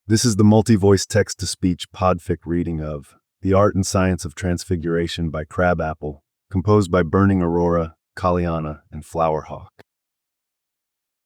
This is the multi-voice text-to-speech podfic reading of The Art and Science of Transfiguration by Crabapple, composed by Burning Aurora, Kaliana, and Flowerhawk.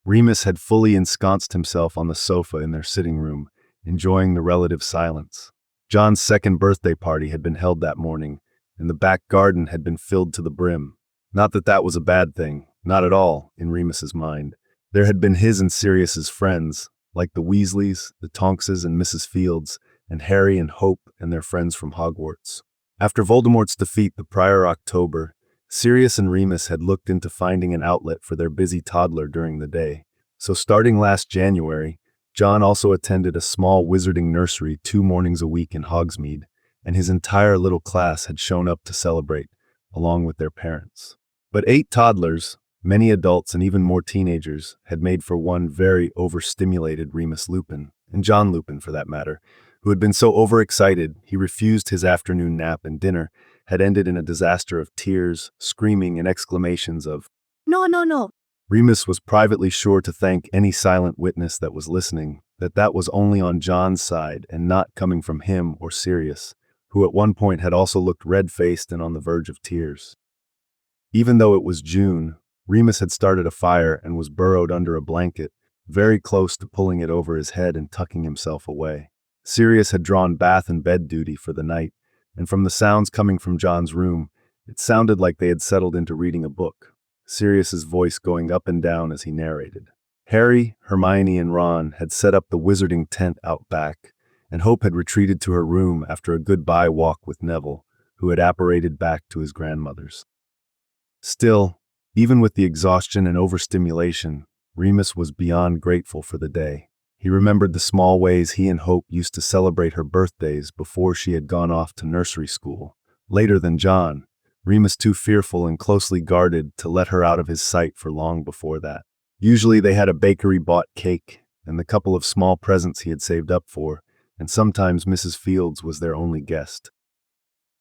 Remus had fully ensconced himself on the sofa in their sitting room, enjoying the relative silence. John's second birthday party had been held that morning, and the back garden had been filled to the brim. Not that that was a bad thing, not at all, in Remus's mind. There had been his and Sirius's friends, like the Weasleys, the Tonkses and Mrs. Fields, and Harry and Hope and their friends from Hogwarts. After Voldemort's defeat the prior October, Sirius and Remus had looked into finding an outlet for their busy toddler during the day. So starting last January, John also attended a small wizarding nursery 2 mornings a week in Hogsmeade, and his entire little class had shown up to celebrate, along with their parents. But 8 toddlers, many adults and even more teenagers, had made for one very overstimulated Remus Lupin, and John Lupin for that matter, who had been so overexcited he refused his afternoon nap, and dinner had ended in a disaster of tears, screaming, and exclamations of, "No, no, no." Remus was privately sure to thank any silent witness that was listening that was only on John's side and not coming from him or Sirius, who at one point had also looked red-faced and on the verge of tears. Even though it was June, Remus had started a fire and was burrowed under a blanket, very close to pulling it over his head and tucking himself away. Sirius had drawn bath and bed duty for the night, and from the sounds coming from John's room, it sounded like they had settled into reading a book, Sirius's voice going up and down as he narrated. Harry, Hermione, and Ron had set up the wizarding tent out back, and Hope had retreated to her room after a goodbye walk with Neville, who had apparated back to his grandmother's. Still, even with the exhaustion and overstimulation, Remus was beyond grateful for the day. He remembered the small ways he and Hope used to celebrate her birthdays before she had gone off to nursery school. Later than John, Remus too fearful and closely guarded to let her out of his sight for long before that. Usually they had a bakery-bought cake and the couple of small presents he had saved up for, and sometimes Mrs. Fields was their only guest.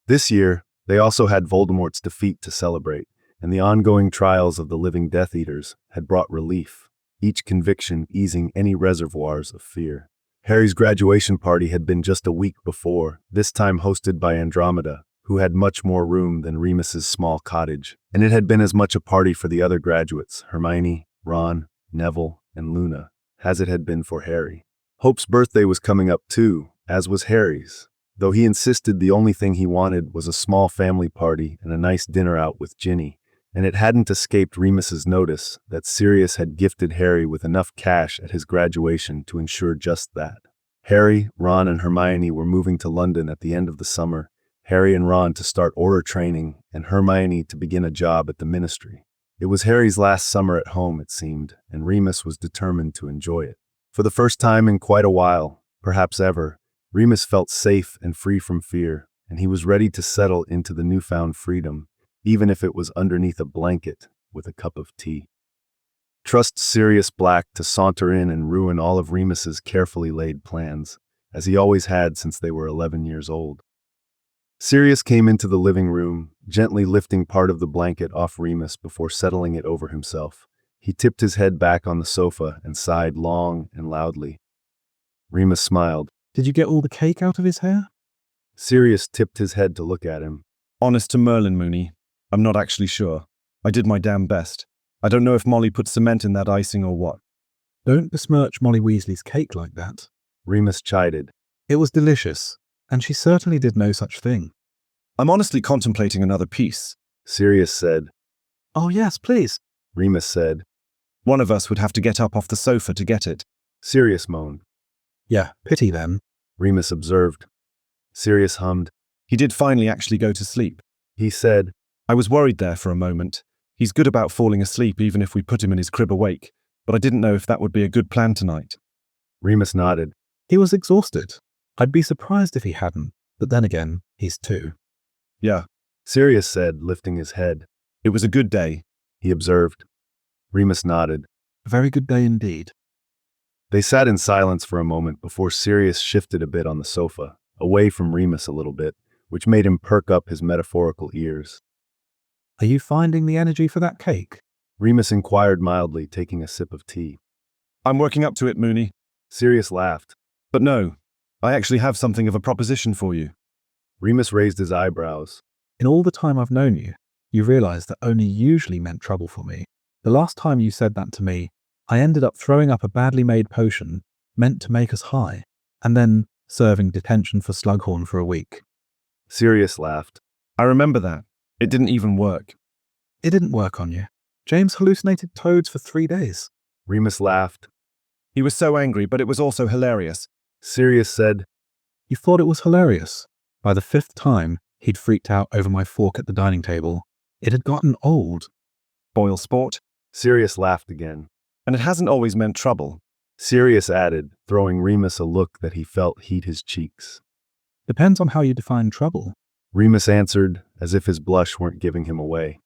This year, they also had Voldemort's defeat to celebrate, and the ongoing trials of the living Death Eaters had brought relief, each conviction easing any reservoirs of fear. Harry's graduation party had been just a week before, this time hosted by Andromeda, who had much more room than Remus's small cottage, and it had been as much a party for the other graduates, Hermione, Ron, Neville, and Luna, as it had been for Harry. Hope's birthday was coming up too, as was Harry's, though he insisted the only thing he wanted was a small family party and a nice dinner out with Ginny. And it hadn't escaped Remus's notice that Sirius had gifted Harry with enough cash at his graduation to ensure just that. Harry, Ron, and Hermione were moving to London at the end of the summer, Harry and Ron to start Auror training, and Hermione to begin a job at the Ministry. It was Harry's last summer at home, it seemed, and Remus was determined to enjoy it. For the first time in quite a while, perhaps ever, Remus felt safe and free from fear, and he was ready to settle into the newfound freedom, even if it was underneath a blanket with a cup of tea. Trust Sirius Black to saunter in and ruin all of Remus's carefully laid plans, as he always had since they were 11 years old. Sirius came into the living room, gently lifting part of the blanket off Remus before settling it over himself. He tipped his head back on the sofa and sighed long and loudly. Remus smiled. "Did you get all the cake out of his hair?" Sirius tipped his head to look at him. "Honest to Merlin, Mooney, I'm not actually sure. I did my damn best. I don't know if Molly put cement in that icing or what." "Don't besmirch Molly Weasley's cake like that." Remus chided. "It was delicious, and she certainly did no such thing." "I'm honestly contemplating another piece," Sirius said. "Oh yes, please," Remus said. "One of us would have to get up off the sofa to get it." Sirius moaned. "Yeah, pity then," Remus observed. Sirius hummed. "He did finally actually go to sleep," he said. "I was worried there for a moment. He's good about falling asleep even if we put him in his crib awake, but I didn't know if that would be a good plan tonight." Remus nodded. "He was exhausted. I'd be surprised if he hadn't, but then again, he's 2. "Yeah," Sirius said, lifting his head. "it was a good day," he observed. Remus nodded. A very good day indeed." They sat in silence for a moment before Sirius shifted a bit on the sofa, away from Remus a little bit, which made him perk up his metaphorical ears. "Are you finding the energy for that cake?" Remus inquired mildly, taking a sip of tea. "I'm working up to it, Mooney." Sirius laughed. But no, I actually have something of a proposition for you. Remus raised his eyebrows. In all the time I've known you, you realize that only usually meant trouble for me. The last time you said that to me, I ended up throwing up a badly made potion meant to make us high, and then serving detention for Slughorn for a week. Sirius laughed. I remember that. It didn't even work. It didn't work on you. James hallucinated toads for 3 days. Remus laughed. He was so angry, but it was also hilarious. Sirius said, You thought it was hilarious. By the 5th time, he'd freaked out over my fork at the dining table. It had gotten old. Boil sport. Sirius laughed again. And it hasn't always meant trouble. Sirius added, throwing Remus a look that he felt heat his cheeks. Depends on how you define trouble. Remus answered, as if his blush weren't giving him away.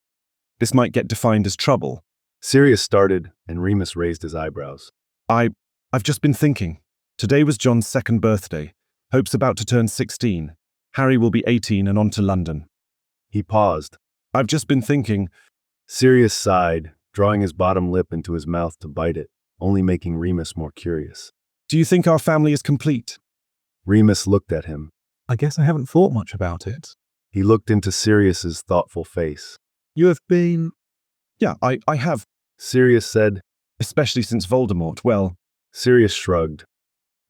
This might get defined as trouble. Sirius started, and Remus raised his eyebrows. I've just been thinking. Today was John's 2nd birthday. Hope's about to turn 16. Harry will be 18 and on to London. He paused. I've just been thinking. Sirius sighed, drawing his bottom lip into his mouth to bite it, only making Remus more curious. Do you think our family is complete? Remus looked at him. I guess I haven't thought much about it. He looked into Sirius's thoughtful face. You have been... Yeah, I have. Sirius said. Especially since Voldemort. Well, Sirius shrugged.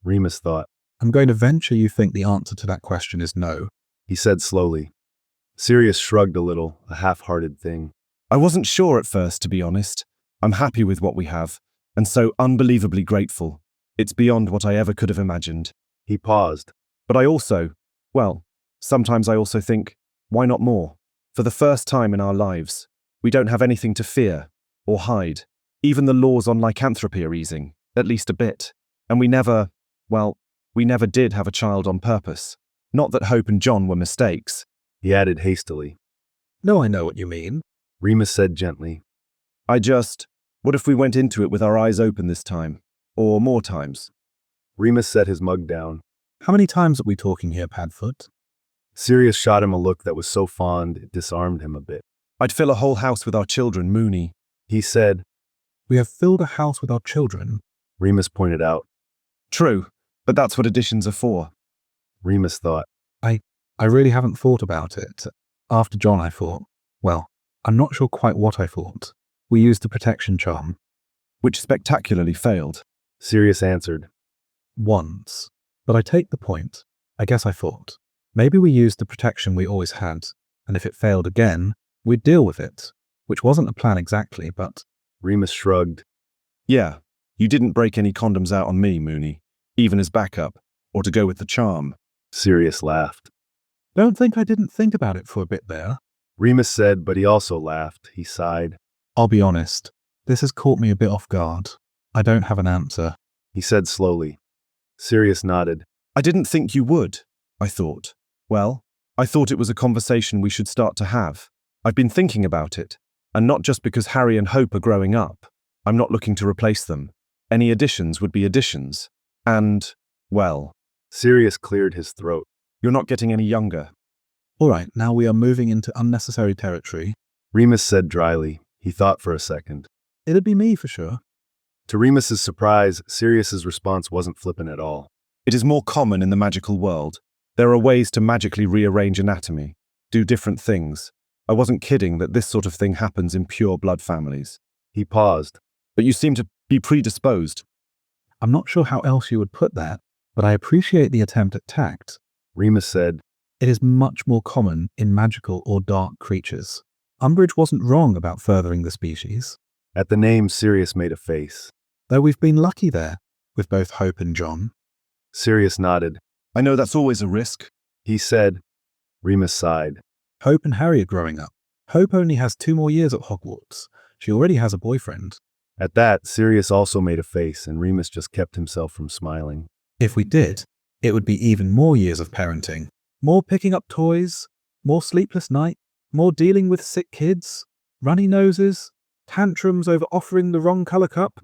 Remus thought. I'm going to venture you think the answer to that question is no. He said slowly. Sirius shrugged a little, a half-hearted thing. I wasn't sure at first, to be honest. I'm happy with what we have, and so unbelievably grateful. It's beyond what I ever could have imagined. He paused. But I also, well, sometimes I also think, why not more? For the first time in our lives, we don't have anything to fear or hide. Even the laws on lycanthropy are easing, at least a bit. And we never did have a child on purpose. Not that Hope and John were mistakes. He added hastily. No, I know what you mean. Remus said gently. What if we went into it with our eyes open this time? Or more times? Remus set his mug down. How many times are we talking here, Padfoot? Sirius shot him a look that was so fond it disarmed him a bit. I'd fill a whole house with our children, Mooney. He said. We have filled a house with our children. Remus pointed out. True, but that's what additions are for. Remus thought. I really haven't thought about it. After John, I thought. Well, I'm not sure quite what I thought. We used the protection charm. Which spectacularly failed. Sirius answered. Once. But I take the point. I guess I thought. Maybe we used the protection we always had, and if it failed again, we'd deal with it. Which wasn't a plan exactly, but... Remus shrugged. Yeah, you didn't break any condoms out on me, Mooney, even as backup, or to go with the charm. Sirius laughed. Don't think I didn't think about it for a bit there. Remus said, but he also laughed. He sighed. I'll be honest. This has caught me a bit off guard. I don't have an answer. He said slowly. Sirius nodded. I didn't think you would, I thought. Well, I thought it was a conversation we should start to have. I've been thinking about it, and not just because Harry and Hope are growing up. I'm not looking to replace them. Any additions would be additions. And, well... Sirius cleared his throat. You're not getting any younger. All right, now we are moving into unnecessary territory. Remus said dryly. He thought for a second. It'd be me for sure. To Remus's surprise, Sirius's response wasn't flippant at all. It is more common in the magical world. There are ways to magically rearrange anatomy, do different things. I wasn't kidding that this sort of thing happens in pure blood families. He paused. But you seem to be predisposed. I'm not sure how else you would put that, but I appreciate the attempt at tact. Remus said. It is much more common in magical or dark creatures. Umbridge wasn't wrong about furthering the species. At the name, Sirius made a face. Though we've been lucky there, with both Hope and John. Sirius nodded. I know that's always a risk. He said. Remus sighed. Hope and Harry are growing up. Hope only has 2 more years at Hogwarts. She already has a boyfriend. At that, Sirius also made a face, and Remus just kept himself from smiling. If we did, it would be even more years of parenting. More picking up toys, more sleepless night, more dealing with sick kids, runny noses, tantrums over offering the wrong colour cup.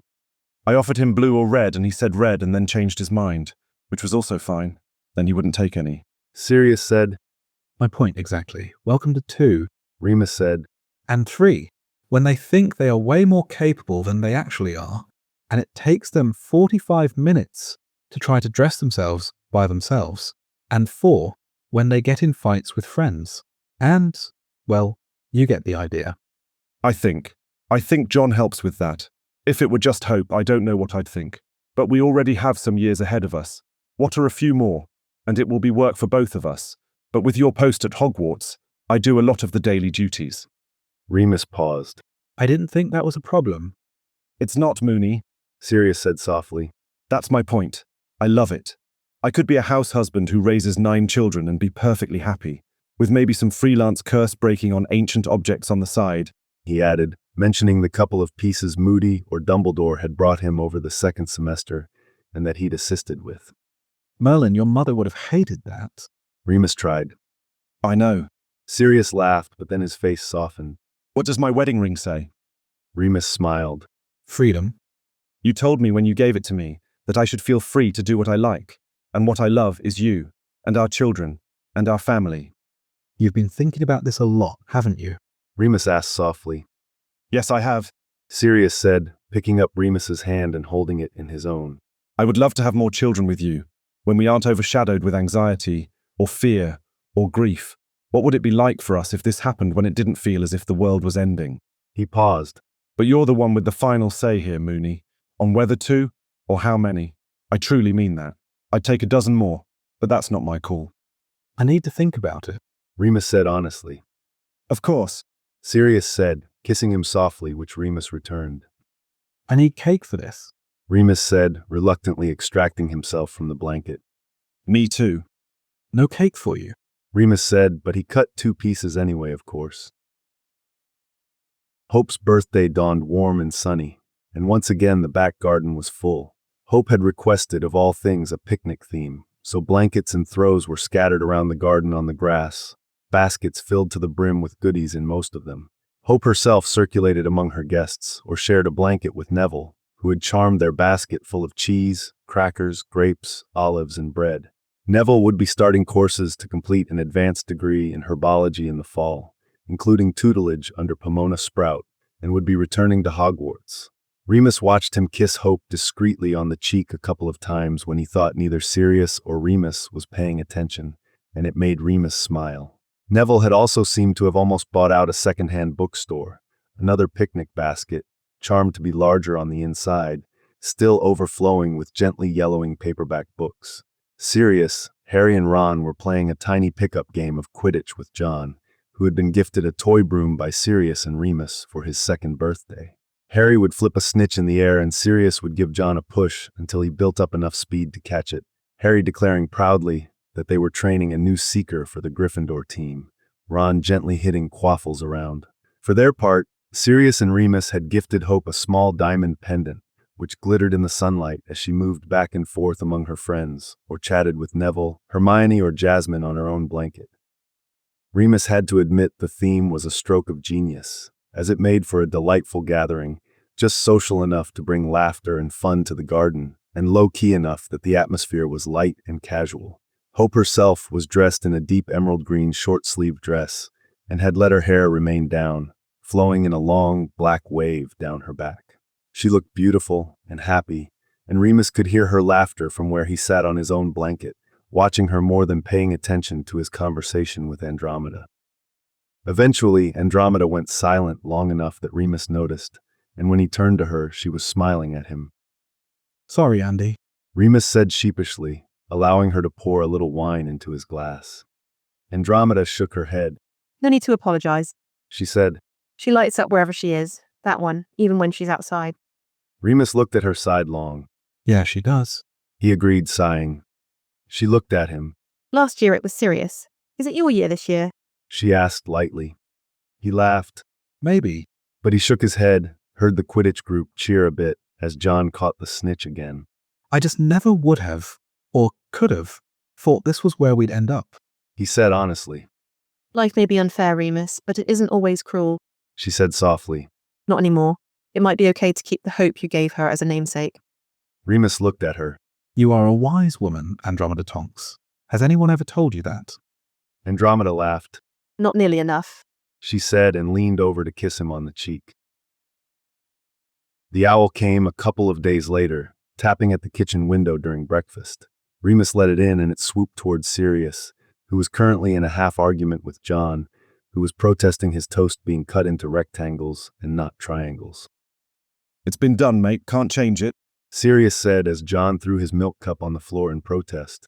I offered him blue or red, and he said red and then changed his mind, which was also fine. Then he wouldn't take any. Sirius said. My point exactly. Welcome to 2. Remus said. And 3. When they think they are way more capable than they actually are, and it takes them 45 minutes to try to dress themselves by themselves, and 4, when they get in fights with friends. And, well, you get the idea. I think John helps with that. If it were just Hope, I don't know what I'd think. But we already have some years ahead of us. What are a few more? And it will be work for both of us. But with your post at Hogwarts, I do a lot of the daily duties. Remus paused. I didn't think that was a problem. It's not, Moony. Sirius said softly. That's my point. I love it. I could be a house husband who raises 9 children and be perfectly happy, with maybe some freelance curse breaking on ancient objects on the side, He added, mentioning the couple of pieces Moody or Dumbledore had brought him over the second semester and that he'd assisted with. Merlin, your mother would have hated that. Remus tried. I know. Sirius laughed, but then his face softened. What does my wedding ring say? Remus smiled. Freedom. You told me when you gave it to me that I should feel free to do what I like, and what I love is you, and our children, and our family. You've been thinking about this a lot, haven't you? Remus asked softly. Yes, I have. Sirius said, picking up Remus's hand and holding it in his own. I would love to have more children with you, when we aren't overshadowed with anxiety, or fear, or grief. What would it be like for us if this happened when it didn't feel as if the world was ending? He paused. But you're the one with the final say here, Moony, on whether to, or how many. I truly mean that. I'd take a dozen more, but that's not my call. I need to think about it. Remus said honestly. Of course. Sirius said, kissing him softly, which Remus returned. I need cake for this. Remus said, reluctantly extracting himself from the blanket. Me too. No cake for you. Remus said, but he cut 2 pieces anyway, of course. Hope's birthday dawned warm and sunny, and once again the back garden was full. Hope had requested of all things a picnic theme, so blankets and throws were scattered around the garden on the grass, baskets filled to the brim with goodies in most of them. Hope herself circulated among her guests, or shared a blanket with Neville, who had charmed their basket full of cheese, crackers, grapes, olives, and bread. Neville would be starting courses to complete an advanced degree in herbology in the fall, including tutelage under Pomona Sprout, and would be returning to Hogwarts. Remus watched him kiss Hope discreetly on the cheek a couple of times when he thought neither Sirius or Remus was paying attention, and it made Remus smile. Neville had also seemed to have almost bought out a second-hand bookstore, another picnic basket, charmed to be larger on the inside, still overflowing with gently yellowing paperback books. Sirius, Harry, and Ron were playing a tiny pickup game of Quidditch with John, who had been gifted a toy broom by Sirius and Remus for his 2nd birthday. Harry would flip a snitch in the air and Sirius would give John a push until he built up enough speed to catch it, Harry declaring proudly that they were training a new seeker for the Gryffindor team, Ron gently hitting Quaffles around. For their part, Sirius and Remus had gifted Hope a small diamond pendant, which glittered in the sunlight as she moved back and forth among her friends, or chatted with Neville, Hermione, or Jasmine on her own blanket. Remus had to admit the theme was a stroke of genius, as it made for a delightful gathering, just social enough to bring laughter and fun to the garden, and low-key enough that the atmosphere was light and casual. Hope herself was dressed in a deep emerald green short-sleeved dress, and had let her hair remain down, flowing in a long, black wave down her back. She looked beautiful and happy, and Remus could hear her laughter from where he sat on his own blanket, watching her more than paying attention to his conversation with Andromeda. Eventually, Andromeda went silent long enough that Remus noticed, and when he turned to her, she was smiling at him. Sorry, Andy. Remus said sheepishly, allowing her to pour a little wine into his glass. Andromeda shook her head. No need to apologize. She said. She lights up wherever she is. That one, even when she's outside. Remus looked at her sidelong. Yeah, she does. He agreed, sighing. She looked at him. Last year it was Sirius. Is it your year this year? She asked lightly. He laughed. Maybe. But he shook his head, heard the Quidditch group cheer a bit as John caught the snitch again. I just never would have, or could have, thought this was where we'd end up. He said honestly. Life may be unfair, Remus, but it isn't always cruel. She said softly. Not anymore. It might be okay to keep the hope you gave her as a namesake. Remus looked at her. You are a wise woman, Andromeda Tonks. Has anyone ever told you that? Andromeda laughed. Not nearly enough. She said and leaned over to kiss him on the cheek. The owl came a couple of days later, tapping at the kitchen window during breakfast. Remus let it in and it swooped towards Sirius, who was currently in a half-argument with John, who was protesting his toast being cut into rectangles and not triangles. It's been done, mate. Can't change it. Sirius said as John threw his milk cup on the floor in protest.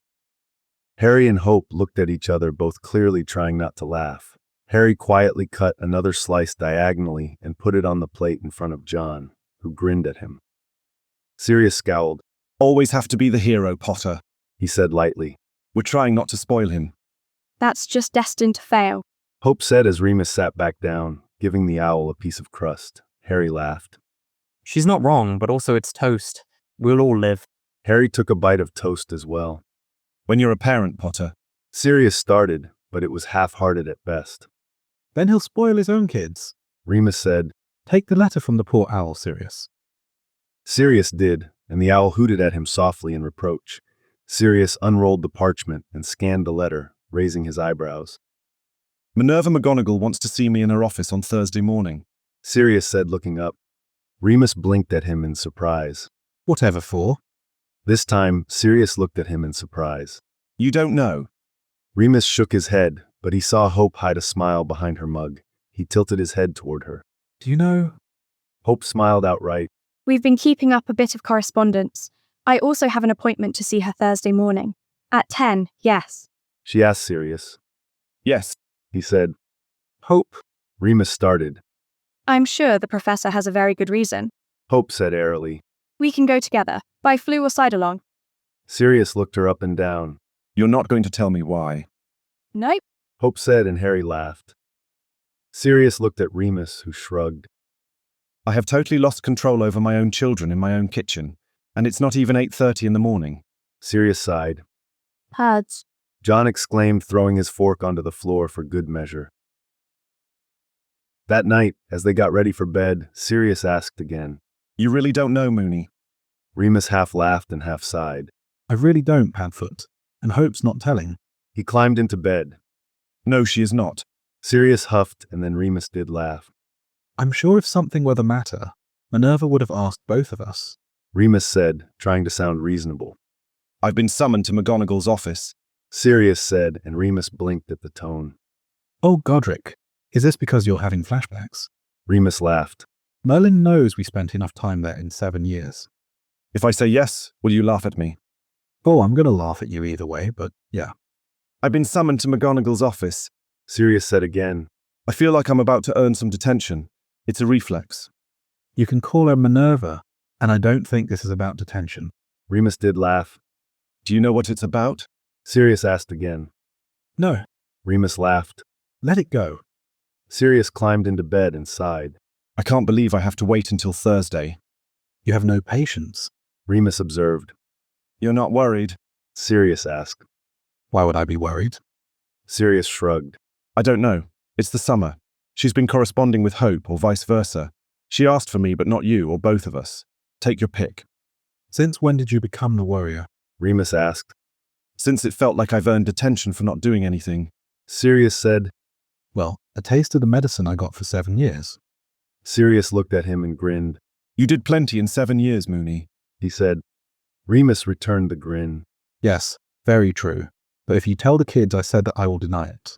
Harry and Hope looked at each other, both clearly trying not to laugh. Harry quietly cut another slice diagonally and put it on the plate in front of John, who grinned at him. Sirius scowled. Always have to be the hero, Potter, He said lightly. We're trying not to spoil him. That's just destined to fail. Hope said as Remus sat back down, giving the owl a piece of crust. Harry laughed. She's not wrong, but also it's toast. We'll all live. Harry took a bite of toast as well. When you're a parent, Potter. Sirius started, but it was half-hearted at best. Then he'll spoil his own kids. Remus said. Take the letter from the poor owl, Sirius. Sirius did, and the owl hooted at him softly in reproach. Sirius unrolled the parchment and scanned the letter, raising his eyebrows. Minerva McGonagall wants to see me in her office on Thursday morning. Sirius said, looking up. Remus blinked at him in surprise. Whatever for? This time, Sirius looked at him in surprise. You don't know. Remus shook his head, but he saw Hope hide a smile behind her mug. He tilted his head toward her. Do you know? Hope smiled outright. We've been keeping up a bit of correspondence. I also have an appointment to see her Thursday morning. At 10, yes. She asked Sirius. Yes. He said. Hope. Remus started. I'm sure the professor has a very good reason. Hope said airily. We can go together, by flu or side-along. Sirius looked her up and down. You're not going to tell me why. Nope. Hope said, and Harry laughed. Sirius looked at Remus, who shrugged. I have totally lost control over my own children in my own kitchen, and it's not even 8:30 in the morning. Sirius sighed. Herds. John exclaimed, throwing his fork onto the floor for good measure. That night, as they got ready for bed, Sirius asked again. You really don't know, Moony. Remus half laughed and half sighed. I really don't, Padfoot, and Hope's not telling. He climbed into bed. No, she is not. Sirius huffed, and then Remus did laugh. I'm sure if something were the matter, Minerva would have asked both of us. Remus said, trying to sound reasonable. I've been summoned to McGonagall's office. Sirius said, and Remus blinked at the tone. Oh, Godric, is this because you're having flashbacks? Remus laughed. Merlin knows we spent enough time there in 7 years. If I say yes, will you laugh at me? Oh, I'm going to laugh at you either way, but yeah. I've been summoned to McGonagall's office. Sirius said again. I feel like I'm about to earn some detention. It's a reflex. You can call her Minerva, and I don't think this is about detention. Remus did laugh. Do you know what it's about? Sirius asked again. No, Remus laughed. let it go. Sirius climbed into bed and sighed. I can't believe I have to wait until Thursday. You have no patience. Remus observed. You're not worried? Sirius asked. Why would I be worried? Sirius shrugged. I don't know. It's the summer. She's been corresponding with Hope, or vice versa. She asked for me, but not you, or both of us. Take your pick. Since when did you become the warrior? Remus asked. Since it felt like I've earned detention for not doing anything. Sirius said. Well, a taste of the medicine I got for 7 years. Sirius looked at him and grinned. You did plenty in 7 years, Moony. He said. Remus returned the grin. Yes, very true. But if you tell the kids I said that I will deny it.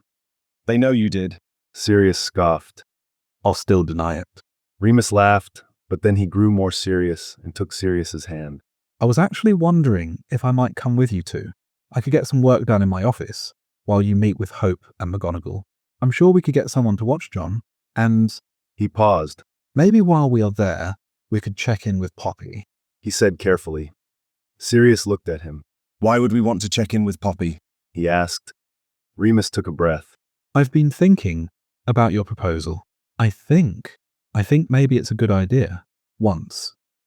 They know you did. Sirius scoffed. I'll still deny it. Remus laughed, but then he grew more serious and took Sirius's hand. I was actually wondering if I might come with you two. I could get some work done in my office while you meet with Hope and McGonagall. I'm sure we could get someone to watch John, and He paused. maybe while we are there, we could check in with Poppy. He said carefully. Sirius looked at him. Why would we want to check in with Poppy? He asked. Remus took a breath. I've been thinking about your proposal. I think maybe it's a good idea. One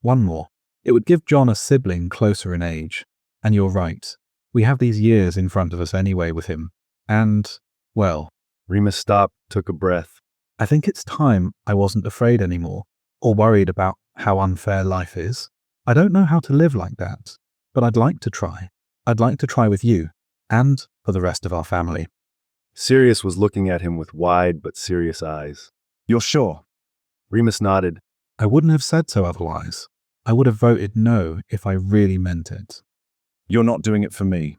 more. It would give John a sibling closer in age. And you're right. We have these years in front of us anyway with him. And, well, Remus stopped, took a breath. I think it's time I wasn't afraid anymore, or worried about how unfair life is. I don't know how to live like that, but I'd like to try. I'd like to try with you, and for the rest of our family. Sirius was looking at him with wide but serious eyes. You're sure? Remus nodded. I wouldn't have said so otherwise. I would have voted no if I really meant it. You're not doing it for me.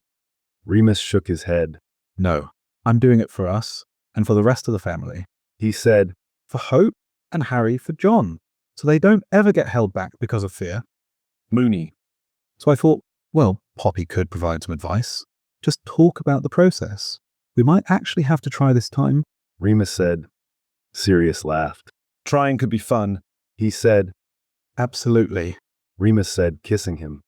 Remus shook his head. No, I'm doing it for us and for the rest of the family. He said, For Hope and Harry for John, so they don't ever get held back because of fear. Mooney. So I thought, well, Poppy could provide some advice. Just talk about the process. We might actually have to try this time. Remus said. Sirius laughed. Trying could be fun. He said, Absolutely. Remus said, kissing him.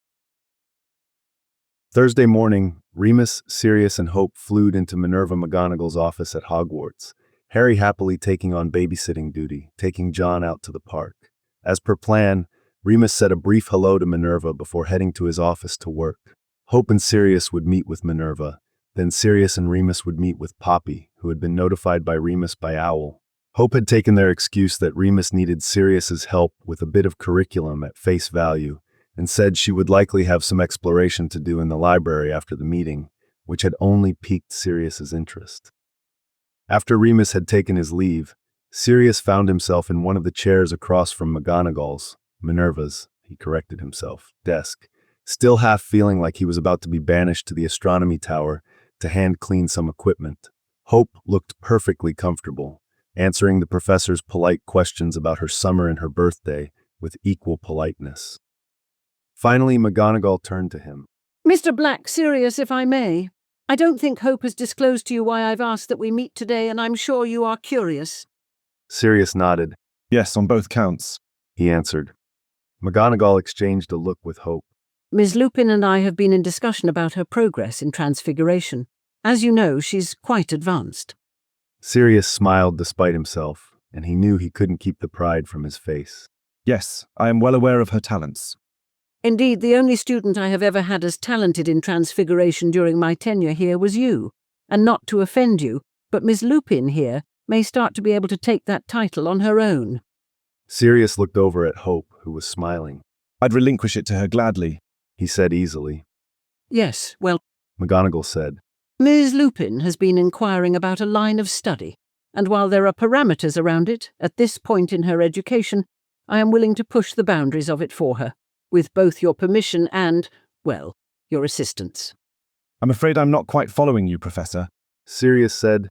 Thursday morning, Remus, Sirius, and Hope flew into Minerva McGonagall's office at Hogwarts, Harry happily taking on babysitting duty, taking John out to the park. As per plan, Remus said a brief hello to Minerva before heading to his office to work. Hope and Sirius would meet with Minerva. Then Sirius and Remus would meet with Poppy, who had been notified by Remus by Owl. Hope had taken their excuse that Remus needed Sirius's help with a bit of curriculum at face value, and said she would likely have some exploration to do in the library after the meeting, which had only piqued Sirius's interest. After Remus had taken his leave, Sirius found himself in one of the chairs across from McGonagall's, Minerva's, he corrected himself, desk, still half feeling like he was about to be banished to the astronomy tower to hand clean some equipment. Hope looked perfectly comfortable, answering the professor's polite questions about her summer and her birthday with equal politeness. Finally, McGonagall turned to him. Mr. Black, Sirius, if I may. I don't think Hope has disclosed to you why I've asked that we meet today, and I'm sure you are curious. Sirius nodded. Yes, on both counts. He answered. McGonagall exchanged a look with Hope. Ms. Lupin and I have been in discussion about her progress in Transfiguration. As you know, she's quite advanced. Sirius smiled despite himself, and he knew he couldn't keep the pride from his face. Yes, I am well aware of her talents. Indeed, the only student I have ever had as talented in Transfiguration during my tenure here was you. And not to offend you, but Miss Lupin here may start to be able to take that title on her own. Sirius looked over at Hope, who was smiling. I'd relinquish it to her gladly, He said easily. Yes, well, McGonagall said. Ms. Lupin has been inquiring about a line of study, and while there are parameters around it, at this point in her education, I am willing to push the boundaries of it for her, with both your permission and, well, your assistance. I'm afraid I'm not quite following you, Professor. Sirius said.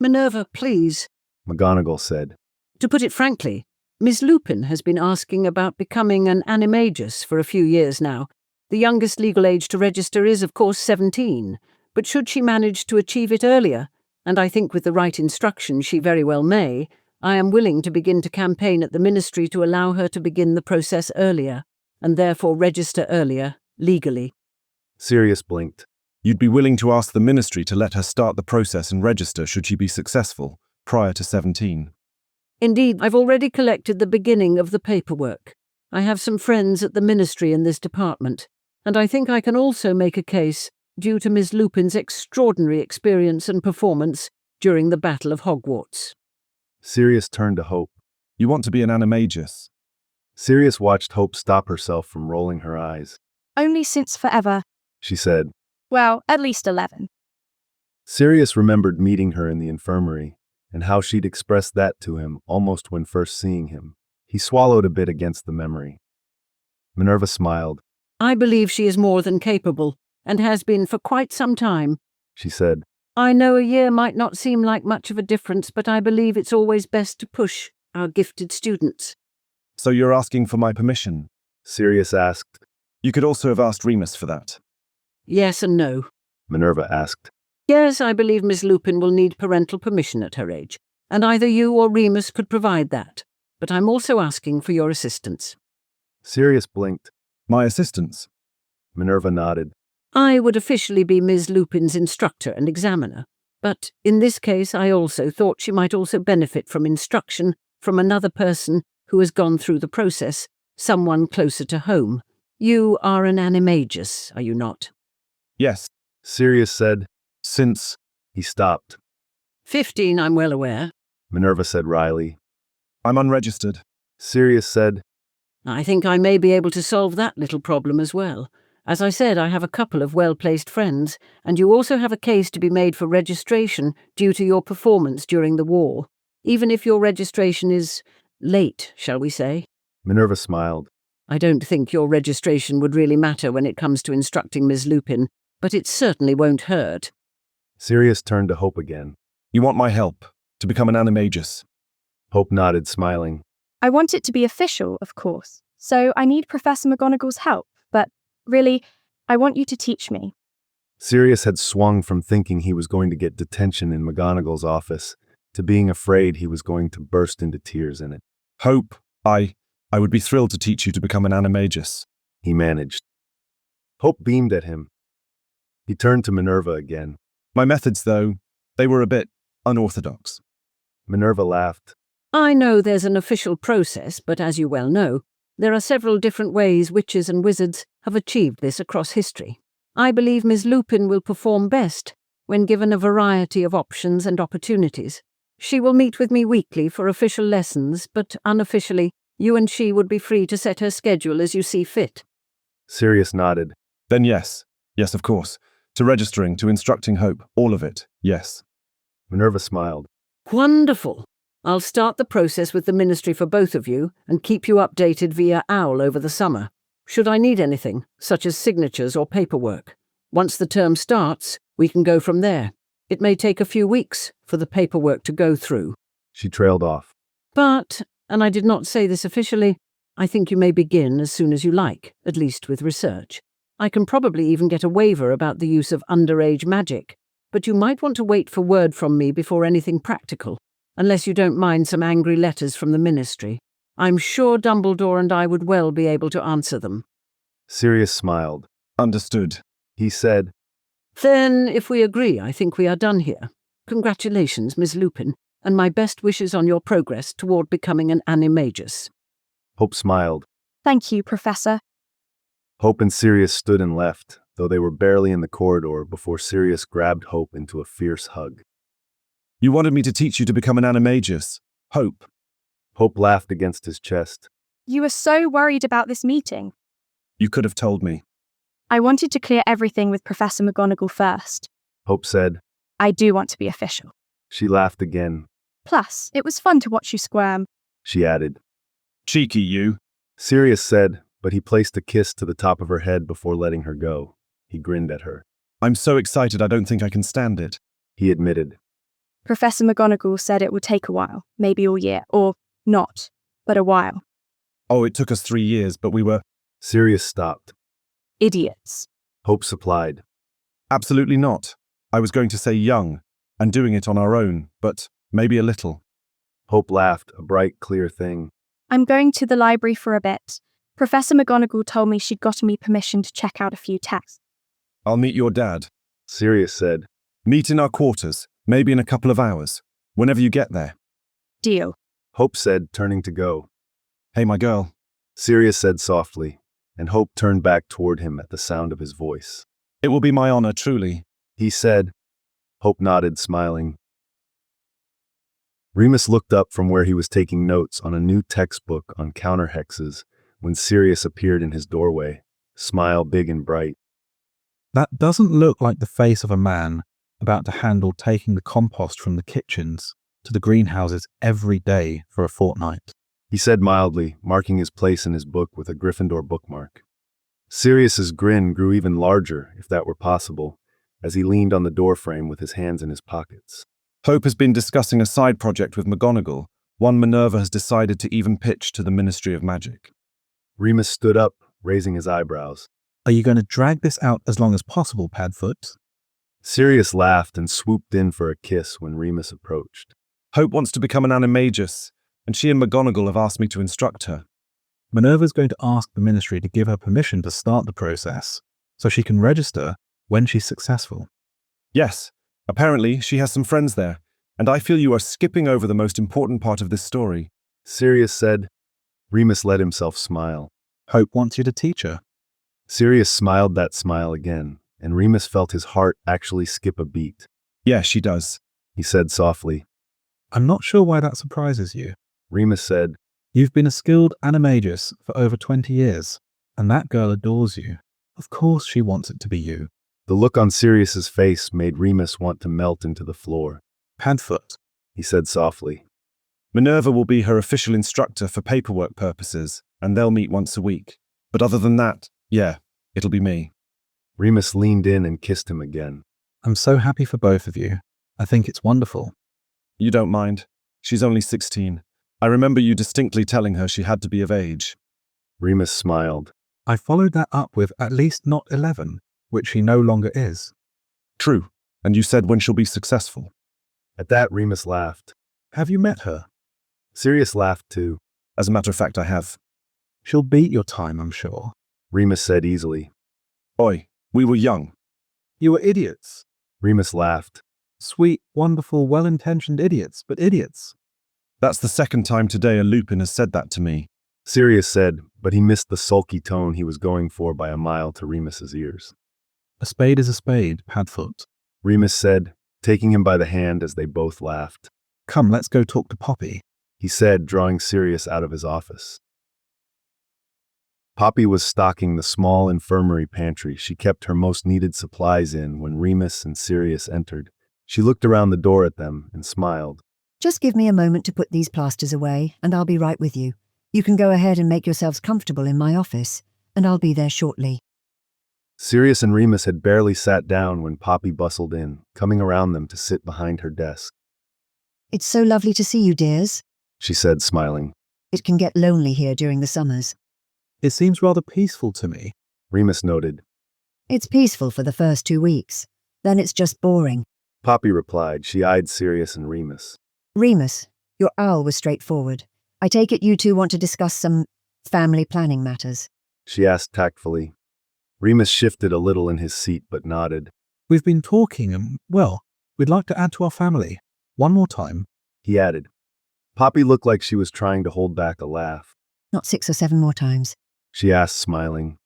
Minerva, please. McGonagall said. To put it frankly, Miss Lupin has been asking about becoming an animagus for a few years now. The youngest legal age to register is, of course, 17, but should she manage to achieve it earlier, and I think with the right instruction she very well may, I am willing to begin to campaign at the Ministry to allow her to begin the process earlier, and therefore register earlier, legally. Sirius blinked. You'd be willing to ask the Ministry to let her start the process and register should she be successful, prior to 17. Indeed, I've already collected the beginning of the paperwork. I have some friends at the Ministry in this department, and I think I can also make a case due to Miss Lupin's extraordinary experience and performance during the Battle of Hogwarts. Sirius turned to Hope. You want to be an animagus? Sirius watched Hope stop herself from rolling her eyes. Only since forever. She said. Well, at least 11. Sirius remembered meeting her in the infirmary, and how she'd expressed that to him almost when first seeing him. He swallowed a bit against the memory. Minerva smiled. I believe she is more than capable, and has been for quite some time, She said. I know a year might not seem like much of a difference, but I believe it's always best to push our gifted students. So you're asking for my permission? Sirius asked. You could also have asked Remus for that. Yes and no. Minerva asked. Yes, I believe Miss Lupin will need parental permission at her age, and either you or Remus could provide that. But I'm also asking for your assistance. Sirius blinked. My assistance? Minerva nodded. I would officially be Ms. Lupin's instructor and examiner, but in this case I also thought she might also benefit from instruction from another person who has gone through the process, someone closer to home. You are an animagus, are you not? Yes. Sirius said. Since... He stopped. 15, I'm well aware. Minerva said wryly. I'm unregistered. Sirius said. I think I may be able to solve that little problem as well. As I said, I have a couple of well-placed friends, and you also have a case to be made for registration due to your performance during the war, even if your registration is late, shall we say. Minerva smiled. I don't think your registration would really matter when it comes to instructing Ms. Lupin, but it certainly won't hurt. Sirius turned to Hope again. You want my help to become an animagus? Hope nodded, smiling. I want it to be official, of course, so I need Professor McGonagall's help, but really, I want you to teach me. Sirius had swung from thinking he was going to get detention in McGonagall's office to being afraid he was going to burst into tears in it. Hope, I would be thrilled to teach you to become an animagus. He managed. Hope beamed at him. He turned to Minerva again. My methods, though, they were a bit unorthodox. Minerva laughed. I know there's an official process, but as you well know, there are several different ways witches and wizards have achieved this across history. I believe Ms. Lupin will perform best when given a variety of options and opportunities. She will meet with me weekly for official lessons, but unofficially, you and she would be free to set her schedule as you see fit. Sirius nodded. Then yes, of course. To registering, to instructing Hope, all of it, yes. Minerva smiled. Wonderful. I'll start the process with the Ministry for both of you and keep you updated via OWL over the summer. Should I need anything, such as signatures or paperwork? Once the term starts, we can go from there. It may take a few weeks for the paperwork to go through. She trailed off. But, and I did not say this officially, I think you may begin as soon as you like, at least with research. I can probably even get a waiver about the use of underage magic, but you might want to wait for word from me before anything practical, unless you don't mind some angry letters from the Ministry. I'm sure Dumbledore and I would well be able to answer them. Sirius smiled. Understood. He said, Then, if we agree, I think we are done here. Congratulations, Miss Lupin, and my best wishes on your progress toward becoming an animagus. Hope smiled. Thank you, Professor. Hope and Sirius stood and left, though they were barely in the corridor before Sirius grabbed Hope into a fierce hug. You wanted me to teach you to become an animagus. Hope. Hope laughed against his chest. You were so worried about this meeting. You could have told me. I wanted to clear everything with Professor McGonagall first. Hope said. I do want to be official. She laughed again. Plus, it was fun to watch you squirm. She added. Cheeky, you. Sirius said, but he placed a kiss to the top of her head before letting her go. He grinned at her. I'm so excited I don't think I can stand it. He admitted. Professor McGonagall said it would take a while, maybe all year, or not, but a while. Oh, it took us 3 years, but we were... Sirius stopped. Idiots. Hope supplied. Absolutely not. I was going to say young, and doing it on our own, but maybe a little. Hope laughed, a bright, clear thing. I'm going to the library for a bit. Professor McGonagall told me she'd gotten me permission to check out a few texts. I'll meet your dad. Sirius said. Meet in our quarters, maybe in a couple of hours, whenever you get there. Deal. Hope said, turning to go. Hey, my girl. Sirius said softly, and Hope turned back toward him at the sound of his voice. It will be my honor, truly. He said. Hope nodded, smiling. Remus looked up from where he was taking notes on a new textbook on counterhexes when Sirius appeared in his doorway, smile big and bright. That doesn't look like the face of a man about to handle taking the compost from the kitchens to the greenhouses every day for a fortnight. He said mildly, marking his place in his book with a Gryffindor bookmark. Sirius's grin grew even larger, if that were possible, as he leaned on the doorframe with his hands in his pockets. Hope has been discussing a side project with McGonagall, one Minerva has decided to even pitch to the Ministry of Magic. Remus stood up, raising his eyebrows. Are you going to drag this out as long as possible, Padfoot? Sirius laughed and swooped in for a kiss when Remus approached. Hope wants to become an animagus, and she and McGonagall have asked me to instruct her. Minerva's going to ask the Ministry to give her permission to start the process, so she can register when she's successful. Yes, apparently she has some friends there, and I feel you are skipping over the most important part of this story. Sirius said. Remus let himself smile. Hope wants you to teach her. Sirius smiled that smile again, and Remus felt his heart actually skip a beat. Yeah, she does. He said softly. I'm not sure why that surprises you. Remus said. You've been a skilled animagus for over 20 years, and that girl adores you. Of course she wants it to be you. The look on Sirius's face made Remus want to melt into the floor. Padfoot. He said softly. Minerva will be her official instructor for paperwork purposes, and they'll meet once a week. But other than that, yeah, it'll be me. Remus leaned in and kissed him again. I'm so happy for both of you. I think it's wonderful. You don't mind? She's only 16. I remember you distinctly telling her she had to be of age. Remus smiled. I followed that up with at least not 11, which she no longer is. True, and you said when she'll be successful. At that, Remus laughed. Have you met her? Sirius laughed too. As a matter of fact, I have. She'll beat your time, I'm sure. Remus said easily. Oi, we were young. You were idiots. Remus laughed. Sweet, wonderful, well-intentioned idiots, but idiots. That's the second time today a Lupin has said that to me. Sirius said, but he missed the sulky tone he was going for by a mile to Remus's ears. A spade is a spade, Padfoot. Remus said, taking him by the hand as they both laughed. Come, let's go talk to Poppy. He said, drawing Sirius out of his office. Poppy was stocking the small infirmary pantry she kept her most needed supplies in when Remus and Sirius entered. She looked around the door at them and smiled. Just give me a moment to put these plasters away, and I'll be right with you. You can go ahead and make yourselves comfortable in my office, and I'll be there shortly. Sirius and Remus had barely sat down when Poppy bustled in, coming around them to sit behind her desk. It's so lovely to see you, dears. She said, smiling. It can get lonely here during the summers. It seems rather peaceful to me. Remus noted. It's peaceful for the first 2 weeks. Then it's just boring. Poppy replied. She eyed Sirius and Remus. Remus, your owl was straightforward. I take it you two want to discuss some family planning matters. She asked tactfully. Remus shifted a little in his seat but nodded. We've been talking and, well, we'd like to add to our family. One more time. He added. Poppy looked like she was trying to hold back a laugh. Not 6 or 7 more times. She asked, smiling.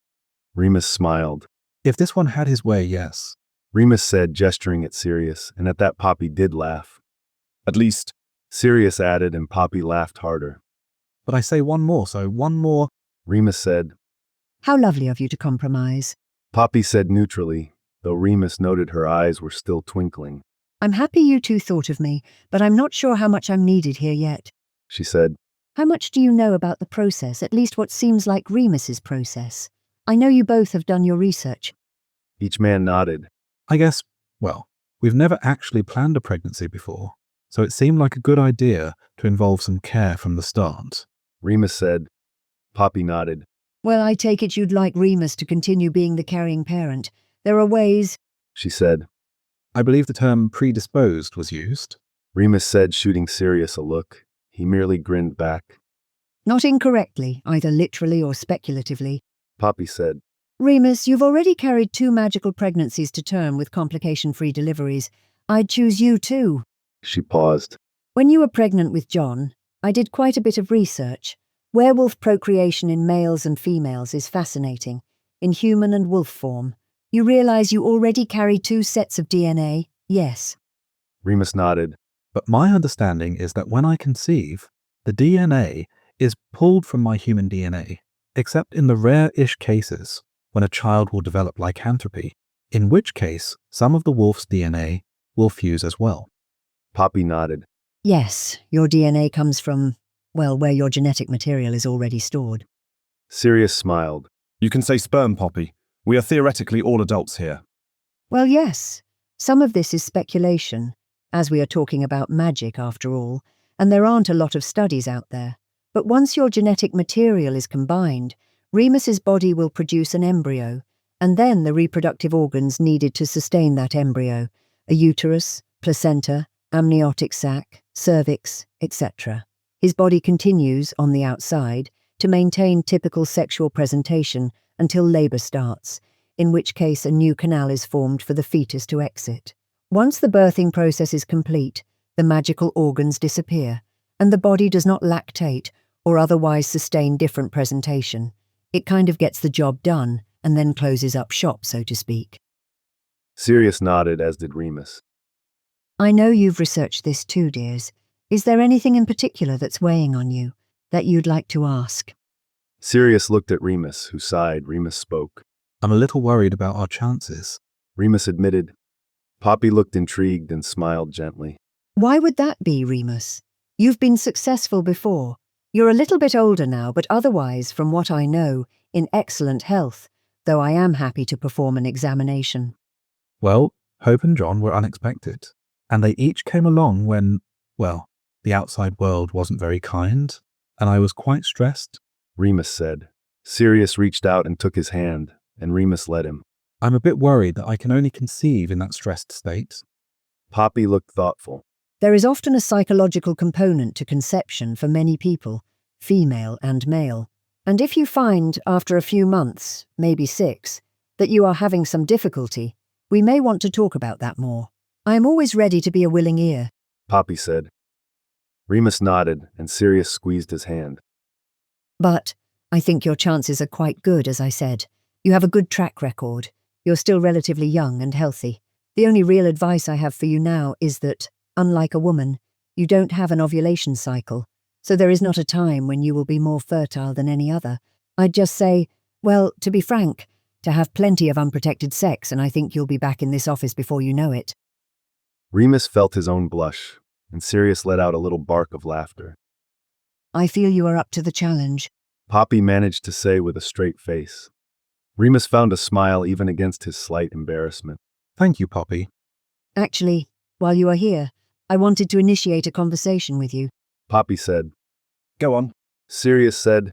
Remus smiled. If this one had his way, yes. Remus said, gesturing at Sirius, and at that Poppy did laugh. At least, Sirius added, and Poppy laughed harder. But I say one more, so one more. Remus said. How lovely of you to compromise. Poppy said neutrally, though Remus noted her eyes were still twinkling. I'm happy you two thought of me, but I'm not sure how much I'm needed here yet. She said. How much do you know about the process, at least what seems like Remus's process? I know you both have done your research. Each man nodded. I guess, well, we've never actually planned a pregnancy before, so it seemed like a good idea to involve some care from the start. Remus said. Poppy nodded. Well, I take it you'd like Remus to continue being the carrying parent. There are ways, She said. I believe the term predisposed was used. Remus said, shooting Sirius a look. He merely grinned back. not incorrectly, either literally or speculatively. Poppy said. Remus, you've already carried 2 magical pregnancies to term with complication-free deliveries. I'd choose you too. She paused. When you were pregnant with John, I did quite a bit of research. Werewolf procreation in males and females is fascinating, in human and wolf form. You realize you already carry 2 sets of DNA? Yes. Remus nodded. But my understanding is that when I conceive, the DNA is pulled from my human DNA, except in the rare-ish cases when a child will develop lycanthropy, in which case some of the wolf's DNA will fuse as well. Poppy nodded. Yes, your DNA comes from, well, where your genetic material is already stored. Sirius smiled. You can say sperm, Poppy. We are theoretically all adults here. Well, yes. Some of this is speculation, as we are talking about magic after all, and there aren't a lot of studies out there. But once your genetic material is combined, Remus's body will produce an embryo, and then the reproductive organs needed to sustain that embryo, a uterus, placenta, amniotic sac, cervix, etc. His body continues, on the outside, to maintain typical sexual presentation until labor starts, in which case a new canal is formed for the fetus to exit. Once the birthing process is complete, the magical organs disappear, and the body does not lactate or otherwise sustain different presentation. It kind of gets the job done and then closes up shop, so to speak. Sirius nodded, as did Remus. I know you've researched this too, dears. Is there anything in particular that's weighing on you that you'd like to ask? Sirius looked at Remus, who sighed. Remus spoke. I'm a little worried about our chances. Remus admitted. Poppy looked intrigued and smiled gently. Why would that be, Remus? You've been successful before. You're a little bit older now, but otherwise, from what I know, in excellent health, though I am happy to perform an examination. Well, Hope and John were unexpected, and they each came along when, well, the outside world wasn't very kind, and I was quite stressed. Remus said. Sirius reached out and took his hand, and Remus led him. I'm a bit worried that I can only conceive in that stressed state. Poppy looked thoughtful. There is often a psychological component to conception for many people, female and male. And if you find, after a few months, maybe 6, that you are having some difficulty, we may want to talk about that more. I am always ready to be a willing ear. Poppy said. Remus nodded, and Sirius squeezed his hand. But I think your chances are quite good, as I said. You have a good track record. You're still relatively young and healthy. The only real advice I have for you now is that, unlike a woman, you don't have an ovulation cycle, so there is not a time when you will be more fertile than any other. I'd just say, well, to be frank, to have plenty of unprotected sex, and I think you'll be back in this office before you know it. Remus felt his own blush, and Sirius let out a little bark of laughter. I feel you are up to the challenge. Poppy managed to say with a straight face. Remus found a smile even against his slight embarrassment. Thank you, Poppy. Actually, while you are here, I wanted to initiate a conversation with you. Poppy said. Go on. Sirius said.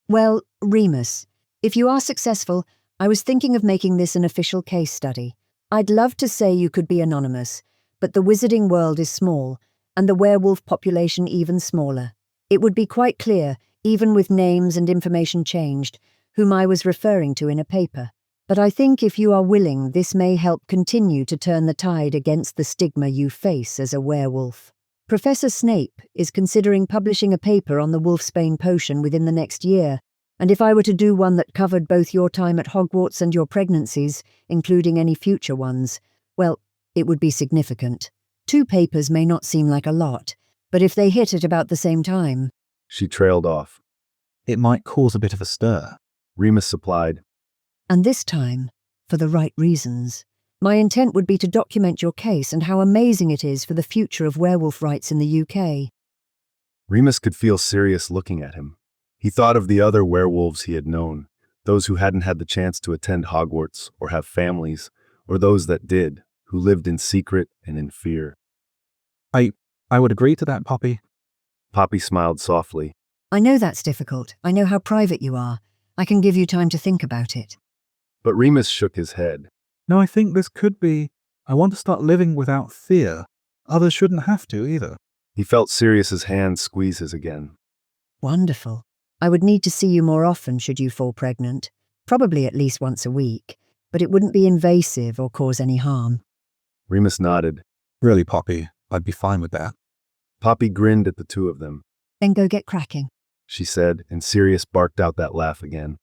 Well, Remus, if you are successful, I was thinking of making this an official case study. I'd love to say you could be anonymous, but the wizarding world is small, and the werewolf population even smaller. It would be quite clear, even with names and information changed, whom I was referring to in a paper. But I think if you are willing, this may help continue to turn the tide against the stigma you face as a werewolf. Professor Snape is considering publishing a paper on the wolfsbane potion within the next year, and if I were to do one that covered both your time at Hogwarts and your pregnancies, including any future ones, well, it would be significant. 2 papers may not seem like a lot, but if they hit at about the same time... She trailed off. It might cause a bit of a stir. Remus supplied. And this time, for the right reasons. My intent would be to document your case and how amazing it is for the future of werewolf rights in the UK. Remus could feel Sirius looking at him. He thought of the other werewolves he had known, those who hadn't had the chance to attend Hogwarts or have families, or those that did, who lived in secret and in fear. I would agree to that, Poppy. Poppy smiled softly. I know that's difficult. I know how private you are. I can give you time to think about it. But Remus shook his head. No, I think this could be... I want to start living without fear. Others shouldn't have to, either. He felt Sirius's hand squeeze his again. Wonderful. I would need to see you more often should you fall pregnant. Probably at least once a week. But it wouldn't be invasive or cause any harm. Remus nodded. Really, Poppy, I'd be fine with that. Poppy grinned at the two of them. Then go get cracking, she said, and Sirius barked out that laugh again.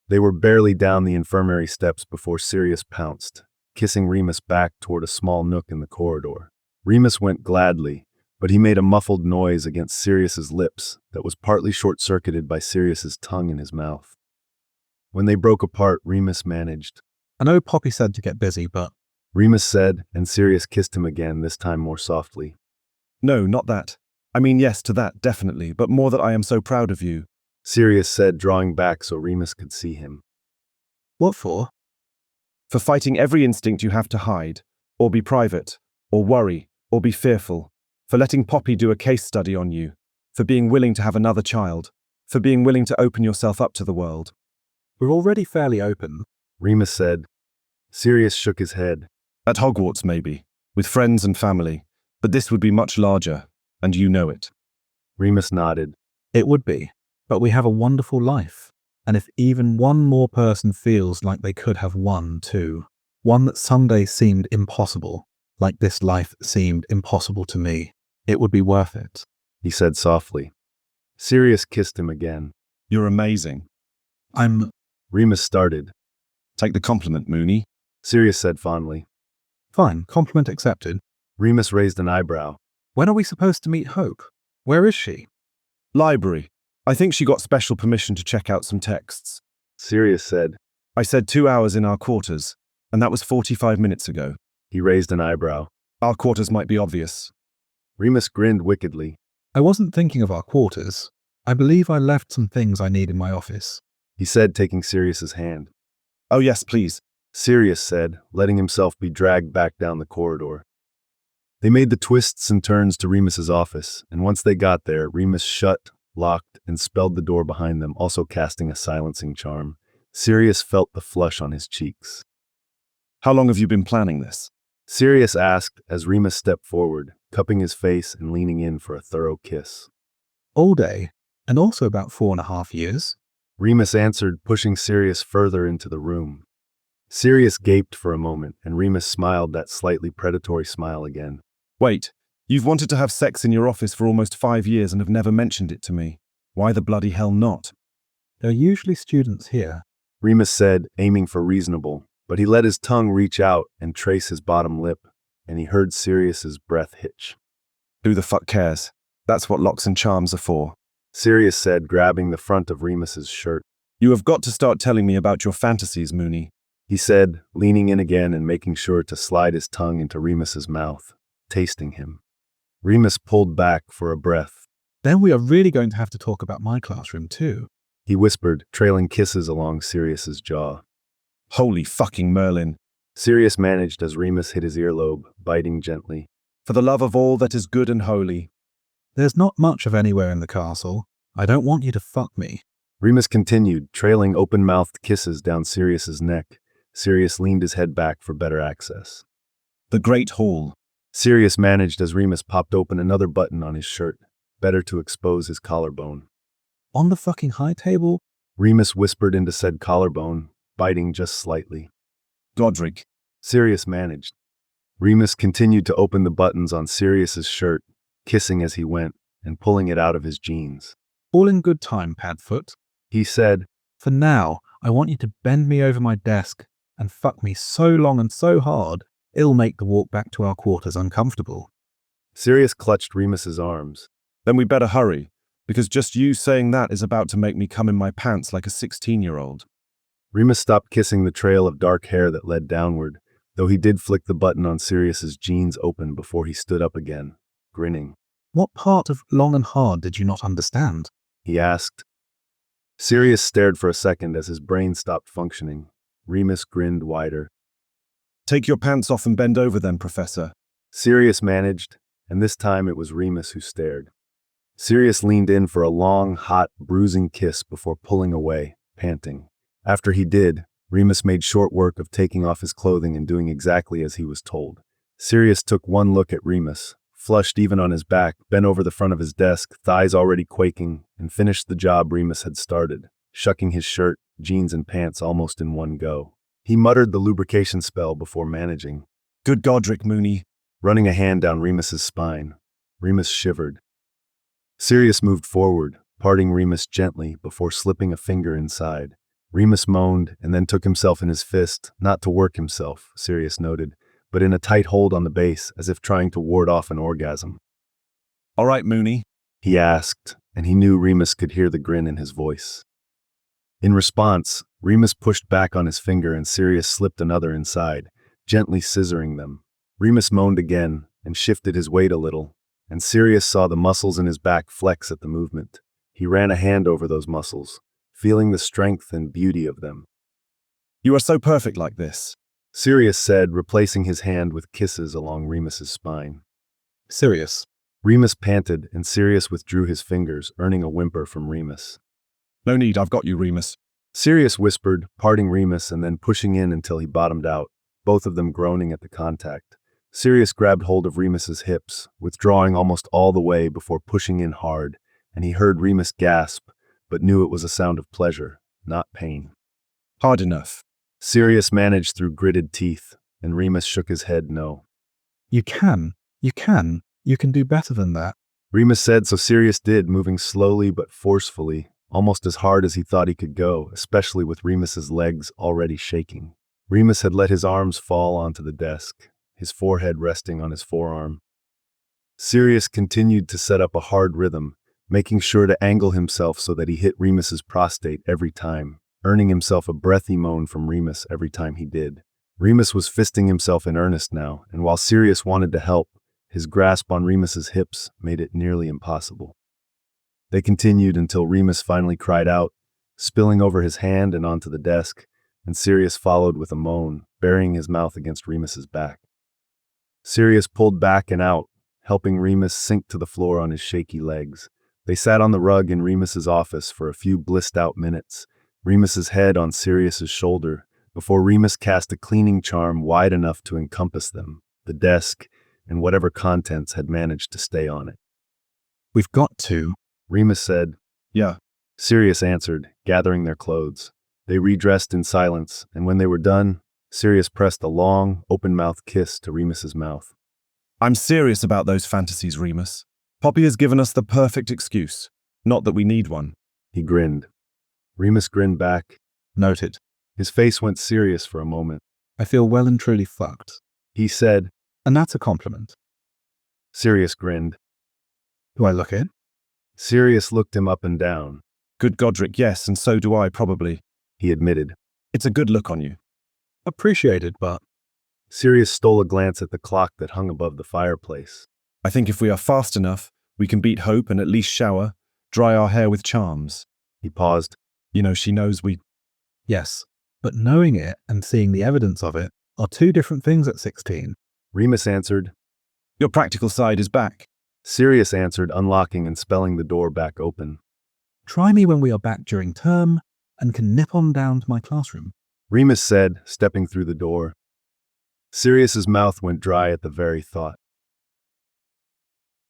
They were barely down the infirmary steps before Sirius pounced, kissing Remus back toward a small nook in the corridor. Remus went gladly, but he made a muffled noise against Sirius's lips that was partly short-circuited by Sirius's tongue in his mouth. When they broke apart, Remus managed. I know Poppy said to get busy, but... Remus said, and Sirius kissed him again, this time more softly. No, not that. I mean, yes to that, definitely, but more that I am so proud of you. Sirius said, drawing back so Remus could see him. What for? For fighting every instinct you have to hide, or be private, or worry, or be fearful. For letting Poppy do a case study on you. For being willing to have another child. For being willing to open yourself up to the world. We're already fairly open. Remus said. Sirius shook his head. At Hogwarts, maybe. With friends and family. But this would be much larger, and you know it. Remus nodded. It would be, but we have a wonderful life. And if even one more person feels like they could have one too, one that someday seemed impossible, like this life seemed impossible to me, it would be worth it, he said softly. Sirius kissed him again. You're amazing. Remus started. Take the compliment, Moony. Sirius said fondly. Fine, compliment accepted. Remus raised an eyebrow. When are we supposed to meet Hope? Where is she? Library. I think she got special permission to check out some texts. Sirius said. I said 2 hours in our quarters, and that was 45 minutes ago. He raised an eyebrow. Our quarters might be obvious. Remus grinned wickedly. I wasn't thinking of our quarters. I believe I left some things I need in my office. He said, taking Sirius's hand. Oh yes, please. Sirius said, letting himself be dragged back down the corridor. They made the twists and turns to Remus's office, and once they got there, Remus shut, locked, and spelled the door behind them, also casting a silencing charm. Sirius felt the flush on his cheeks. How long have you been planning this? Sirius asked as Remus stepped forward, cupping his face and leaning in for a thorough kiss. All day, and also about 4.5 years. Remus answered, pushing Sirius further into the room. Sirius gaped for a moment, and Remus smiled that slightly predatory smile again. Wait, you've wanted to have sex in your office for almost 5 years and have never mentioned it to me. Why the bloody hell not? There are usually students here. Remus said, aiming for reasonable, but he let his tongue reach out and trace his bottom lip, and he heard Sirius's breath hitch. Who the fuck cares? That's what locks and charms are for. Sirius said, grabbing the front of Remus's shirt. You have got to start telling me about your fantasies, Mooney. He said, leaning in again and making sure to slide his tongue into Remus's mouth, tasting him. Remus pulled back for a breath. Then we are really going to have to talk about my classroom too. He whispered, trailing kisses along Sirius's jaw. Holy fucking Merlin. Sirius managed as Remus hit his earlobe, biting gently. For the love of all that is good and holy. There's not much of anywhere in the castle. I don't want you to fuck me. Remus continued, trailing open-mouthed kisses down Sirius's neck. Sirius leaned his head back for better access. The Great Hall. Sirius managed as Remus popped open another button on his shirt, better to expose his collarbone. On the fucking high table? Remus whispered into said collarbone, biting just slightly. Godric. Sirius managed. Remus continued to open the buttons on Sirius's shirt, kissing as he went, and pulling it out of his jeans. All in good time, Padfoot. He said, For now, I want you to bend me over my desk and fuck me so long and so hard, it'll make the walk back to our quarters uncomfortable. Sirius clutched Remus's arms. Then we better hurry, because just you saying that is about to make me come in my pants like a 16-year-old. Remus stopped kissing the trail of dark hair that led downward, though he did flick the button on Sirius's jeans open before he stood up again, grinning. What part of long and hard did you not understand? He asked. Sirius stared for a second as his brain stopped functioning. Remus grinned wider. Take your pants off and bend over then, Professor. Sirius managed, and this time it was Remus who stared. Sirius leaned in for a long, hot, bruising kiss before pulling away, panting. After he did, Remus made short work of taking off his clothing and doing exactly as he was told. Sirius took one look at Remus, flushed even on his back, bent over the front of his desk, thighs already quaking, and finished the job Remus had started, shucking his shirt, jeans, and pants almost in one go. He muttered the lubrication spell before managing. Good Godric, Mooney. Running a hand down Remus's spine. Remus shivered. Sirius moved forward, parting Remus gently before slipping a finger inside. Remus moaned and then took himself in his fist, not to work himself, Sirius noted, but in a tight hold on the base as if trying to ward off an orgasm. All right, Mooney, he asked, and he knew Remus could hear the grin in his voice. In response, Remus pushed back on his finger and Sirius slipped another inside, gently scissoring them. Remus moaned again and shifted his weight a little, and Sirius saw the muscles in his back flex at the movement. He ran a hand over those muscles, feeling the strength and beauty of them. You are so perfect like this, Sirius said, replacing his hand with kisses along Remus's spine. Sirius. Remus panted, and Sirius withdrew his fingers, earning a whimper from Remus. No need, I've got you, Remus. Sirius whispered, parting Remus and then pushing in until he bottomed out, both of them groaning at the contact. Sirius grabbed hold of Remus's hips, withdrawing almost all the way before pushing in hard, and he heard Remus gasp, but knew it was a sound of pleasure, not pain. Hard enough. Sirius managed through gritted teeth, and Remus shook his head no. You can do better than that. Remus said, so Sirius did, moving slowly but forcefully, almost as hard as he thought he could go, especially with Remus's legs already shaking. Remus had let his arms fall onto the desk, his forehead resting on his forearm. Sirius continued to set up a hard rhythm, making sure to angle himself so that he hit Remus's prostate every time, earning himself a breathy moan from Remus every time he did. Remus was fisting himself in earnest now, and while Sirius wanted to help, His grasp on Remus's hips made it nearly impossible. They continued until Remus finally cried out, spilling over his hand and onto the desk, and Sirius followed with a moan, burying his mouth against Remus's back. Sirius pulled back and out, helping Remus sink to the floor on his shaky legs. They sat on the rug in Remus's office for a few blissed-out minutes, Remus's head on Sirius's shoulder, before Remus cast a cleaning charm wide enough to encompass them, the desk, and whatever contents had managed to stay on it. We've got to. Remus said. Yeah. Sirius answered, gathering their clothes. They redressed in silence, and when they were done, Sirius pressed a long, open-mouthed kiss to Remus's mouth. I'm serious about those fantasies, Remus. Poppy has given us the perfect excuse. Not that we need one. He grinned. Remus grinned back. Noted. His face went serious for a moment. I feel well and truly fucked. He said, And that's a compliment. Sirius grinned. Do I look it? Sirius looked him up and down. Good Godric, yes, and so do I, probably. He admitted. It's a good look on you. Appreciated, but... Sirius stole a glance at the clock that hung above the fireplace. I think if we are fast enough, we can beat Hope and at least shower, dry our hair with charms. He paused. You know, she knows we... Yes, but knowing it and seeing the evidence of it are two different things at 16. Remus answered. Your practical side is back. Sirius answered, unlocking and spelling the door back open. Try me when we are back during term and can nip on down to my classroom. Remus said, stepping through the door. Sirius's mouth went dry at the very thought.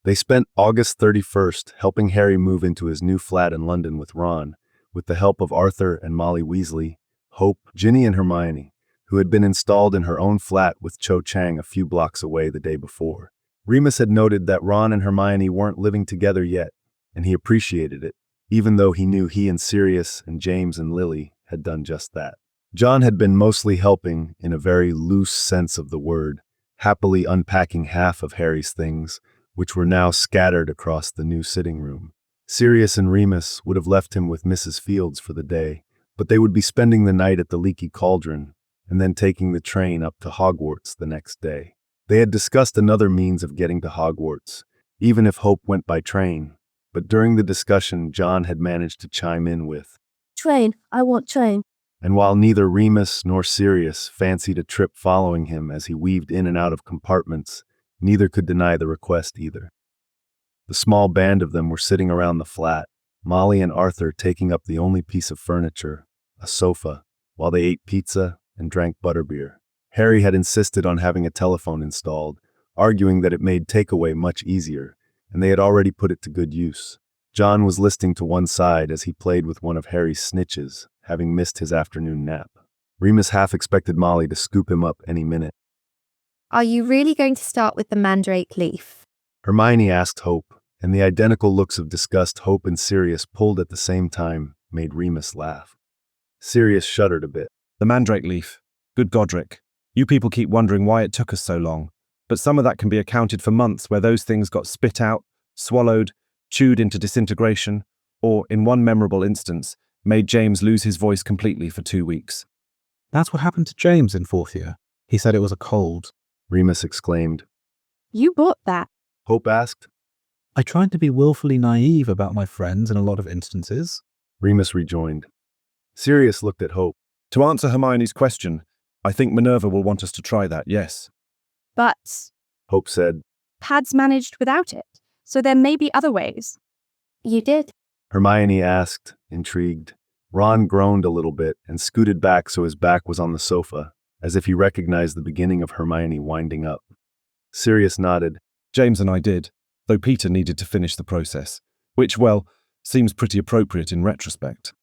They spent August 31st helping Harry move into his new flat in London with Ron, with the help of Arthur and Molly Weasley, Hope, Ginny, and Hermione, who had been installed in her own flat with Cho Chang a few blocks away the day before. Remus had noted that Ron and Hermione weren't living together yet, and he appreciated it, even though he knew he and Sirius and James and Lily had done just that. John had been mostly helping, in a very loose sense of the word, happily unpacking half of Harry's things, which were now scattered across the new sitting room. Sirius and Remus would have left him with Mrs. Fields for the day, but they would be spending the night at the Leaky Cauldron, and then taking the train up to Hogwarts the next day. They had discussed another means of getting to Hogwarts, even if Hope went by train, but during the discussion John had managed to chime in with, Train, I want train. and while neither Remus nor Sirius fancied a trip following him as he weaved in and out of compartments, neither could deny the request either. The small band of them were sitting around the flat, Molly and Arthur taking up the only piece of furniture, a sofa, while they ate pizza and drank butterbeer. Harry had insisted on having a telephone installed, arguing that it made takeaway much easier, and they had already put it to good use. John was listening to one side as he played with one of Harry's snitches, having missed his afternoon nap. Remus half expected Molly to scoop him up any minute. Are you really going to start with the mandrake leaf? Hermione asked Hope, and the identical looks of disgust Hope and Sirius pulled at the same time made Remus laugh. Sirius shuddered a bit. The mandrake leaf. Good Godric. You people keep wondering why it took us so long, but some of that can be accounted for months where those things got spit out, swallowed, chewed into disintegration, or, in one memorable instance, made James lose his voice completely for 2 weeks. That's what happened to James in 4th year. He said it was a cold. Remus exclaimed. You bought that. Hope asked. I tried to be willfully naive about my friends in a lot of instances. Remus rejoined. Sirius looked at Hope. To answer Hermione's question, I think Minerva will want us to try that, yes. But Hope said. Pad's managed without it, so there may be other ways. You did. Hermione asked, intrigued. Ron groaned a little bit and scooted back so his back was on the sofa, as if he recognized the beginning of Hermione winding up. Sirius nodded. James and I did, though Peter needed to finish the process, which, well, seems pretty appropriate in retrospect.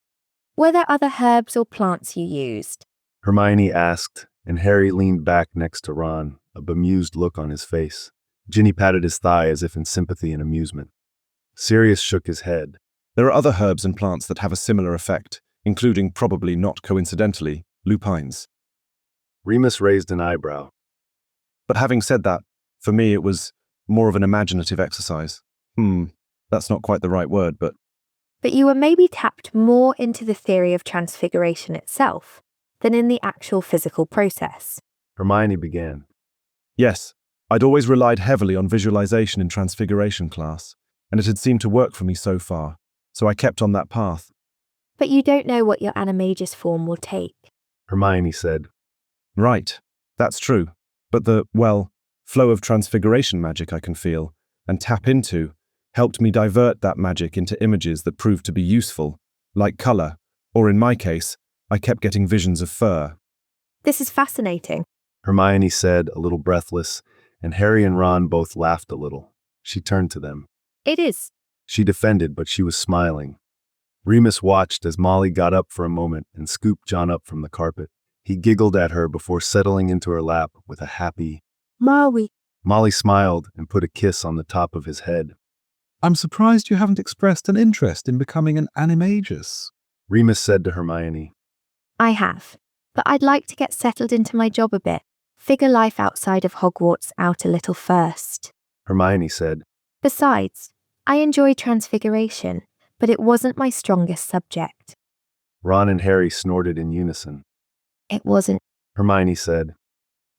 Were there other herbs or plants you used? Hermione asked, and Harry leaned back next to Ron, a bemused look on his face. Ginny patted his thigh as if in sympathy and amusement. Sirius shook his head. There are other herbs and plants that have a similar effect, including, probably not coincidentally, lupines. Remus raised an eyebrow. But having said that, for me it was more of an imaginative exercise. That's not quite the right word, but... But you were maybe tapped more into the theory of transfiguration itself than in the actual physical process. Hermione began. Yes, I'd always relied heavily on visualization in Transfiguration class, and it had seemed to work for me so far, so I kept on that path. But you don't know what your animagus form will take. Hermione said. Right, that's true. But the, flow of Transfiguration magic I can feel and tap into helped me divert that magic into images that proved to be useful, like color, or in my case, I kept getting visions of fur. This is fascinating. Hermione said, a little breathless, and Harry and Ron both laughed a little. She turned to them. It is. She defended, but she was smiling. Remus watched as Molly got up for a moment and scooped John up from the carpet. He giggled at her before settling into her lap with a happy, Maui. Molly smiled and put a kiss on the top of his head. I'm surprised you haven't expressed an interest in becoming an animagus. Remus said to Hermione. I have. But I'd like to get settled into my job a bit. Figure life outside of Hogwarts out a little first. Hermione said. Besides, I enjoy Transfiguration, but it wasn't my strongest subject. Ron and Harry snorted in unison. It wasn't. Hermione said.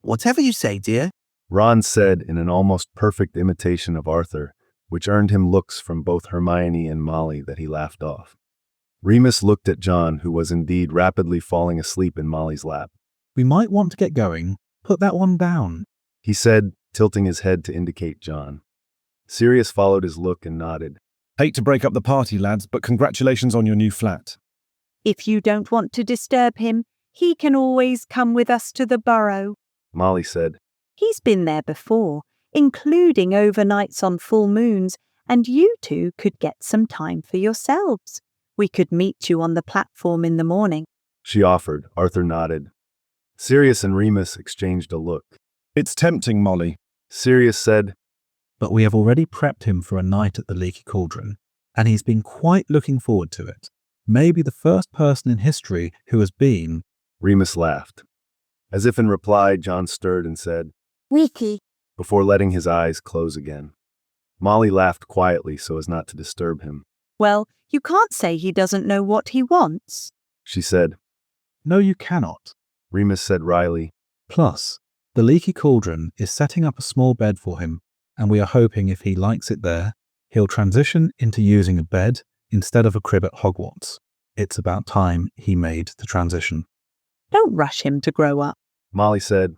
Whatever you say, dear. Ron said in an almost perfect imitation of Arthur, which earned him looks from both Hermione and Molly that he laughed off. Remus looked at John, who was indeed rapidly falling asleep in Molly's lap. We might want to get going. Put that one down, he said, tilting his head to indicate John. Sirius followed his look and nodded. Hate to break up the party, lads, but congratulations on your new flat. If you don't want to disturb him, he can always come with us to the burrow. Molly said. He's been there before, including overnights on full moons, and you two could get some time for yourselves. We could meet you on the platform in the morning. She offered. Arthur nodded. Sirius and Remus exchanged a look. It's tempting, Molly, Sirius said. but we have already prepped him for a night at the Leaky Cauldron, and he's been quite looking forward to it. Maybe the first person in history who has been. Remus laughed. As if in reply, John stirred and said, Wiki. before letting his eyes close again. Molly laughed quietly so as not to disturb him. Well, you can't say he doesn't know what he wants, She said. No, you cannot. Remus said wryly. Plus, the Leaky Cauldron is setting up a small bed for him, and we are hoping if he likes it there, he'll transition into using a bed instead of a crib at Hogwarts. It's about time he made the transition. Don't rush him to grow up. Molly said.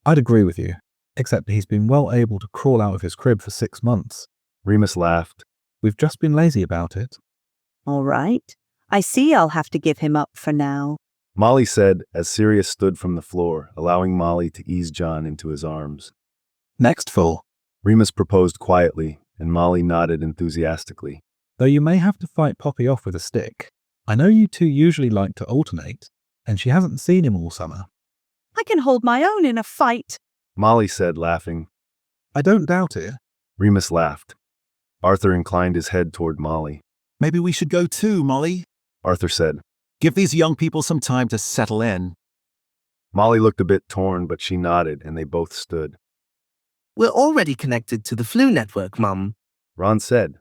I'd agree with you, except he's been well able to crawl out of his crib for 6 months. Remus laughed. We've just been lazy about it. All right. I see I'll have to give him up for now. Molly said as Sirius stood from the floor, allowing Molly to ease John into his arms. Next full. Remus proposed quietly, and Molly nodded enthusiastically. Though you may have to fight Poppy off with a stick. I know you two usually like to alternate, and she hasn't seen him all summer. I can hold my own in a fight. Molly said, laughing. I don't doubt it. Remus laughed. Arthur inclined his head toward Molly. Maybe we should go too, Molly. Arthur said. Give these young people some time to settle in. Molly looked a bit torn, but she nodded, and they both stood. We're already connected to the flu network, Mum. Ron said.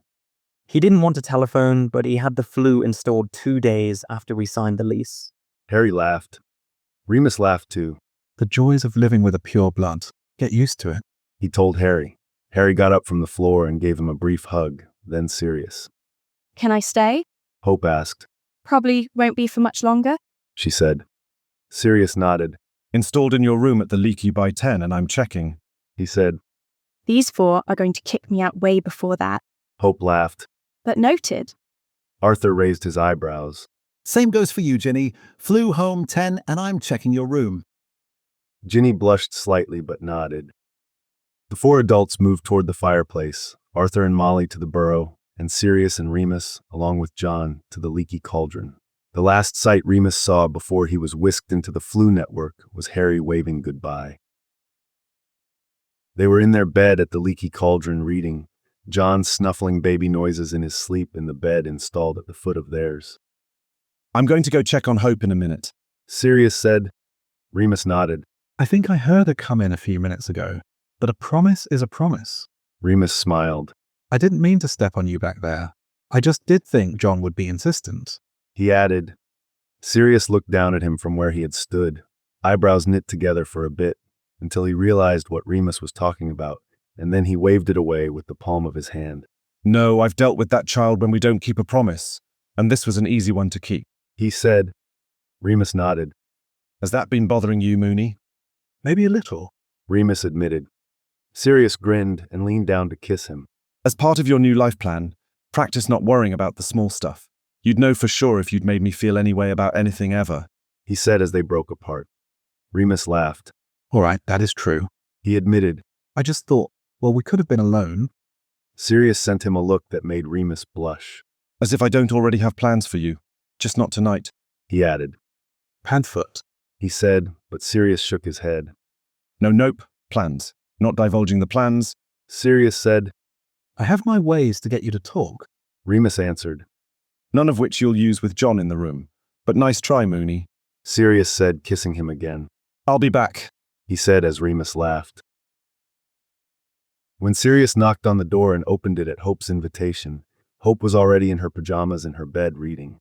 He didn't want a telephone, but he had the flu installed 2 days after we signed the lease. Harry laughed. Remus laughed too. The joys of living with a pure blood. Get used to it. He told Harry. Harry got up from the floor and gave him a brief hug, then Sirius. Can I stay? Hope asked. Probably won't be for much longer. She said. Sirius nodded. Installed in your room at the Leaky by 10 and I'm checking. He said. These four are going to kick me out way before that. Hope laughed. But noted. Arthur raised his eyebrows. Same goes for you, Ginny. Flew home 10 and I'm checking your room. Ginny blushed slightly but nodded. The four adults moved toward the fireplace, Arthur and Molly to the burrow, and Sirius and Remus, along with John, to the Leaky Cauldron. The last sight Remus saw before he was whisked into the flu network was Harry waving goodbye. They were in their bed at the Leaky Cauldron reading, John snuffling baby noises in his sleep in the bed installed at the foot of theirs. I'm going to go check on Hope in a minute, Sirius said. Remus nodded. I think I heard her come in a few minutes ago, but a promise is a promise. Remus smiled. I didn't mean to step on you back there. I just did think John would be insistent. He added. Sirius looked down at him from where he had stood, eyebrows knit together for a bit, until he realized what Remus was talking about, and then he waved it away with the palm of his hand. No, I've dealt with that child when we don't keep a promise, and this was an easy one to keep. He said. Remus nodded. Has that been bothering you, Mooney? Maybe a little. Remus admitted. Sirius grinned and leaned down to kiss him. As part of your new life plan, practice not worrying about the small stuff. You'd know for sure if you'd made me feel any way about anything ever, he said as they broke apart. Remus laughed. All right, that is true. He admitted. I just thought, well, we could have been alone. Sirius sent him a look that made Remus blush. As if I don't already have plans for you. Just not tonight, he added. Pantfoot, he said, but Sirius shook his head. Nope, plans. Not divulging the plans. Sirius said. I have my ways to get you to talk. Remus answered. None of which you'll use with John in the room. But nice try, Mooney. Sirius said, kissing him again. I'll be back, he said as Remus laughed. When Sirius knocked on the door and opened it at Hope's invitation, Hope was already in her pajamas in her bed reading.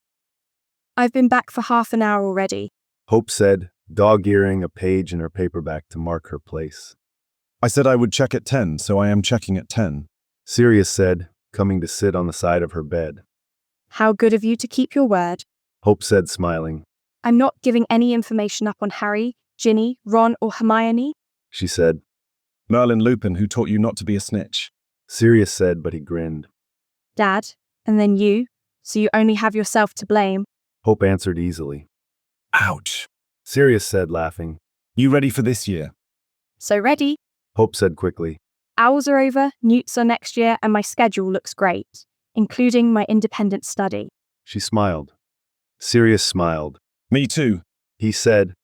I've been back for half an hour already, Hope said, dog-earing a page in her paperback to mark her place. I said I would check at 10, so I am checking at 10. Sirius said, coming to sit on the side of her bed. How good of you to keep your word. Hope said, smiling. I'm not giving any information up on Harry, Ginny, Ron, or Hermione, she said. Merlin Lupin, who taught you not to be a snitch. Sirius said, but he grinned. Dad, and then you, so you only have yourself to blame. Hope answered easily. Ouch, Sirius said, laughing. You ready for this year? So ready. Hope said quickly. Owls are over, newts are next year, and my schedule looks great, including my independent study. She smiled. Sirius smiled. Me too, he said.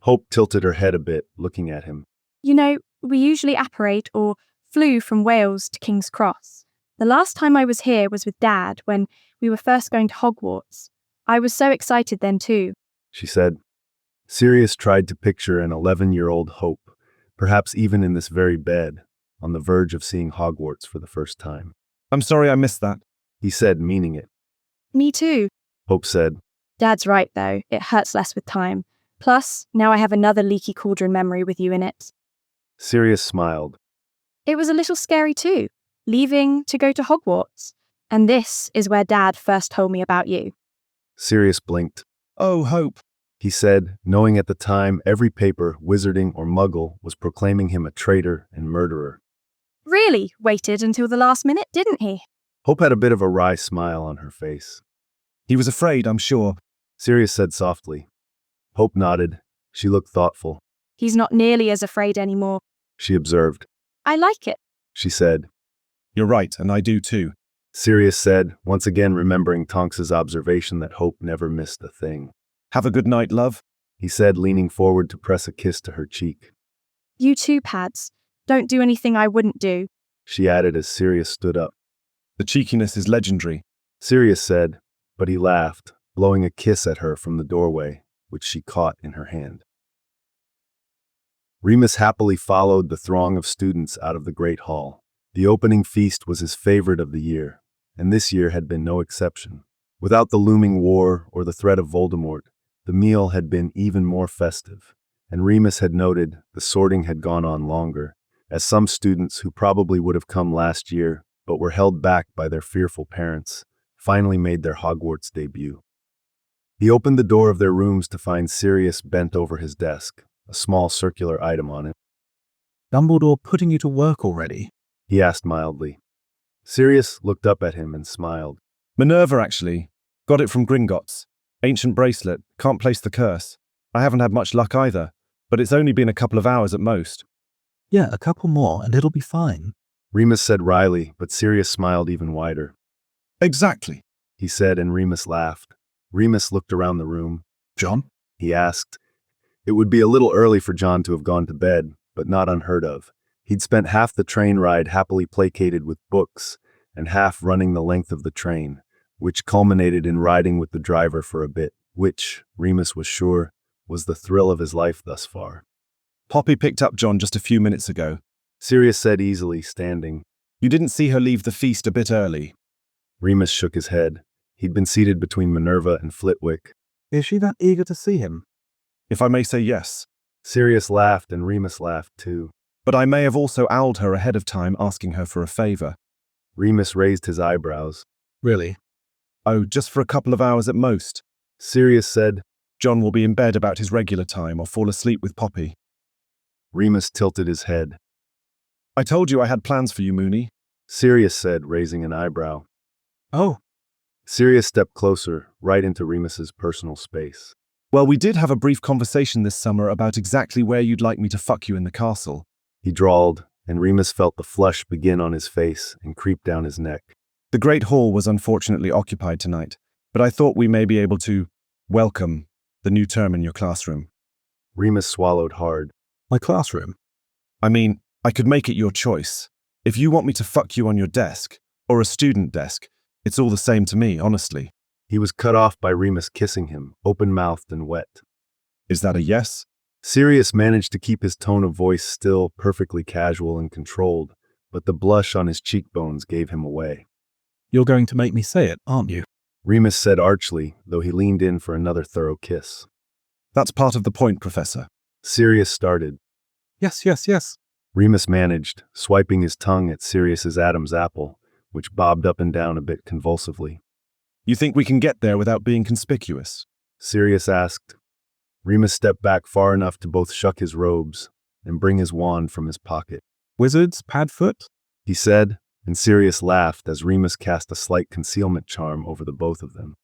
Hope tilted her head a bit, looking at him. You know, we usually apparate or flew from Wales to King's Cross. The last time I was here was with Dad when we were first going to Hogwarts. I was so excited then too, she said. Sirius tried to picture an 11-year-old Hope, perhaps even in this very bed, on the verge of seeing Hogwarts for the first time. I'm sorry I missed that, he said, meaning it. Me too, Hope said. Dad's right though, it hurts less with time. Plus, now I have another leaky cauldron memory with you in it. Sirius smiled. It was a little scary too, leaving to go to Hogwarts. And this is where Dad first told me about you. Sirius blinked. Oh, Hope, he said, knowing at the time every paper, wizarding or muggle, was proclaiming him a traitor and murderer. Really waited until the last minute, didn't he? Hope had a bit of a wry smile on her face. He was afraid, I'm sure, Sirius said softly. Hope nodded. She looked thoughtful. He's not nearly as afraid anymore, she observed. I like it, she said. You're right, and I do too, Sirius said, once again remembering Tonks's observation that Hope never missed a thing. Have a good night, love, he said, leaning forward to press a kiss to her cheek. You too, Pads. Don't do anything I wouldn't do, she added as Sirius stood up. The cheekiness is legendary, Sirius said, but he laughed, blowing a kiss at her from the doorway, which she caught in her hand. Remus happily followed the throng of students out of the great hall. The opening feast was his favorite of the year, and this year had been no exception. Without the looming war or the threat of Voldemort, the meal had been even more festive, and Remus had noted the sorting had gone on longer, as some students who probably would have come last year but were held back by their fearful parents finally made their Hogwarts debut. He opened the door of their rooms to find Sirius bent over his desk, a small circular item on it. Dumbledore putting you to work already? He asked mildly. Sirius looked up at him and smiled. Minerva, actually. Got it from Gringotts. Ancient bracelet. Can't place the curse. I haven't had much luck either, but it's only been a couple of hours at most. Yeah, a couple more and it'll be fine, Remus said wryly, but Sirius smiled even wider. Exactly, he said, and Remus laughed. Remus looked around the room. John? He asked. It would be a little early for John to have gone to bed, but not unheard of. He'd spent half the train ride happily placated with books, and half running the length of the train, which culminated in riding with the driver for a bit, which, Remus was sure, was the thrill of his life thus far. Poppy picked up John just a few minutes ago, Sirius said easily, standing. You didn't see her leave the feast a bit early? Remus shook his head. He'd been seated between Minerva and Flitwick. Is she that eager to see him? If I may say yes, Sirius laughed and Remus laughed too. But I may have also owled her ahead of time asking her for a favor. Remus raised his eyebrows. Really? Oh, just for a couple of hours at most. Sirius said. John will be in bed about his regular time or fall asleep with Poppy. Remus tilted his head. I told you I had plans for you, Mooney. Sirius said, raising an eyebrow. Oh. Sirius stepped closer, right into Remus's personal space. Well, we did have a brief conversation this summer about exactly where you'd like me to fuck you in the castle. He drawled, and Remus felt the flush begin on his face and creep down his neck. The Great Hall was unfortunately occupied tonight, but I thought we may be able to welcome the new term in your classroom. Remus swallowed hard. My classroom? I mean, I could make it your choice. If you want me to fuck you on your desk, or a student desk, it's all the same to me, honestly. He was cut off by Remus kissing him, open-mouthed and wet. Is that a yes? Sirius managed to keep his tone of voice still, perfectly casual and controlled, but the blush on his cheekbones gave him away. You're going to make me say it, aren't you? Remus said archly, though he leaned in for another thorough kiss. That's part of the point, Professor. Sirius started. Yes, yes, yes. Remus managed, swiping his tongue at Sirius's Adam's apple, which bobbed up and down a bit convulsively. You think we can get there without being conspicuous? Sirius asked. Remus stepped back far enough to both shuck his robes and bring his wand from his pocket. Wizards, Padfoot? He said, and Sirius laughed as Remus cast a slight concealment charm over the both of them.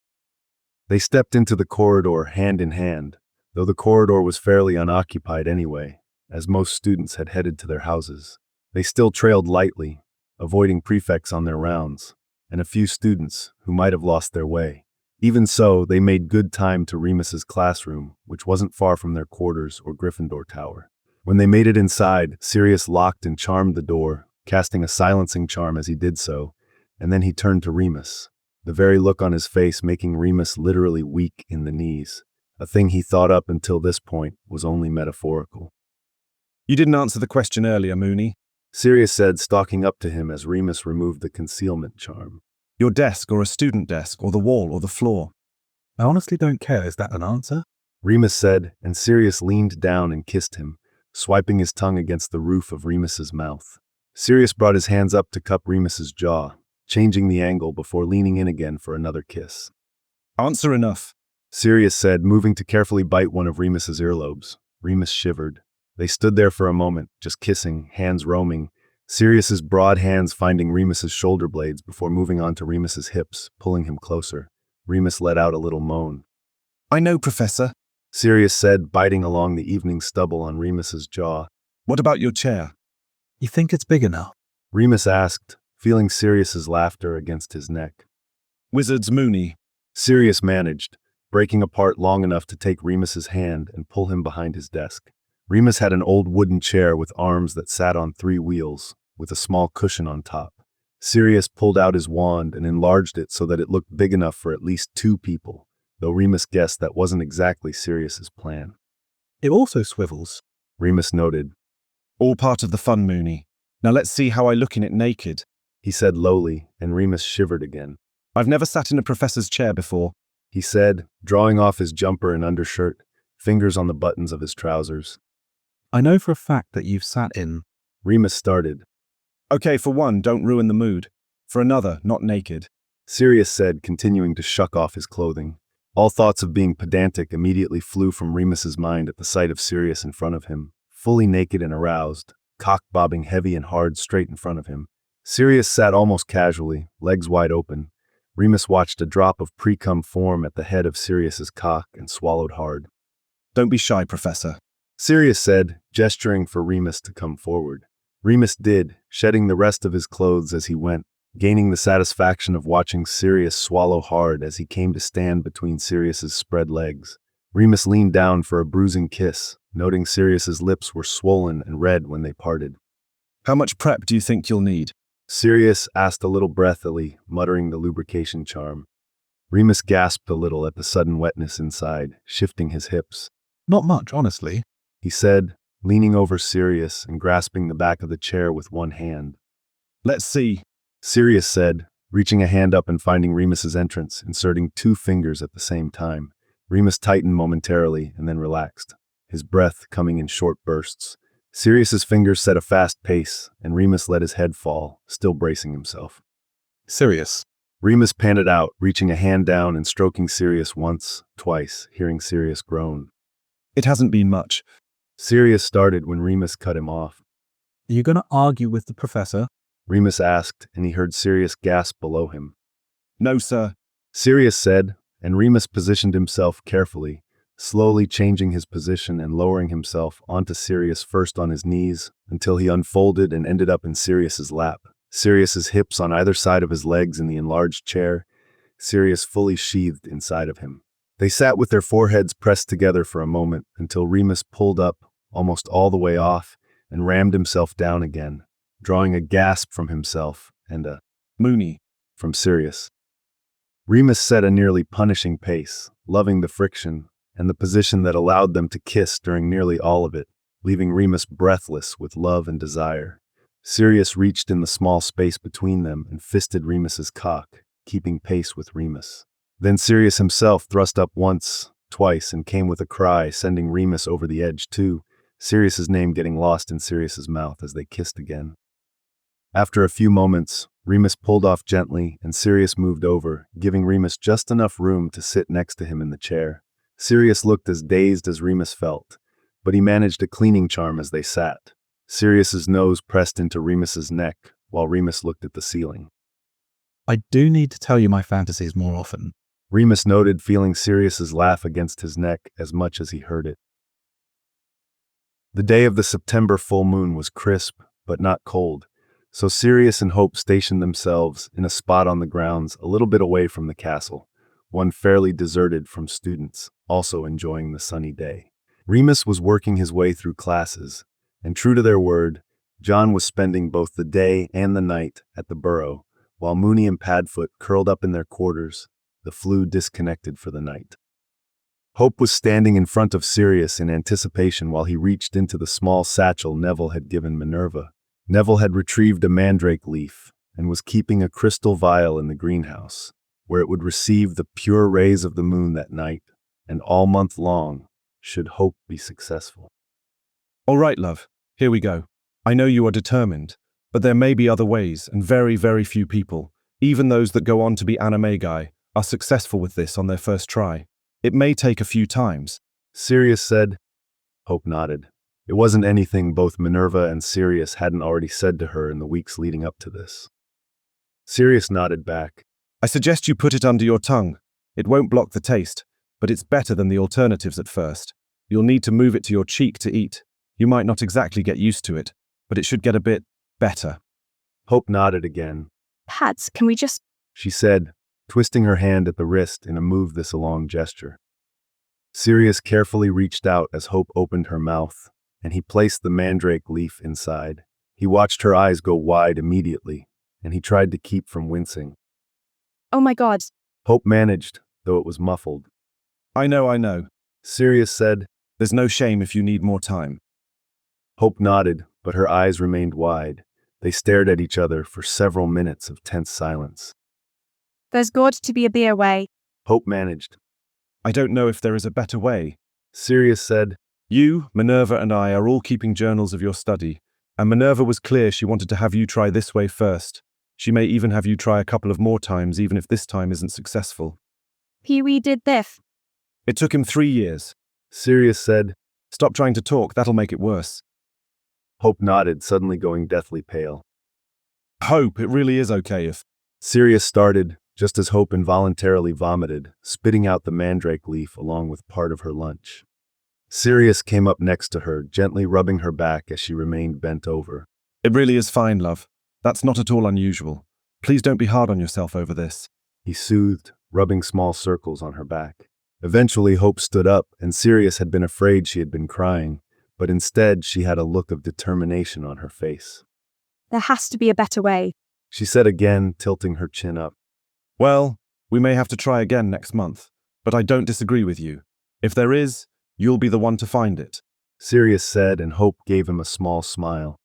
They stepped into the corridor hand in hand, though the corridor was fairly unoccupied anyway, as most students had headed to their houses. They still trailed lightly, avoiding prefects on their rounds, and a few students who might have lost their way. Even so, they made good time to Remus's classroom, which wasn't far from their quarters or Gryffindor Tower. When they made it inside, Sirius locked and charmed the door, casting a silencing charm as he did so, and then he turned to Remus, the very look on his face making Remus literally weak in the knees, a thing he thought up until this point was only metaphorical. You didn't answer the question earlier, Mooney. Sirius said, stalking up to him as Remus removed the concealment charm. Your desk or a student desk or the wall or the floor. I honestly don't care. Is that an answer? Remus said, and Sirius leaned down and kissed him, swiping his tongue against the roof of Remus's mouth. Sirius brought his hands up to cup Remus's jaw, changing the angle before leaning in again for another kiss. Answer enough, Sirius said, moving to carefully bite one of Remus's earlobes. Remus shivered. They stood there for a moment, just kissing, hands roaming, Sirius's broad hands finding Remus's shoulder blades before moving on to Remus's hips, pulling him closer. Remus let out a little moan. I know, Professor, Sirius said, biting along the evening stubble on Remus's jaw. What about your chair? You think it's big enough? Remus asked, feeling Sirius's laughter against his neck. Wizards, Mooney. Sirius managed, breaking apart long enough to take Remus's hand and pull him behind his desk. Remus had an old wooden chair with arms that sat on 3 wheels, with a small cushion on top. Sirius pulled out his wand and enlarged it so that it looked big enough for at least 2 people, though Remus guessed that wasn't exactly Sirius's plan. It also swivels, Remus noted. All part of the fun, Mooney. Now let's see how I look in it naked, he said lowly, and Remus shivered again. I've never sat in a professor's chair before, he said, drawing off his jumper and undershirt, fingers on the buttons of his trousers. I know for a fact that you've sat in. Remus started. Okay, for one, don't ruin the mood. For another, not naked, Sirius said, continuing to shuck off his clothing. All thoughts of being pedantic immediately flew from Remus's mind at the sight of Sirius in front of him, fully naked and aroused, cock bobbing heavy and hard straight in front of him. Sirius sat almost casually, legs wide open. Remus watched a drop of pre-cum form at the head of Sirius's cock and swallowed hard. Don't be shy, Professor, Sirius said, gesturing for Remus to come forward. Remus did, shedding the rest of his clothes as he went, gaining the satisfaction of watching Sirius swallow hard as he came to stand between Sirius's spread legs. Remus leaned down for a bruising kiss, noting Sirius's lips were swollen and red when they parted. How much prep do you think you'll need? Sirius asked a little breathily, muttering the lubrication charm. Remus gasped a little at the sudden wetness inside, shifting his hips. Not much, honestly, he said, leaning over Sirius and grasping the back of the chair with one hand. Let's see, Sirius said, reaching a hand up and finding Remus's entrance, inserting 2 fingers at the same time. Remus tightened momentarily and then relaxed. his breath coming in short bursts. Sirius's fingers set a fast pace, and Remus let his head fall, still bracing himself. Sirius. Remus panted out, reaching a hand down and stroking Sirius once, twice, hearing Sirius groan. It hasn't been much. Sirius started when Remus cut him off. Are you going to argue with the professor? Remus asked, and he heard Sirius gasp below him. No, sir. Sirius said, and Remus positioned himself carefully, slowly changing his position and lowering himself onto Sirius first on his knees, until he unfolded and ended up in Sirius's lap. Sirius's hips on either side of his legs in the enlarged chair, Sirius fully sheathed inside of him. They sat with their foreheads pressed together for a moment until Remus pulled up, almost all the way off, and rammed himself down again, drawing a gasp from himself and a Mooney from Sirius. Remus set a nearly punishing pace, loving the friction and the position that allowed them to kiss during nearly all of it, leaving Remus breathless with love and desire. Sirius reached in the small space between them and fisted Remus's cock, keeping pace with Remus. Then Sirius himself thrust up once, twice, and came with a cry, sending Remus over the edge too, Sirius's name getting lost in Sirius's mouth as they kissed again. After a few moments, Remus pulled off gently and Sirius moved over, giving Remus just enough room to sit next to him in the chair. Sirius looked as dazed as Remus felt, but he managed a cleaning charm as they sat. Sirius's nose pressed into Remus's neck while Remus looked at the ceiling. I do need to tell you my fantasies more often. Remus noted, feeling Sirius's laugh against his neck as much as he heard it. The day of the September full moon was crisp, but not cold, so Sirius and Hope stationed themselves in a spot on the grounds a little bit away from the castle, one fairly deserted from students, also enjoying the sunny day. Remus was working his way through classes, and true to their word, John was spending both the day and the night at the burrow, while Mooney and Padfoot curled up in their quarters, the flu disconnected for the night. Hope was standing in front of Sirius in anticipation while he reached into the small satchel Neville had given Minerva. Neville had retrieved a mandrake leaf and was keeping a crystal vial in the greenhouse, where it would receive the pure rays of the moon that night, and all month long, should Hope be successful. All right, love, here we go. I know you are determined, but there may be other ways, and very, very few people, even those that go on to be animagi, are successful with this on their first try. It may take a few times. Sirius said. Hope nodded. It wasn't anything both Minerva and Sirius hadn't already said to her in the weeks leading up to this. Sirius nodded back. I suggest you put it under your tongue. It won't block the taste, but it's better than the alternatives at first. You'll need to move it to your cheek to eat. You might not exactly get used to it, but it should get a bit better. Hope nodded again. Pads, can we just... She said, twisting her hand at the wrist in a move this along gesture. Sirius carefully reached out as Hope opened her mouth, and he placed the mandrake leaf inside. He watched her eyes go wide immediately, and he tried to keep from wincing. Oh my God. Hope managed, though it was muffled. I know. Sirius said. There's no shame if you need more time. Hope nodded, but her eyes remained wide. They stared at each other for several minutes of tense silence. There's got to be a better way. Hope managed. I don't know if there is a better way. Sirius said. You, Minerva, and I are all keeping journals of your study, and Minerva was clear she wanted to have you try this way first. She may even have you try a couple of more times, even if this time isn't successful. Pee-wee did this. It took him 3 years. Sirius said. Stop trying to talk, that'll make it worse. Hope nodded, suddenly going deathly pale. Hope, it really is okay if... Sirius started, just as Hope involuntarily vomited, spitting out the mandrake leaf along with part of her lunch. Sirius came up next to her, gently rubbing her back as she remained bent over. It really is fine, love. That's not at all unusual. Please don't be hard on yourself over this. He soothed, rubbing small circles on her back. Eventually, Hope stood up, and Sirius had been afraid she had been crying, but instead she had a look of determination on her face. There has to be a better way, she said again, tilting her chin up. Well, we may have to try again next month, but I don't disagree with you. If there is, you'll be the one to find it, Sirius said, and Hope gave him a small smile.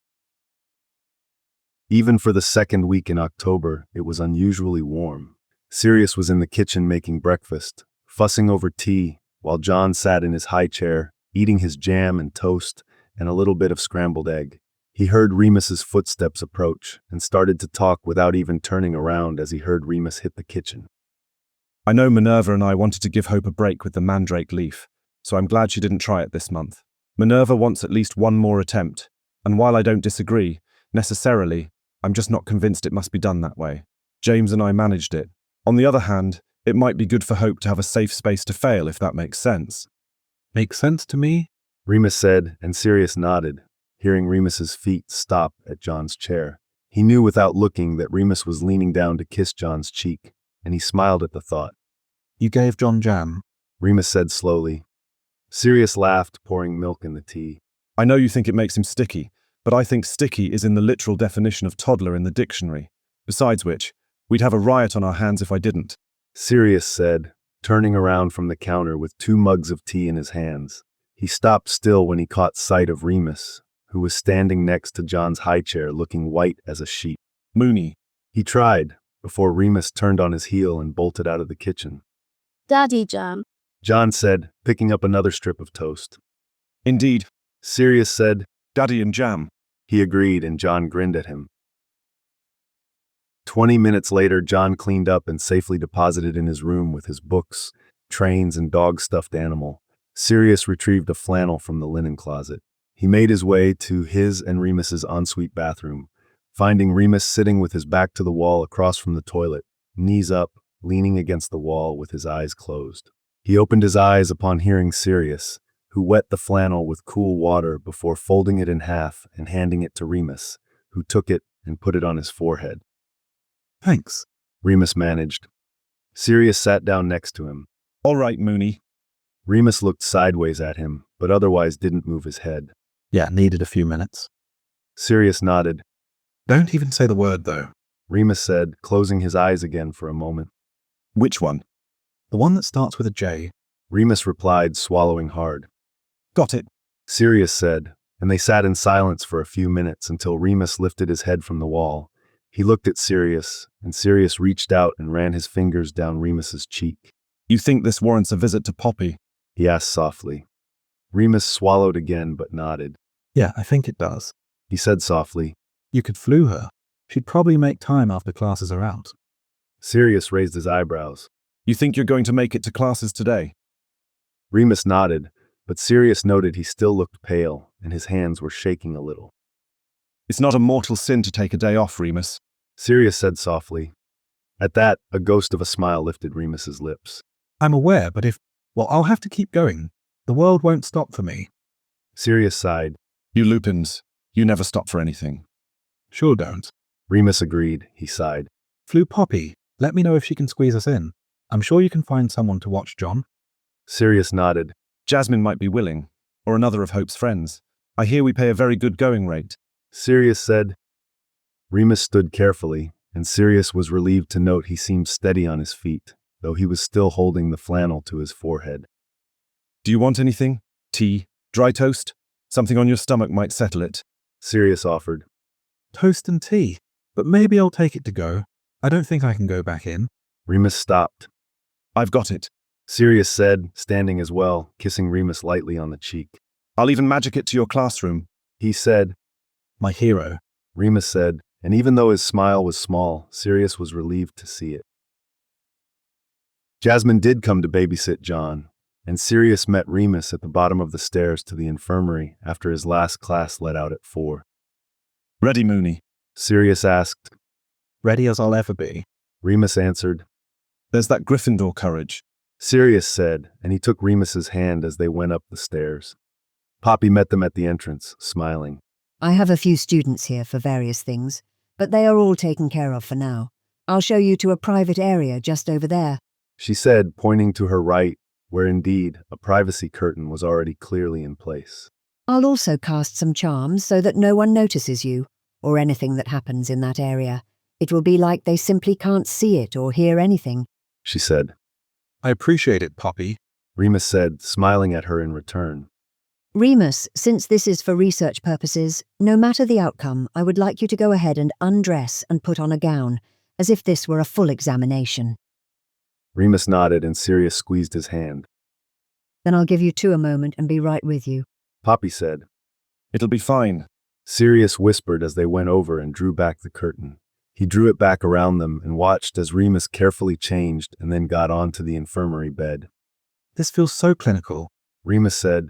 Even for the second week in October, it was unusually warm. Sirius was in the kitchen making breakfast, fussing over tea, while John sat in his high chair, eating his jam and toast and a little bit of scrambled egg. He heard Remus's footsteps approach and started to talk without even turning around as he heard Remus hit the kitchen. I know Minerva and I wanted to give Hope a break with the mandrake leaf, so I'm glad she didn't try it this month. Minerva wants at least one more attempt, and while I don't disagree, necessarily, I'm just not convinced it must be done that way. James and I managed it. On the other hand, it might be good for Hope to have a safe space to fail, if that makes sense. Makes sense to me? Remus said, and Sirius nodded, hearing Remus's feet stop at John's chair. He knew without looking that Remus was leaning down to kiss John's cheek, and he smiled at the thought. You gave John jam, Remus said slowly. Sirius laughed, pouring milk in the tea. I know you think it makes him sticky, but I think sticky is in the literal definition of toddler in the dictionary. Besides which, we'd have a riot on our hands if I didn't. Sirius said, turning around from the counter with 2 mugs of tea in his hands. He stopped still when he caught sight of Remus, who was standing next to John's high chair looking white as a sheet. Mooney. He tried, before Remus turned on his heel and bolted out of the kitchen. Daddy jam, John said, picking up another strip of toast. Indeed. Sirius said, Daddy and jam. He agreed, and John grinned at him. 20 minutes later, John cleaned up and safely deposited in his room with his books, trains, and dog-stuffed animal. Sirius retrieved a flannel from the linen closet. He made his way to his and Remus's ensuite bathroom, finding Remus sitting with his back to the wall across from the toilet, knees up, leaning against the wall with his eyes closed. He opened his eyes upon hearing Sirius, who wet the flannel with cool water before folding it in half and handing it to Remus, who took it and put it on his forehead. Thanks, Remus managed. Sirius sat down next to him. All right, Mooney. Remus looked sideways at him, but otherwise didn't move his head. Yeah, needed a few minutes. Sirius nodded. Don't even say the word, though, Remus said, closing his eyes again for a moment. Which one? The one that starts with a J. Remus replied, swallowing hard. Got it, Sirius said, and they sat in silence for a few minutes until Remus lifted his head from the wall. He looked at Sirius, and Sirius reached out and ran his fingers down Remus's cheek. You think this warrants a visit to Poppy? He asked softly. Remus swallowed again but nodded. Yeah, I think it does. He said softly. You could flu her. She'd probably make time after classes are out. Sirius raised his eyebrows. You think you're going to make it to classes today? Remus nodded, but Sirius noted he still looked pale, and his hands were shaking a little. It's not a mortal sin to take a day off, Remus, Sirius said softly. At that, a ghost of a smile lifted Remus's lips. I'm aware, but well, I'll have to keep going. The world won't stop for me. Sirius sighed. You Lupins, you never stop for anything. Sure don't. Remus agreed, he sighed. Flew Poppy, let me know if she can squeeze us in. I'm sure you can find someone to watch John. Sirius nodded. Jasmine might be willing, or another of Hope's friends. I hear we pay a very good going rate. Sirius said. Remus stood carefully, and Sirius was relieved to note he seemed steady on his feet, though he was still holding the flannel to his forehead. Do you want anything? Tea? Dry toast? Something on your stomach might settle it. Sirius offered. Toast and tea, but maybe I'll take it to go. I don't think I can go back in. Remus stopped. I've got it, Sirius said, standing as well, kissing Remus lightly on the cheek. I'll even magic it to your classroom, he said. My hero, Remus said, and even though his smile was small, Sirius was relieved to see it. Jasmine did come to babysit John, and Sirius met Remus at the bottom of the stairs to the infirmary after his last class let out at 4. Ready, Mooney? Sirius asked. Ready as I'll ever be, Remus answered. There's that Gryffindor courage, Sirius said, and he took Remus's hand as they went up the stairs. Poppy met them at the entrance, smiling. I have a few students here for various things, but they are all taken care of for now. I'll show you to a private area just over there, she said, pointing to her right, where indeed a privacy curtain was already clearly in place. I'll also cast some charms so that no one notices you, or anything that happens in that area. It will be like they simply can't see it or hear anything, she said. I appreciate it, Poppy, Remus said, smiling at her in return. Remus, since this is for research purposes, no matter the outcome, I would like you to go ahead and undress and put on a gown, as if this were a full examination. Remus nodded and Sirius squeezed his hand. Then I'll give you two a moment and be right with you. Poppy said. It'll be fine. Sirius whispered as they went over and drew back the curtain. He drew it back around them and watched as Remus carefully changed and then got onto the infirmary bed. This feels so clinical. Remus said.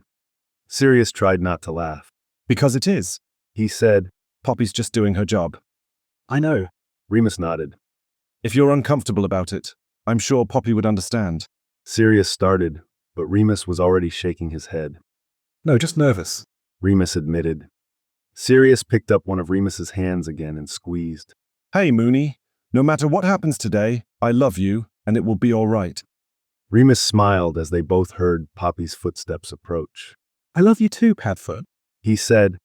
Sirius tried not to laugh. Because it is. He said. Poppy's just doing her job. I know. Remus nodded. If you're uncomfortable about it, I'm sure Poppy would understand. Sirius started, but Remus was already shaking his head. No, just nervous. Remus admitted. Sirius picked up one of Remus's hands again and squeezed. Hey, Mooney. No matter what happens today, I love you, and it will be all right. Remus smiled as they both heard Poppy's footsteps approach. I love you too, Padfoot. He said.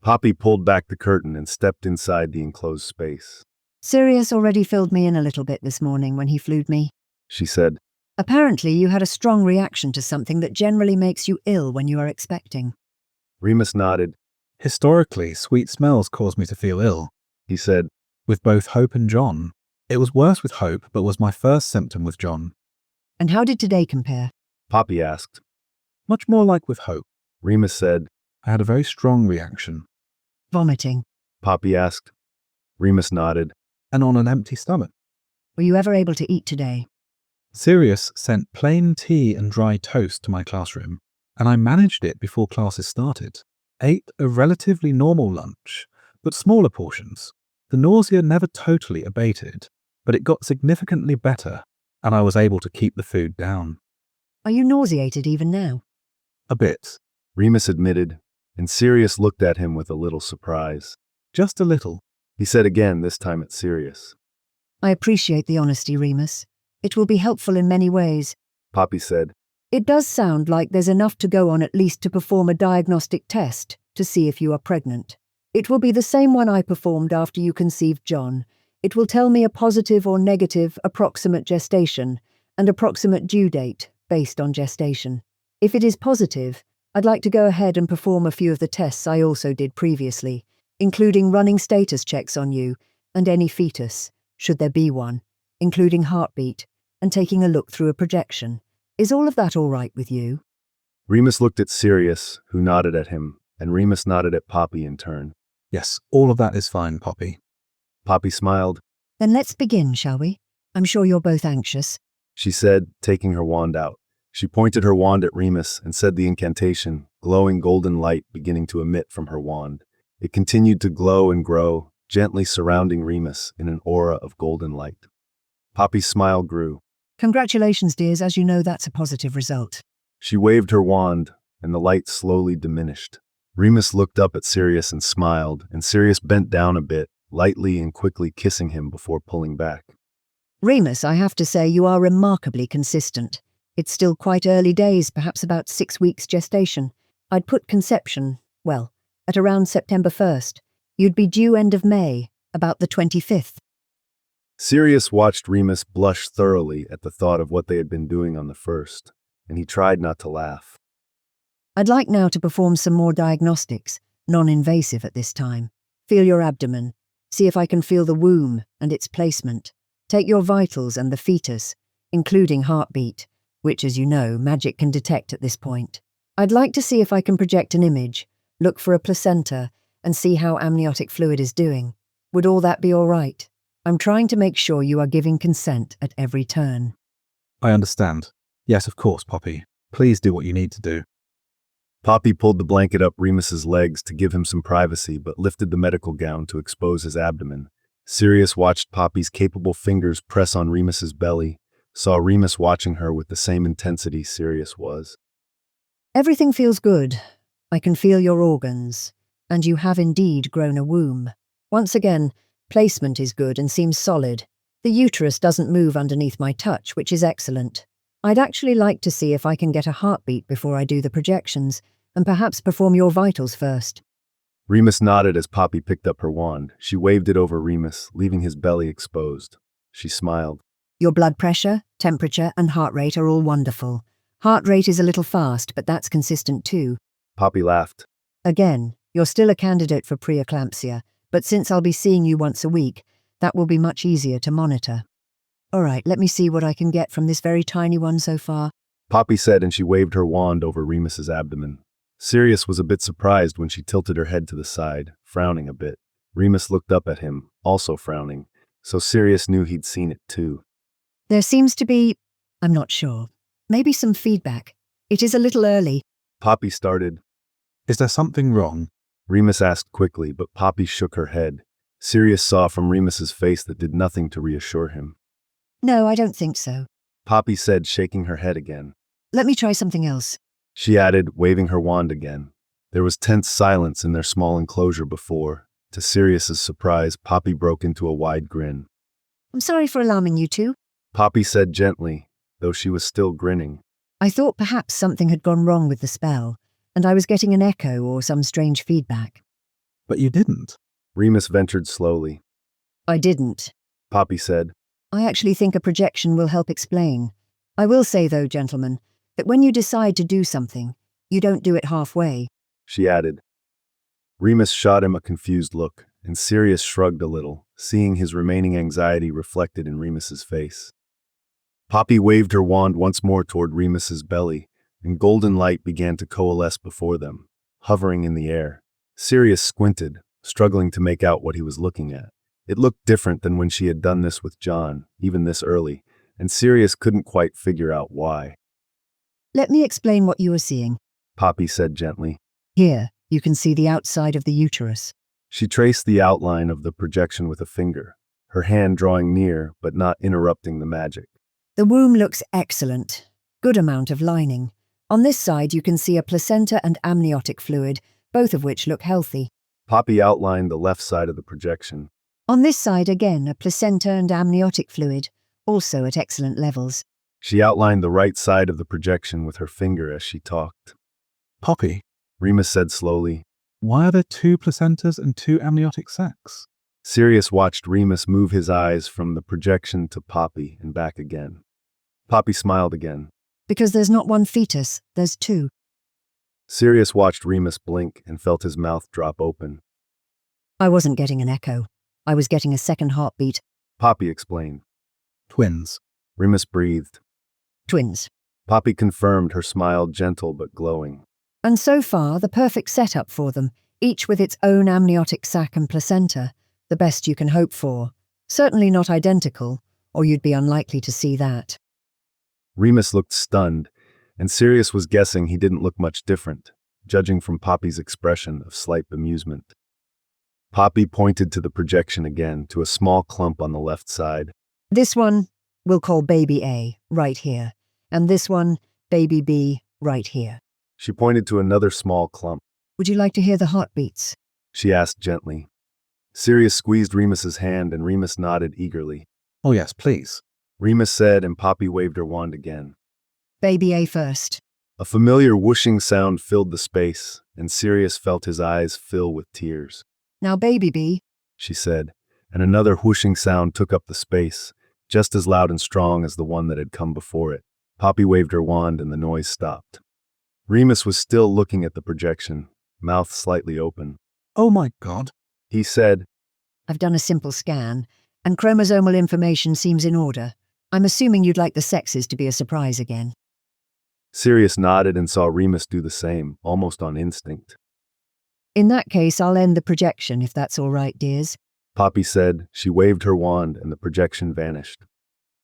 Poppy pulled back the curtain and stepped inside the enclosed space. Sirius already filled me in a little bit this morning when he flued me. She said. Apparently you had a strong reaction to something that generally makes you ill when you are expecting. Remus nodded. Historically, sweet smells cause me to feel ill. He said. With both Hope and John. It was worse with Hope, but was my first symptom with John. And how did today compare? Poppy asked. Much more like with Hope. Remus said. I had a very strong reaction. Vomiting. Poppy asked. Remus nodded. And on an empty stomach. Were you ever able to eat today? Sirius sent plain tea and dry toast to my classroom, and I managed it before classes started. Ate a relatively normal lunch, but smaller portions. The nausea never totally abated, but it got significantly better, and I was able to keep the food down. Are you nauseated even now? A bit. Remus admitted, and Sirius looked at him with a little surprise. Just a little. He said again, this time at Sirius. I appreciate the honesty, Remus. It will be helpful in many ways. Poppy said. It does sound like there's enough to go on at least to perform a diagnostic test to see if you are pregnant. It will be the same one I performed after you conceived John. It will tell me a positive or negative approximate gestation and approximate due date based on gestation. If it is positive, I'd like to go ahead and perform a few of the tests I also did previously, including running status checks on you and any fetus, should there be one, including heartbeat, and taking a look through a projection. Is all of that all right with you? Remus looked at Sirius, who nodded at him, and Remus nodded at Poppy in turn. Yes, all of that is fine, Poppy. Poppy smiled. Then let's begin, shall we? I'm sure you're both anxious. She said, taking her wand out. She pointed her wand at Remus and said the incantation, glowing golden light beginning to emit from her wand. It continued to glow and grow, gently surrounding Remus in an aura of golden light. Poppy's smile grew. Congratulations, dears, as you know that's a positive result. She waved her wand, and the light slowly diminished. Remus looked up at Sirius and smiled, and Sirius bent down a bit, lightly and quickly kissing him before pulling back. Remus, I have to say you are remarkably consistent. It's still quite early days, perhaps about 6 weeks gestation. I'd put conception, well, at around September 1st. You'd be due end of May, about the 25th. Sirius watched Remus blush thoroughly at the thought of what they had been doing on the 1st, and he tried not to laugh. I'd like now to perform some more diagnostics, non-invasive at this time. Feel your abdomen. See if I can feel the womb and its placement. Take your vitals and the fetus, including heartbeat, which, as you know, magic can detect at this point. I'd like to see if I can project an image, look for a placenta, and see how amniotic fluid is doing. Would all that be all right? I'm trying to make sure you are giving consent at every turn. I understand. Yes, of course, Poppy. Please do what you need to do. Poppy pulled the blanket up Remus's legs to give him some privacy, but lifted the medical gown to expose his abdomen. Sirius watched Poppy's capable fingers press on Remus's belly, saw Remus watching her with the same intensity Sirius was. Everything feels good. I can feel your organs, and you have indeed grown a womb. Once again, placement is good and seems solid. The uterus doesn't move underneath my touch, which is excellent. I'd actually like to see if I can get a heartbeat before I do the projections, and perhaps perform your vitals first. Remus nodded as Poppy picked up her wand. She waved it over Remus, leaving his belly exposed. She smiled. Your blood pressure, temperature, and heart rate are all wonderful. Heart rate is a little fast, but that's consistent too. Poppy laughed. Again, you're still a candidate for preeclampsia, but since I'll be seeing you once a week, that will be much easier to monitor. All right, let me see what I can get from this very tiny one so far. Poppy said, and she waved her wand over Remus's abdomen. Sirius was a bit surprised when she tilted her head to the side, frowning a bit. Remus looked up at him, also frowning, so Sirius knew he'd seen it too. There seems to be, I'm not sure, maybe some feedback. It is a little early. Poppy started. Is there something wrong? Remus asked quickly, but Poppy shook her head. Sirius saw from Remus's face that did nothing to reassure him. No, I don't think so. Poppy said, shaking her head again. Let me try something else. She added, waving her wand again. There was tense silence in their small enclosure before. To Sirius's surprise, Poppy broke into a wide grin. I'm sorry for alarming you two. Poppy said gently, though she was still grinning. I thought perhaps something had gone wrong with the spell, and I was getting an echo or some strange feedback. But you didn't. Remus ventured slowly. I didn't. Poppy said. I actually think a projection will help explain. I will say, though, gentlemen, that when you decide to do something, you don't do it halfway. She added. Remus shot him a confused look, and Sirius shrugged a little, seeing his remaining anxiety reflected in Remus's face. Poppy waved her wand once more toward Remus's belly, and golden light began to coalesce before them, hovering in the air. Sirius squinted, struggling to make out what he was looking at. It looked different than when she had done this with John, even this early, and Sirius couldn't quite figure out why. Let me explain what you are seeing. Poppy said gently. Here, you can see the outside of the uterus. She traced the outline of the projection with a finger, her hand drawing near but not interrupting the magic. The womb looks excellent. Good amount of lining. On this side, you can see a placenta and amniotic fluid, both of which look healthy. Poppy outlined the left side of the projection. On this side, again, a placenta and amniotic fluid, also at excellent levels. She outlined the right side of the projection with her finger as she talked. Poppy, Remus said slowly. why are there 2 placentas and 2 amniotic sacs? Sirius watched Remus move his eyes from the projection to Poppy and back again. Poppy smiled again. Because there's not one fetus, there's 2. Sirius watched Remus blink and felt his mouth drop open. I wasn't getting an echo. I was getting a second heartbeat. Poppy explained. Twins. Remus breathed. Twins. Poppy confirmed, her smile gentle but glowing. And so far, the perfect setup for them, each with its own amniotic sac and placenta, the best you can hope for. Certainly not identical, or you'd be unlikely to see that. Remus looked stunned, and Sirius was guessing he didn't look much different, judging from Poppy's expression of slight bemusement. Poppy pointed to the projection again, to a small clump on the left side. This one, we'll call baby A, right here. And this one, baby B, right here. She pointed to another small clump. Would you like to hear the heartbeats? She asked gently. Sirius squeezed Remus's hand, and Remus nodded eagerly. Oh yes, please. Remus said, and Poppy waved her wand again. Baby A first. A familiar whooshing sound filled the space, and Sirius felt his eyes fill with tears. Now baby B, she said, and another whooshing sound took up the space, just as loud and strong as the one that had come before it. Poppy waved her wand, and the noise stopped. Remus was still looking at the projection, mouth slightly open. Oh my God. He said, I've done a simple scan, and chromosomal information seems in order. I'm assuming you'd like the sexes to be a surprise again. Sirius nodded and saw Remus do the same, almost on instinct. In that case, I'll end the projection if that's all right, dears. Poppy said. She waved her wand, and the projection vanished.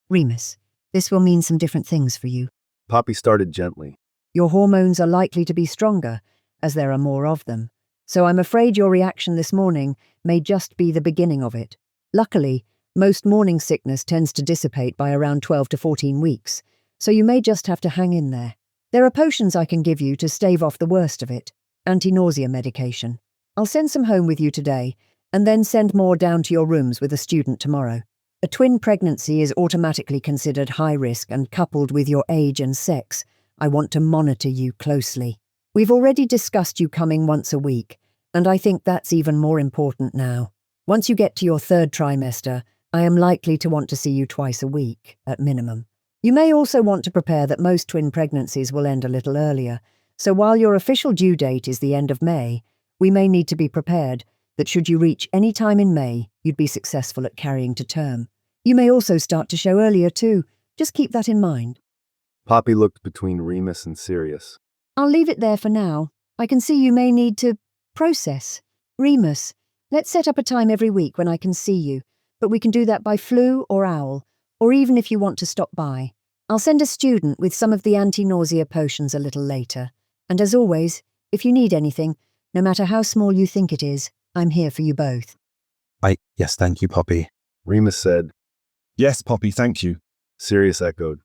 Remus, this will mean some different things for you. Poppy started gently. Your hormones are likely to be stronger, as there are more of them. So I'm afraid your reaction this morning may just be the beginning of it. Luckily, most morning sickness tends to dissipate by around 12 to 14 weeks, so you may just have to hang in there. There are potions I can give you to stave off the worst of it. Anti-nausea medication. I'll send some home with you today, and then send more down to your rooms with a student tomorrow. A twin pregnancy is automatically considered high risk, and coupled with your age and sex, I want to monitor you closely. We've already discussed you coming once a week, and I think that's even more important now. Once you get to your 3rd trimester, I am likely to want to see you twice a week, at minimum. You may also want to prepare that most twin pregnancies will end a little earlier, so while your official due date is the end of May, we may need to be prepared that should you reach any time in May, you'd be successful at carrying to term. You may also start to show earlier too. Just keep that in mind. Poppy looked between Remus and Sirius. I'll leave it there for now. I can see you may need to process. Remus, let's set up a time every week when I can see you, but we can do that by flu or owl, or even if you want to stop by. I'll send a student with some of the anti-nausea potions a little later. And as always, if you need anything, no matter how small you think it is, I'm here for you both. Yes, thank you, Poppy. Remus said. Yes, Poppy, thank you. Sirius echoed.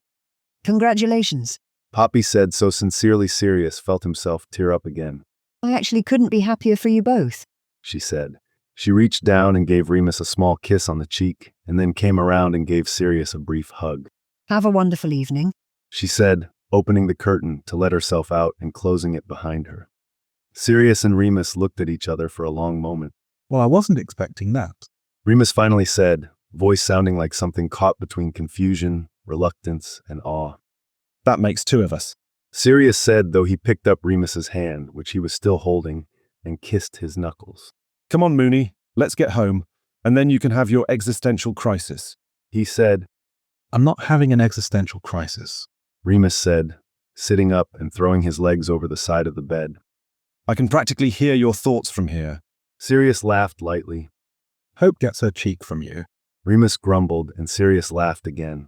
Congratulations. Poppy said so sincerely Sirius felt himself tear up again. I actually couldn't be happier for you both, she said. She reached down and gave Remus a small kiss on the cheek, and then came around and gave Sirius a brief hug. Have a wonderful evening, she said, opening the curtain to let herself out and closing it behind her. Sirius and Remus looked at each other for a long moment. Well, I wasn't expecting that. Remus finally said, voice sounding like something caught between confusion, reluctance, and awe. That makes two of us. Sirius said, though he picked up Remus's hand, which he was still holding, and kissed his knuckles. Come on, Mooney, let's get home, and then you can have your existential crisis. He said. I'm not having an existential crisis, Remus said, sitting up and throwing his legs over the side of the bed. I can practically hear your thoughts from here. Sirius laughed lightly. Hope gets her cheek from you. Remus grumbled, and Sirius laughed again.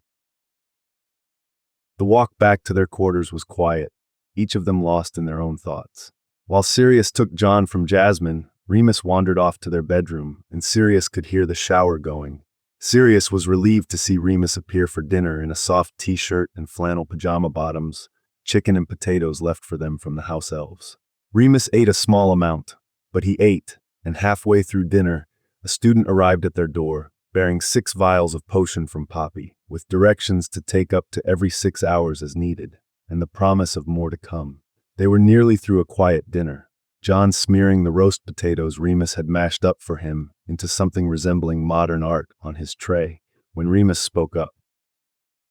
The walk back to their quarters was quiet, each of them lost in their own thoughts. While Sirius took John from Jasmine, Remus wandered off to their bedroom, and Sirius could hear the shower going. Sirius was relieved to see Remus appear for dinner in a soft t-shirt and flannel pajama bottoms, chicken and potatoes left for them from the house elves. Remus ate a small amount, but he ate, and halfway through dinner, a student arrived at their door, bearing 6 vials of potion from Poppy, with directions to take up to every 6 hours as needed, and the promise of more to come. They were nearly through a quiet dinner, John smearing the roast potatoes Remus had mashed up for him into something resembling modern art on his tray, when Remus spoke up.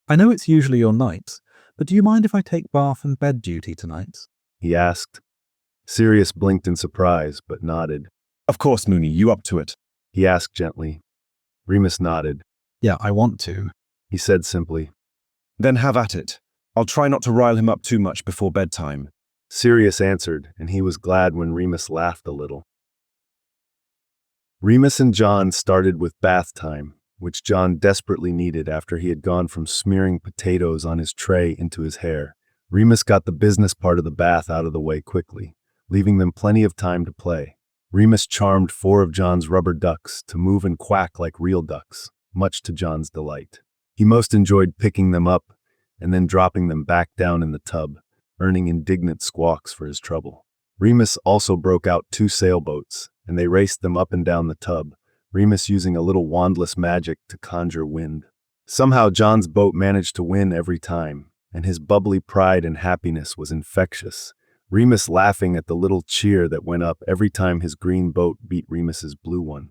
I know it's usually your night, but do you mind if I take bath and bed duty tonight? He asked. Sirius blinked in surprise, but nodded. Of course, Mooney, you up to it? He asked gently. Remus nodded. Yeah, I want to, he said simply. Then have at it. I'll try not to rile him up too much before bedtime. Sirius answered, and he was glad when Remus laughed a little. Remus and John started with bath time, which John desperately needed after he had gone from smearing potatoes on his tray into his hair. Remus got the business part of the bath out of the way quickly, leaving them plenty of time to play. Remus charmed 4 of John's rubber ducks to move and quack like real ducks, much to John's delight. He most enjoyed picking them up and then dropping them back down in the tub, earning indignant squawks for his trouble. Remus also broke out 2 sailboats, and they raced them up and down the tub, Remus using a little wandless magic to conjure wind. Somehow John's boat managed to win every time, and his bubbly pride and happiness was infectious, Remus laughing at the little cheer that went up every time his green boat beat Remus's blue one.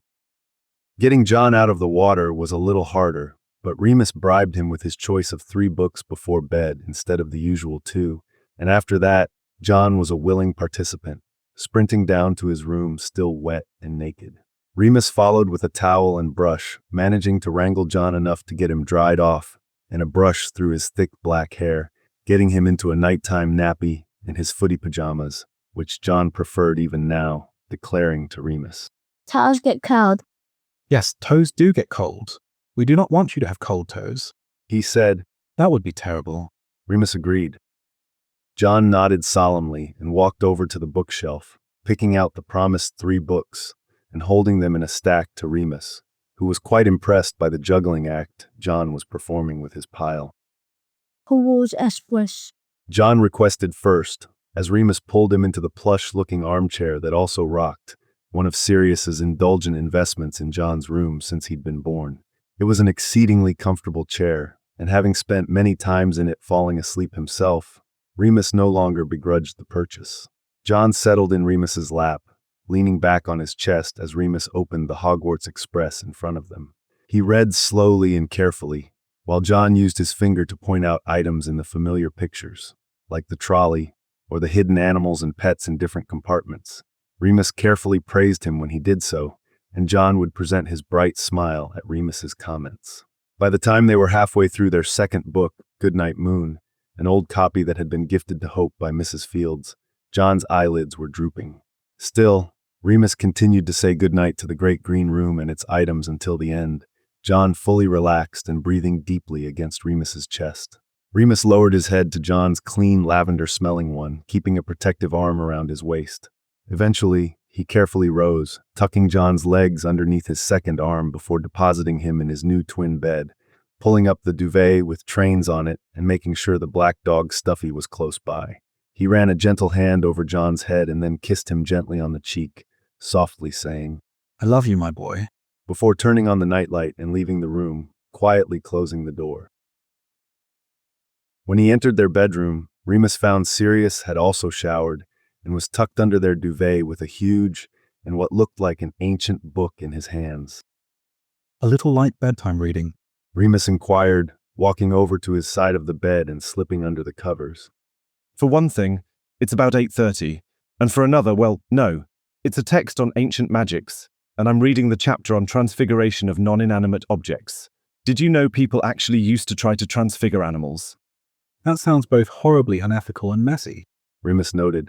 Getting John out of the water was a little harder, but Remus bribed him with his choice of 3 books before bed instead of the usual 2, and after that, John was a willing participant, sprinting down to his room still wet and naked. Remus followed with a towel and brush, managing to wrangle John enough to get him dried off, and a brush through his thick black hair, getting him into a nighttime nappy and his footy pajamas, which John preferred even now, declaring to Remus. Toes get cold. Yes, toes do get cold. We do not want you to have cold toes. He said. That would be terrible. Remus agreed. John nodded solemnly and walked over to the bookshelf, picking out the promised 3 books and holding them in a stack to Remus, who was quite impressed by the juggling act John was performing with his pile. Who was express? John requested first, as Remus pulled him into the plush-looking armchair that also rocked, one of Sirius's indulgent investments in John's room since he'd been born. It was an exceedingly comfortable chair, and having spent many times in it falling asleep himself, Remus no longer begrudged the purchase. John settled in Remus's lap, leaning back on his chest as Remus opened the Hogwarts Express in front of them. He read slowly and carefully, while John used his finger to point out items in the familiar pictures, like the trolley or the hidden animals and pets in different compartments. Remus carefully praised him when he did so, and John would present his bright smile at Remus's comments. By the time they were halfway through their second book, Goodnight Moon, an old copy that had been gifted to Hope by Mrs. Fields. John's eyelids were drooping. Still, Remus continued to say goodnight to the great green room and its items until the end, John fully relaxed and breathing deeply against Remus's chest. Remus lowered his head to John's clean lavender-smelling one, keeping a protective arm around his waist. Eventually, he carefully rose, tucking John's legs underneath his second arm before depositing him in his new twin bed, pulling up the duvet with trains on it and making sure the black dog Stuffy was close by. He ran a gentle hand over John's head and then kissed him gently on the cheek, softly saying, I love you, my boy, before turning on the nightlight and leaving the room, quietly closing the door. When he entered their bedroom, Remus found Sirius had also showered and was tucked under their duvet with a huge and what looked like an ancient book in his hands. A little light bedtime reading, Remus inquired, walking over to his side of the bed and slipping under the covers. For one thing, it's about 8:30, and for another, well, no, it's a text on ancient magics, and I'm reading the chapter on transfiguration of non-inanimate objects. Did you know people actually used to try to transfigure animals? That sounds both horribly unethical and messy, Remus noted.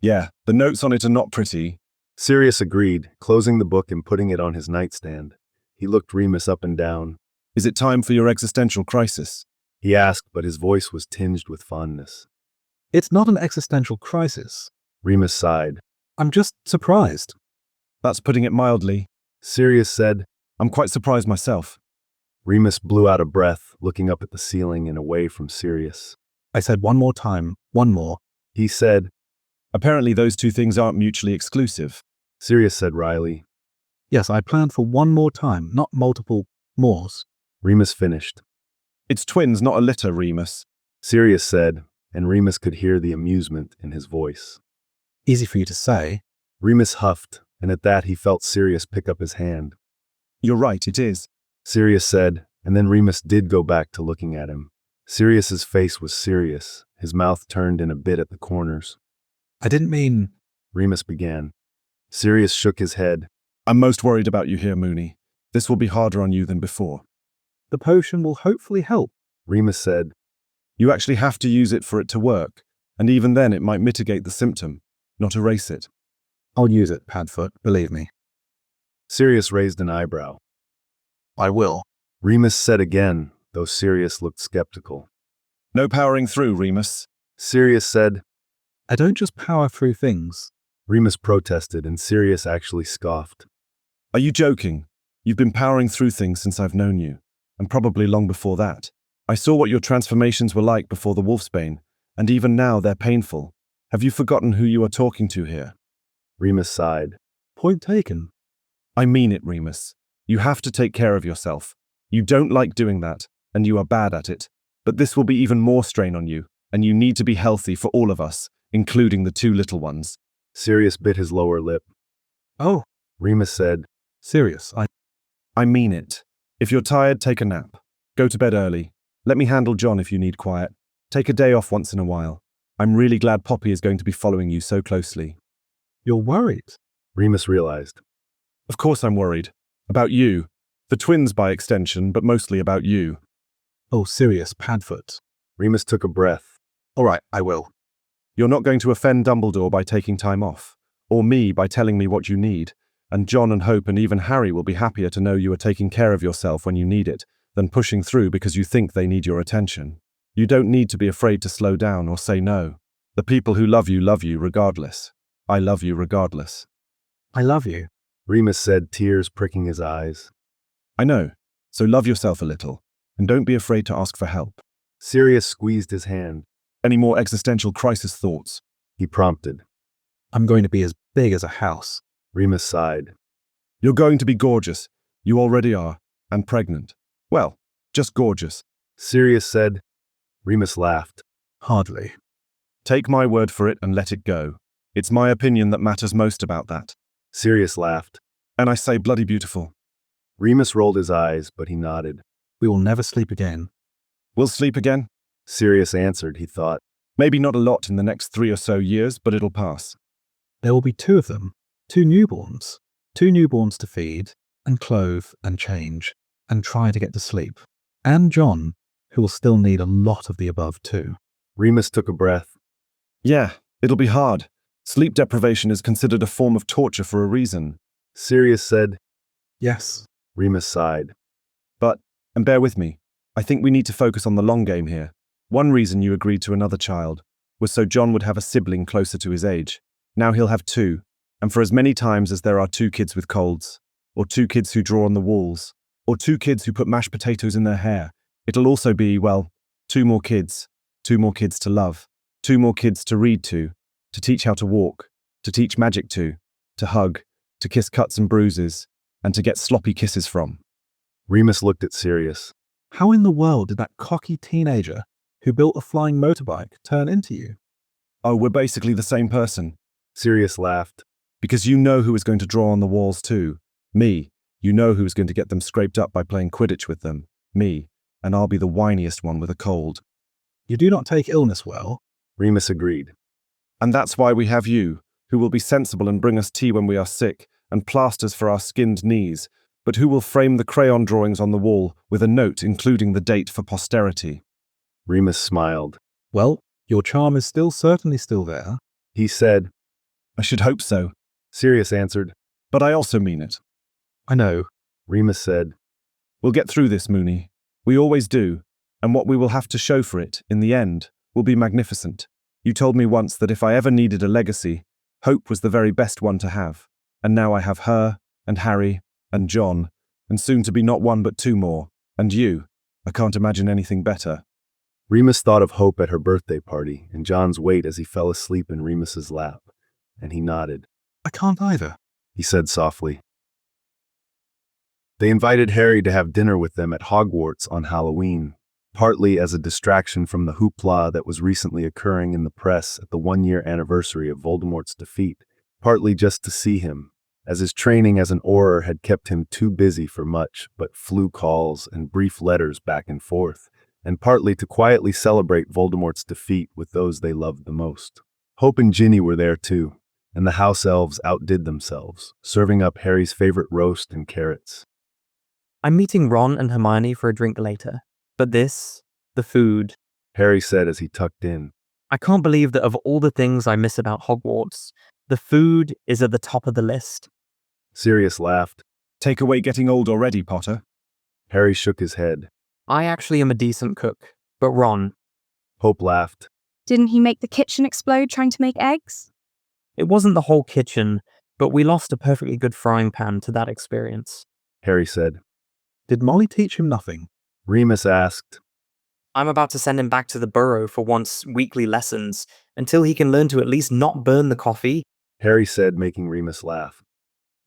Yeah, the notes on it are not pretty. Sirius agreed, closing the book and putting it on his nightstand. He looked Remus up and down. Is it time for your existential crisis? He asked, but his voice was tinged with fondness. It's not an existential crisis. Remus sighed. I'm just surprised. That's putting it mildly. Sirius said. I'm quite surprised myself. Remus blew out a breath, looking up at the ceiling and away from Sirius. I said one more time, one more. He said. Apparently those two things aren't mutually exclusive. Sirius said wryly. Yes, I planned for one more time, not multiple mores. Remus finished. It's twins, not a litter, Remus. Sirius said, and Remus could hear the amusement in his voice. Easy for you to say. Remus huffed, and at that he felt Sirius pick up his hand. You're right, it is. Sirius said, and then Remus did go back to looking at him. Sirius's face was serious, his mouth turned in a bit at the corners. I didn't mean... Remus began. Sirius shook his head. I'm most worried about you here, Mooney. This will be harder on you than before. The potion will hopefully help, Remus said. You actually have to use it for it to work, and even then it might mitigate the symptom, not erase it. I'll use it, Padfoot, believe me. Sirius raised an eyebrow. I will. Remus said again, though Sirius looked skeptical. No powering through, Remus. Sirius said. I don't just power through things. Remus protested, and Sirius actually scoffed. Are you joking? You've been powering through things since I've known you, and probably long before that. I saw what your transformations were like before the Wolfsbane, and even now they're painful. Have you forgotten who you are talking to here? Remus sighed. Point taken. I mean it, Remus. You have to take care of yourself. You don't like doing that, and you are bad at it. But this will be even more strain on you, and you need to be healthy for all of us, including the two little ones. Sirius bit his lower lip. Oh, Remus said. Sirius, I mean it. If you're tired, take a nap. Go to bed early. Let me handle John if you need quiet. Take a day off once in a while. I'm really glad Poppy is going to be following you so closely. You're worried? Remus realized. Of course I'm worried. About you. The twins by extension, but mostly about you. Oh, Sirius, Padfoot. Remus took a breath. All right, I will. You're not going to offend Dumbledore by taking time off, or me by telling me what you need, and John and Hope and even Harry will be happier to know you are taking care of yourself when you need it, than pushing through because you think they need your attention. You don't need to be afraid to slow down or say no. The people who love you regardless. I love you regardless. I love you, Remus said, tears pricking his eyes. I know, so love yourself a little, and don't be afraid to ask for help. Sirius squeezed his hand. Any more existential crisis thoughts? He prompted. I'm going to be as big as a house. Remus sighed. You're going to be gorgeous. You already are. And pregnant. Well, just gorgeous. Sirius said. Remus laughed. Hardly. Take my word for it and let it go. It's my opinion that matters most about that. Sirius laughed. And I say bloody beautiful. Remus rolled his eyes, but he nodded. We will never sleep again. We'll sleep again? Sirius answered, he thought. Maybe not a lot in the next 3 or so years, but it'll pass. There will be 2 of them. 2 newborns. 2 newborns to feed, and clothe, and change, and try to get to sleep. And John, who will still need a lot of the above too. Remus took a breath. Yeah, it'll be hard. Sleep deprivation is considered a form of torture for a reason. Sirius said. Yes. Remus sighed. But, and bear with me, I think we need to focus on the long game here. One reason you agreed to another child was so John would have a sibling closer to his age. Now he'll have two, and for as many times as there are 2 kids with colds, or 2 kids who draw on the walls, or 2 kids who put mashed potatoes in their hair, it'll also be, well, 2 more kids to love, 2 more kids to read to teach how to walk, to teach magic to hug, to kiss cuts and bruises, and to get sloppy kisses from. Remus looked at Sirius. How in the world did that cocky teenager who built a flying motorbike turn into you? Oh, we're basically the same person. Sirius laughed. Because you know who is going to draw on the walls too. Me. You know who is going to get them scraped up by playing Quidditch with them. Me. And I'll be the whiniest one with a cold. You do not take illness well. Remus agreed. And that's why we have you, who will be sensible and bring us tea when we are sick, and plasters for our skinned knees, but who will frame the crayon drawings on the wall with a note including the date for posterity. Remus smiled. Well, your charm is certainly still there. He said. I should hope so. Sirius answered. But I also mean it. I know. Remus said. We'll get through this, Moony. We always do, and what we will have to show for it, in the end, will be magnificent. You told me once that if I ever needed a legacy, Hope was the very best one to have. And now I have her, and Harry, and John, and soon to be not 1 but 2 more, and you. I can't imagine anything better. Remus thought of Hope at her birthday party, and John's weight as he fell asleep in Remus's lap, and he nodded. I can't either, he said softly. They invited Harry to have dinner with them at Hogwarts on Halloween, partly as a distraction from the hoopla that was recently occurring in the press at the 1-year anniversary of Voldemort's defeat, partly just to see him, as his training as an Auror had kept him too busy for much but flu calls and brief letters back and forth, and partly to quietly celebrate Voldemort's defeat with those they loved the most. Hope and Ginny were there too, and the house elves outdid themselves, serving up Harry's favorite roast and carrots. I'm meeting Ron and Hermione for a drink later, but this, the food, Harry said as he tucked in. I can't believe that of all the things I miss about Hogwarts, the food is at the top of the list. Sirius laughed. Take away getting old already, Potter. Harry shook his head. I actually am a decent cook, but Ron. Hope laughed. Didn't he make the kitchen explode trying to make eggs? It wasn't the whole kitchen, but we lost a perfectly good frying pan to that experience. Harry said. Did Molly teach him nothing? Remus asked. I'm about to send him back to the burrow for once weekly lessons, until he can learn to at least not burn the coffee. Harry said, making Remus laugh.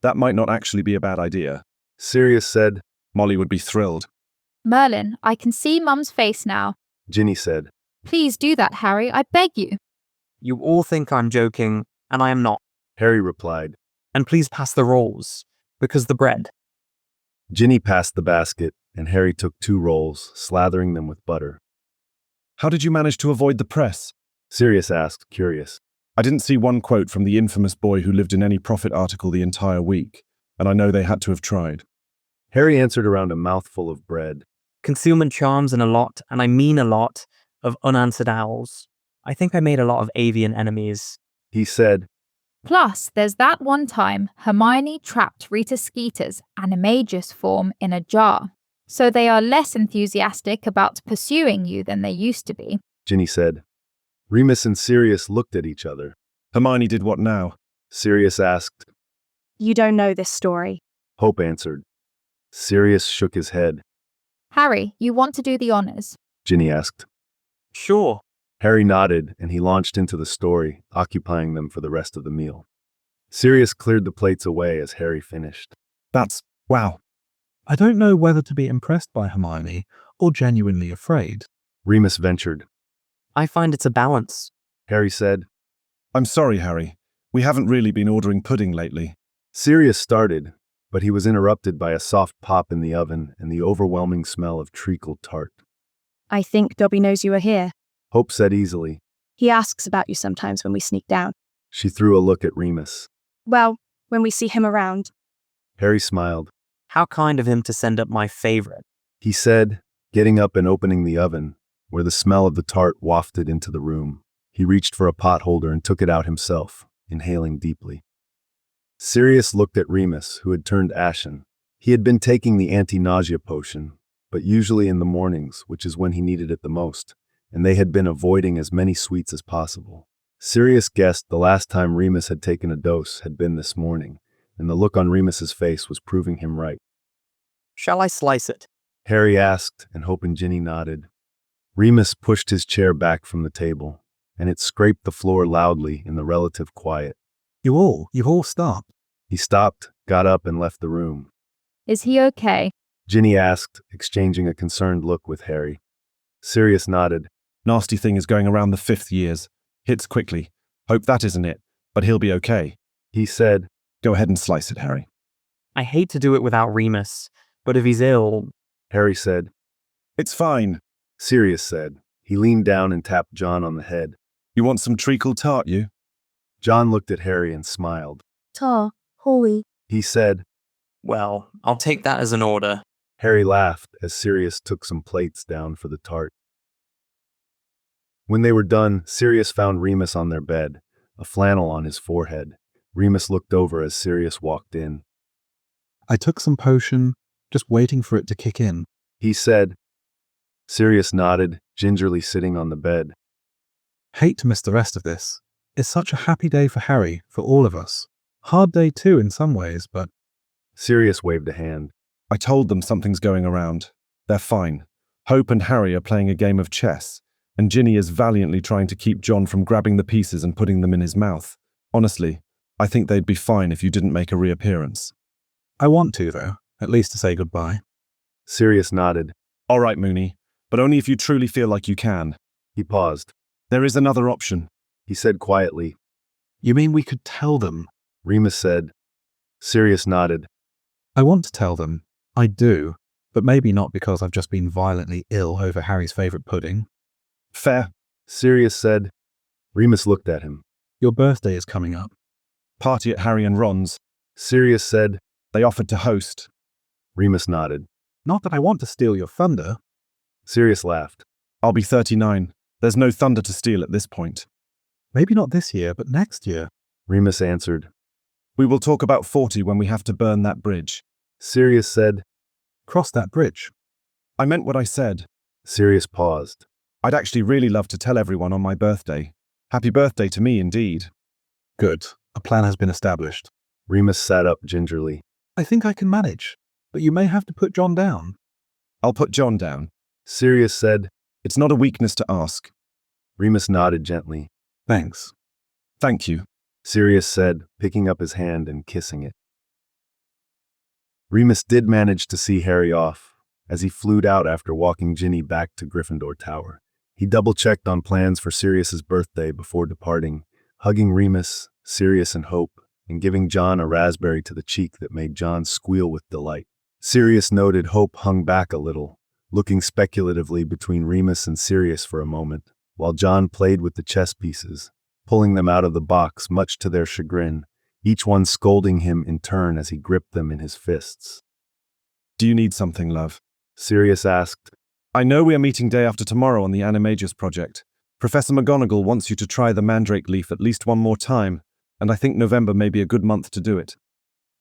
That might not actually be a bad idea. Sirius said. Molly would be thrilled. Merlin, I can see Mum's face now. Ginny said. Please do that, Harry, I beg you. You all think I'm joking, and I am not. Harry replied. And please pass the rolls, because the bread. Ginny passed the basket, and Harry took 2 rolls, slathering them with butter. How did you manage to avoid the press? Sirius asked, curious. I didn't see one quote from the infamous boy who lived in any Prophet article the entire week, and I know they had to have tried. Harry answered around a mouthful of bread. Concealment charms and a lot, and I mean a lot, of unanswered owls. I think I made a lot of avian enemies. He said. Plus, there's that one time Hermione trapped Rita Skeeter's animagus form in a jar. So they are less enthusiastic about pursuing you than they used to be. Ginny said. Remus and Sirius looked at each other. Hermione did what now? Sirius asked. You don't know this story. Hope answered. Sirius shook his head. Harry, you want to do the honors? Ginny asked. Sure. Harry nodded, and he launched into the story, occupying them for the rest of the meal. Sirius cleared the plates away as Harry finished. That's wow. I don't know whether to be impressed by Hermione or genuinely afraid. Remus ventured. I find it's a balance. Harry said. I'm sorry, Harry. We haven't really been ordering pudding lately. Sirius started, but he was interrupted by a soft pop in the oven and the overwhelming smell of treacle tart. I think Dobby knows you are here. Hope said easily. He asks about you sometimes when we sneak down. She threw a look at Remus. Well, when we see him around. Harry smiled. How kind of him to send up my favorite. He said, getting up and opening the oven, where the smell of the tart wafted into the room. He reached for a pot holder and took it out himself, inhaling deeply. Sirius looked at Remus, who had turned ashen. He had been taking the anti-nausea potion, but usually in the mornings, which is when he needed it the most, and they had been avoiding as many sweets as possible. Sirius guessed the last time Remus had taken a dose had been this morning, and the look on Remus's face was proving him right. Shall I slice it? Harry asked, and Hope and Ginny nodded. Remus pushed his chair back from the table, and it scraped the floor loudly in the relative quiet. You've all stopped. He stopped, got up, and left the room. Is he okay? Ginny asked, exchanging a concerned look with Harry. Sirius nodded. Nasty thing is going around the 5th years. Hits quickly. Hope that isn't it, but he'll be okay. He said. Go ahead and slice it, Harry. I hate to do it without Remus, but if he's ill... Harry said. It's fine, Sirius said. He leaned down and tapped John on the head. You want some treacle tart, you? John looked at Harry and smiled. Ta, holy. He said. Well, I'll take that as an order. Harry laughed as Sirius took some plates down for the tart. When they were done, Sirius found Remus on their bed, a flannel on his forehead. Remus looked over as Sirius walked in. I took some potion, just waiting for it to kick in. He said. Sirius nodded, gingerly sitting on the bed. Hate to miss the rest of this. It's such a happy day for Harry, for all of us. Hard day too in some ways, but... Sirius waved a hand. I told them something's going around. They're fine. Hope and Harry are playing a game of chess, and Ginny is valiantly trying to keep John from grabbing the pieces and putting them in his mouth. Honestly, I think they'd be fine if you didn't make a reappearance. I want to, though, at least to say goodbye. Sirius nodded. All right, Mooney, but only if you truly feel like you can. He paused. There is another option, he said quietly. You mean we could tell them? Remus said. Sirius nodded. I want to tell them. I do, but maybe not because I've just been violently ill over Harry's favourite pudding. Fair, Sirius said. Remus looked at him. Your birthday is coming up. Party at Harry and Ron's. Sirius said. They offered to host. Remus nodded. Not that I want to steal your thunder. Sirius laughed. I'll be 39. There's no thunder to steal at this point. Maybe not this year, but next year. Remus answered. We will talk about 40 when we have to burn that bridge. Sirius said. Cross that bridge. I meant what I said. Sirius paused. I'd actually really love to tell everyone on my birthday. Happy birthday to me, indeed. Good. A plan has been established. Remus sat up gingerly. I think I can manage, but you may have to put John down. I'll put John down. Sirius said. It's not a weakness to ask. Remus nodded gently. Thanks. Thank you, Sirius said, picking up his hand and kissing it. Remus did manage to see Harry off, as he flew out after walking Ginny back to Gryffindor Tower. He double-checked on plans for Sirius's birthday before departing, hugging Remus, Sirius, and Hope, and giving John a raspberry to the cheek that made John squeal with delight. Sirius noted Hope hung back a little, looking speculatively between Remus and Sirius for a moment, while John played with the chess pieces, pulling them out of the box much to their chagrin, each one scolding him in turn as he gripped them in his fists. Do you need something, love? Sirius asked. I know we are meeting day after tomorrow on the Animagus project. Professor McGonagall wants you to try the mandrake leaf at least one more time, and I think November may be a good month to do it.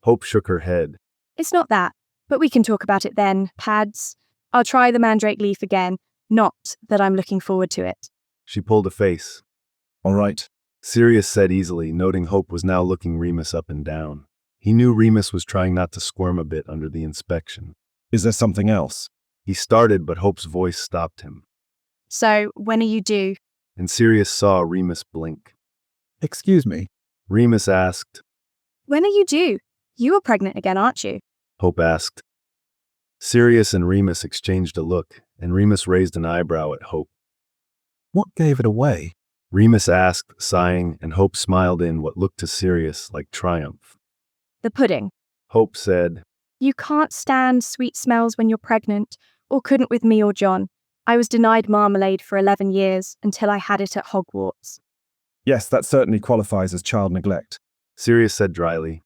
Hope shook her head. It's not that, but we can talk about it then, Pads. I'll try the mandrake leaf again, not that I'm looking forward to it. She pulled a face. All right, Sirius said easily, noting Hope was now looking Remus up and down. He knew Remus was trying not to squirm a bit under the inspection. Is there something else? He started, but Hope's voice stopped him. So, when are you due? And Sirius saw Remus blink. Excuse me? Remus asked. When are you due? You are pregnant again, aren't you? Hope asked. Sirius and Remus exchanged a look, and Remus raised an eyebrow at Hope. What gave it away? Remus asked, sighing, and Hope smiled in what looked to Sirius like triumph. The pudding. Hope said. You can't stand sweet smells when you're pregnant, or couldn't with me or John. I was denied marmalade for 11 years until I had it at Hogwarts. Yes, that certainly qualifies as child neglect. Sirius said dryly.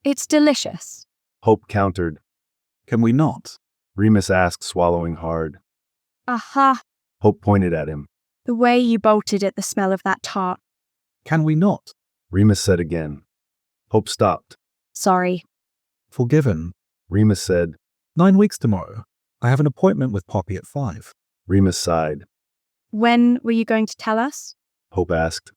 It's delicious. Hope countered. Can we not? Remus asked, swallowing hard. Aha. Hope pointed at him. The way you bolted at the smell of that tart. Can we not? Remus said again. Hope stopped. Sorry. Forgiven. Remus said. 9 weeks tomorrow. I have an appointment with Poppy at 5. Remus sighed. When were you going to tell us? Hope asked.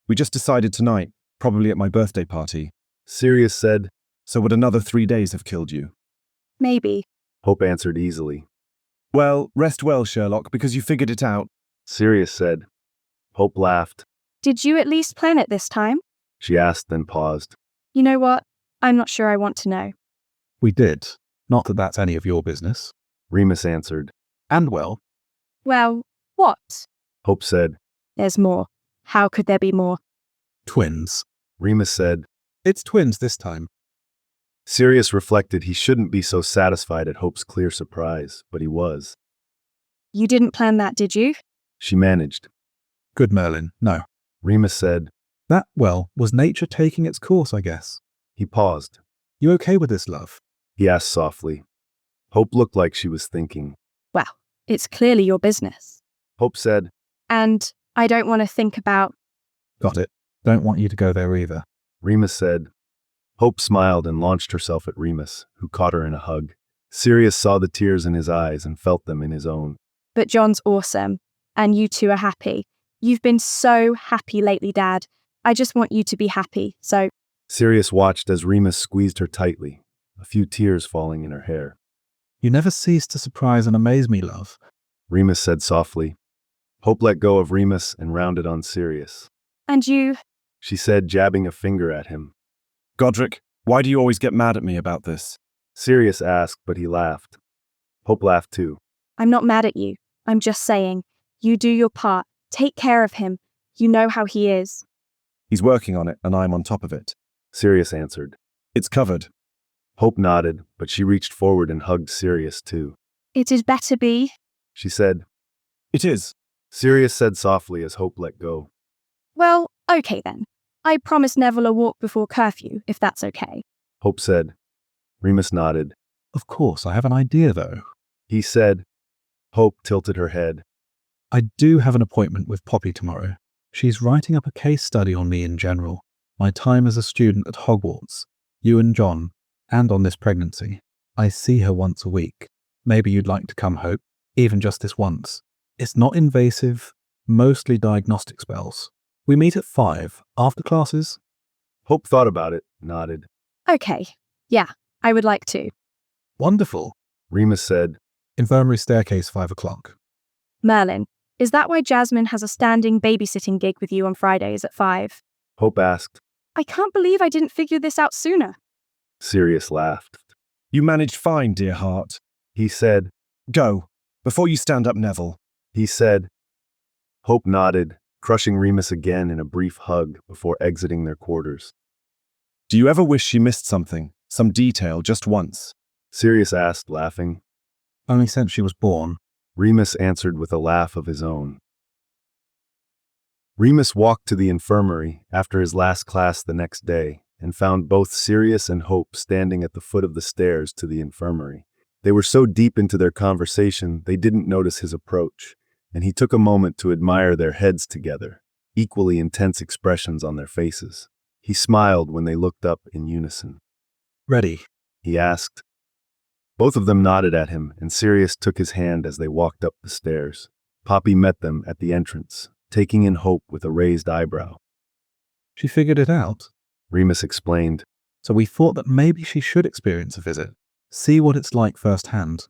We just decided tonight, probably at my birthday party. Sirius said. So would another 3 days have killed you? Maybe. Hope answered easily. Well, rest well, Sherlock, because you figured it out. Sirius said. Hope laughed. Did you at least plan it this time? She asked, then paused. You know what? I'm not sure I want to know. We did. Not that that's any of your business. Remus answered. And well, Well, what? Hope said. There's more. How could there be more? twins. Remus said. It's twins this time. Sirius reflected he shouldn't be so satisfied at Hope's clear surprise, but he was. You didn't plan that, did you? She managed. Good Merlin, no. Remus said. That, well, was nature taking its course, I guess. He paused. You okay with this, love? He asked softly. Hope looked like she was thinking. Well, it's clearly your business. Hope said. And I don't want to think about... Got it. Don't want you to go there either. Remus said. Hope smiled and launched herself at Remus, who caught her in a hug. Sirius saw the tears in his eyes and felt them in his own. But John's awesome, and you two are happy. You've been so happy lately, Dad. I just want you to be happy, so... Sirius watched as Remus squeezed her tightly, a few tears falling in her hair. You never cease to surprise and amaze me, love. Remus said softly. Hope let go of Remus and rounded on Sirius. And you... She said, jabbing a finger at him. Godric, why do you always get mad at me about this? Sirius asked, but he laughed. Hope laughed too. I'm not mad at you. I'm just saying, you do your part. Take care of him. You know how he is. He's working on it, and I'm on top of it. Sirius answered. It's covered. Hope nodded, but she reached forward and hugged Sirius too. It had better be. She said. It is. Sirius said softly as Hope let go. Well, okay then. I promised Neville a walk before curfew, if that's okay. Hope said. Remus nodded. Of course, I have an idea, though. He said. Hope tilted her head. I do have an appointment with Poppy tomorrow. She's writing up a case study on me in general, my time as a student at Hogwarts, you and John, and on this pregnancy. I see her once a week. Maybe you'd like to come, Hope, even just this once. It's not invasive, mostly diagnostic spells. We meet at 5, after classes. Hope thought about it, nodded. Okay. Yeah, I would like to. Wonderful. Remus said. Infirmary staircase, 5 o'clock. Merlin, is that why Jasmine has a standing babysitting gig with you on Fridays at 5? Hope asked. I can't believe I didn't figure this out sooner. Sirius laughed. You managed fine, dear heart. He said. Go, before you stand up, Neville. He said. Hope nodded, crushing Remus again in a brief hug before exiting their quarters. Do you ever wish she missed something, some detail, just once? Sirius asked, laughing. Only since she was born. Remus answered with a laugh of his own. Remus walked to the infirmary after his last class the next day and found both Sirius and Hope standing at the foot of the stairs to the infirmary. They were so deep into their conversation they didn't notice his approach, and he took a moment to admire their heads together, equally intense expressions on their faces. He smiled when they looked up in unison. Ready? He asked. Both of them nodded at him, and Sirius took his hand as they walked up the stairs. Poppy met them at the entrance, taking in Hope with a raised eyebrow. She figured it out. Remus explained. So we thought that maybe she should experience a visit, see what it's like firsthand.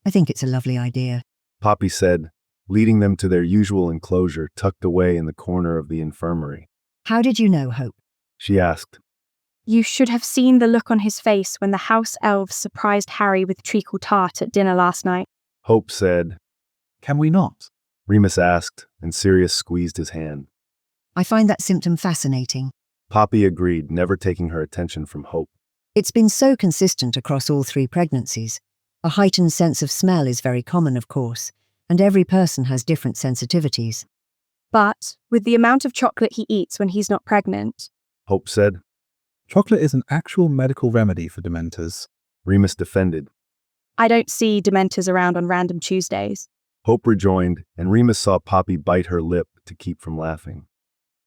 I think it's a lovely idea. Poppy said, leading them to their usual enclosure tucked away in the corner of the infirmary. How did you know, Hope? She asked. You should have seen the look on his face when the house elves surprised Harry with treacle tart at dinner last night. Hope said. Can we not? Remus asked, and Sirius squeezed his hand. I find that symptom fascinating. Poppy agreed, never taking her attention from Hope. It's been so consistent across all 3 pregnancies. A heightened sense of smell is very common, of course, and every person has different sensitivities. But with the amount of chocolate he eats when he's not pregnant... Hope said. Chocolate is an actual medical remedy for dementors. Remus defended. I don't see dementors around on random Tuesdays. Hope rejoined, and Remus saw Poppy bite her lip to keep from laughing.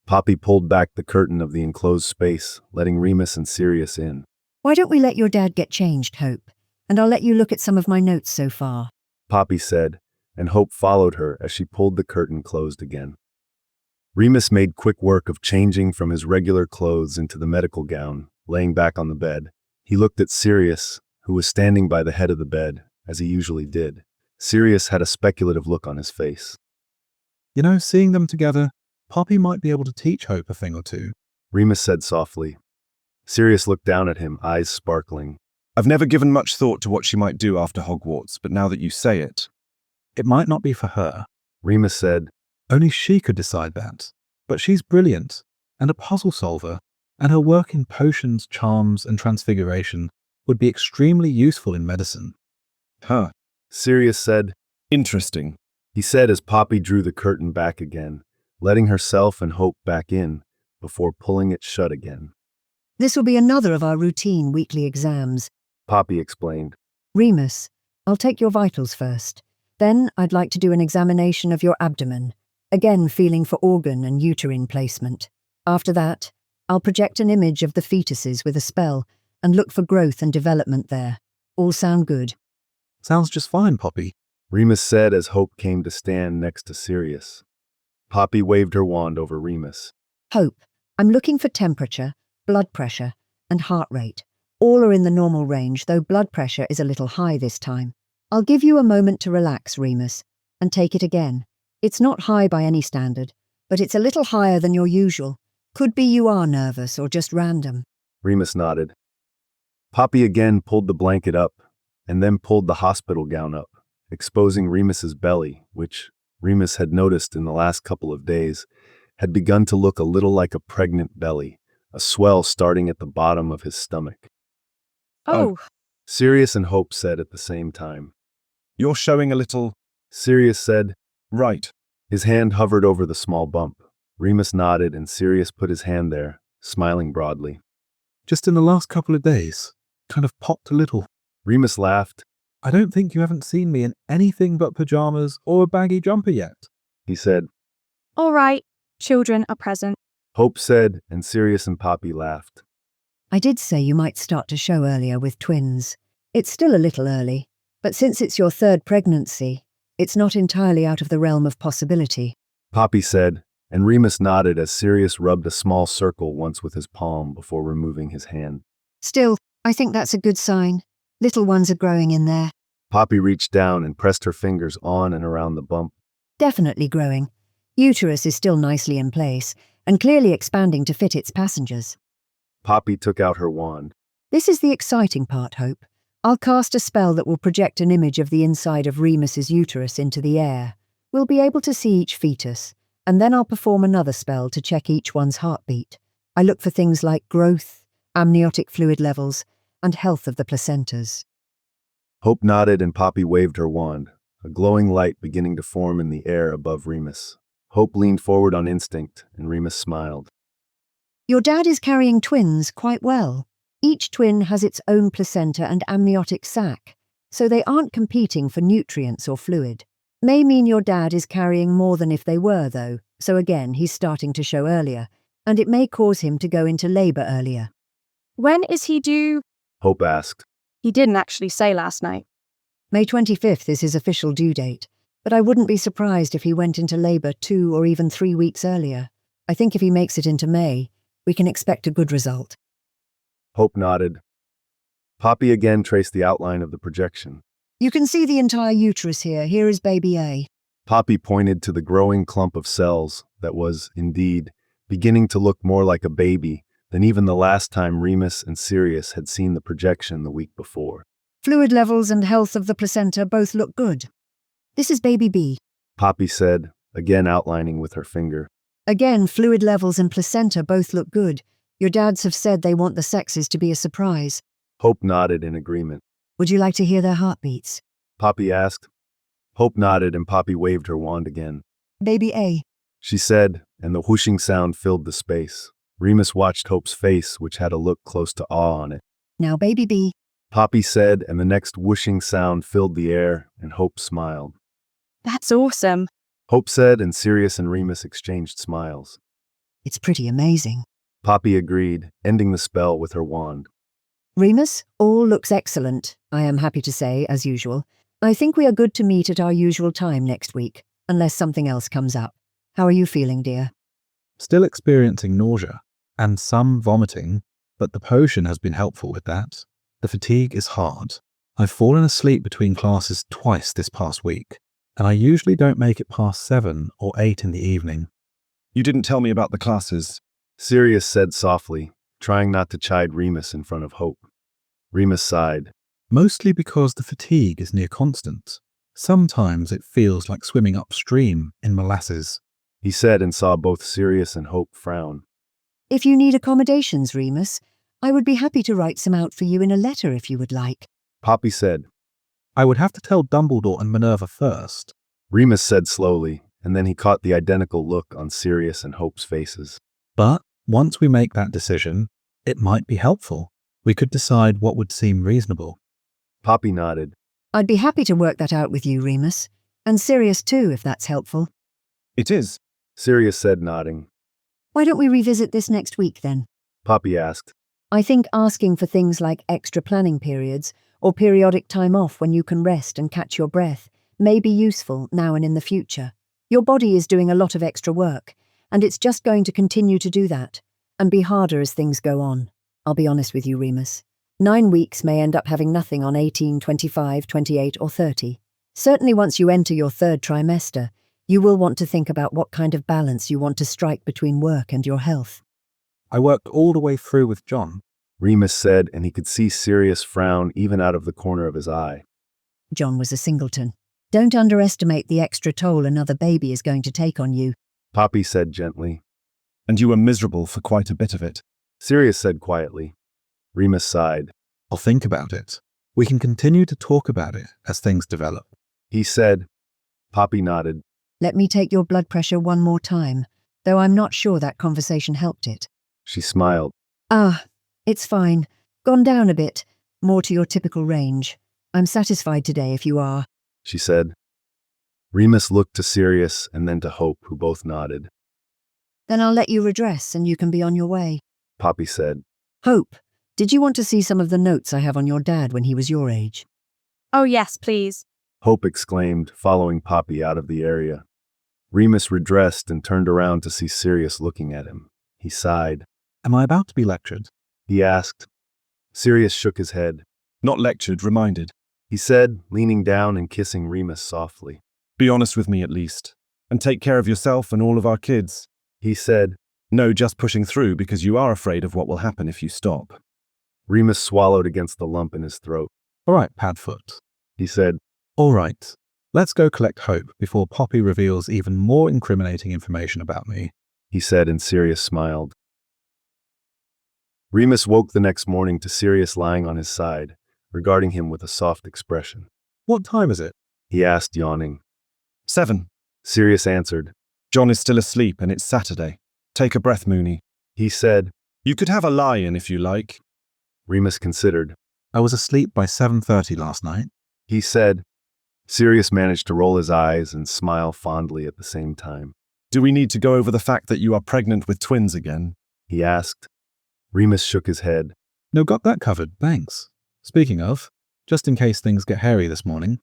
Poppy pulled back the curtain of the enclosed space, letting Remus and Sirius in. Why don't we let your dad get changed, Hope? And I'll let you look at some of my notes so far. Poppy said, and Hope followed her as she pulled the curtain closed again. Remus made quick work of changing from his regular clothes into the medical gown, laying back on the bed. He looked at Sirius, who was standing by the head of the bed, as he usually did. Sirius had a speculative look on his face. You know, seeing them together, Poppy might be able to teach Hope a thing or two. Remus said softly. Sirius looked down at him, eyes sparkling. I've never given much thought to what she might do after Hogwarts, but now that you say it... It might not be for her. Remus said. Only she could decide that. But she's brilliant, and a puzzle solver, and her work in potions, charms, and transfiguration would be extremely useful in medicine. Huh. Sirius said. Interesting. He said as Poppy drew the curtain back again, letting herself and Hope back in, before pulling it shut again. This will be another of our routine weekly exams, Poppy explained. Remus, I'll take your vitals first. Then I'd like to do an examination of your abdomen, again feeling for organ and uterine placement. After that, I'll project an image of the fetuses with a spell and look for growth and development there. All sound good? Sounds just fine, Poppy, Remus said as Hope came to stand next to Sirius. Poppy waved her wand over Remus. Hope, I'm looking for temperature, blood pressure, and heart rate. All are in the normal range, though blood pressure is a little high this time. I'll give you a moment to relax, Remus, and take it again. It's not high by any standard, but it's a little higher than your usual. Could be you are nervous or just random. Remus nodded. Poppy again pulled the blanket up, and then pulled the hospital gown up, exposing Remus's belly, which, Remus had noticed in the last couple of days, had begun to look a little like a pregnant belly, a swell starting at the bottom of his stomach. Oh. Sirius and Hope said at the same time. You're showing a little... Sirius said. Right. His hand hovered over the small bump. Remus nodded and Sirius put his hand there, smiling broadly. Just in the last couple of days. Kind of popped a little. Remus laughed. I don't think you haven't seen me in anything but pajamas or a baggy jumper yet, he said. All right, children are present. Hope said, and Sirius and Poppy laughed. I did say you might start to show earlier with twins. It's still a little early, but since it's your third pregnancy, it's not entirely out of the realm of possibility. Poppy said, and Remus nodded as Sirius rubbed a small circle once with his palm before removing his hand. Still, I think that's a good sign. Little ones are growing in there. Poppy reached down and pressed her fingers on and around the bump. Definitely growing. Uterus is still nicely in place, and clearly expanding to fit its passengers. Poppy took out her wand. This is the exciting part, Hope. I'll cast a spell that will project an image of the inside of Remus's uterus into the air. We'll be able to see each fetus, and then I'll perform another spell to check each one's heartbeat. I look for things like growth, amniotic fluid levels, and health of the placentas. Hope nodded and Poppy waved her wand, a glowing light beginning to form in the air above Remus. Hope leaned forward on instinct, and Remus smiled. Your dad is carrying twins quite well. Each twin has its own placenta and amniotic sac, so they aren't competing for nutrients or fluid. May mean your dad is carrying more than if they were, though, so again, he's starting to show earlier, and it may cause him to go into labour earlier. When is he due? Hope asked. He didn't actually say last night. May 25th is his official due date, but I wouldn't be surprised if he went into labour 2 or even 3 weeks earlier. I think if he makes it into May, we can expect a good result. Hope nodded. Poppy again traced the outline of the projection. You can see the entire uterus here. Here is baby A. Poppy pointed to the growing clump of cells that was, indeed, beginning to look more like a baby than even the last time Remus and Sirius had seen the projection the week before. Fluid levels and health of the placenta both look good. This is baby B. Poppy said, again outlining with her finger. Again, fluid levels and placenta both look good. Your dads have said they want the sexes to be a surprise. Hope nodded in agreement. Would you like to hear their heartbeats? Poppy asked. Hope nodded and Poppy waved her wand again. Baby A, she said, and the whooshing sound filled the space. Remus watched Hope's face, which had a look close to awe on it. Now baby B. Poppy said, and the next whooshing sound filled the air, and Hope smiled. That's awesome. Hope said, and Sirius and Remus exchanged smiles. It's pretty amazing. Poppy agreed, ending the spell with her wand. Remus, all looks excellent, I am happy to say, as usual. I think we are good to meet at our usual time next week, unless something else comes up. How are you feeling, dear? Still experiencing nausea and some vomiting, but the potion has been helpful with that. The fatigue is hard. I've fallen asleep between classes twice this past week, and I usually don't make it past 7 or 8 in the evening. You didn't tell me about the classes. Sirius said softly, trying not to chide Remus in front of Hope. Remus sighed. Mostly because the fatigue is near constant. Sometimes it feels like swimming upstream in molasses. He said, and saw both Sirius and Hope frown. If you need accommodations, Remus, I would be happy to write some out for you in a letter if you would like. Poppy said. I would have to tell Dumbledore and Minerva first. Remus said slowly, and then he caught the identical look on Sirius and Hope's faces. But once we make that decision, it might be helpful. We could decide what would seem reasonable. Poppy nodded. I'd be happy to work that out with you, Remus. And Sirius too, if that's helpful. It is. Sirius said, nodding. Why don't we revisit this next week, then? Poppy asked. I think asking for things like extra planning periods or periodic time off when you can rest and catch your breath may be useful now and in the future. Your body is doing a lot of extra work, and it's just going to continue to do that, and be harder as things go on. I'll be honest with you, Remus. 9 weeks may end up having nothing on 18, 25, 28, or 30. Certainly once you enter your 3rd trimester, you will want to think about what kind of balance you want to strike between work and your health. I worked all the way through with John. Remus said, and he could see Sirius frown even out of the corner of his eye. John was a singleton. Don't underestimate the extra toll another baby is going to take on you. Poppy said gently. And you were miserable for quite a bit of it. Sirius said quietly. Remus sighed. I'll think about it. We can continue to talk about it as things develop. He said. Poppy nodded. Let me take your blood pressure one more time, though I'm not sure that conversation helped it. She smiled. It's fine. Gone down a bit, more to your typical range. I'm satisfied today if you are, she said. Remus looked to Sirius and then to Hope, who both nodded. Then I'll let you redress and you can be on your way. Poppy said. Hope, did you want to see some of the notes I have on your dad when he was your age? Oh, yes, please. Hope exclaimed, following Poppy out of the area. Remus redressed and turned around to see Sirius looking at him. He sighed. Am I about to be lectured? He asked. Sirius shook his head. Not lectured, reminded. He said, leaning down and kissing Remus softly. Be honest with me at least, and take care of yourself and all of our kids. He said. No, just pushing through because you are afraid of what will happen if you stop. Remus swallowed against the lump in his throat. All right, Padfoot. He said. All right. Let's go collect Hope before Poppy reveals even more incriminating information about me. He said, and Sirius smiled. Remus woke the next morning to Sirius lying on his side, regarding him with a soft expression. What time is it? He asked, yawning. 7. Sirius answered. John is still asleep and it's Saturday. Take a breath, Mooney. He said. You could have a lie-in if you like. Remus considered. I was asleep by 7:30 last night. He said. Sirius managed to roll his eyes and smile fondly at the same time. Do we need to go over the fact that you are pregnant with twins again? He asked. Remus shook his head. No, got that covered, thanks. Speaking of, just in case things get hairy this morning.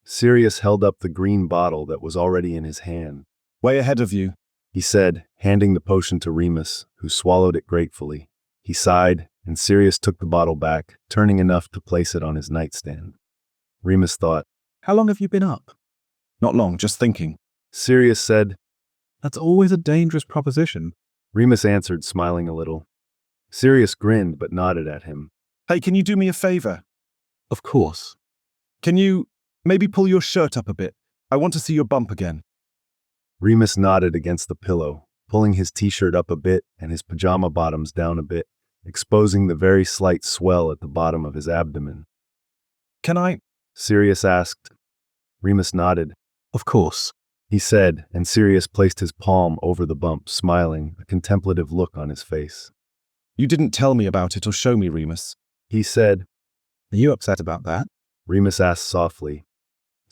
Sirius held up the green bottle that was already in his hand. Way ahead of you, he said, handing the potion to Remus, who swallowed it gratefully. He sighed, and Sirius took the bottle back, turning enough to place it on his nightstand. Remus thought. How long have you been up? Not long, just thinking. Sirius said. That's always a dangerous proposition. Remus answered, smiling a little. Sirius grinned but nodded at him. Hey, can you do me a favor? Of course. Can you maybe pull your shirt up a bit? I want to see your bump again. Remus nodded against the pillow, pulling his t-shirt up a bit and his pajama bottoms down a bit, exposing the very slight swell at the bottom of his abdomen. Can I? Sirius asked. Remus nodded. Of course, he said, and Sirius placed his palm over the bump, smiling, a contemplative look on his face. You didn't tell me about it or show me, Remus. He said. Are you upset about that? Remus asked softly.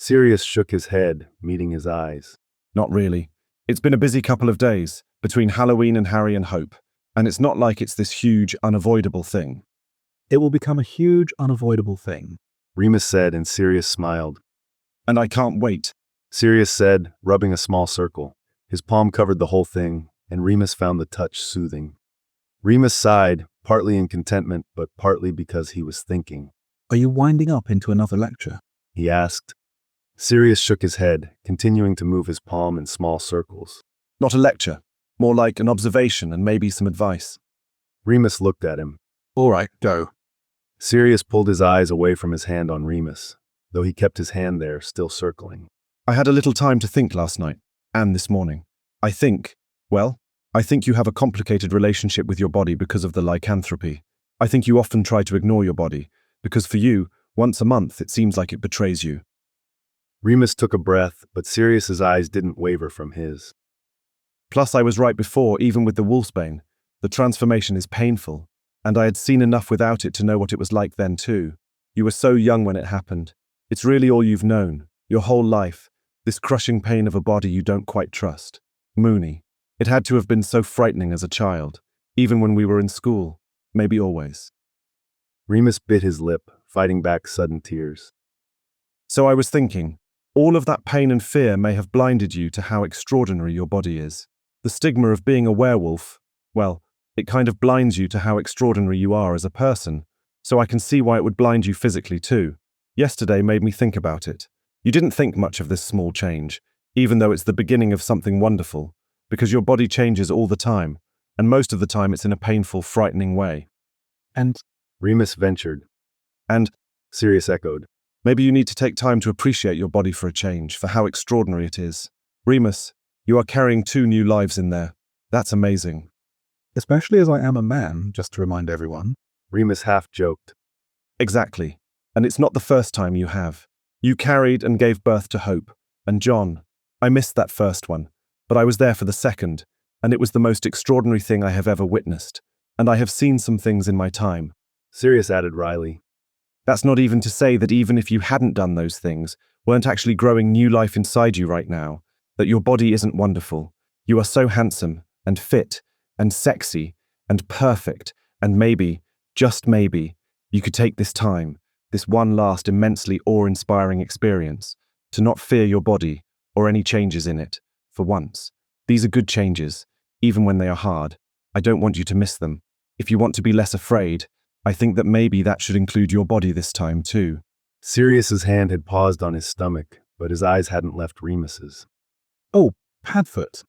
Sirius shook his head, meeting his eyes. Not really. It's been a busy couple of days, between Halloween and Harry and Hope, and it's not like it's this huge, unavoidable thing. It will become a huge, unavoidable thing, Remus said, and Sirius smiled. And I can't wait. Sirius said, rubbing a small circle. His palm covered the whole thing, and Remus found the touch soothing. Remus sighed, partly in contentment, but partly because he was thinking. Are you winding up into another lecture? He asked. Sirius shook his head, continuing to move his palm in small circles. Not a lecture, more like an observation and maybe some advice. Remus looked at him. All right, go. Sirius pulled his eyes away from his hand on Remus, though he kept his hand there, still circling. I had a little time to think last night, and this morning. I think you have a complicated relationship with your body because of the lycanthropy. I think you often try to ignore your body, because for you, once a month, it seems like it betrays you. Remus took a breath, but Sirius's eyes didn't waver from his. Plus, I was right before, even with the wolfsbane. The transformation is painful, and I had seen enough without it to know what it was like then too. You were so young when it happened. It's really all you've known, your whole life, this crushing pain of a body you don't quite trust. Mooney. It had to have been so frightening as a child, even when we were in school, maybe always. Remus bit his lip, fighting back sudden tears. So I was thinking, all of that pain and fear may have blinded you to how extraordinary your body is. The stigma of being a werewolf, well, it kind of blinds you to how extraordinary you are as a person, so I can see why it would blind you physically too. Yesterday made me think about it. You didn't think much of this small change, even though it's the beginning of something wonderful, because your body changes all the time, and most of the time it's in a painful, frightening way. And Remus ventured. And Sirius echoed. Maybe you need to take time to appreciate your body for a change, for how extraordinary it is. Remus, you are carrying 2 new lives in there. That's amazing. Especially as I am a man, just to remind everyone. Remus half joked. Exactly. And it's not the first time you have. You carried and gave birth to Hope. And John. I missed that first one, but I was there for the second, and it was the most extraordinary thing I have ever witnessed. And I have seen some things in my time. Sirius added wryly. That's not even to say that even if you hadn't done those things, weren't actually growing new life inside you right now, that your body isn't wonderful. You are so handsome, and fit, and sexy, and perfect, and maybe, just maybe, you could take this time, this one last immensely awe-inspiring experience, to not fear your body or any changes in it, for once. These are good changes, even when they are hard. I don't want you to miss them. If you want to be less afraid, I think that maybe that should include your body this time too. Sirius's hand had paused on his stomach, but his eyes hadn't left Remus's. Oh, Padfoot.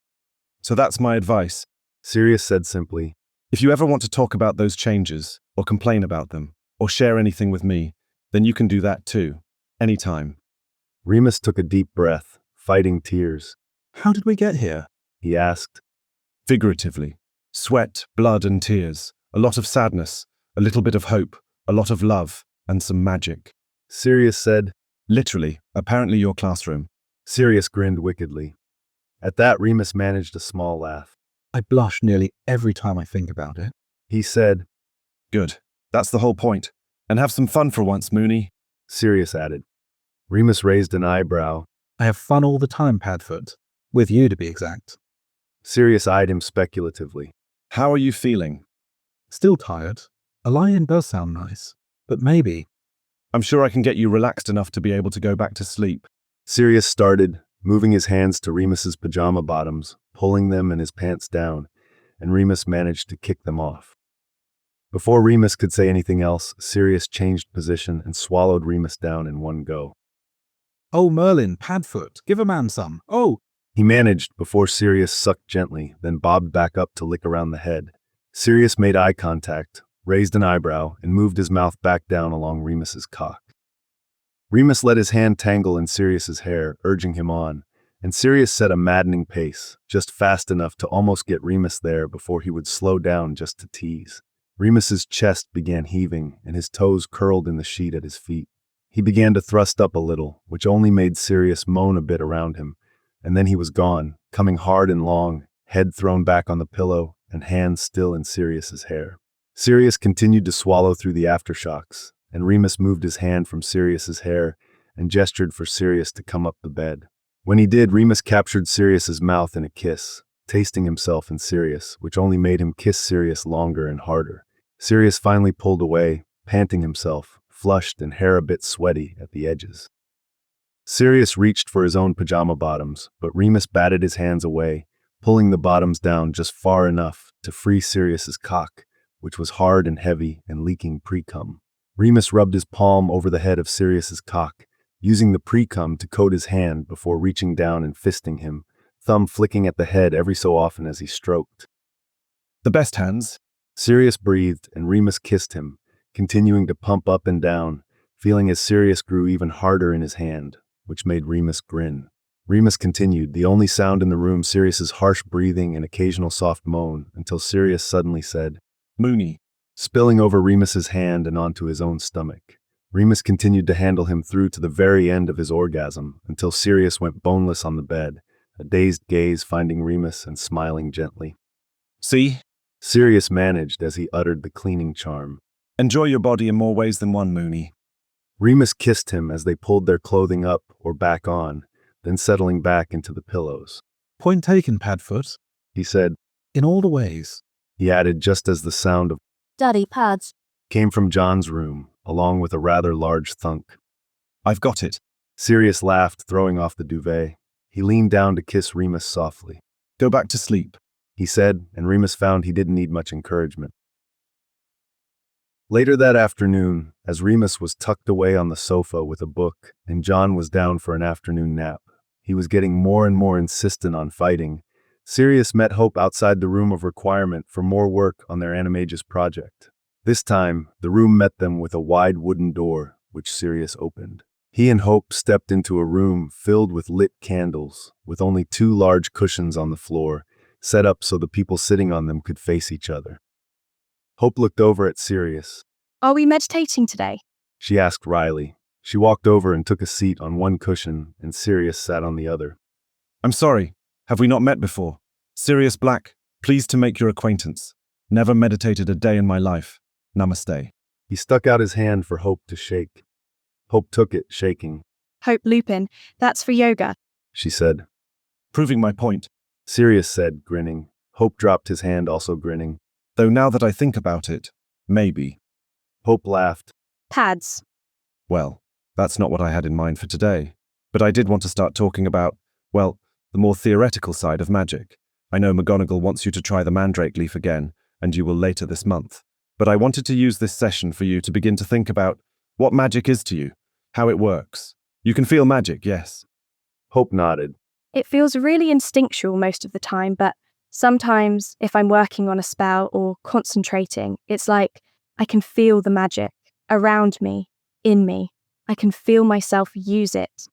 So that's my advice. Sirius said simply. If you ever want to talk about those changes, or complain about them, or share anything with me, then you can do that too. Anytime. Remus took a deep breath, fighting tears. How did we get here? He asked. Figuratively. Sweat, blood, and tears. A lot of sadness. A little bit of hope, a lot of love, and some magic. Sirius said. Literally, apparently your classroom. Sirius grinned wickedly. At that, Remus managed a small laugh. I blush nearly every time I think about it. He said. Good. That's the whole point. And have some fun for once, Mooney. Sirius added. Remus raised an eyebrow. I have fun all the time, Padfoot. With you, to be exact. Sirius eyed him speculatively. How are you feeling? Still tired. A lie-in does sound nice, but maybe. I'm sure I can get you relaxed enough to be able to go back to sleep. Sirius started, moving his hands to Remus's pajama bottoms, pulling them and his pants down, and Remus managed to kick them off. Before Remus could say anything else, Sirius changed position and swallowed Remus down in one go. Oh, Merlin, Padfoot, give a man some. Oh! He managed before Sirius sucked gently, then bobbed back up to lick around the head. Sirius made eye contact, raised an eyebrow, and moved his mouth back down along Remus's cock. Remus let his hand tangle in Sirius's hair, urging him on, and Sirius set a maddening pace, just fast enough to almost get Remus there before he would slow down just to tease. Remus's chest began heaving, and his toes curled in the sheet at his feet. He began to thrust up a little, which only made Sirius moan a bit around him, and then he was gone, coming hard and long, head thrown back on the pillow, and hands still in Sirius's hair. Sirius continued to swallow through the aftershocks, and Remus moved his hand from Sirius's hair and gestured for Sirius to come up the bed. When he did, Remus captured Sirius's mouth in a kiss, tasting himself in Sirius, which only made him kiss Sirius longer and harder. Sirius finally pulled away, panting himself, flushed and hair a bit sweaty at the edges. Sirius reached for his own pajama bottoms, but Remus batted his hands away, pulling the bottoms down just far enough to free Sirius's cock, which was hard and heavy and leaking pre-cum. Remus rubbed his palm over the head of Sirius's cock, using the pre-cum to coat his hand before reaching down and fisting him, thumb flicking at the head every so often as he stroked. The best hands. Sirius breathed, and Remus kissed him, continuing to pump up and down, feeling as Sirius grew even harder in his hand, which made Remus grin. Remus continued, the only sound in the room Sirius's harsh breathing and occasional soft moan, until Sirius suddenly said, "Mooney," spilling over Remus's hand and onto his own stomach. Remus continued to handle him through to the very end of his orgasm, until Sirius went boneless on the bed, a dazed gaze finding Remus and smiling gently. "See?" Sirius managed as he uttered the cleaning charm. "Enjoy your body in more ways than one, Mooney." Remus kissed him as they pulled their clothing up or back on, then settling back into the pillows. Point taken, Padfoot. He said, in all the ways. He added just as the sound of Daddy pads came from John's room, along with a rather large thunk. "I've got it." Sirius laughed, throwing off the duvet. He leaned down to kiss Remus softly. "Go back to sleep," he said, and Remus found he didn't need much encouragement. Later that afternoon, as Remus was tucked away on the sofa with a book, and John was down for an afternoon nap, he was getting more and more insistent on fighting. Sirius met Hope outside the room of requirement for more work on their Animagus project. This time, the room met them with a wide wooden door, which Sirius opened. He and Hope stepped into a room filled with lit candles, with only 2 large cushions on the floor, set up so the people sitting on them could face each other. Hope looked over at Sirius. Are we meditating today? She asked wryly. She walked over and took a seat on one cushion, and Sirius sat on the other. "I'm sorry. Have we not met before? Sirius Black, pleased to make your acquaintance. Never meditated a day in my life. Namaste." He stuck out his hand for Hope to shake. Hope took it, shaking. Hope Lupin, that's for yoga, she said. "Proving my point," Sirius said, grinning. Hope dropped his hand, also grinning. "Though now that I think about it, maybe." Hope laughed. Pads. "Well, that's not what I had in mind for today. But I did want to start talking about, well, the more theoretical side of magic. I know McGonagall wants you to try the mandrake leaf again, and you will later this month. But I wanted to use this session for you to begin to think about what magic is to you, how it works. You can feel magic, yes?" Hope nodded. It feels really instinctual most of the time, but sometimes if I'm working on a spell or concentrating, it's like I can feel the magic around me, in me. I can feel myself use it.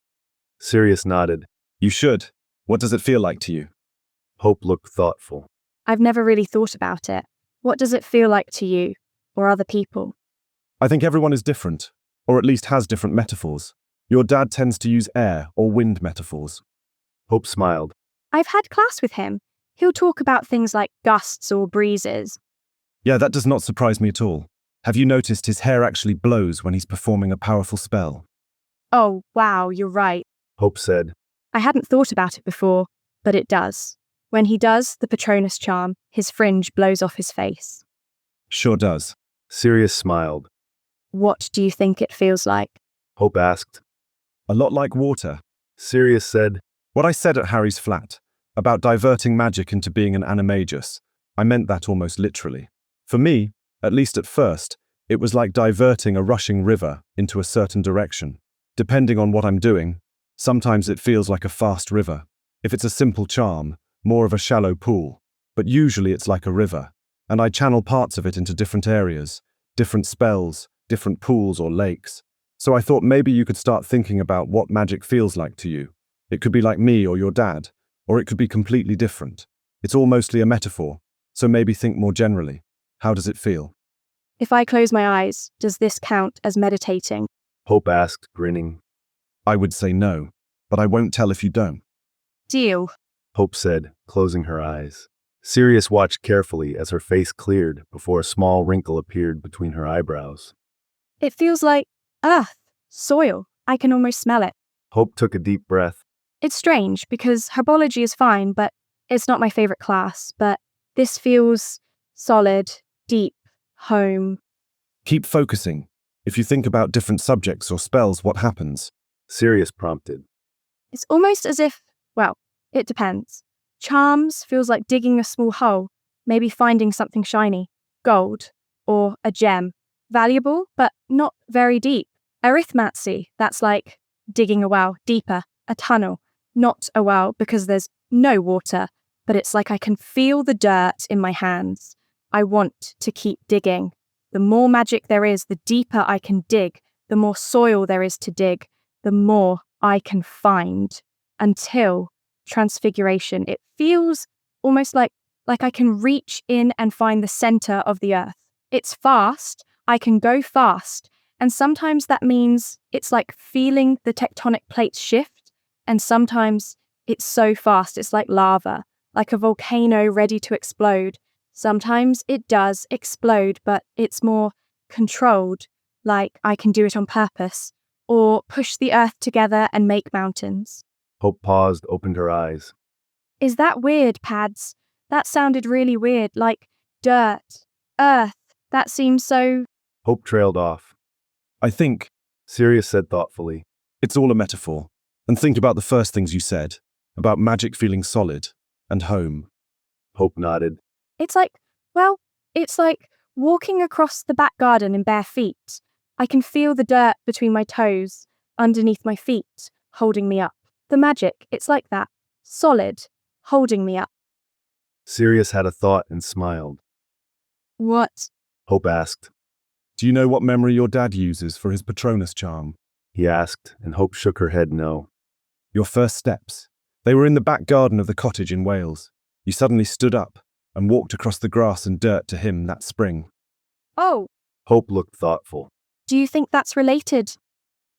Sirius nodded. "You should. What does it feel like to you?" Hope looked thoughtful. I've never really thought about it. What does it feel like to you or other people? "I think everyone is different, or at least has different metaphors. Your dad tends to use air or wind metaphors." Hope smiled. I've had class with him. He'll talk about things like gusts or breezes. "Yeah, that does not surprise me at all. Have you noticed his hair actually blows when he's performing a powerful spell?" Oh, wow, you're right. Hope said. I hadn't thought about it before, but it does. When he does the Patronus charm, his fringe blows off his face. "Sure does." Sirius smiled. What do you think it feels like? Hope asked. "A lot like water." Sirius said. "What I said at Harry's flat, about diverting magic into being an animagus, I meant that almost literally. For me, at least at first, it was like diverting a rushing river into a certain direction. Depending on what I'm doing, sometimes it feels like a fast river. If it's a simple charm, more of a shallow pool. But usually it's like a river, and I channel parts of it into different areas, different spells, different pools or lakes. So I thought maybe you could start thinking about what magic feels like to you. It could be like me or your dad, or it could be completely different. It's all mostly a metaphor, so maybe think more generally. How does it feel?" If I close my eyes, does this count as meditating? Hope asked, grinning. "I would say no, but I won't tell if you don't." Deal. Hope said, closing her eyes. Sirius watched carefully as her face cleared before a small wrinkle appeared between her eyebrows. It feels like earth, soil. I can almost smell it. Hope took a deep breath. It's strange because herbology is fine, but it's not my favorite class. But this feels solid, deep, home. Keep focusing. If you think about different subjects or spells, what happens? Sirius prompted. It's almost as if, well, it depends. Charms feels like digging a small hole, maybe finding something shiny, gold, or a gem. Valuable, but not very deep. Arithmancy, that's like digging a well, deeper, a tunnel, not a well because there's no water, but it's like I can feel the dirt in my hands. I want to keep digging. The more magic there is, the deeper I can dig, the more soil there is to dig, the more I can find. Until Transfiguration, it feels almost like I can reach in and find the center of the earth. It's fast, I can go fast, and sometimes that means it's like feeling the tectonic plates shift, and sometimes it's so fast, it's like lava, like a volcano ready to explode. Sometimes it does explode, but it's more controlled, like I can do it on purpose, or push the earth together and make mountains. Hope paused, opened her eyes. Is that weird, Pads? That sounded really weird, like dirt, earth. That seems so... Hope trailed off. I think, Sirius said thoughtfully, it's all a metaphor. And think about the first things you said, about magic feeling solid and home. Hope nodded. It's like walking across the back garden in bare feet. I can feel the dirt between my toes, underneath my feet, holding me up. The magic, it's like that. Solid, holding me up. Sirius had a thought and smiled. What? Hope asked. Do you know what memory your dad uses for his Patronus charm? He asked, and Hope shook her head no. Your first steps. They were in the back garden of the cottage in Wales. You suddenly stood up and walked across the grass and dirt to him that spring. Oh. Hope looked thoughtful. Do you think that's related?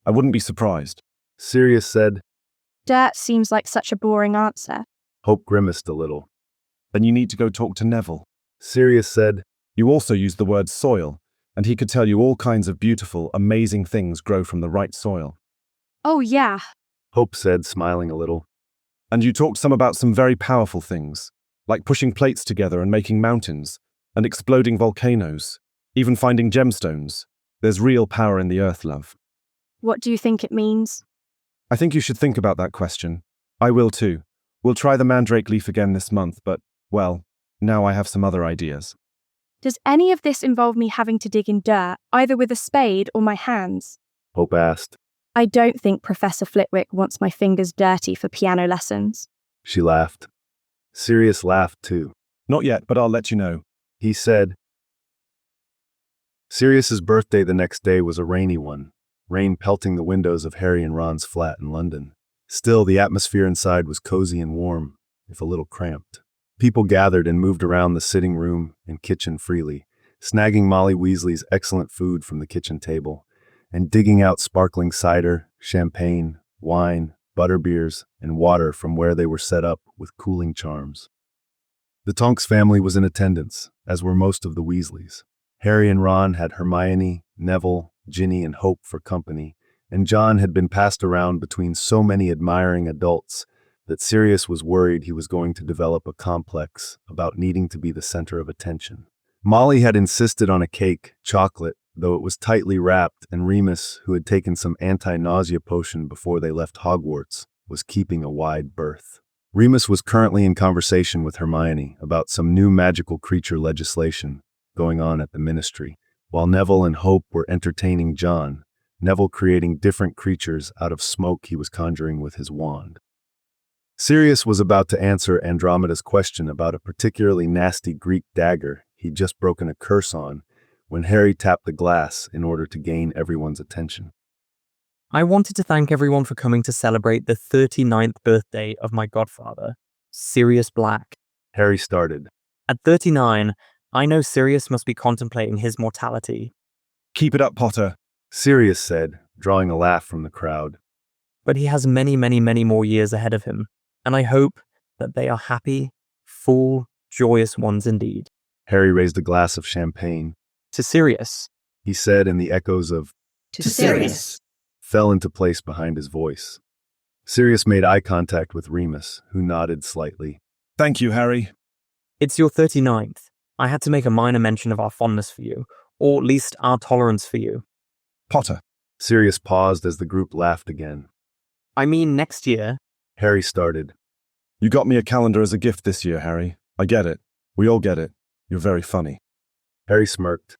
I wouldn't be surprised. Sirius said. Dirt seems like such a boring answer. Hope grimaced a little. Then you need to go talk to Neville. Sirius said. You also used the word soil, and he could tell you all kinds of beautiful, amazing things grow from the right soil. Oh, yeah. Hope said, smiling a little. And you talked some about some very powerful things, like pushing plates together and making mountains, and exploding volcanoes, even finding gemstones. There's real power in the earth, love. What do you think it means? I think you should think about that question. I will too. We'll try the mandrake leaf again this month, but, well, now I have some other ideas. Does any of this involve me having to dig in dirt, either with a spade or my hands? Hope asked. I don't think Professor Flitwick wants my fingers dirty for piano lessons. She laughed. Sirius laughed too. Not yet, but I'll let you know. He said. Sirius's birthday the next day was a rainy one, rain pelting the windows of Harry and Ron's flat in London. Still, the atmosphere inside was cozy and warm, if a little cramped. People gathered and moved around the sitting room and kitchen freely, snagging Molly Weasley's excellent food from the kitchen table, and digging out sparkling cider, champagne, wine, butterbeers, and water from where they were set up with cooling charms. The Tonks family was in attendance, as were most of the Weasleys. Harry and Ron had Hermione, Neville, Ginny, and Hope for company, and John had been passed around between so many admiring adults that Sirius was worried he was going to develop a complex about needing to be the center of attention. Molly had insisted on a cake, chocolate, though it was tightly wrapped, and Remus, who had taken some anti-nausea potion before they left Hogwarts, was keeping a wide berth. Remus was currently in conversation with Hermione about some new magical creature legislation going on at the Ministry, while Neville and Hope were entertaining John, Neville creating different creatures out of smoke he was conjuring with his wand. Sirius was about to answer Andromeda's question about a particularly nasty Greek dagger he'd just broken a curse on when Harry tapped the glass in order to gain everyone's attention. I wanted to thank everyone for coming to celebrate the 39th birthday of my godfather, Sirius Black. Harry started. At 39, I know Sirius must be contemplating his mortality. Keep it up, Potter, Sirius said, drawing a laugh from the crowd. But he has many, many, many more years ahead of him, and I hope that they are happy, full, joyous ones indeed. Harry raised a glass of champagne. To Sirius, he said in the echoes of To Sirius. fell into place behind his voice. Sirius made eye contact with Remus, who nodded slightly. Thank you, Harry. It's your 39th. I had to make a minor mention of our fondness for you, or at least our tolerance for you. Potter. Sirius paused as the group laughed again. I mean, next year. Harry started. You got me a calendar as a gift this year, Harry. I get it. We all get it. You're very funny. Harry smirked.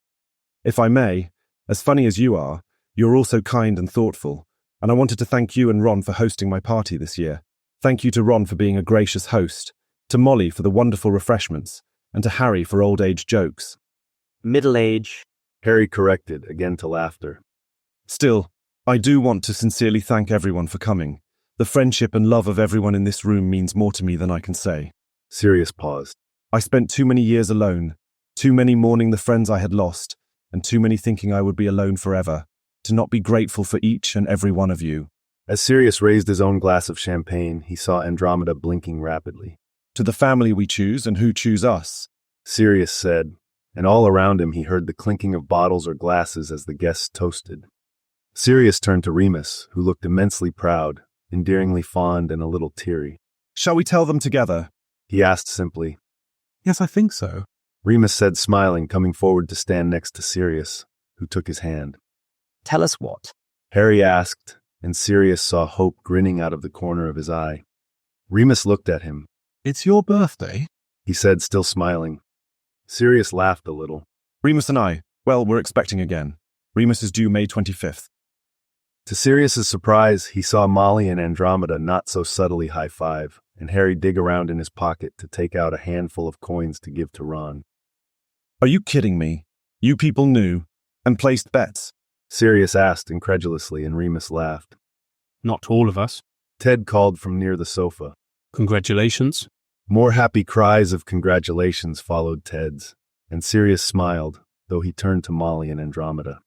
If I may, as funny as you are, you're also kind and thoughtful, and I wanted to thank you and Ron for hosting my party this year. Thank you to Ron for being a gracious host, to Molly for the wonderful refreshments, and to Harry for old age jokes. Middle age. Harry corrected, again to laughter. Still, I do want to sincerely thank everyone for coming. The friendship and love of everyone in this room means more to me than I can say. Sirius paused. I spent too many years alone, too many mourning the friends I had lost, and too many thinking I would be alone forever, to not be grateful for each and every one of you. As Sirius raised his own glass of champagne, he saw Andromeda blinking rapidly. To the family we choose and who choose us, Sirius said, and all around him he heard the clinking of bottles or glasses as the guests toasted. Sirius turned to Remus, who looked immensely proud, endearingly fond and a little teary. Shall we tell them together? He asked simply. Yes, I think so. Remus said, smiling, coming forward to stand next to Sirius, who took his hand. Tell us what? Harry asked, and Sirius saw hope grinning out of the corner of his eye. Remus looked at him. It's your birthday? He said, still smiling. Sirius laughed a little. Remus and I, well, we're expecting again. Remus is due May 25th. To Sirius's surprise, he saw Molly and Andromeda not so subtly high-five, and Harry dig around in his pocket to take out a handful of coins to give to Ron. Are you kidding me? You people knew and placed bets? Sirius asked incredulously, and Remus laughed. Not all of us. Ted called from near the sofa. Congratulations. More happy cries of congratulations followed Ted's, and Sirius smiled, though he turned to Molly and Andromeda.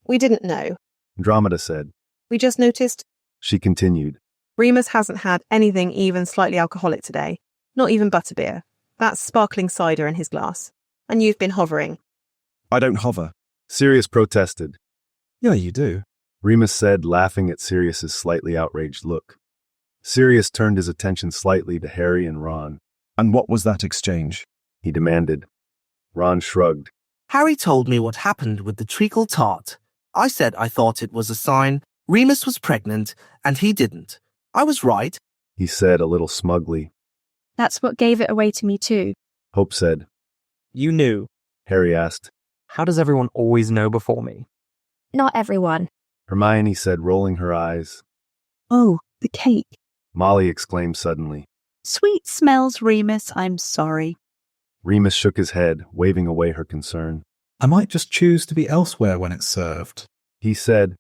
We didn't know. Andromeda said. We just noticed. She continued. Remus hasn't had anything even slightly alcoholic today. Not even butterbeer. That's sparkling cider in his glass. And you've been hovering. I don't hover. Sirius protested. Yeah, you do. Remus said, laughing at Sirius's slightly outraged look. Sirius turned his attention slightly to Harry and Ron. And what was that exchange? He demanded. Ron shrugged. Harry told me what happened with the treacle tart. I said I thought it was a sign Remus was pregnant, and he didn't. I was right, he said a little smugly. That's what gave it away to me too. Hope said. You knew. Harry asked. How does everyone always know before me? Not everyone. Hermione said, rolling her eyes. Oh, the cake. Molly exclaimed suddenly. Sweet smells, Remus, I'm sorry. Remus shook his head, waving away her concern. I might just choose to be elsewhere when it's served. He said.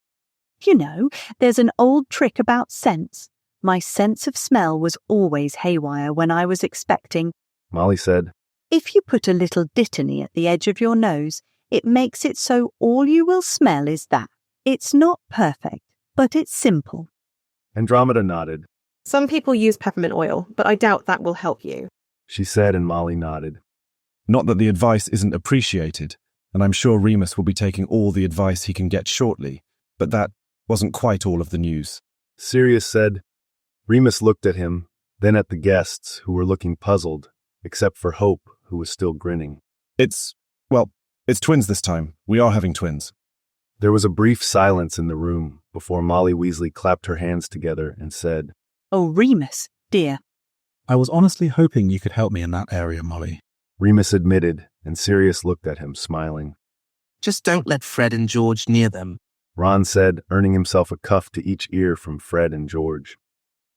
You know, there's an old trick about scents. My sense of smell was always haywire when I was expecting. Molly said. If you put a little dittany at the edge of your nose, it makes it so all you will smell is that. It's not perfect, but it's simple. Andromeda nodded. Some people use peppermint oil, but I doubt that will help you. She said, and Molly nodded. Not that the advice isn't appreciated, and I'm sure Remus will be taking all the advice he can get shortly, but that wasn't quite all of the news. Sirius said. Remus looked at him, then at the guests, who were looking puzzled, except for Hope, who was still grinning. It's twins this time. We are having twins. There was a brief silence in the room before Molly Weasley clapped her hands together and said, Oh, Remus, dear. I was honestly hoping you could help me in that area, Molly. Remus admitted, and Sirius looked at him, smiling. Just don't let Fred and George near them, Ron said, earning himself a cuff to each ear from Fred and George.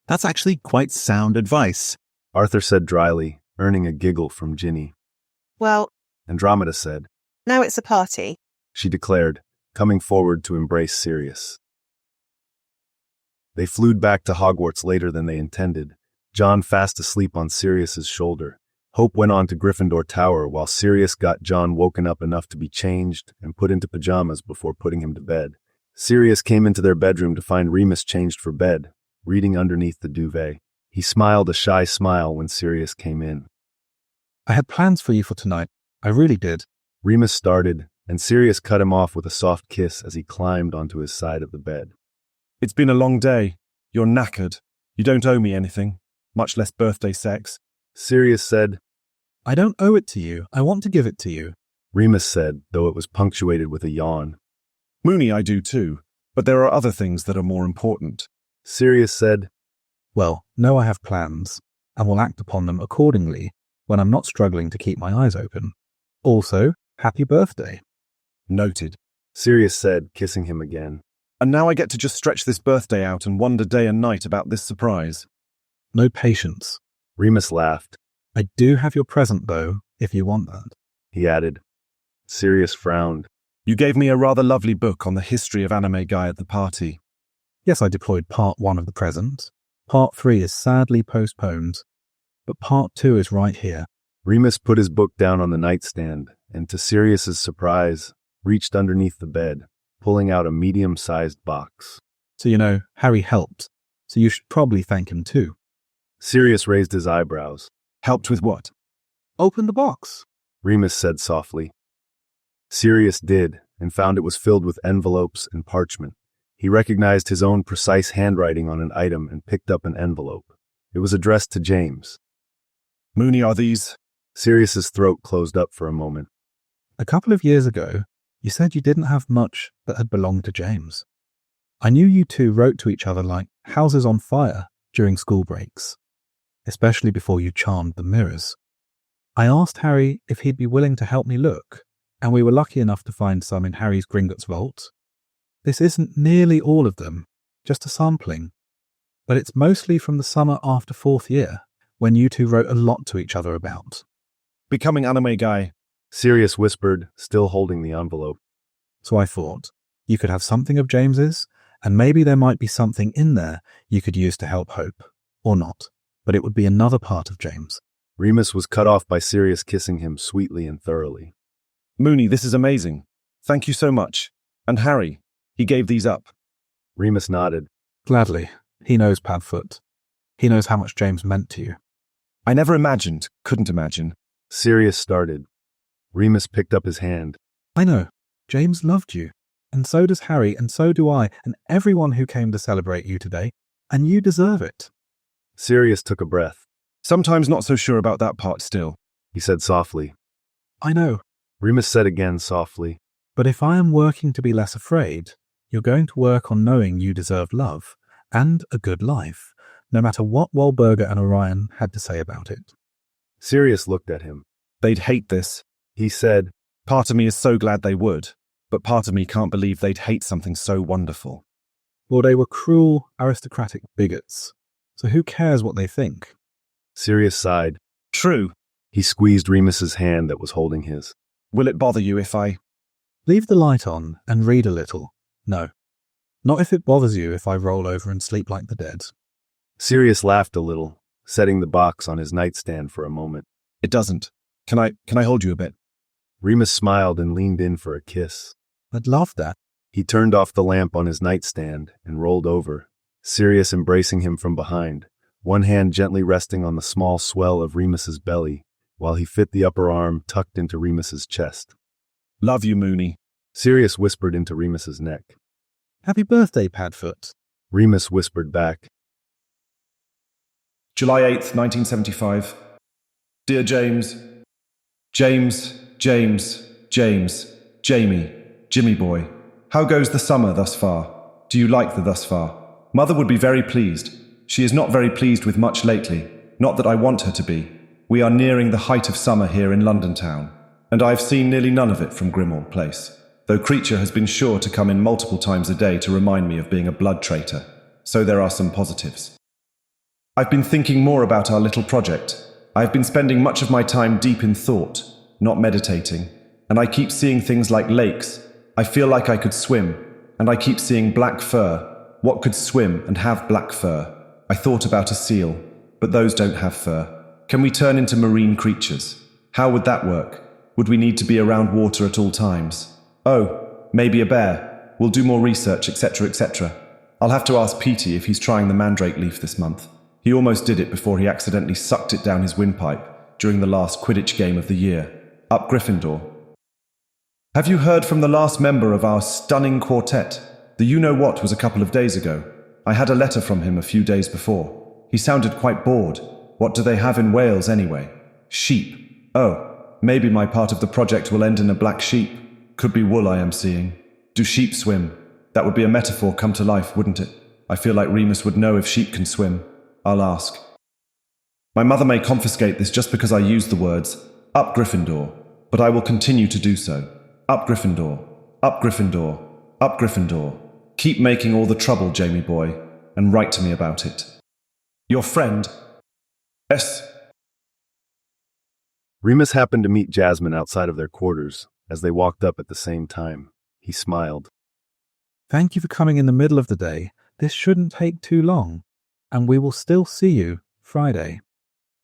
That's actually quite sound advice. Arthur said dryly, earning a giggle from Ginny. Well, Andromeda said. Now it's a party, she declared, coming forward to embrace Sirius. They flew back to Hogwarts later than they intended, John fast asleep on Sirius's shoulder. Hope went on to Gryffindor Tower while Sirius got John woken up enough to be changed and put into pajamas before putting him to bed. Sirius came into their bedroom to find Remus changed for bed, reading underneath the duvet. He smiled a shy smile when Sirius came in. I had plans for you for tonight. I really did. Remus started, and Sirius cut him off with a soft kiss as he climbed onto his side of the bed. It's been a long day. You're knackered. You don't owe me anything, much less birthday sex. Sirius said. I don't owe it to you. I want to give it to you. Remus said, though it was punctuated with a yawn. Mooney, I do too, but there are other things that are more important. Sirius said. Well, no, I have plans, and will act upon them accordingly when I'm not struggling to keep my eyes open. Also, happy birthday. Noted. Sirius said, kissing him again. And now I get to just stretch this birthday out and wonder day and night about this surprise. No patience. Remus laughed. I do have your present, though, if you want that. He added. Sirius frowned. You gave me a rather lovely book on the history of Anime Guy at the party. Yes, I deployed part 1 of the present. Part 3 is sadly postponed, but part 2 is right here. Remus put his book down on the nightstand and, to Sirius's surprise, reached underneath the bed, pulling out a medium-sized box. So you know, Harry helped, so you should probably thank him too. Sirius raised his eyebrows. Helped with what? Open the box, Remus said softly. Sirius did, and found it was filled with envelopes and parchment. He recognized his own precise handwriting on an item and picked up an envelope. It was addressed to James. Mooney, are these? Sirius's throat closed up for a moment. A couple of years ago, you said you didn't have much that had belonged to James. I knew you two wrote to each other like houses on fire during school breaks, especially before you charmed the mirrors. I asked Harry if he'd be willing to help me look, and we were lucky enough to find some in Harry's Gringotts vault. This isn't nearly all of them, just a sampling, but it's mostly from the summer after 4th year, when you two wrote a lot to each other about. Becoming Anime Guy, Sirius whispered, still holding the envelope. So I thought, you could have something of James's, and maybe there might be something in there you could use to help Hope. Or not, but it would be another part of James. Remus was cut off by Sirius kissing him sweetly and thoroughly. Mooney, this is amazing. Thank you so much. And Harry, he gave these up. Remus nodded. Gladly. He knows Padfoot. He knows how much James meant to you. I never imagined, couldn't imagine. Sirius started. Remus picked up his hand. I know. James loved you. And so does Harry, and so do I, and everyone who came to celebrate you today. And you deserve it. Sirius took a breath. Sometimes not so sure about that part still, he said softly. I know. Remus said again softly. But if I am working to be less afraid, you're going to work on knowing you deserve love and a good life, no matter what Wahlberger and Orion had to say about it. Sirius looked at him. They'd hate this, he said. Part of me is so glad they would, but part of me can't believe they'd hate something so wonderful. Well, they were cruel, aristocratic bigots, so who cares what they think? Sirius sighed. True. He squeezed Remus's hand that was holding his. Will it bother you if I... Leave the light on and read a little. No. Not if it bothers you if I roll over and sleep like the dead. Sirius laughed a little, setting the box on his nightstand for a moment. It doesn't. Can I hold you a bit? Remus smiled and leaned in for a kiss. I'd love that. He turned off the lamp on his nightstand and rolled over, Sirius embracing him from behind, one hand gently resting on the small swell of Remus's belly, while he fit the upper arm tucked into Remus's chest. Love you, Mooney, Sirius whispered into Remus's neck. Happy birthday, Padfoot, Remus whispered back. July 8th, 1975. Dear James, Jamie, Jimmy boy, how goes the summer thus far? Do you like the thus far? Mother would be very pleased. She is not very pleased with much lately, not that I want her to be. We are nearing the height of summer here in London town, and I have seen nearly none of it from Grimmauld Place, though Creature has been sure to come in multiple times a day to remind me of being a blood traitor, so there are some positives. I've been thinking more about our little project. I have been spending much of my time deep in thought, not meditating, and I keep seeing things like lakes. I feel like I could swim, and I keep seeing black fur. What could swim and have black fur? I thought about a seal, but those don't have fur. Can we turn into marine creatures? How would that work? Would we need to be around water at all times? Oh, maybe a bear. We'll do more research, etc., etc. I'll have to ask Petey if he's trying the mandrake leaf this month. He almost did it before he accidentally sucked it down his windpipe during the last Quidditch game of the year. Up Gryffindor. Have you heard from the last member of our stunning quartet? The you-know-what was a couple of days ago. I had a letter from him a few days before. He sounded quite bored. What do they have in Wales anyway? Sheep. Oh, maybe my part of the project will end in a black sheep. Could be wool I am seeing. Do sheep swim? That would be a metaphor come to life, wouldn't it? I feel like Remus would know if sheep can swim. I'll ask. My mother may confiscate this just because I used the words, up Gryffindor, but I will continue to do so. Up Gryffindor, up Gryffindor, up Gryffindor. Keep making all the trouble, Jamie boy, and write to me about it. Your friend, S. Remus happened to meet Jasmine outside of their quarters as they walked up at the same time. He smiled. Thank you for coming in the middle of the day. This shouldn't take too long, and we will still see you Friday.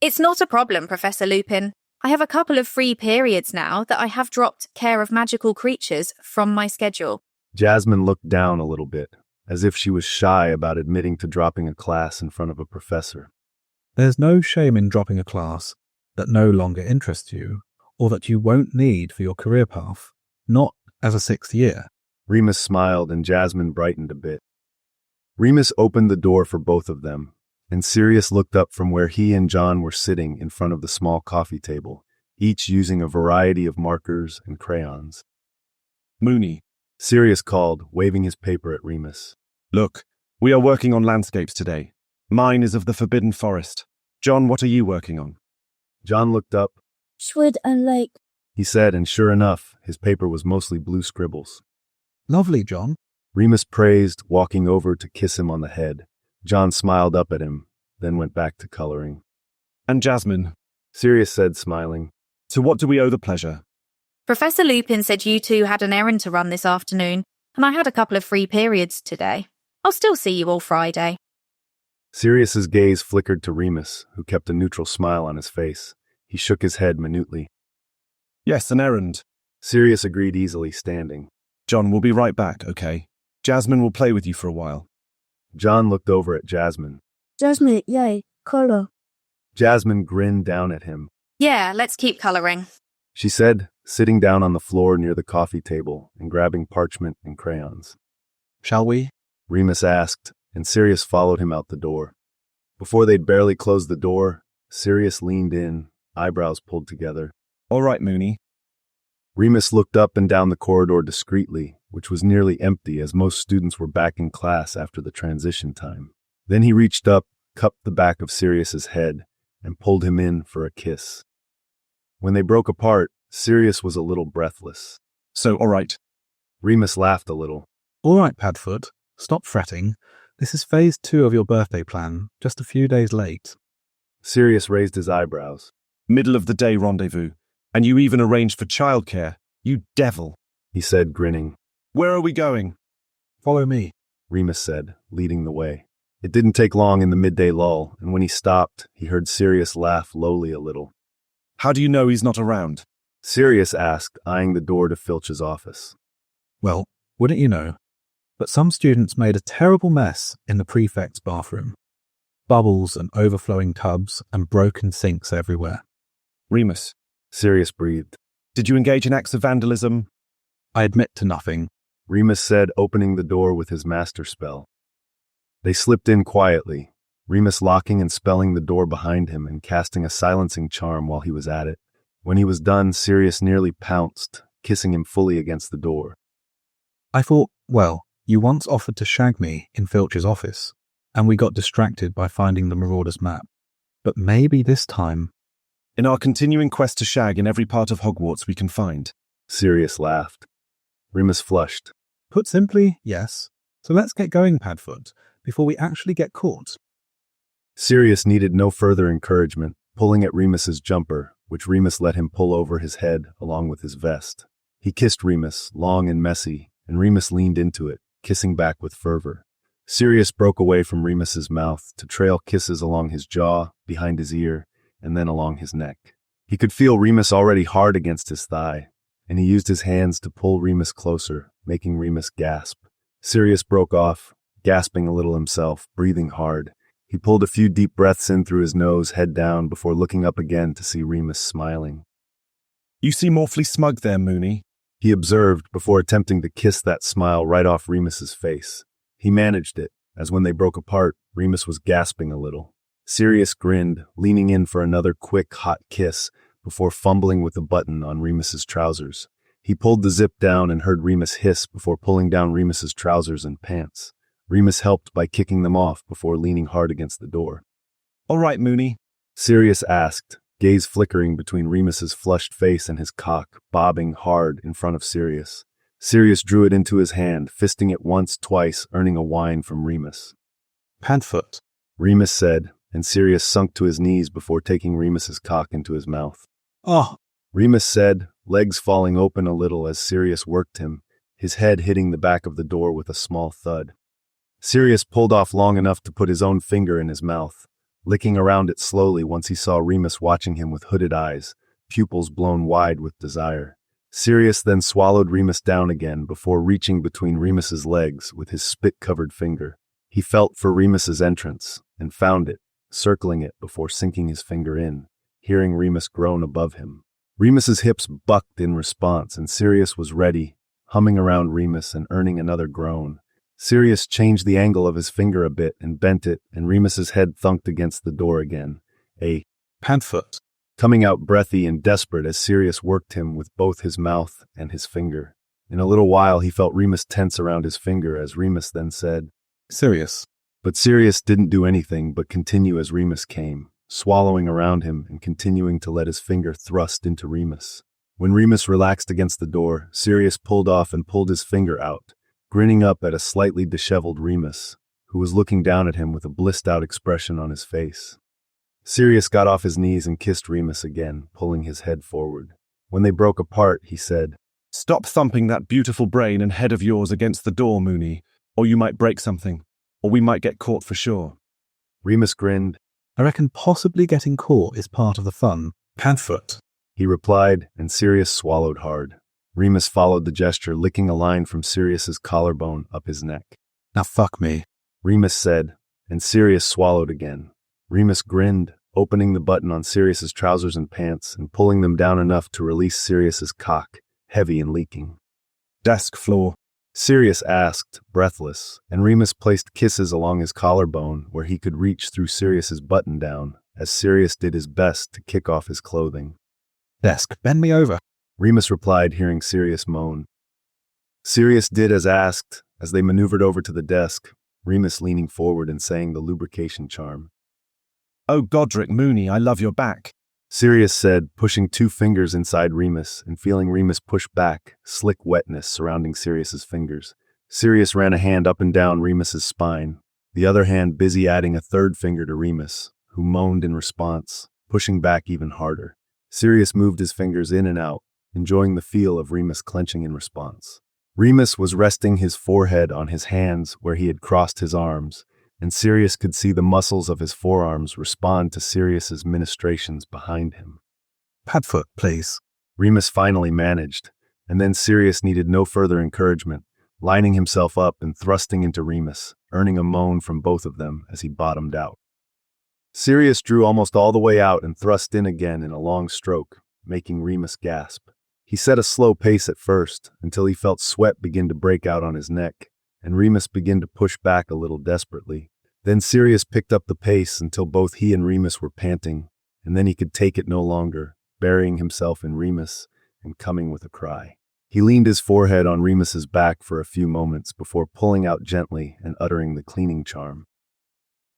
It's not a problem, Professor Lupin. I have a couple of free periods now that I have dropped care of magical creatures from my schedule. Jasmine looked down a little bit, as if she was shy about admitting to dropping a class in front of a professor. There's no shame in dropping a class that no longer interests you, or that you won't need for your career path, not as a sixth year. Remus smiled and Jasmine brightened a bit. Remus opened the door for both of them, and Sirius looked up from where he and John were sitting in front of the small coffee table, each using a variety of markers and crayons. Mooney, Sirius called, waving his paper at Remus. Look, we are working on landscapes today. Mine is of the Forbidden Forest. John, what are you working on? John looked up. Schwood and Lake, He said, and sure enough, his paper was mostly blue scribbles. Lovely, John. Remus praised, walking over to kiss him on the head. John smiled up at him, then went back to coloring. And Jasmine, Sirius said, smiling. To what do we owe the pleasure? Professor Lupin said you two had an errand to run this afternoon, and I had a couple of free periods today. I'll still see you all Friday. Sirius's gaze flickered to Remus, who kept a neutral smile on his face. He shook his head minutely. Yes, an errand. Sirius agreed easily, standing. John, we'll be right back, okay? Jasmine will play with you for a while. John looked over at Jasmine. Jasmine, yay, color. Jasmine grinned down at him. Yeah, let's keep colouring. She said, sitting down on the floor near the coffee table and grabbing parchment and crayons. Shall we? Remus asked, and Sirius followed him out the door. Before they'd barely closed the door, Sirius leaned in, eyebrows pulled together. All right, Mooney. Remus looked up and down the corridor discreetly, which was nearly empty as most students were back in class after the transition time. Then he reached up, cupped the back of Sirius's head, and pulled him in for a kiss. When they broke apart, Sirius was a little breathless. So, all right. Remus laughed a little. All right, Padfoot. Stop fretting. This is phase 2 of your birthday plan, just a few days late. Sirius raised his eyebrows. Middle of the day rendezvous. And you even arranged for childcare. You devil, he said, grinning. Where are we going? Follow me, Remus said, leading the way. It didn't take long in the midday lull, and when he stopped, he heard Sirius laugh lowly a little. How do you know he's not around? Sirius asked, eyeing the door to Filch's office. Well, wouldn't you know? But some students made a terrible mess in the prefect's bathroom. Bubbles and overflowing tubs and broken sinks everywhere. Remus, Sirius breathed. Did you engage in acts of vandalism? I admit to nothing, Remus said, opening the door with his master spell. They slipped in quietly, Remus locking and spelling the door behind him and casting a silencing charm while he was at it. When he was done, Sirius nearly pounced, kissing him fully against the door. I thought, well, you once offered to shag me in Filch's office, and we got distracted by finding the Marauder's map. But maybe this time... In our continuing quest to shag in every part of Hogwarts we can find. Sirius laughed. Remus flushed. Put simply, yes. So let's get going, Padfoot, before we actually get caught. Sirius needed no further encouragement, pulling at Remus's jumper, which Remus let him pull over his head along with his vest. He kissed Remus, long and messy, and Remus leaned into it, kissing back with fervor. Sirius broke away from Remus's mouth to trail kisses along his jaw, behind his ear, and then along his neck. He could feel Remus already hard against his thigh, and he used his hands to pull Remus closer, making Remus gasp. Sirius broke off, gasping a little himself, breathing hard. He pulled a few deep breaths in through his nose, head down, before looking up again to see Remus smiling. You seem awfully smug there, Mooney. he observed before attempting to kiss that smile right off Remus's face. He managed it, as when they broke apart, Remus was gasping a little. Sirius grinned, leaning in for another quick, hot kiss before fumbling with the button on Remus's trousers. He pulled the zip down and heard Remus hiss before pulling down Remus's trousers and pants. Remus helped by kicking them off before leaning hard against the door. All right, Mooney. Sirius asked, gaze flickering between Remus's flushed face and his cock, bobbing hard in front of Sirius. Sirius drew it into his hand, fisting it once, twice, earning a whine from Remus. Padfoot, Remus said, and Sirius sunk to his knees before taking Remus's cock into his mouth. Oh, Remus said, legs falling open a little as Sirius worked him, his head hitting the back of the door with a small thud. Sirius pulled off long enough to put his own finger in his mouth, licking around it slowly once he saw Remus watching him with hooded eyes, pupils blown wide with desire. Sirius then swallowed Remus down again before reaching between Remus's legs with his spit-covered finger. He felt for Remus's entrance and found it, circling it before sinking his finger in, hearing Remus groan above him. Remus's hips bucked in response, and Sirius was ready, humming around Remus and earning another groan. Sirius changed the angle of his finger a bit and bent it, and Remus's head thunked against the door again. Padfoot, coming out breathy and desperate as Sirius worked him with both his mouth and his finger. In a little while he felt Remus tense around his finger as Remus then said, Sirius. But Sirius didn't do anything but continue as Remus came, swallowing around him and continuing to let his finger thrust into Remus. When Remus relaxed against the door, Sirius pulled off and pulled his finger out, grinning up at a slightly disheveled Remus, who was looking down at him with a blissed-out expression on his face. Sirius got off his knees and kissed Remus again, pulling his head forward. When they broke apart, he said, Stop thumping that beautiful brain and head of yours against the door, Mooney, or you might break something, or we might get caught for sure. Remus grinned. I reckon possibly getting caught is part of the fun. Padfoot, he replied, and Sirius swallowed hard. Remus followed the gesture, licking a line from Sirius's collarbone up his neck. Now fuck me, Remus said, and Sirius swallowed again. Remus grinned, opening the button on Sirius's trousers and pants and pulling them down enough to release Sirius's cock, heavy and leaking. Desk floor, Sirius asked, breathless, and Remus placed kisses along his collarbone where he could reach through Sirius's button-down, as Sirius did his best to kick off his clothing. Desk, bend me over, Remus replied, hearing Sirius moan. Sirius did as asked, as they maneuvered over to the desk, Remus leaning forward and saying the lubrication charm. Oh, Godric Mooney, I love your back, Sirius said, pushing 2 fingers inside Remus and feeling Remus push back, slick wetness surrounding Sirius's fingers. Sirius ran a hand up and down Remus's spine, the other hand busy adding a 3rd finger to Remus, who moaned in response, pushing back even harder. Sirius moved his fingers in and out, enjoying the feel of Remus clenching in response. Remus was resting his forehead on his hands where he had crossed his arms, and Sirius could see the muscles of his forearms respond to Sirius's ministrations behind him. Padfoot, please, Remus finally managed, and then Sirius needed no further encouragement, lining himself up and thrusting into Remus, earning a moan from both of them as he bottomed out. Sirius drew almost all the way out and thrust in again in a long stroke, making Remus gasp. He set a slow pace at first, until he felt sweat begin to break out on his neck, and Remus began to push back a little desperately. Then Sirius picked up the pace until both he and Remus were panting, and then he could take it no longer, burying himself in Remus and coming with a cry. He leaned his forehead on Remus's back for a few moments before pulling out gently and uttering the cleaning charm.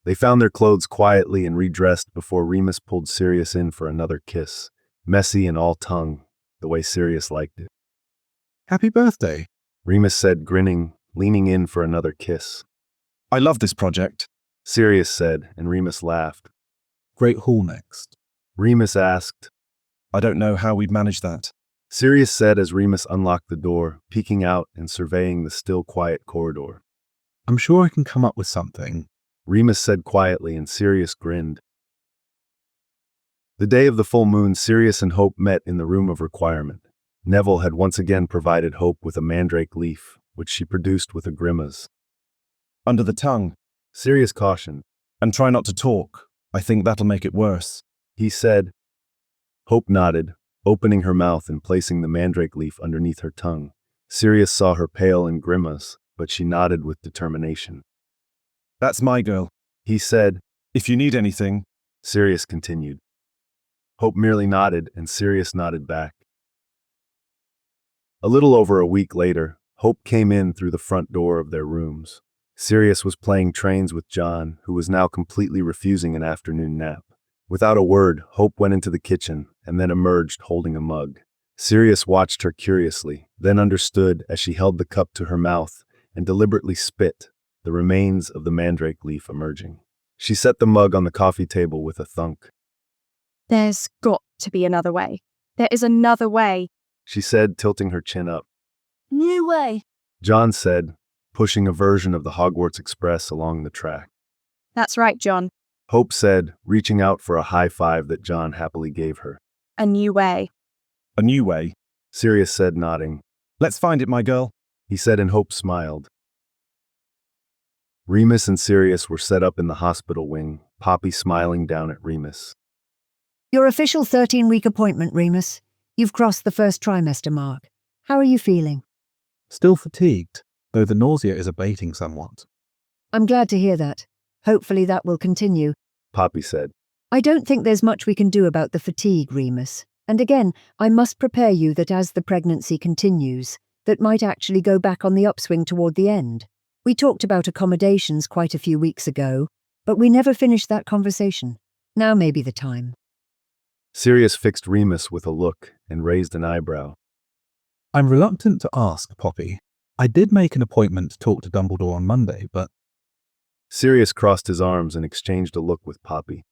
They found their clothes quietly and redressed before Remus pulled Sirius in for another kiss, messy and all tongue, the way Sirius liked it. Happy birthday, Remus said, grinning, leaning in for another kiss. I love this project, Sirius said, and Remus laughed. Great Hall next, Remus asked. I don't know how we'd manage that, Sirius said as Remus unlocked the door, peeking out and surveying the still quiet corridor. I'm sure I can come up with something, Remus said quietly, and Sirius grinned. The day of the full moon, Sirius and Hope met in the room of requirement. Neville had once again provided Hope with a mandrake leaf, which she produced with a grimace. Under the tongue, Sirius cautioned. And try not to talk. I think that'll make it worse, he said. Hope nodded, opening her mouth and placing the mandrake leaf underneath her tongue. Sirius saw her pale and grimace, but she nodded with determination. That's my girl, he said. If you need anything, Sirius continued. Hope merely nodded, and Sirius nodded back. A little over a week later, Hope came in through the front door of their rooms. Sirius was playing trains with John, who was now completely refusing an afternoon nap. Without a word, Hope went into the kitchen and then emerged holding a mug. Sirius watched her curiously, then understood as she held the cup to her mouth and deliberately spit, the remains of the mandrake leaf emerging. She set the mug on the coffee table with a thunk. There's got to be another way. There is another way, she said, tilting her chin up. New way, John said, pushing a version of the Hogwarts Express along the track. That's right, John. Hope said, reaching out for a high five that John happily gave her. A new way. A new way, Sirius said, nodding. Let's find it, my girl, he said, and Hope smiled. Remus and Sirius were set up in the hospital wing, Poppy smiling down at Remus. Your official 13-week appointment, Remus. You've crossed the first trimester mark. How are you feeling? Still fatigued, though the nausea is abating somewhat. I'm glad to hear that. Hopefully that will continue, Poppy said. I don't think there's much we can do about the fatigue, Remus. And again, I must prepare you that as the pregnancy continues, that might actually go back on the upswing toward the end. We talked about accommodations quite a few weeks ago, but we never finished that conversation. Now may be the time. Sirius fixed Remus with a look and raised an eyebrow. I'm reluctant to ask, Poppy. I did make an appointment to talk to Dumbledore on Monday, but... Sirius crossed his arms and exchanged a look with Poppy.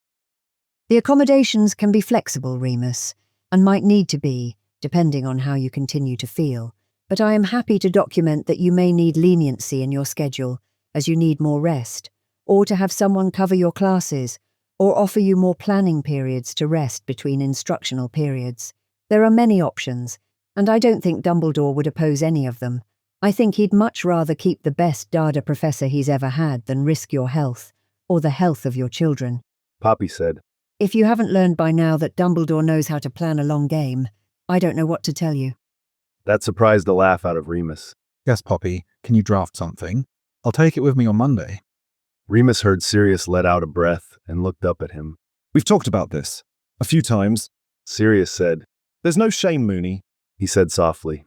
The accommodations can be flexible, Remus, and might need to be, depending on how you continue to feel. But I am happy to document that you may need leniency in your schedule, as you need more rest, or to have someone cover your classes, or offer you more planning periods to rest between instructional periods. There are many options, and I don't think Dumbledore would oppose any of them. I think he'd much rather keep the best Dada professor he's ever had than risk your health, or the health of your children. Poppy said. If you haven't learned by now that Dumbledore knows how to plan a long game, I don't know what to tell you. That surprised a laugh out of Remus. Yes, Poppy, can you draft something? I'll take it with me on Monday. Remus heard Sirius let out a breath and looked up at him. We've talked about this a few times, Sirius said. There's no shame, Moony, he said softly.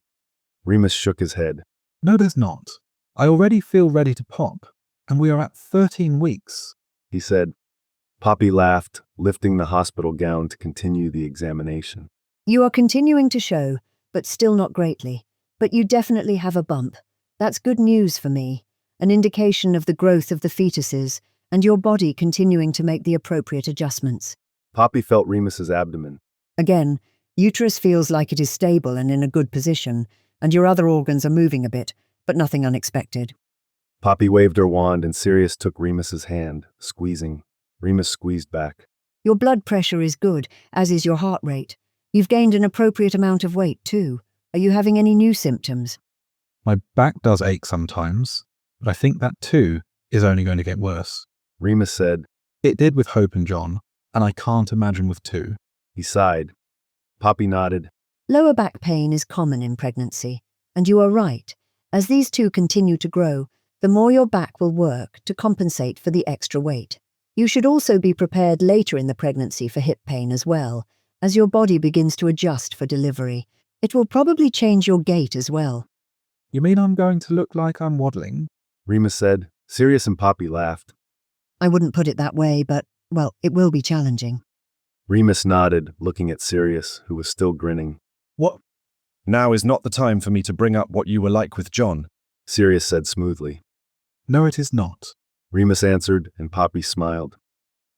Remus shook his head. No, there's not. I already feel ready to pop, and we are at 13 weeks, he said. Poppy laughed, lifting the hospital gown to continue the examination. You are continuing to show, but still not greatly. But you definitely have a bump. That's good news for me, an indication of the growth of the fetuses and your body continuing to make the appropriate adjustments. Poppy felt Remus's abdomen. Again, uterus feels like it is stable and in a good position, and your other organs are moving a bit, but nothing unexpected. Poppy waved her wand and Sirius took Remus's hand, squeezing. Remus squeezed back. Your blood pressure is good, as is your heart rate. You've gained an appropriate amount of weight, too. Are you having any new symptoms? My back does ache sometimes, but I think that, too, is only going to get worse. Remus said. It did with Hope and John, and I can't imagine with 2. He sighed. Poppy nodded. Lower back pain is common in pregnancy, and you are right. As these two continue to grow, the more your back will work to compensate for the extra weight. You should also be prepared later in the pregnancy for hip pain as well, as your body begins to adjust for delivery. It will probably change your gait as well. You mean I'm going to look like I'm waddling? Remus said. Sirius and Poppy laughed. I wouldn't put it that way, but, well, it will be challenging. Remus nodded, looking at Sirius, who was still grinning. What? Now is not the time for me to bring up what you were like with John, Sirius said smoothly. No, it is not. Remus answered, and Poppy smiled.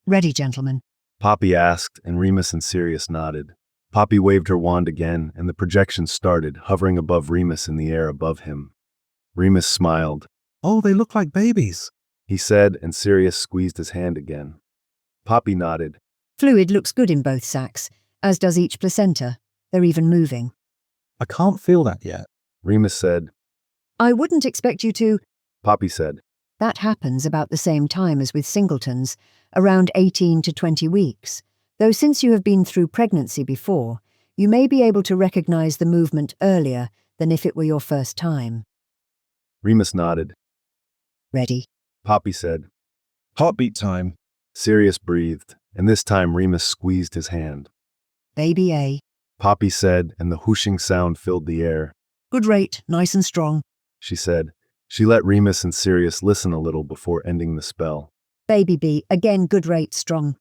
Ready, gentlemen? Poppy asked, and Remus and Sirius nodded. Poppy waved her wand again, and the projection started, hovering above Remus in the air above him. Remus smiled. Oh, they look like babies, he said, and Sirius squeezed his hand again. Poppy nodded. Fluid looks good in both sacs, as does each placenta. They're even moving. I can't feel that yet, Remus said. I wouldn't expect you to, Poppy said. That happens about the same time as with singletons, around 18 to 20 weeks. Though since you have been through pregnancy before, You may be able to recognize the movement earlier than if it were your first time. Remus nodded. Ready? Poppy said. Heartbeat time. Sirius breathed, and this time Remus squeezed his hand. Baby A. Poppy said, and the whooshing sound filled the air. Good rate, nice and strong. She said. She let Remus and Sirius listen a little before ending the spell. Baby B, again good rate, strong.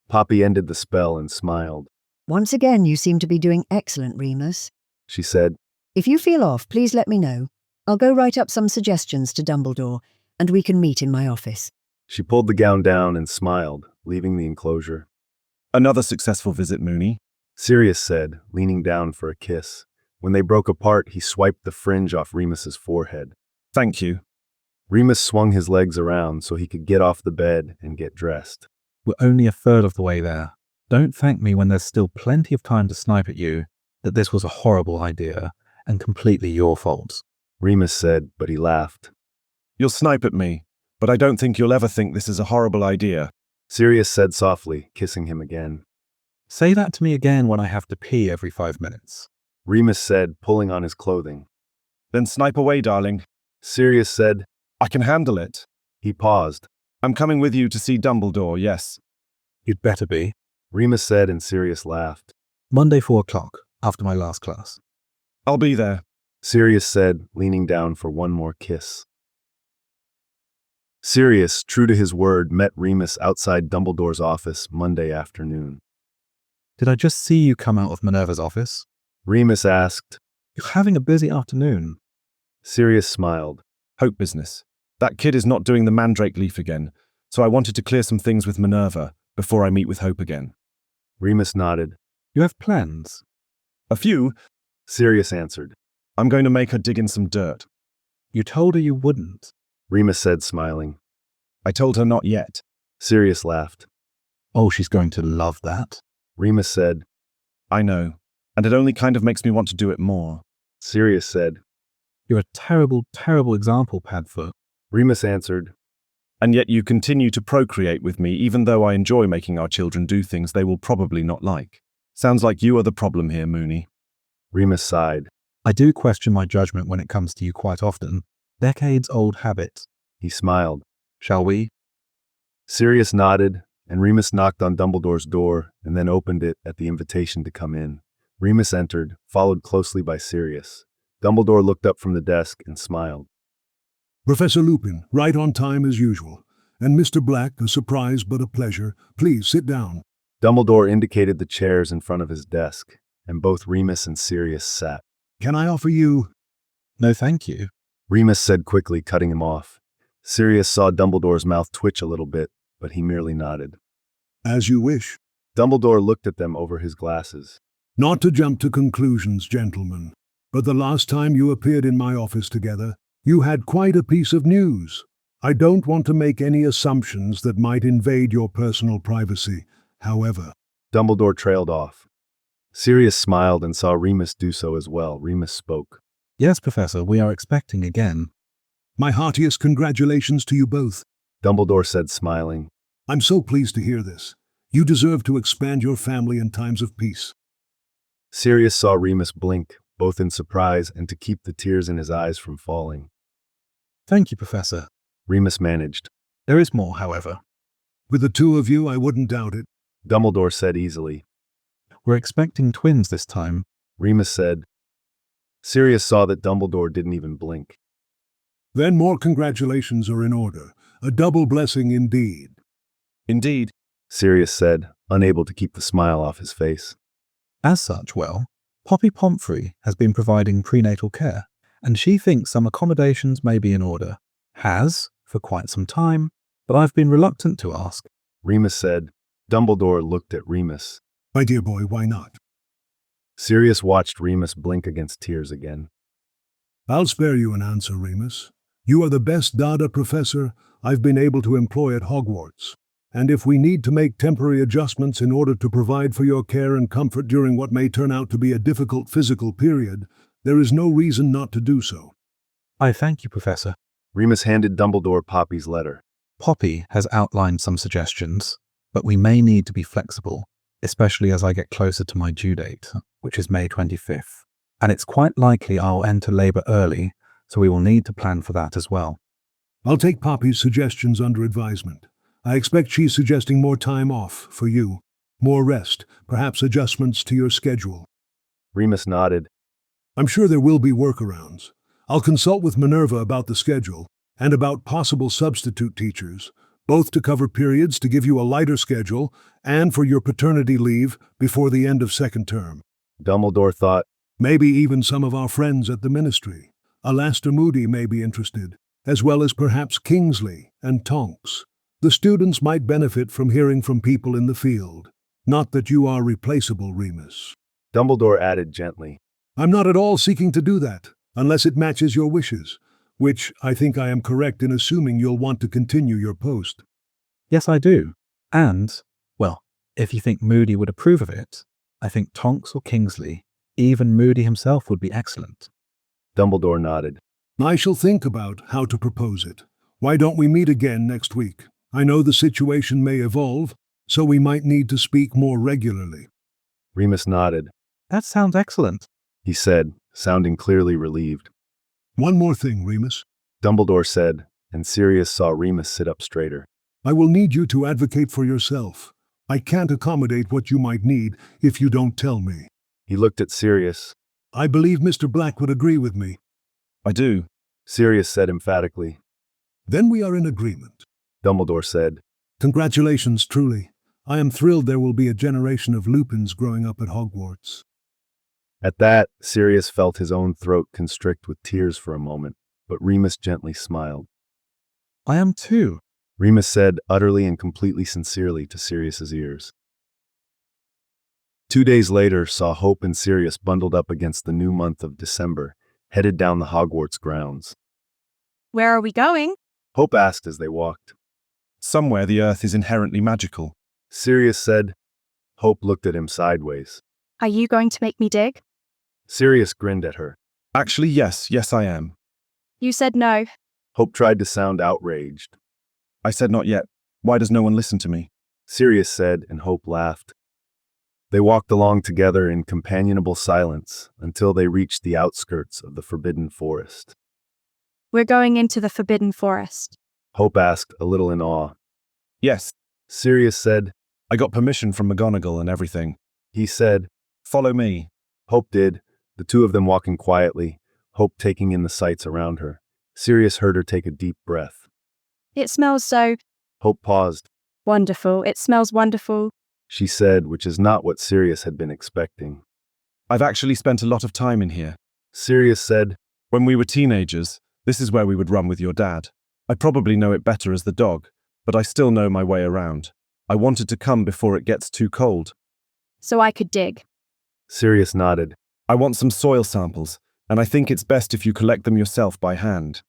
Poppy ended the spell and smiled. Once again, you seem to be doing excellent, Remus. She said. If you feel off, please let me know. I'll go write up some suggestions to Dumbledore, and we can meet in my office. She pulled the gown down and smiled, leaving the enclosure. Another successful visit, Moony. Sirius said, leaning down for a kiss. When they broke apart, he swiped the fringe off Remus's forehead. Thank you. Remus swung his legs around so he could get off the bed and get dressed. We're only a third of the way there. Don't thank me when there's still plenty of time to snipe at you that this was a horrible idea and completely your fault. Remus said, but he laughed. You'll snipe at me, but I don't think you'll ever think this is a horrible idea. Sirius said softly, kissing him again. Say that to me again when I have to pee every 5 minutes. Remus said, pulling on his clothing. Then snipe away, darling. Sirius said, I can handle it. He paused. I'm coming with you to see Dumbledore, yes. You'd better be. Remus said, and Sirius laughed. Monday 4 o'clock, after my last class. I'll be there. Sirius said, leaning down for one more kiss. Sirius, true to his word, met Remus outside Dumbledore's office Monday afternoon. Did I just see you come out of Minerva's office? Remus asked. You're having a busy afternoon. Sirius smiled. Hope business. That kid is not doing the mandrake leaf again, so I wanted to clear some things with Minerva before I meet with Hope again. Remus nodded. You have plans? A few, Sirius answered. I'm going to make her dig in some dirt. You told her you wouldn't. Remus said, smiling. I told her not yet. Sirius laughed. Oh, she's going to love that. Remus said. I know, and it only kind of makes me want to do it more. Sirius said. You're a terrible, terrible example, Padfoot. Remus answered. And yet you continue to procreate with me even though I enjoy making our children do things they will probably not like. Sounds like you are the problem here, Moony. Remus sighed. I do question my judgment when it comes to you quite often. Decades-old habit. He smiled. Shall we? Sirius nodded, and Remus knocked on Dumbledore's door and then opened it at the invitation to come in. Remus entered, followed closely by Sirius. Dumbledore looked up from the desk and smiled. Professor Lupin, right on time as usual. And Mr. Black, a surprise but a pleasure. Please sit down. Dumbledore indicated the chairs in front of his desk, and both Remus and Sirius sat. Can I offer you? No, thank you. Remus said quickly, cutting him off. Sirius saw Dumbledore's mouth twitch a little bit, but he merely nodded. As you wish. Dumbledore looked at them over his glasses. Not to jump to conclusions, gentlemen, but the last time you appeared in my office together, you had quite a piece of news. I don't want to make any assumptions that might invade your personal privacy, however. Dumbledore trailed off. Sirius smiled and saw Remus do so as well. Remus spoke. Yes, Professor, we are expecting again. My heartiest congratulations to you both. Dumbledore said, smiling. I'm so pleased to hear this. You deserve to expand your family in times of peace. Sirius saw Remus blink, both in surprise and to keep the tears in his eyes from falling. Thank you, Professor. Remus managed. There is more, however. With the two of you, I wouldn't doubt it. Dumbledore said easily. We're expecting twins this time. Remus said. Sirius saw that Dumbledore didn't even blink. Then more congratulations are in order. A double blessing indeed. Indeed, Sirius said, unable to keep the smile off his face. As such, well, Poppy Pomfrey has been providing prenatal care, and she thinks some accommodations may be in order. Has, for quite some time, but I've been reluctant to ask. Remus said. Dumbledore looked at Remus. My dear boy, why not? Sirius watched Remus blink against tears again. I'll spare you an answer, Remus. You are the best Dada professor I've been able to employ at Hogwarts. And if we need to make temporary adjustments in order to provide for your care and comfort during what may turn out to be a difficult physical period, there is no reason not to do so. I thank you, Professor. Remus handed Dumbledore Poppy's letter. Poppy has outlined some suggestions, but we may need to be flexible. especially as I get closer to my due date, which is May 25th. And it's quite likely I'll enter labour early, so we will need to plan for that as well. I'll take Poppy's suggestions under advisement. I expect she's suggesting more time off for you, more rest, perhaps adjustments to your schedule. Remus nodded. I'm sure there will be workarounds. I'll consult with Minerva about the schedule and about possible substitute teachers, both to cover periods to give you a lighter schedule and for your paternity leave before the end of second term. Dumbledore thought, maybe even some of our friends at the ministry. Alastair Moody may be interested, as well as perhaps Kingsley and Tonks. The students might benefit from hearing from people in the field. Not that you are replaceable, Remus. Dumbledore added gently. I'm not at all seeking to do that, unless it matches your wishes, which I think I am correct in assuming you'll want to continue your post. Yes, I do. And, well, if you think Moody would approve of it, I think Tonks or Kingsley, even Moody himself, would be excellent. Dumbledore nodded. I shall think about how to propose it. Why don't we meet again next week? I know the situation may evolve, so we might need to speak more regularly. Remus nodded. That sounds excellent, he said, sounding clearly relieved. One more thing, Remus, Dumbledore said, and Sirius saw Remus sit up straighter. I will need you to advocate for yourself. I can't accommodate what you might need if you don't tell me. He looked at Sirius. I believe Mr. Black would agree with me. I do, Sirius said emphatically. Then we are in agreement, Dumbledore said. Congratulations, truly. I am thrilled there will be a generation of Lupins growing up at Hogwarts. At that, Sirius felt his own throat constrict with tears for a moment, but Remus gently smiled. I am too, Remus said utterly and completely sincerely to Sirius's ears. 2 days later saw Hope and Sirius bundled up against the new month of December, headed down the Hogwarts grounds. Where are we going? Hope asked as they walked. Somewhere the earth is inherently magical, Sirius said. Hope looked at him sideways. Are you going to make me dig? Sirius grinned at her. Actually, yes, I am. You said no. Hope tried to sound outraged. I said not yet. Why does no one listen to me? Sirius said, and Hope laughed. They walked along together in companionable silence until they reached the outskirts of the Forbidden Forest. We're going into the Forbidden Forest. Hope asked, a little in awe. Yes, Sirius said. I got permission from McGonagall and everything. He said. Follow me. Hope did, the two of them walking quietly, Hope taking in the sights around her. Sirius heard her take a deep breath. It smells so... Hope paused. Wonderful. It smells wonderful, she said, which is not what Sirius had been expecting. I've actually spent a lot of time in here, Sirius said. When we were teenagers, this is where we would run with your dad. I probably know it better as the dog, but I still know my way around. I wanted to come before it gets too cold. So I could dig. Sirius nodded. I want some soil samples, and I think it's best if you collect them yourself by hand.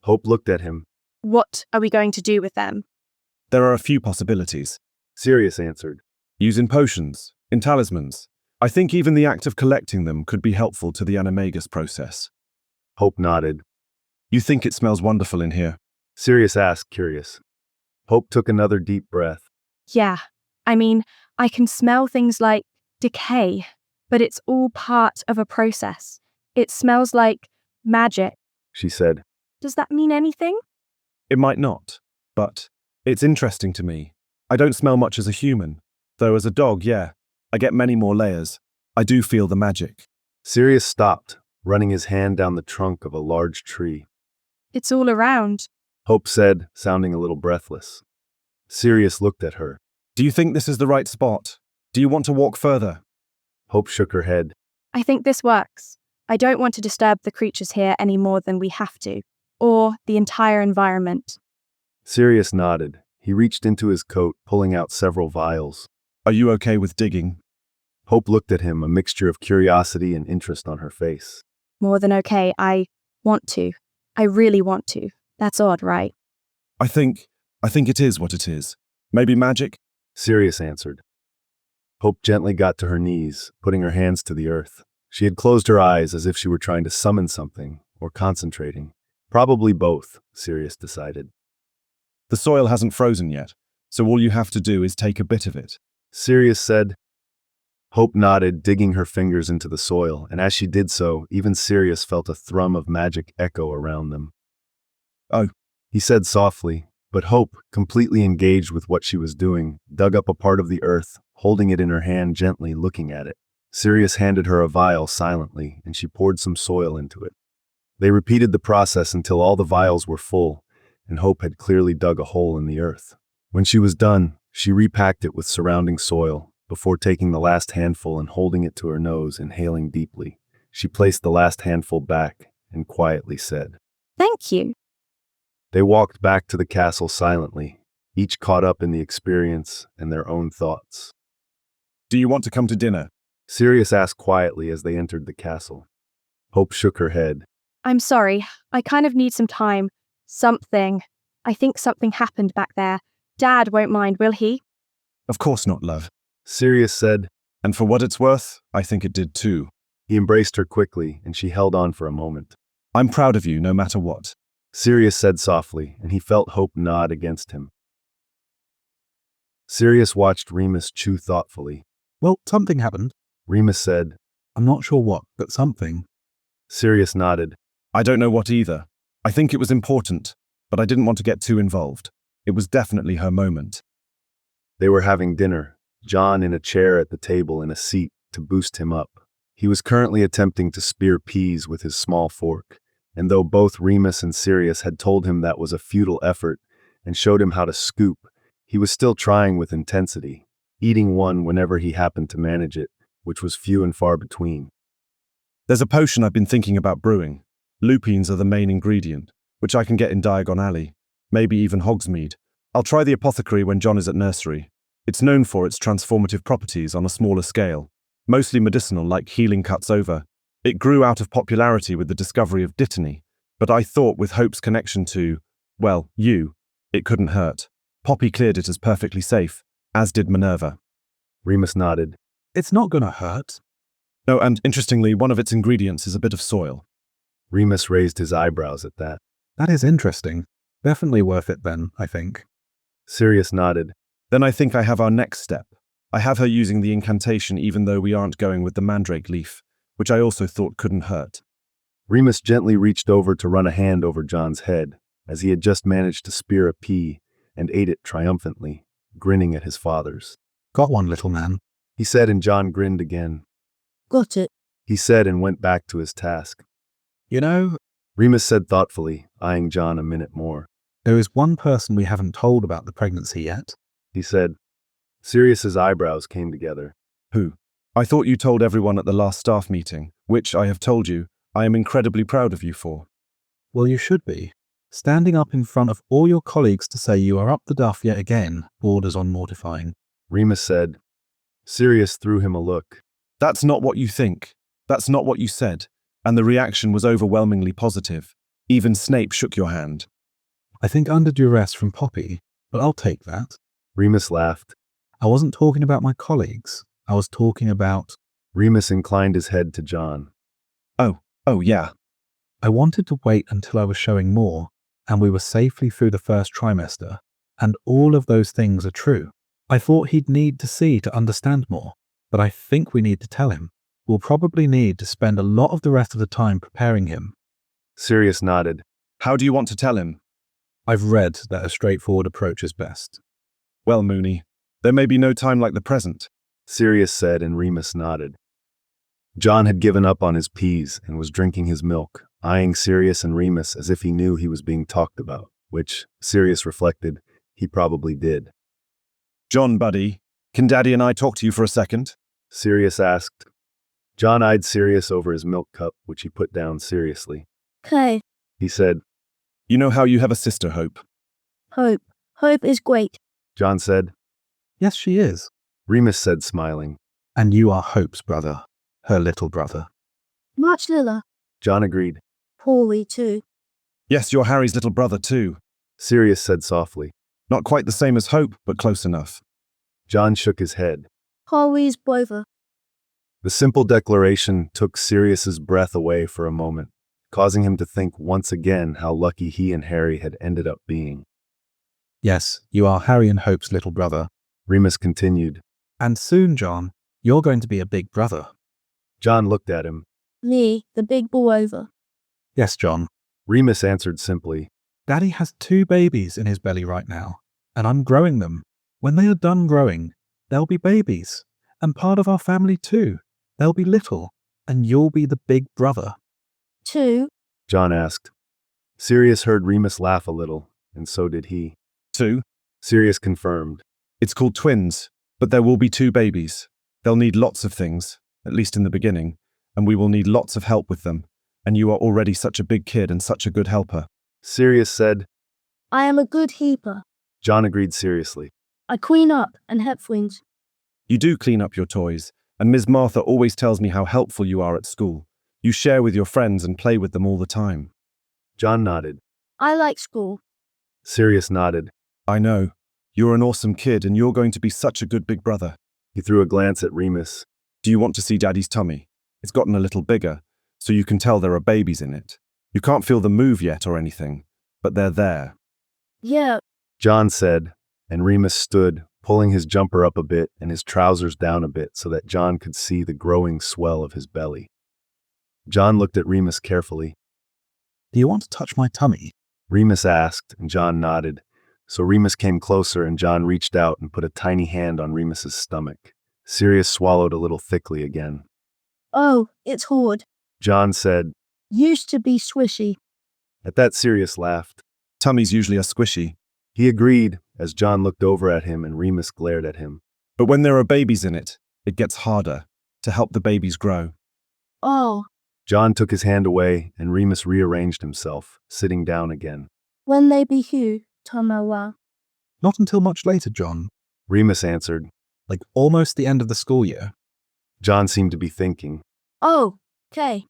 Hope looked at him. What are we going to do with them? There are a few possibilities, Sirius answered. Use in potions, in talismans. I think even the act of collecting them could be helpful to the animagus process. Hope nodded. You think it smells wonderful in here? Sirius asked, curious. Hope took another deep breath. Yeah, I mean, I can smell things like decay, but it's all part of a process. It smells like magic, she said. Does that mean anything? It might not, but it's interesting to me. I don't smell much as a human, though as a dog, yeah, I get many more layers. I do feel the magic. Sirius stopped, running his hand down the trunk of a large tree. It's all around, Hope said, sounding a little breathless. Sirius looked at her. Do you think this is the right spot? Do you want to walk further? Hope shook her head. I think this works. I don't want to disturb the creatures here any more than we have to, or the entire environment. Sirius nodded. He reached into his coat, pulling out several vials. Are you okay with digging? Hope looked at him, a mixture of curiosity and interest on her face. More than okay. I want to. I really want to. That's odd, right? I think it is what it is. Maybe magic? Sirius answered. Hope gently got to her knees, putting her hands to the earth. She had closed her eyes as if she were trying to summon something, or concentrating. Probably both, Sirius decided. The soil hasn't frozen yet, so all you have to do is take a bit of it, Sirius said. Hope nodded, digging her fingers into the soil, and as she did so, even Sirius felt a thrum of magic echo around them. Oh, he said softly, but Hope, completely engaged with what she was doing, dug up a part of the earth, holding it in her hand gently, looking at it. Sirius handed her a vial silently, and she poured some soil into it. They repeated the process until all the vials were full, and Hope had clearly dug a hole in the earth. When she was done, she repacked it with surrounding soil, before taking the last handful and holding it to her nose, inhaling deeply. She placed the last handful back and quietly said, "Thank you." They walked back to the castle silently, each caught up in the experience and their own thoughts. "Do you want to come to dinner?" Sirius asked quietly as they entered the castle. Hope shook her head. "I'm sorry. I kind of need some time. I think something happened back there. Dad won't mind, will he?" "Of course not, love," Sirius said. "And for what it's worth, I think it did too." He embraced her quickly, and she held on for a moment. "I'm proud of you no matter what," Sirius said softly, and he felt Hope nod against him. Sirius watched Remus chew thoughtfully. "Well, something happened," Remus said. "I'm not sure what, but something." Sirius nodded. "I don't know what either. I think it was important, but I didn't want to get too involved. It was definitely her moment." They were having dinner, John in a chair at the table in a seat to boost him up. He was currently attempting to spear peas with his small fork, and though both Remus and Sirius had told him that was a futile effort and showed him how to scoop, he was still trying with intensity, eating one whenever he happened to manage it, which was few and far between. "There's a potion I've been thinking about brewing. Lupines are the main ingredient, which I can get in Diagon Alley, maybe even Hogsmeade. I'll try the apothecary when John is at nursery. It's known for its transformative properties on a smaller scale, mostly medicinal like healing cuts over. It grew out of popularity with the discovery of dittany, but I thought with Hope's connection to, well, you, it couldn't hurt. Poppy cleared it as perfectly safe, as did Minerva." Remus nodded. "It's not gonna hurt." "No, and interestingly, one of its ingredients is a bit of soil." Remus raised his eyebrows at that. "That is interesting. Definitely worth it then, I think." Sirius nodded. "Then I think I have our next step. I have her using the incantation even though we aren't going with the mandrake leaf, which I also thought couldn't hurt." Remus gently reached over to run a hand over John's head, as he had just managed to spear a pea and ate it triumphantly, grinning at his father's. "Got one, little man," he said, and John grinned again. Got it, he said, and went back to his task. "You know," Remus said thoughtfully, eyeing John a minute more. "there is one person we haven't told about the pregnancy yet," he said. Sirius's eyebrows came together. "Who? I thought you told everyone at the last staff meeting, which I have told you, I am incredibly proud of you for." "Well, you should be. Standing up in front of all your colleagues to say you are up the duff yet again borders on mortifying," Remus said. Sirius threw him a look. "That's not what you think. That's not what you said. And the reaction was overwhelmingly positive. Even Snape shook your hand." "I think under duress from Poppy, but I'll take that." Remus laughed. "I wasn't talking about my colleagues. I was talking about—" Remus inclined his head to John. Oh yeah. "I wanted to wait until I was showing more, and we were safely through the first trimester, and all of those things are true. I thought he'd need to see to understand more, but I think we need to tell him. We'll probably need to spend a lot of the rest of the time preparing him." Sirius nodded. "How do you want to tell him?" "I've read that a straightforward approach is best." "Well, Mooney, there may be no time like the present," Sirius said, and Remus nodded. John had given up on his peas and was drinking his milk, eyeing Sirius and Remus as if he knew he was being talked about, which, Sirius reflected, he probably did. "John, buddy, can Daddy and I talk to you for a second?" Sirius asked. John eyed Sirius over his milk cup, which he put down seriously. "Okay, He said, "You know how you have a sister, Hope." Hope. Hope is great." John said. "Yes, she is." Remus said, smiling. "And you are Hope's brother, her little brother." Much Lilla. John agreed. Poorly too. "Yes, you're Harry's little brother too." Sirius said softly. "Not quite the same as Hope, but close enough." John shook his head. Harry's brother. The simple declaration took Sirius's breath away for a moment, causing him to think once again how lucky he and Harry had ended up being. "Yes, you are Harry and Hope's little brother," Remus continued. "And soon, John, You're going to be a big brother. John looked at him. Me, the big boy over. Yes, John. Remus answered simply. Daddy has 2 babies in his belly right now, and I'm growing them. When they are done growing, they'll be babies, and part of our family too. They'll be little, and you'll be the big brother. 2? John asked. Sirius heard Remus laugh a little, and so did he. 2? Sirius confirmed. It's called twins, but there will be 2 babies. They'll need lots of things, at least in the beginning, and we will need lots of help with them. And you are already such a big kid and such a good helper. Sirius said. I am a good heaper. John agreed seriously. I clean up and help things. You do clean up your toys, and Ms. Martha always tells me how helpful you are at school. You share with your friends and play with them all the time. John nodded. I like school. Sirius nodded. I know. You're an awesome kid, and you're going to be such a good big brother. He threw a glance at Remus. Do you want to see Daddy's tummy? It's gotten a little bigger, so you can tell there are babies in it. You can't feel them move yet or anything, but they're there. Yeah. John said, and Remus stood, pulling his jumper up a bit and his trousers down a bit so that John could see the growing swell of his belly. John looked at Remus carefully. Do you want to touch my tummy? Remus asked, and John nodded. So Remus came closer and John reached out and put a tiny hand on Remus's stomach. Sirius swallowed a little thickly again. Oh, it's hard. John said. Used to be swishy. At that, Sirius laughed. Tummies usually are squishy. He agreed, as John looked over at him and Remus glared at him. But when there are babies in it, it gets harder to help the babies grow. Oh. John took his hand away and Remus rearranged himself, sitting down again. When they be Hugh, Tamawa. Not until much later, John. Remus answered. Like almost the end of the school year. John seemed to be thinking. Oh, okay.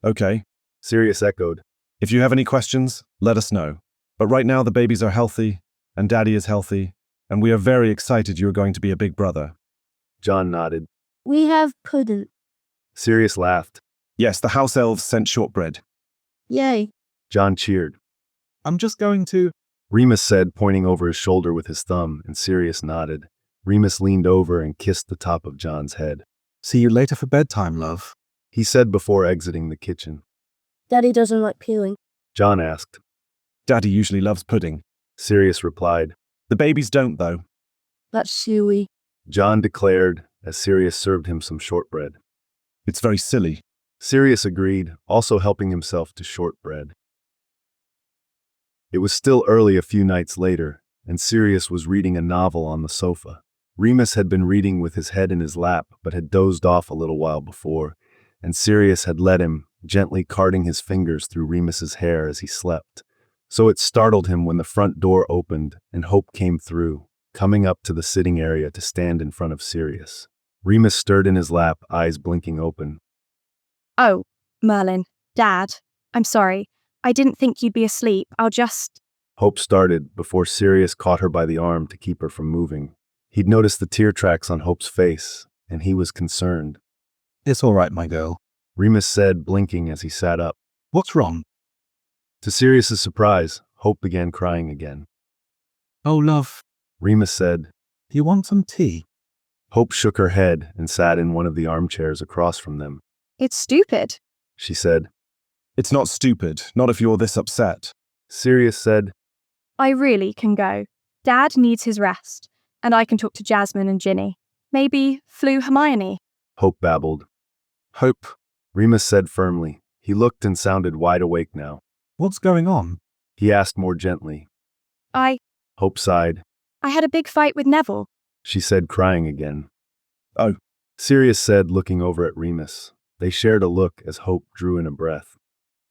Okay. Sirius echoed. If you have any questions, let us know. But right now the babies are healthy, and Daddy is healthy, and we are very excited you are going to be a big brother. John nodded. We have pudding. Sirius laughed. Yes, the house elves sent shortbread. Yay. John cheered. I'm just going to... Remus said, pointing over his shoulder with his thumb, and Sirius nodded. Remus leaned over and kissed the top of John's head. See you later for bedtime, love. He said before exiting the kitchen. Daddy doesn't like peeling. John asked. Daddy usually loves pudding. Sirius replied. The babies don't, though. That's silly. John declared, as Sirius served him some shortbread. It's very silly. Sirius agreed, also helping himself to shortbread. It was still early a few nights later, and Sirius was reading a novel on the sofa. Remus had been reading with his head in his lap, but had dozed off a little while before, and Sirius had led him, gently carding his fingers through Remus's hair as he slept. So it startled him when the front door opened and Hope came through, coming up to the sitting area to stand in front of Sirius. Remus stirred in his lap, eyes blinking open. Oh, Merlin, Dad, I'm sorry. I didn't think you'd be asleep. I'll just... Hope started before Sirius caught her by the arm to keep her from moving. He'd noticed the tear tracks on Hope's face, and he was concerned. It's all right, my girl. Remus said, blinking as he sat up. What's wrong? To Sirius's surprise, Hope began crying again. Oh, love. Remus said. Do you want some tea? Hope shook her head and sat in one of the armchairs across from them. It's stupid, she said. It's not stupid, not if you're this upset. Sirius said. I really can go. Dad needs his rest, and I can talk to Jasmine and Ginny. Maybe Flu Hermione. Hope babbled. Hope, Remus said firmly. He looked and sounded wide awake now. What's going on? He asked more gently. Hope sighed. I had a big fight with Neville. She said, crying again. Oh. Sirius said, looking over at Remus. They shared a look as Hope drew in a breath.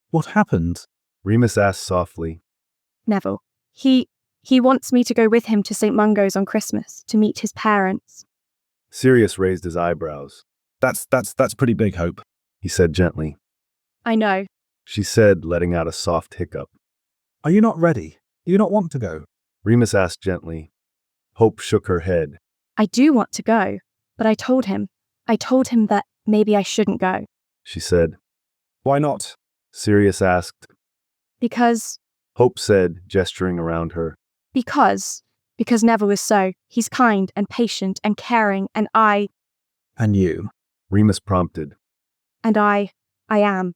What happened? Remus asked softly. Neville. He wants me to go with him to St. Mungo's on Christmas to meet his parents. Sirius raised his eyebrows. That's pretty big, Hope, he said gently. I know, she said, letting out a soft hiccup. Are you not ready? Do you not want to go? Remus asked gently. Hope shook her head. I do want to go, but I told him that maybe I shouldn't go. She said. Why not? Sirius asked. Because... Hope said, gesturing around her. Because Neville is so. He's kind and patient and caring, and And you? Remus prompted. And I am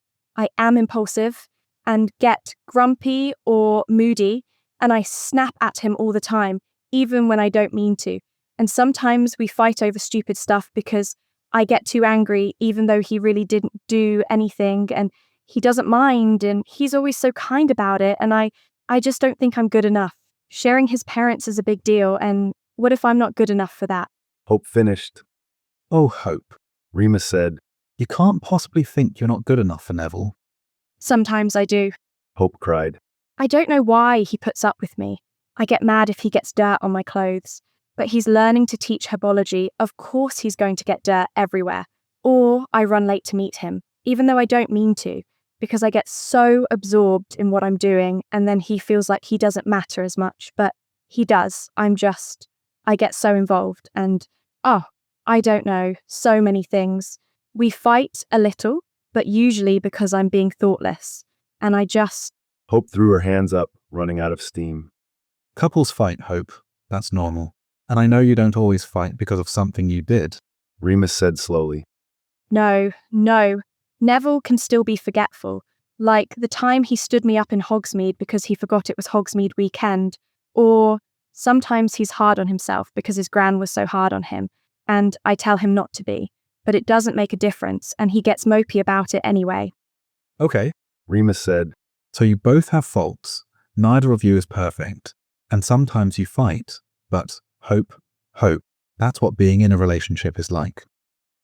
impulsive and get grumpy or moody, and I snap at him all the time, even when I don't mean to. And sometimes we fight over stupid stuff because I get too angry, even though he really didn't do anything, and he doesn't mind, and he's always so kind about it, and I just don't think I'm good enough. Sharing his parents is a big deal, and what if I'm not good enough for that? Hope finished. Oh, Hope. Remus said. You can't possibly think you're not good enough for Neville. Sometimes I do. Hope cried. I don't know why he puts up with me. I get mad if he gets dirt on my clothes. But he's learning to teach herbology. Of course he's going to get dirt everywhere. Or I run late to meet him, even though I don't mean to, because I get so absorbed in what I'm doing, and then he feels like he doesn't matter as much. But he does. I get so involved, and I don't know, so many things. We fight a little, but usually because I'm being thoughtless. And Hope threw her hands up, running out of steam. Couples fight, Hope. That's normal. And I know you don't always fight because of something you did. Remus said slowly. No. Neville can still be forgetful. Like the time he stood me up in Hogsmeade because he forgot it was Hogsmeade weekend. Or sometimes he's hard on himself because his gran was so hard on him. And I tell him not to be. But it doesn't make a difference, and he gets mopey about it anyway. Okay, Remus said. So you both have faults. Neither of you is perfect. And sometimes you fight. But Hope, that's what being in a relationship is like.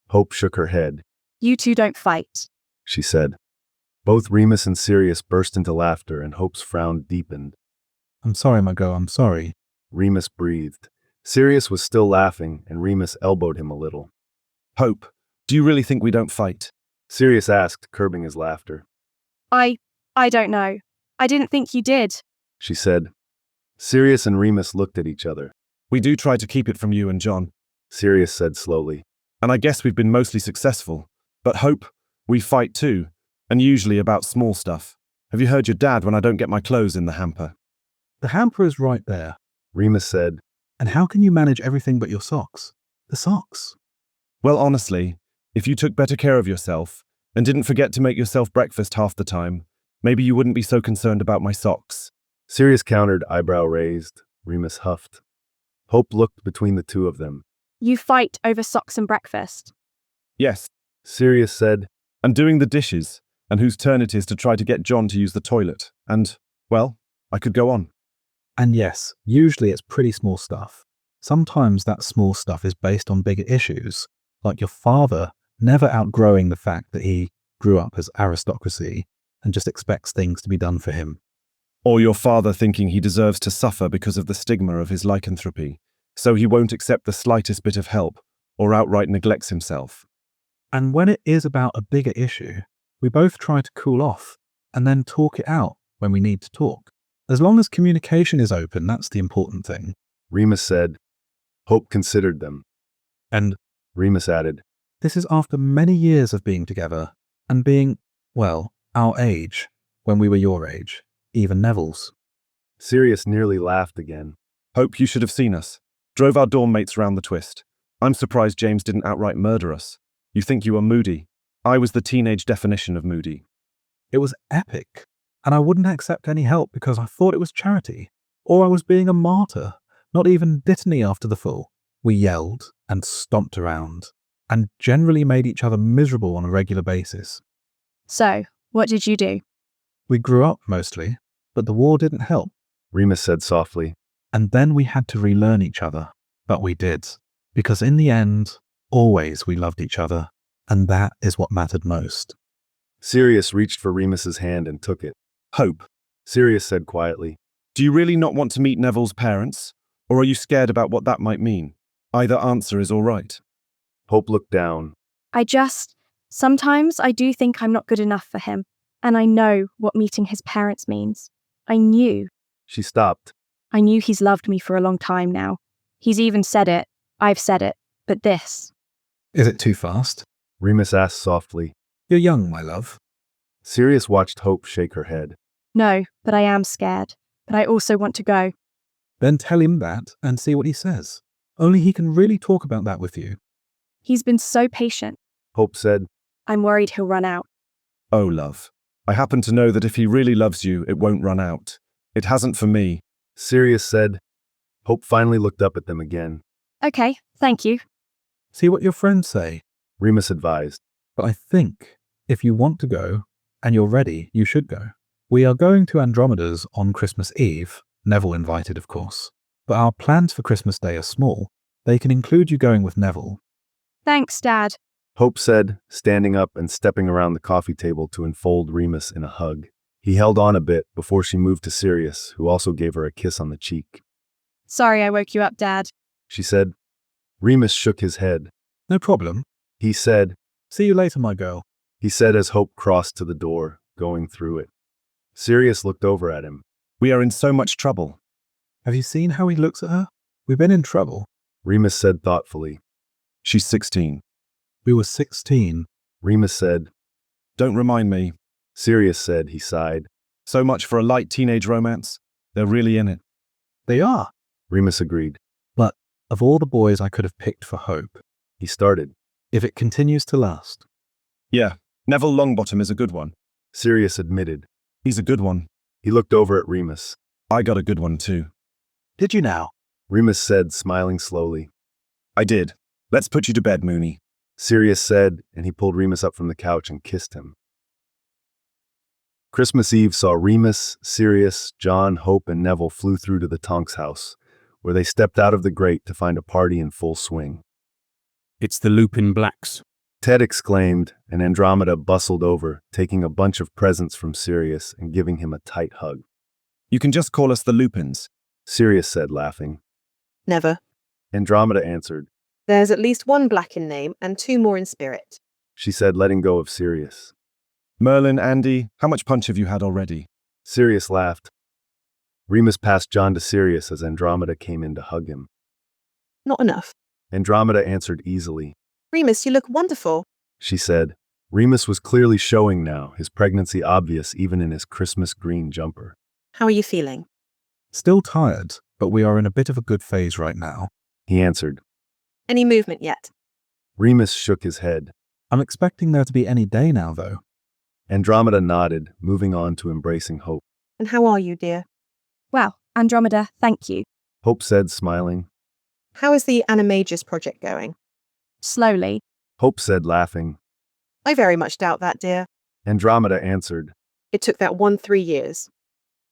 Hope shook her head. You two don't fight, she said. Both Remus and Sirius burst into laughter, and Hope's frown deepened. I'm sorry, Margot, I'm sorry. Remus breathed. Sirius was still laughing, and Remus elbowed him a little. Hope, do you really think we don't fight? Sirius asked, curbing his laughter. I don't know. I didn't think you did, she said. Sirius and Remus looked at each other. We do try to keep it from you and John, Sirius said slowly. And I guess we've been mostly successful. But Hope, we fight too, and usually about small stuff. Have you heard your dad when I don't get my clothes in the hamper? The hamper is right there, Remus said. And how can you manage everything but your socks? The socks. Well, honestly, if you took better care of yourself and didn't forget to make yourself breakfast half the time, maybe you wouldn't be so concerned about my socks. Sirius countered, eyebrow raised. Remus huffed. Hope looked between the two of them. You fight over socks and breakfast. Yes, Sirius said. And doing the dishes, and whose turn it is to try to get John to use the toilet. And, well, I could go on. And yes, usually it's pretty small stuff. Sometimes that small stuff is based on bigger issues, like your father never outgrowing the fact that he grew up as aristocracy and just expects things to be done for him. Or your father thinking he deserves to suffer because of the stigma of his lycanthropy, so he won't accept the slightest bit of help or outright neglects himself. And when it is about a bigger issue, we both try to cool off and then talk it out when we need to talk. As long as communication is open, that's the important thing. Remus said. Hope considered them. And Remus added, this is after many years of being together and being, well, our age, when we were your age, even Neville's. Sirius nearly laughed again. Hope, you should have seen us. Drove our dorm mates round the twist. I'm surprised James didn't outright murder us. You think you are moody. I was the teenage definition of moody. It was epic, and I wouldn't accept any help because I thought it was charity, or I was being a martyr, not even dittany after the full. We yelled and stomped around, and generally made each other miserable on a regular basis. So, what did you do? We grew up mostly, but the war didn't help, Remus said softly. And then we had to relearn each other, but we did, because in the end, always we loved each other, and that is what mattered most. Sirius reached for Remus's hand and took it. Hope, Sirius said quietly. Do you really not want to meet Neville's parents? Or are you scared about what that might mean? Either answer is all right. Hope looked down. Sometimes I do think I'm not good enough for him, and I know what meeting his parents means. I knew. She stopped. I knew he's loved me for a long time now. He's even said it. I've said it. But this. Is it too fast? Remus asked softly. You're young, my love. Sirius watched Hope shake her head. No, but I am scared. But I also want to go. Then tell him that and see what he says. Only he can really talk about that with you. He's been so patient. Hope said. I'm worried he'll run out. Oh, love. I happen to know that if he really loves you, it won't run out. It hasn't for me. Sirius said. Hope finally looked up at them again. Okay, thank you. See what your friends say. Remus advised. But I think if you want to go and you're ready, you should go. We are going to Andromeda's on Christmas Eve, Neville invited, of course. But our plans for Christmas Day are small. They can include you going with Neville. Thanks, Dad. Hope said, standing up and stepping around the coffee table to enfold Remus in a hug. He held on a bit before she moved to Sirius, who also gave her a kiss on the cheek. Sorry I woke you up, Dad. She said. Remus shook his head. No problem. He said. See you later, my girl. He said as Hope crossed to the door, going through it. Sirius looked over at him. We are in so much trouble. Have you seen how he looks at her? We've been in trouble. Remus said thoughtfully. She's 16. We were 16. Remus said. Don't remind me. Sirius said, he sighed. So much for a light teenage romance. They're really in it. They are. Remus agreed. But of all the boys I could have picked for Hope, he started. If it continues to last. Yeah, Neville Longbottom is a good one. Sirius admitted. He's a good one. He looked over at Remus. I got a good one too. Did you now? Remus said, smiling slowly. I did. Let's put you to bed, Mooney. Sirius said, and he pulled Remus up from the couch and kissed him. Christmas Eve saw Remus, Sirius, John, Hope, and Neville flew through to the Tonks house, where they stepped out of the grate to find a party in full swing. It's the Lupin Blacks. Ted exclaimed, and Andromeda bustled over, taking a bunch of presents from Sirius and giving him a tight hug. You can just call us the Lupins, Sirius said, laughing. Never. Andromeda answered. There's at least one Black in name and 2 more in spirit, she said, letting go of Sirius. Merlin, Andy, how much punch have you had already? Sirius laughed. Remus passed John to Sirius as Andromeda came in to hug him. Not enough. Andromeda answered easily. Remus, you look wonderful, she said. Remus was clearly showing now, his pregnancy obvious even in his Christmas green jumper. How are you feeling? Still tired, but we are in a bit of a good phase right now, he answered. Any movement yet? Remus shook his head. I'm expecting there to be any day now, though. Andromeda nodded, moving on to embracing Hope. And how are you, dear? Well, Andromeda, thank you. Hope said, smiling. How is the Animagus project going? Slowly. Hope said, laughing. I very much doubt that, dear. Andromeda answered. It took that 3 years.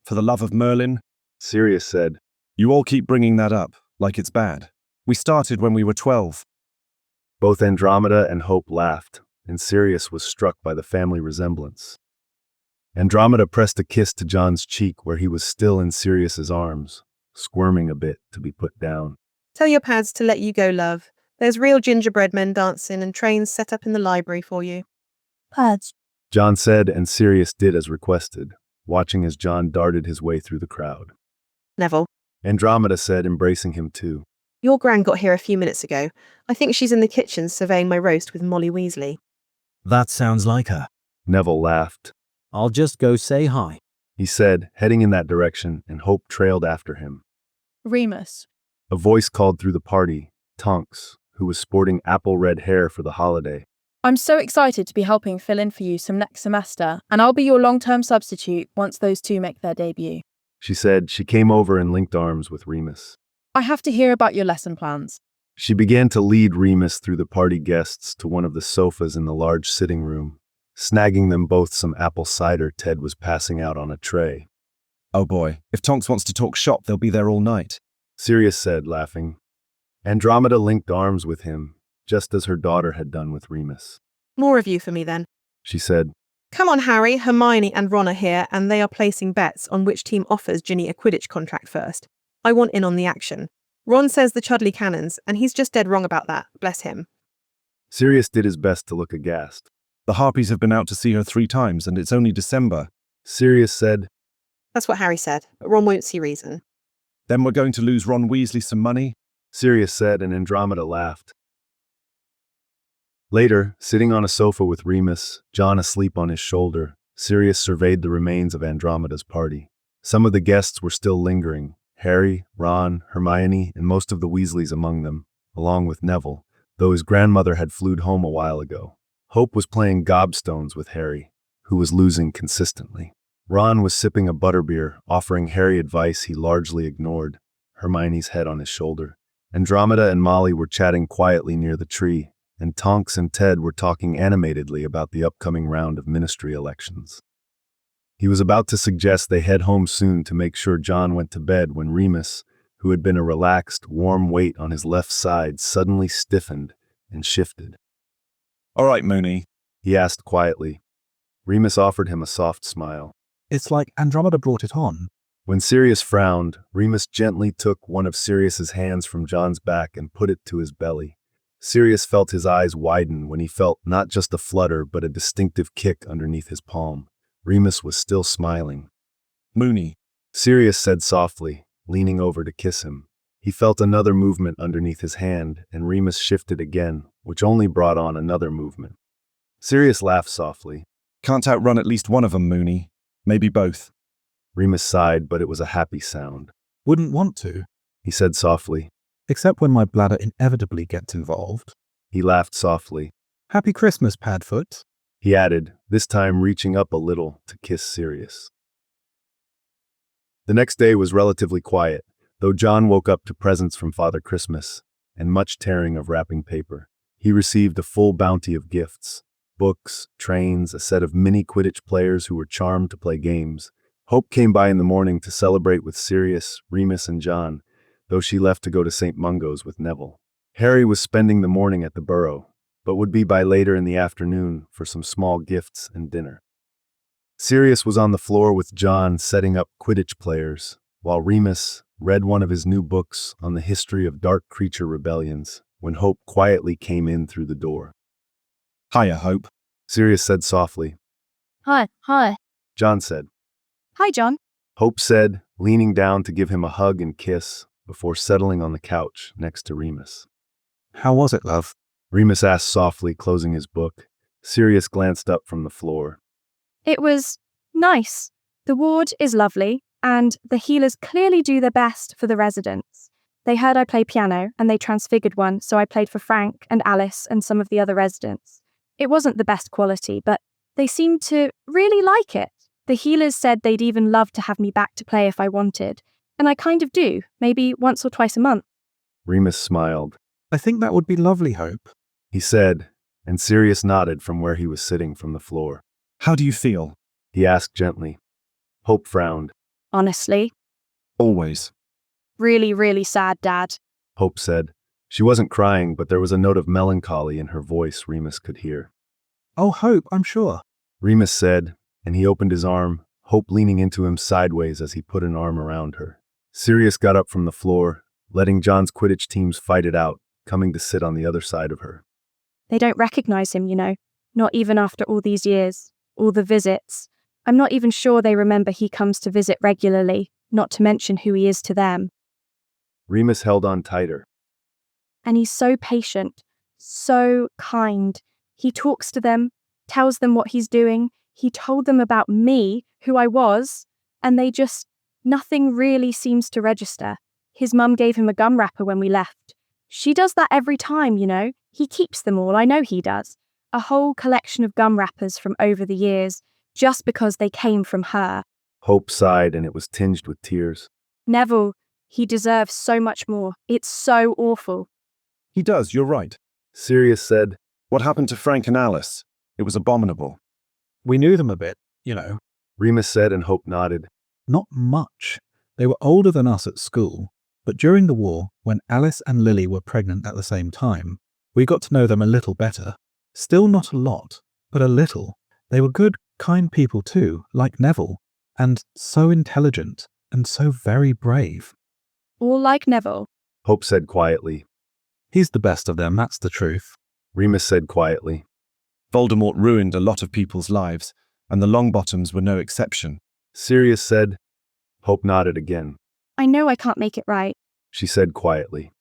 For the love of Merlin, Sirius said. You all keep bringing that up, like it's bad. We started when we were 12. Both Andromeda and Hope laughed, and Sirius was struck by the family resemblance. Andromeda pressed a kiss to John's cheek where he was still in Sirius's arms, squirming a bit to be put down. Tell your pads to let you go, love. There's real gingerbread men dancing and trains set up in the library for you. Pads. John said, and Sirius did as requested, watching as John darted his way through the crowd. Neville. Andromeda said, embracing him too. Your gran got here a few minutes ago. I think she's in the kitchen surveying my roast with Molly Weasley. That sounds like her. Neville laughed. I'll just go say hi, he said, heading in that direction, and Hope trailed after him. Remus. A voice called through the party, Tonks, who was sporting apple-red hair for the holiday. I'm so excited to be helping fill in for you some next semester, and I'll be your long-term substitute once those 2 make their debut. She said. She came over and linked arms with Remus. I have to hear about your lesson plans. She began to lead Remus through the party guests to one of the sofas in the large sitting room, snagging them both some apple cider Ted was passing out on a tray. Oh boy, if Tonks wants to talk shop, they'll be there all night, Sirius said, laughing. Andromeda linked arms with him, just as her daughter had done with Remus. More of you for me, then, she said. Come on, Harry, Hermione and Ron are here, and they are placing bets on which team offers Ginny a Quidditch contract first. I want in on the action. Ron says the Chudley Cannons, and he's just dead wrong about that, bless him. Sirius did his best to look aghast. The Harpies have been out to see her 3 times, and it's only December, Sirius said. That's what Harry said, but Ron won't see reason. Then we're going to lose Ron Weasley some money, Sirius said, and Andromeda laughed. Later, sitting on a sofa with Remus, John asleep on his shoulder, Sirius surveyed the remains of Andromeda's party. Some of the guests were still lingering, Harry, Ron, Hermione, and most of the Weasleys among them, along with Neville, though his grandmother had flew home a while ago. Hope was playing gobstones with Harry, who was losing consistently. Ron was sipping a butterbeer, offering Harry advice he largely ignored, Hermione's head on his shoulder. Andromeda and Molly were chatting quietly near the tree, and Tonks and Ted were talking animatedly about the upcoming round of ministry elections. He was about to suggest they head home soon to make sure John went to bed when Remus, who had been a relaxed, warm weight on his left side, suddenly stiffened and shifted. "All right, Mooney," he asked quietly. Remus offered him a soft smile. It's like Andromeda brought it on. When Sirius frowned, Remus gently took one of Sirius's hands from John's back and put it to his belly. Sirius felt his eyes widen when he felt not just a flutter but a distinctive kick underneath his palm. Remus was still smiling. "Mooney," Sirius said softly, leaning over to kiss him. He felt another movement underneath his hand, and Remus shifted again, which only brought on another movement. Sirius laughed softly. "Can't outrun at least one of them, Mooney. Maybe both." Remus sighed, but it was a happy sound. Wouldn't want to, he said softly. Except when my bladder inevitably gets involved. He laughed softly. Happy Christmas, Padfoot, he added, this time reaching up a little to kiss Sirius. The next day was relatively quiet, though John woke up to presents from Father Christmas and much tearing of wrapping paper. He received a full bounty of gifts, books, trains, a set of mini Quidditch players who were charmed to play games. Hope came by in the morning to celebrate with Sirius, Remus, and John, though she left to go to St. Mungo's with Neville. Harry was spending the morning at the Burrow, but would be by later in the afternoon for some small gifts and dinner. Sirius was on the floor with John setting up Quidditch players, while Remus read one of his new books on the history of dark creature rebellions, when Hope quietly came in through the door. "Hiya, Hope," Sirius said softly. Hi. John said. Hi, John. Hope said, leaning down to give him a hug and kiss before settling on the couch next to Remus. How was it, love? Remus asked softly, closing his book. Sirius glanced up from the floor. It was nice. The ward is lovely, and the healers clearly do their best for the residents. They heard I play piano, and they transfigured one, so I played for Frank and Alice and some of the other residents. It wasn't the best quality, but they seemed to really like it. The healers said they'd even love to have me back to play if I wanted, and I kind of do, maybe once or twice a month. Remus smiled. I think that would be lovely, Hope, he said, and Sirius nodded from where he was sitting from the floor. "How do you feel?" he asked gently. Hope frowned. Honestly. "Always." Really, really sad, Dad. Hope said. She wasn't crying, but there was a note of melancholy in her voice Remus could hear. Oh, Hope, I'm sure, Remus said, and he opened his arm, Hope leaning into him sideways as he put an arm around her. Sirius got up from the floor, letting John's Quidditch teams fight it out, coming to sit on the other side of her. They don't recognize him, you know, not even after all these years, all the visits. I'm not even sure they remember he comes to visit regularly, not to mention who he is to them. Remus held on tighter. And he's so patient, so kind. He talks to them, tells them what he's doing. He told them about me, who I was, and nothing really seems to register. His mum gave him a gum wrapper when we left. She does that every time, you know. He keeps them all, I know he does. A whole collection of gum wrappers from over the years, just because they came from her. Hope sighed, and it was tinged with tears. Neville, he deserves so much more. It's so awful. "He does, you're right," Sirius said. "What happened to Frank and Alice? It was abominable." We knew them a bit, you know. Remus said, and Hope nodded. Not much. They were older than us at school, but during the war, when Alice and Lily were pregnant at the same time, we got to know them a little better. Still not a lot, but a little. They were good, kind people too, like Neville, and so intelligent, and so very brave. All like Neville, Hope said quietly. He's the best of them, that's the truth, Remus said quietly. "Voldemort ruined a lot of people's lives, and the Longbottoms were no exception," Sirius said. Hope nodded again. I know I can't make it right. She said quietly.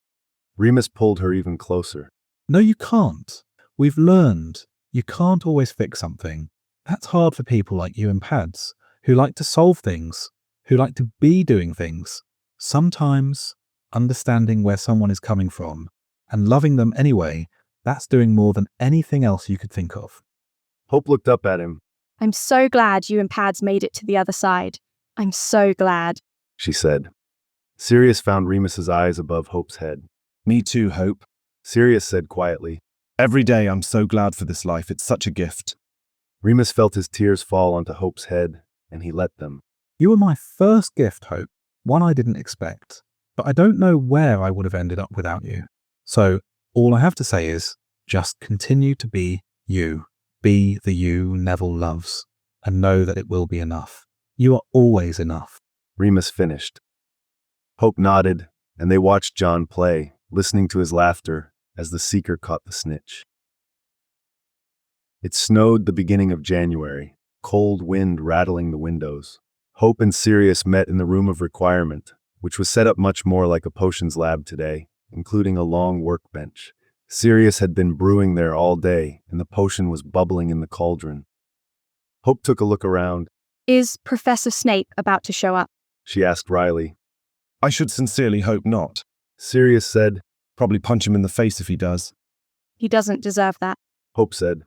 Remus pulled her even closer. No, you can't. We've learned. You can't always fix something. That's hard for people like you and Pads, who like to solve things, who like to be doing things. Sometimes, understanding where someone is coming from and loving them anyway That's doing more than anything else you could think of. Hope looked up at him. I'm so glad you and Pads made it to the other side. I'm so glad. She said. Sirius found Remus's eyes above Hope's head. Me too, Hope. Sirius said quietly. Every day I'm so glad for this life. It's such a gift. Remus felt his tears fall onto Hope's head, and he let them. You were my first gift, Hope, one I didn't expect, but I don't know where I would have ended up without you. So all I have to say is, just continue to be you. Be the you Neville loves, and know that it will be enough. You are always enough. Remus finished. Hope nodded, and they watched John play, listening to his laughter as the seeker caught the snitch. It snowed the beginning of January, cold wind rattling the windows. Hope and Sirius met in the room of requirement, which was set up much more like a potions lab today, including a long workbench. Sirius had been brewing there all day, and the potion was bubbling in the cauldron. Hope took a look around. Is Professor Snape about to show up? She asked Riley. I should sincerely hope not. Sirius said. Probably punch him in the face if he does. He doesn't deserve that. Hope said.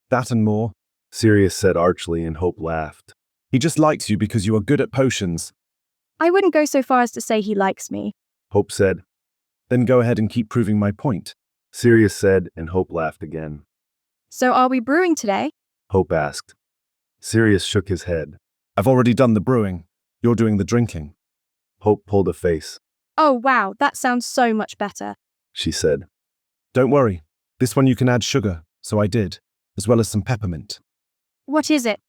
That and more. Sirius said archly, and Hope laughed. He just likes you because you are good at potions. I wouldn't go so far as to say he likes me. Hope said. Then go ahead and keep proving my point. Sirius said, and Hope laughed again. So are we brewing today? Hope asked. Sirius shook his head. I've already done the brewing. You're doing the drinking. Hope pulled a face. Oh wow, that sounds so much better. She said. Don't worry. This one you can add sugar, so I did, as well as some peppermint. What is it?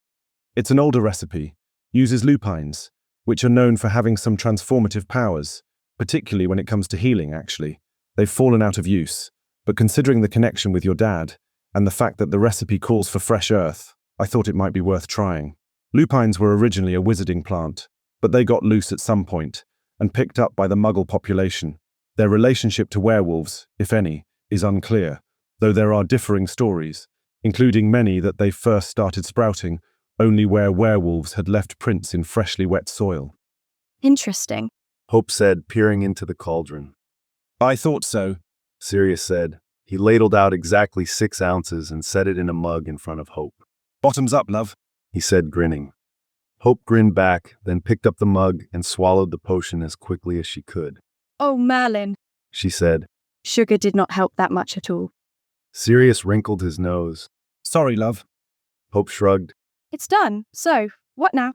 It's an older recipe. Uses lupines, which are known for having some transformative powers, particularly when it comes to healing, actually. They've fallen out of use, but considering the connection with your dad, and the fact that the recipe calls for fresh earth, I thought it might be worth trying. Lupines were originally a wizarding plant, but they got loose at some point, and picked up by the Muggle population. Their relationship to werewolves, if any, is unclear, though there are differing stories, including many that they first started sprouting only where werewolves had left prints in freshly wet soil. Interesting. Hope said, peering into the cauldron. I thought so, Sirius said. He ladled out exactly 6 ounces and set it in a mug in front of Hope. Bottoms up, love, he said, grinning. Hope grinned back, then picked up the mug and swallowed the potion as quickly as she could. Oh, Merlin, she said. Sugar did not help that much at all. Sirius wrinkled his nose. Sorry, love. Hope shrugged. It's done. So, what now?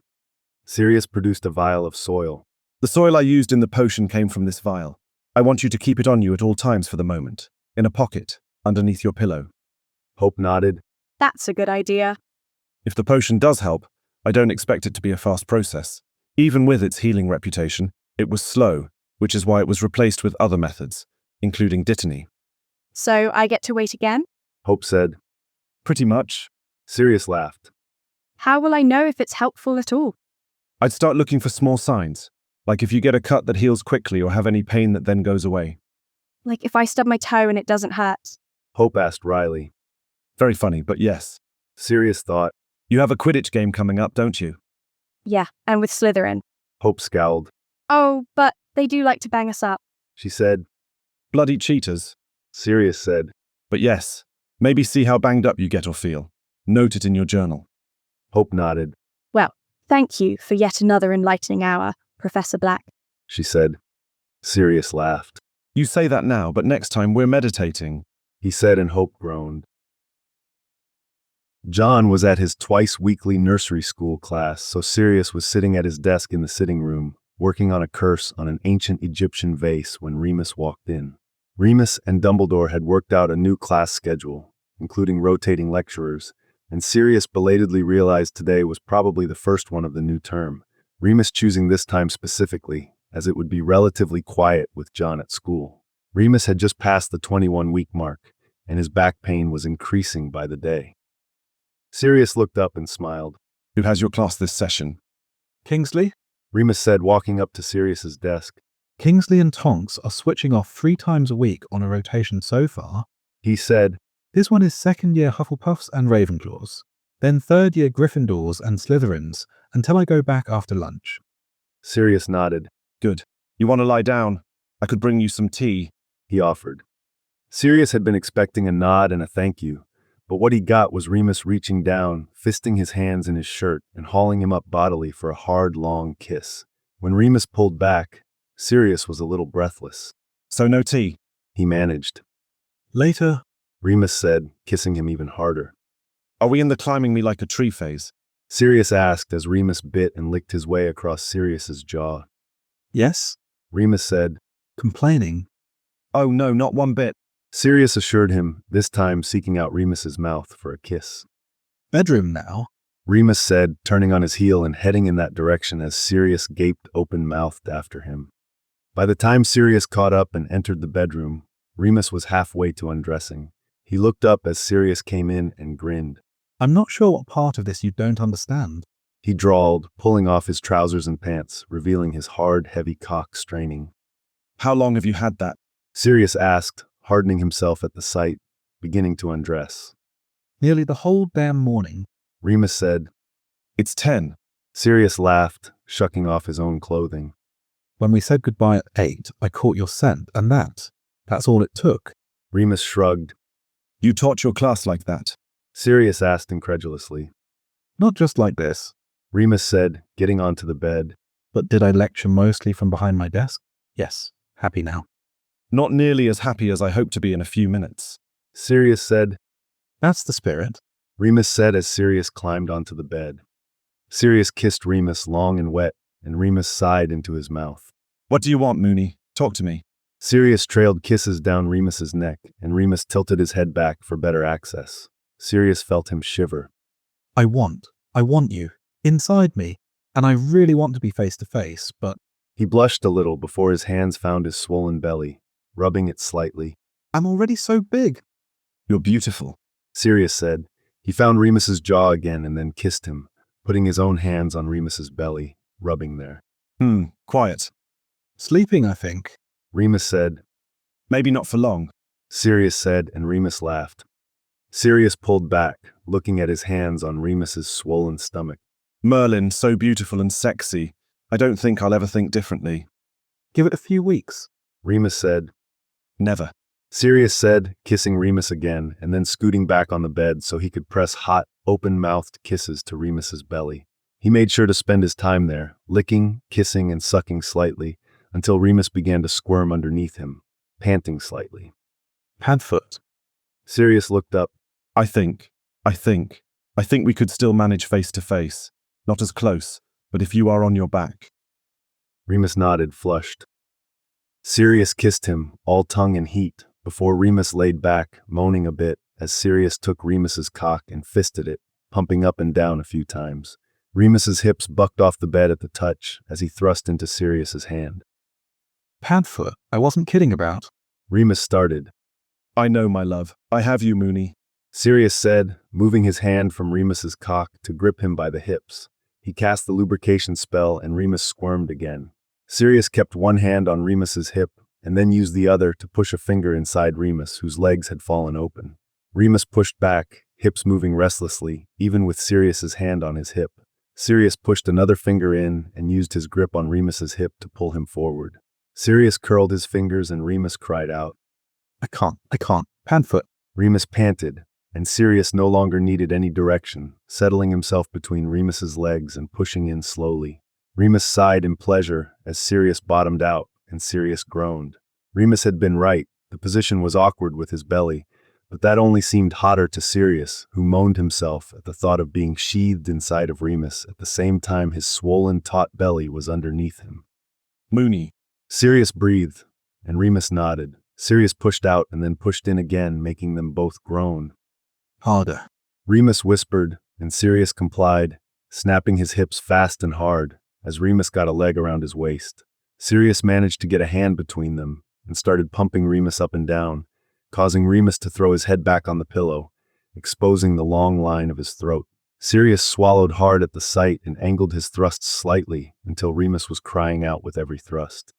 Sirius produced a vial of soil. The soil I used in the potion came from this vial. I want you to keep it on you at all times for the moment, in a pocket, underneath your pillow. Hope nodded. That's a good idea. If the potion does help, I don't expect it to be a fast process. Even with its healing reputation, it was slow, which is why it was replaced with other methods, including dittany. So I get to wait again? Hope said. Pretty much. Sirius laughed. How will I know if it's helpful at all? I'd start looking for small signs, like if you get a cut that heals quickly or have any pain that then goes away. Like if I stub my toe and it doesn't hurt? Hope asked Riley. Very funny, but yes. Sirius thought. You have a Quidditch game coming up, don't you? Yeah, and with Slytherin. Hope scowled. Oh, but they do like to bang us up. She said. Bloody cheaters. Sirius said. But yes, maybe see how banged up you get or feel. Note it in your journal. Hope nodded. Well, thank you for yet another enlightening hour, Professor Black, she said. Sirius laughed. You say that now, but next time we're meditating, he said, and Hope groaned. John was at his twice-weekly nursery school class, so Sirius was sitting at his desk in the sitting room, working on a curse on an ancient Egyptian vase when Remus walked in. Remus and Dumbledore had worked out a new class schedule, including rotating lecturers, and Sirius belatedly realized today was probably the first one of the new term, Remus choosing this time specifically, as it would be relatively quiet with John at school. Remus had just passed the 21-week mark, and his back pain was increasing by the day. Sirius looked up and smiled. Who has your class this session? Kingsley? Remus said, walking up to Sirius's desk. Kingsley and Tonks are switching off 3 times a week on a rotation so far. He said. This one is 2nd year Hufflepuffs and Ravenclaws, then 3rd year Gryffindors and Slytherins, until I go back after lunch. Sirius nodded. Good. You want to lie down? I could bring you some tea, he offered. Sirius had been expecting a nod and a thank you, but what he got was Remus reaching down, fisting his hands in his shirt, and hauling him up bodily for a hard, long kiss. When Remus pulled back, Sirius was a little breathless. So no tea? He managed. Later, Remus said, kissing him even harder. Are we in the climbing me like a tree phase? Sirius asked as Remus bit and licked his way across Sirius's jaw. yes, Remus said, complaining. Oh no, not one bit. Sirius assured him, this time seeking out Remus's mouth for a kiss. Bedroom now. Remus said, turning on his heel and heading in that direction as Sirius gaped open-mouthed after him. By the time Sirius caught up and entered the bedroom, Remus was halfway to undressing. He looked up as Sirius came in and grinned. I'm not sure what part of this you don't understand. He drawled, pulling off his trousers and pants, revealing his hard, heavy cock straining. How long have you had that? Sirius asked, hardening himself at the sight, beginning to undress. Nearly the whole damn morning. Remus said, It's 10. Sirius laughed, shucking off his own clothing. When we said goodbye at 8, I caught your scent, and that's all it took. Remus shrugged. You taught your class like that? Sirius asked incredulously. Not just like this. Remus said, getting onto the bed. But did I lecture mostly from behind my desk? Yes, happy now. Not nearly as happy as I hope to be in a few minutes. Sirius said. That's the spirit. Remus said as Sirius climbed onto the bed. Sirius kissed Remus long and wet, and Remus sighed into his mouth. What do you want, Mooney? Talk to me. Sirius trailed kisses down Remus's neck, and Remus tilted his head back for better access. Sirius felt him shiver. I want you, inside me, and I really want to be face to face, but... He blushed a little before his hands found his swollen belly, rubbing it slightly. I'm already so big. You're beautiful, Sirius said. He found Remus's jaw again and then kissed him, putting his own hands on Remus's belly, rubbing there. Quiet. Sleeping, I think. Remus said. Maybe not for long, Sirius said, and Remus laughed. Sirius pulled back, looking at his hands on Remus's swollen stomach. Merlin, so beautiful and sexy. I don't think I'll ever think differently. Give it a few weeks, Remus said. Never. Sirius said, kissing Remus again, and then scooting back on the bed so he could press hot, open-mouthed kisses to Remus's belly. He made sure to spend his time there, licking, kissing, and sucking slightly, until Remus began to squirm underneath him, panting slightly. Padfoot. Sirius looked up. I think we could still manage face to face. Not as close, but if you are on your back. Remus nodded, flushed. Sirius kissed him, all tongue and heat, before Remus laid back, moaning a bit, as Sirius took Remus's cock and fisted it, pumping up and down a few times. Remus's hips bucked off the bed at the touch as he thrust into Sirius's hand. Padfoot, I wasn't kidding about. Remus started. I know, my love. I have you, Mooney. Sirius said, moving his hand from Remus's cock to grip him by the hips. He cast the lubrication spell and Remus squirmed again. Sirius kept one hand on Remus's hip and then used the other to push a finger inside Remus, whose legs had fallen open. Remus pushed back, hips moving restlessly, even with Sirius's hand on his hip. Sirius pushed another finger in and used his grip on Remus's hip to pull him forward. Sirius curled his fingers and Remus cried out. I can't. Padfoot. Remus panted, and Sirius no longer needed any direction, settling himself between Remus's legs and pushing in slowly. Remus sighed in pleasure as Sirius bottomed out, and Sirius groaned. Remus had been right. The position was awkward with his belly, but that only seemed hotter to Sirius, who moaned himself at the thought of being sheathed inside of Remus at the same time his swollen, taut belly was underneath him. Mooney. Sirius breathed, and Remus nodded. Sirius pushed out and then pushed in again, making them both groan. Harder. Remus whispered, and Sirius complied, snapping his hips fast and hard, as Remus got a leg around his waist. Sirius managed to get a hand between them, and started pumping Remus up and down, causing Remus to throw his head back on the pillow, exposing the long line of his throat. Sirius swallowed hard at the sight and angled his thrusts slightly until Remus was crying out with every thrust.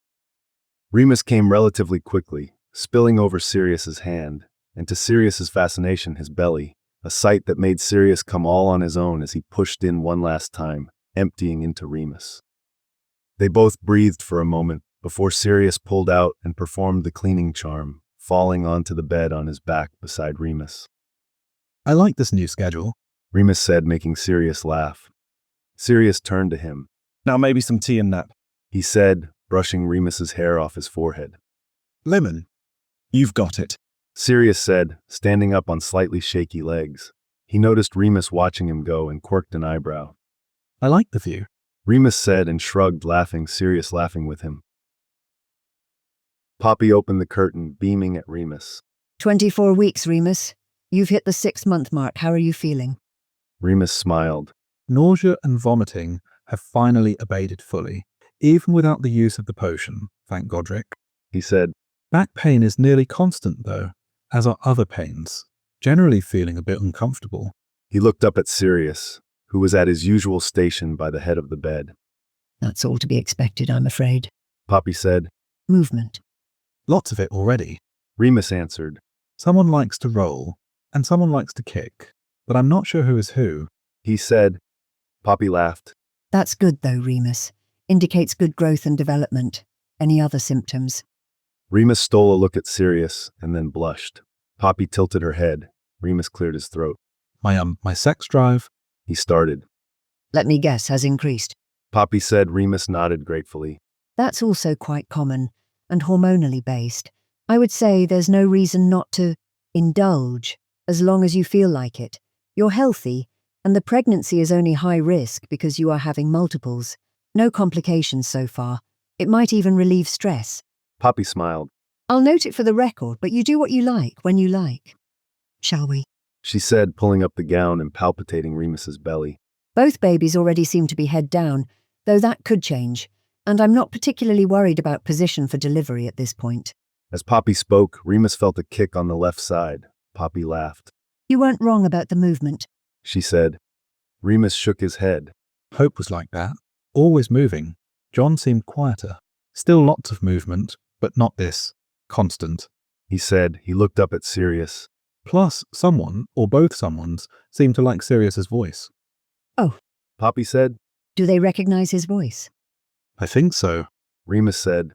Remus came relatively quickly, spilling over Sirius's hand, and to Sirius's fascination his belly, a sight that made Sirius come all on his own as he pushed in one last time, emptying into Remus. They both breathed for a moment before Sirius pulled out and performed the cleaning charm, falling onto the bed on his back beside Remus. I like this new schedule, Remus said, making Sirius laugh. Sirius turned to him. Now maybe some tea and nap. He said, brushing Remus's hair off his forehead. Lemon. You've got it. Sirius said, standing up on slightly shaky legs. He noticed Remus watching him go and quirked an eyebrow. I like the view, Remus said and shrugged, laughing, Sirius laughing with him. Poppy opened the curtain, beaming at Remus. 24 weeks, Remus. You've hit the 6-month mark. How are you feeling? Remus smiled. Nausea and vomiting have finally abated fully, even without the use of the potion, thank Godric. He said, Back pain is nearly constant, though, as are other pains, generally feeling a bit uncomfortable. He looked up at Sirius, who was at his usual station by the head of the bed. That's all to be expected, I'm afraid. Poppy said, Movement. Lots of it already. Remus answered. Someone likes to roll, and someone likes to kick, but I'm not sure who is who. He said. Poppy laughed. That's good, though, Remus. Indicates good growth and development. Any other symptoms? Remus stole a look at Sirius and then blushed. Poppy tilted her head. Remus cleared his throat. My sex drive? He started. Let me guess, has increased. Poppy said. Remus nodded gratefully. That's also quite common, and hormonally based. I would say there's no reason not to indulge, as long as you feel like it. You're healthy, and the pregnancy is only high risk because you are having multiples. No complications so far. It might even relieve stress. Poppy smiled. I'll note it for the record, but you do what you like, when you like. Shall we? She said, pulling up the gown and palpitating Remus's belly. Both babies already seem to be head down, though that could change, and I'm not particularly worried about position for delivery at this point. As Poppy spoke, Remus felt a kick on the left side. Poppy laughed. You weren't wrong about the movement, she said. Remus shook his head. Hope was like that, always moving. John seemed quieter. Still lots of movement, but not this. Constant. He said. He looked up at Sirius. Plus, someone, or both someones, seemed to like Sirius's voice. Oh. Poppy said. Do they recognize his voice? I think so. Remus said.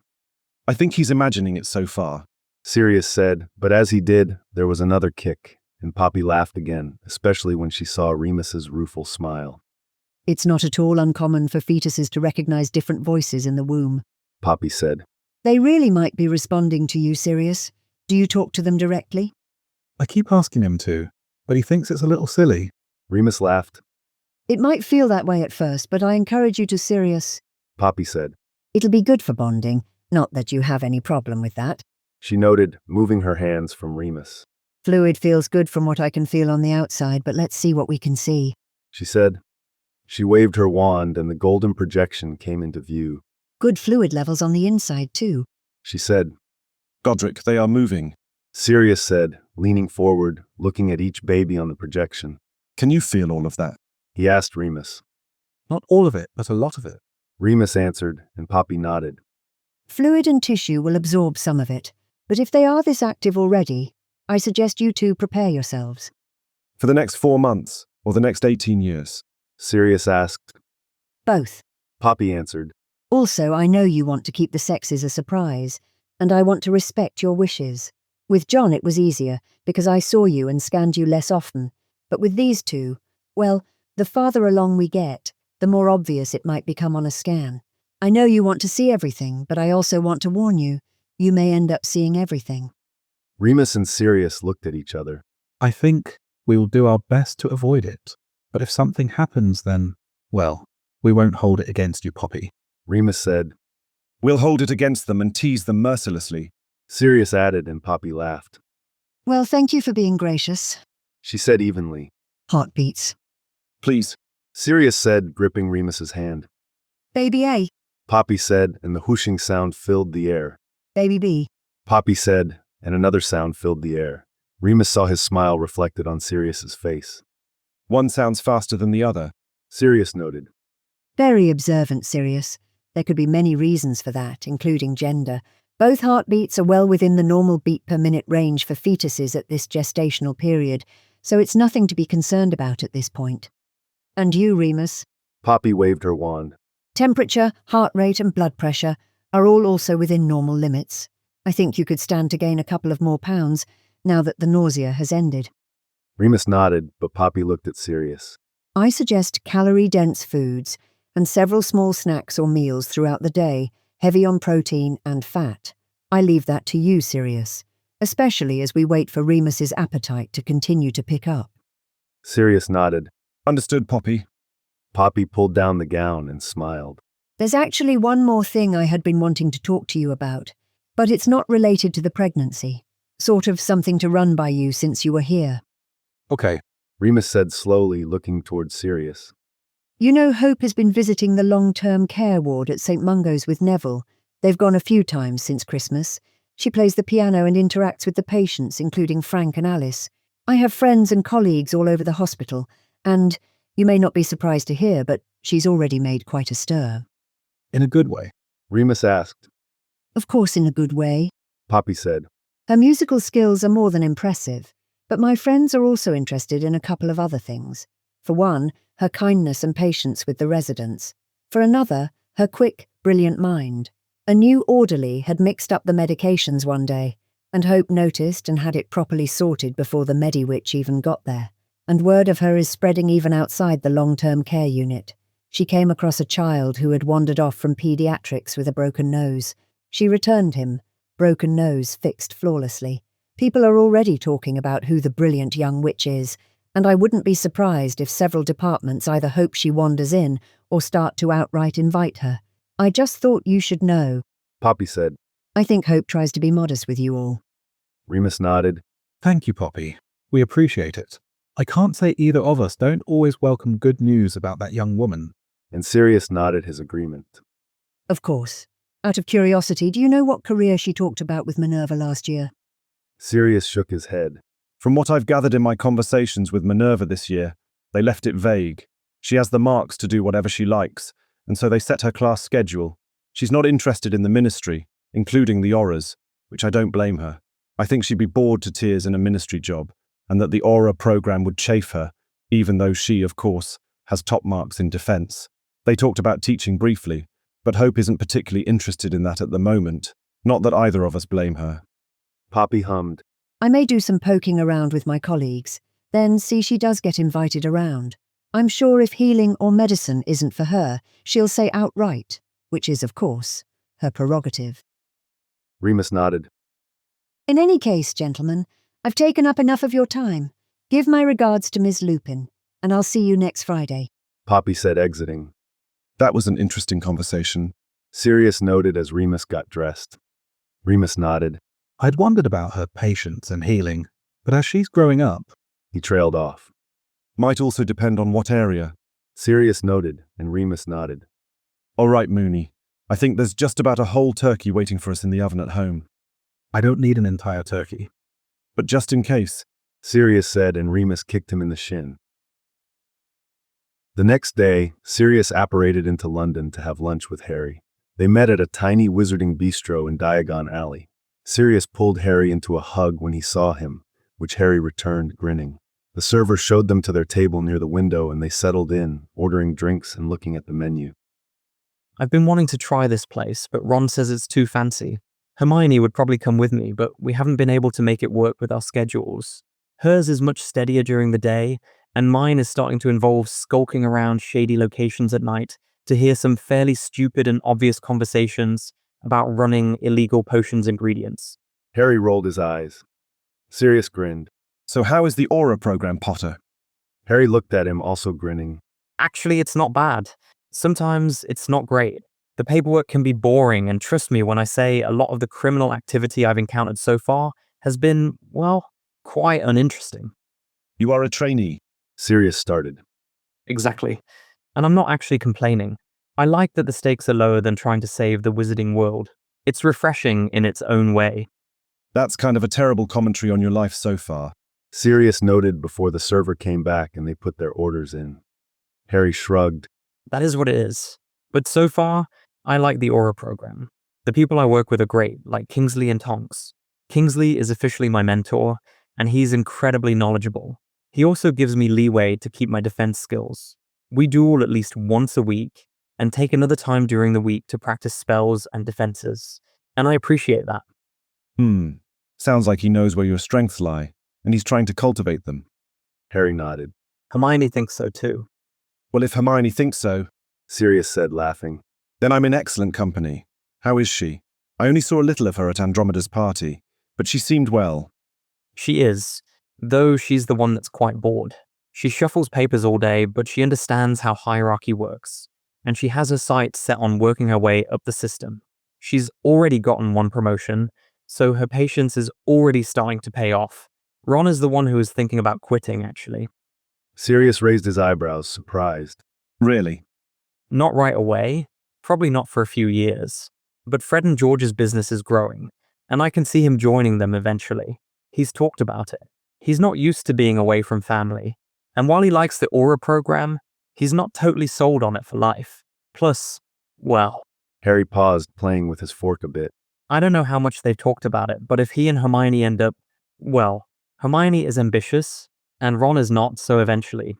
I think he's imagining it so far. Sirius said, but as he did, there was another kick, and Poppy laughed again, especially when she saw Remus's rueful smile. It's not at all uncommon for fetuses to recognize different voices in the womb, Poppy said. They really might be responding to you, Sirius. Do you talk to them directly? I keep asking him to, but he thinks it's a little silly. Remus laughed. It might feel that way at first, but I encourage you to, Sirius. Poppy said. It'll be good for bonding, not that you have any problem with that. She noted, moving her hands from Remus. Fluid feels good from what I can feel on the outside, but let's see what we can see, she said. She waved her wand and the golden projection came into view. Good fluid levels on the inside, too, she said. Godric, they are moving, Sirius said, leaning forward, looking at each baby on the projection. Can you feel all of that? He asked Remus. Not all of it, but a lot of it. Remus answered, and Poppy nodded. Fluid and tissue will absorb some of it, but if they are this active already, I suggest you two prepare yourselves. For the next 4 months, or the next 18 years? Sirius asked. Both. Poppy answered. Also, I know you want to keep the sexes a surprise, and I want to respect your wishes. With John it was easier, because I saw you and scanned you less often, but with these two, well, the farther along we get, the more obvious it might become on a scan. I know you want to see everything, but I also want to warn you, you may end up seeing everything. Remus and Sirius looked at each other. I think we will do our best to avoid it, but if something happens then, well, we won't hold it against you, Poppy. Remus said. We'll hold it against them and tease them mercilessly. Sirius added, and Poppy laughed. Well, thank you for being gracious, she said evenly. Heartbeats. Please, Sirius said, gripping Remus's hand. Baby A, Poppy said, and the whooshing sound filled the air. Baby B, Poppy said, and another sound filled the air. Remus saw his smile reflected on Sirius's face. One sounds faster than the other, Sirius noted. Very observant, Sirius. There could be many reasons for that, including gender. Both heartbeats are well within the normal beat per minute range for fetuses at this gestational period, so it's nothing to be concerned about at this point. And you, Remus? Poppy waved her wand. Temperature, heart rate and blood pressure are all also within normal limits. I think you could stand to gain a couple of more pounds now that the nausea has ended. Remus nodded, but Poppy looked at Sirius. I suggest calorie-dense foods and several small snacks or meals throughout the day, heavy on protein and fat. I leave that to you, Sirius, especially as we wait for Remus's appetite to continue to pick up. Sirius nodded. Understood, Poppy. Poppy pulled down the gown and smiled. There's actually one more thing I had been wanting to talk to you about, but it's not related to the pregnancy. Sort of something to run by you since you were here. Okay. Remus said slowly, looking towards Sirius. You know Hope has been visiting the long-term care ward at St. Mungo's with Neville. They've gone a few times since Christmas. She plays the piano and interacts with the patients, including Frank and Alice. I have friends and colleagues all over the hospital, and you may not be surprised to hear, but she's already made quite a stir. In a good way? Remus asked. Of course in a good way. Poppy said. Her musical skills are more than impressive, but my friends are also interested in a couple of other things. For one, her kindness and patience with the residents. For another, her quick, brilliant mind. A new orderly had mixed up the medications one day, and Hope noticed and had it properly sorted before the Mediwitch even got there. And word of her is spreading even outside the long-term care unit. She came across a child who had wandered off from paediatrics with a broken nose. She returned him, broken nose fixed flawlessly. People are already talking about who the brilliant young witch is, and I wouldn't be surprised if several departments either hope she wanders in or start to outright invite her. I just thought you should know. Poppy said. I think Hope tries to be modest with you all. Remus nodded. Thank you, Poppy. We appreciate it. I can't say either of us don't always welcome good news about that young woman. And Sirius nodded his agreement. Of course. Out of curiosity, do you know what career she talked about with Minerva last year? Sirius shook his head. From what I've gathered in my conversations with Minerva this year, they left it vague. She has the marks to do whatever she likes, and so they set her class schedule. She's not interested in the ministry, including the auras, which I don't blame her. I think she'd be bored to tears in a ministry job, and that the aura program would chafe her, even though she, of course, has top marks in defense. They talked about teaching briefly, but Hope isn't particularly interested in that at the moment. Not that either of us blame her. Poppy hummed. I may do some poking around with my colleagues, then see she does get invited around. I'm sure if healing or medicine isn't for her, she'll say outright, which is, of course, her prerogative. Remus nodded. In any case, gentlemen, I've taken up enough of your time. Give my regards to Miss Lupin, and I'll see you next Friday. Poppy said, exiting. That was an interesting conversation. Sirius noted as Remus got dressed. Remus nodded. I'd wondered about her patience and healing, but as she's growing up... He trailed off. Might also depend on what area. Sirius noted, and Remus nodded. All right, Mooney. I think there's just about a whole turkey waiting for us in the oven at home. I don't need an entire turkey. But just in case. Sirius said, and Remus kicked him in the shin. The next day, Sirius apparated into London to have lunch with Harry. They met at a tiny wizarding bistro in Diagon Alley. Sirius pulled Harry into a hug when he saw him, which Harry returned, grinning. The server showed them to their table near the window and they settled in, ordering drinks and looking at the menu. I've been wanting to try this place, but Ron says it's too fancy. Hermione would probably come with me, but we haven't been able to make it work with our schedules. Hers is much steadier during the day, and mine is starting to involve skulking around shady locations at night to hear some fairly stupid and obvious conversations about running illegal potions ingredients. Harry rolled his eyes. Sirius grinned. So how is the aura program, Potter? Harry looked at him, also grinning. Actually, it's not bad. Sometimes it's not great. The paperwork can be boring, and trust me when I say a lot of the criminal activity I've encountered so far has been, well, quite uninteresting. You are a trainee. Sirius started. Exactly. And I'm not actually complaining. I like that the stakes are lower than trying to save the wizarding world. It's refreshing in its own way. That's kind of a terrible commentary on your life so far. Sirius noted before the server came back and they put their orders in. Harry shrugged. That is what it is. But so far, I like the aura program. The people I work with are great, like Kingsley and Tonks. Kingsley is officially my mentor, and he's incredibly knowledgeable. He also gives me leeway to keep my defense skills. We duel at least once a week, and take another time during the week to practice spells and defenses, and I appreciate that. Sounds like he knows where your strengths lie, and he's trying to cultivate them. Harry nodded. Hermione thinks so too. Well, if Hermione thinks so, Sirius said, laughing, then I'm in excellent company. How is she? I only saw a little of her at Andromeda's party, but she seemed well. She is, though she's the one that's quite bored. She shuffles papers all day, but she understands how hierarchy works, and she has her sights set on working her way up the system. She's already gotten one promotion, so her patience is already starting to pay off. Ron is the one who is thinking about quitting, actually. Sirius raised his eyebrows, surprised. Really? Not right away, probably not for a few years. But Fred and George's business is growing, and I can see him joining them eventually. He's talked about it. He's not used to being away from family. And while he likes the Aura program, he's not totally sold on it for life. Plus, well... Harry paused, playing with his fork a bit. I don't know how much they've talked about it, but if he and Hermione end up... Well, Hermione is ambitious, and Ron is not, so eventually.